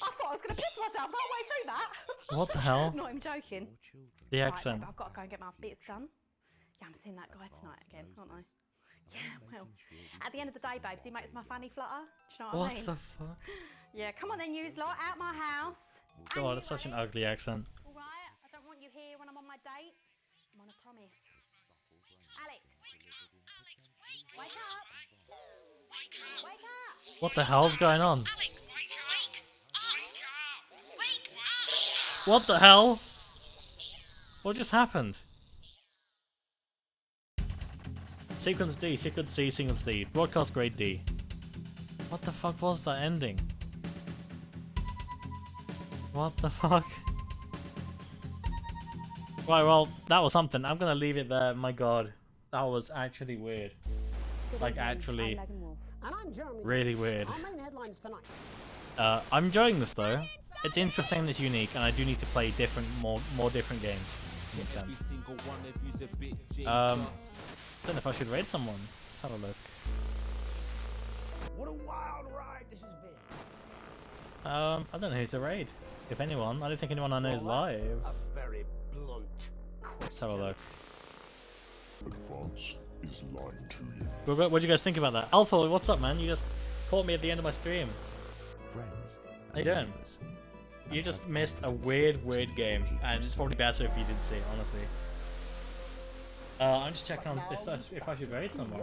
I thought I was going to piss myself halfway through that. What the hell? Not even joking. The Right, accent. babe, I've got to go and get my bits done. Yeah, I'm seeing that guy tonight again, aren't I? Yeah, well, at the end of the day, babes, he makes my fanny flutter. Do you know what I What mean? the fuck? Yeah, come on then, yous lot, out my house. God, it's such an ugly accent. All right, I don't want you here when I'm on my date. I'm on a promise. Alex. Wake up. Wake up. What the hell's going on? What the hell? What just happened? Sequence D, Sequence C, Sequence D. Broadcast grade D. What the fuck was that ending? What the fuck? Right, well, that was something. I'm gonna leave it there. My god. That was actually weird. Like, actually, And I'm Jeremy. really weird. Our main headlines tonight. I'm enjoying this though. It's interesting and it's unique, and I do need to play different, more different games. In a sense. Don't know if I should raid someone. Let's have a look. What a wild ride this has been. I don't know who to raid. If anyone, I don't think anyone I know is live. A very blunt Let's have a look. France is lying to you. What do you guys think about that? Alpha, what's up, man? You just caught me at the end of my stream. Friends. How you doing? You just missed a weird game, and it's probably better if you didn't see it, honestly. I'm just checking on if I should raid someone.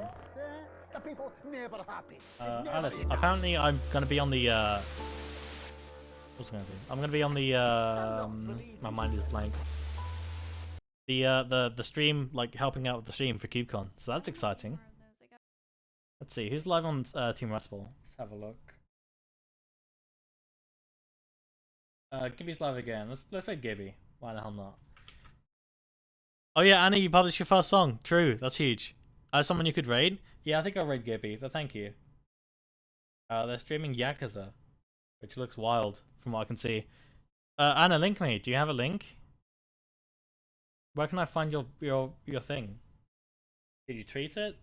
The people never happy. Alice, apparently I'm gonna be on the what's I gonna do? I'm gonna be on the my mind is blank. The stream, like helping out with the stream for KubeCon, so that's exciting. Let's see, who's live on Team Rustball? Let's have a look. Gibby's live again. Let's raid Gibby. Why the hell not? Oh yeah, Annie, you published your first song. True, that's huge. Someone you could raid? Yeah, I think I'll raid Gibby, but thank you. They're streaming Yakuza, which looks wild from what I can see. Anna, link me. Do you have a link? Where can I find your thing? Did you tweet it?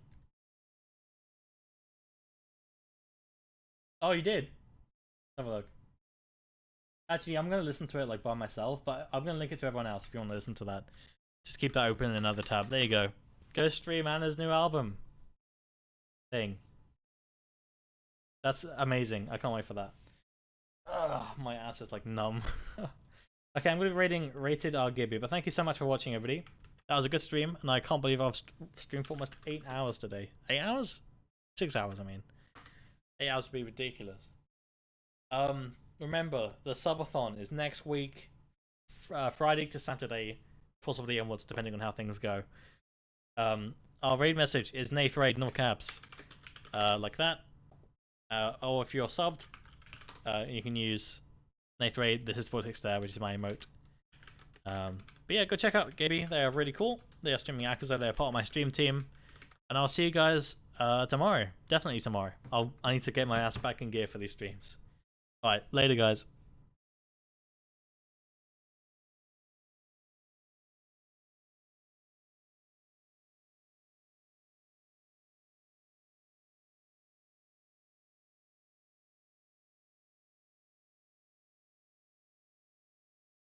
Oh, you did? Let's have a look. Actually, I'm gonna listen to it like by myself, but I'm gonna link it to everyone else if you want to listen to that. Just keep that open in another tab. There you go. Go stream Anna's new album. Thing. That's amazing. I can't wait for that. Ugh, my ass is like numb. Okay, I'm gonna be rated R Gibby, but thank you so much for watching, everybody. That was a good stream, and I can't believe I've streamed for almost 8 hours today. 8 hours? 6 hours, I mean. 8 hours would be ridiculous. Remember, the subathon is next week, Friday to Saturday, possibly onwards, depending on how things go. Our raid message is Nath Raid, no caps. Like that. Or if you're subbed, you can use Nath Raid. This is Vortex there, which is my emote. But yeah, go check out Gaby. They are really cool. They are streaming Yakuza. They're part of my stream team. And I'll see you guys tomorrow. Definitely tomorrow. I need to get my ass back in gear for these streams. Alright, later guys.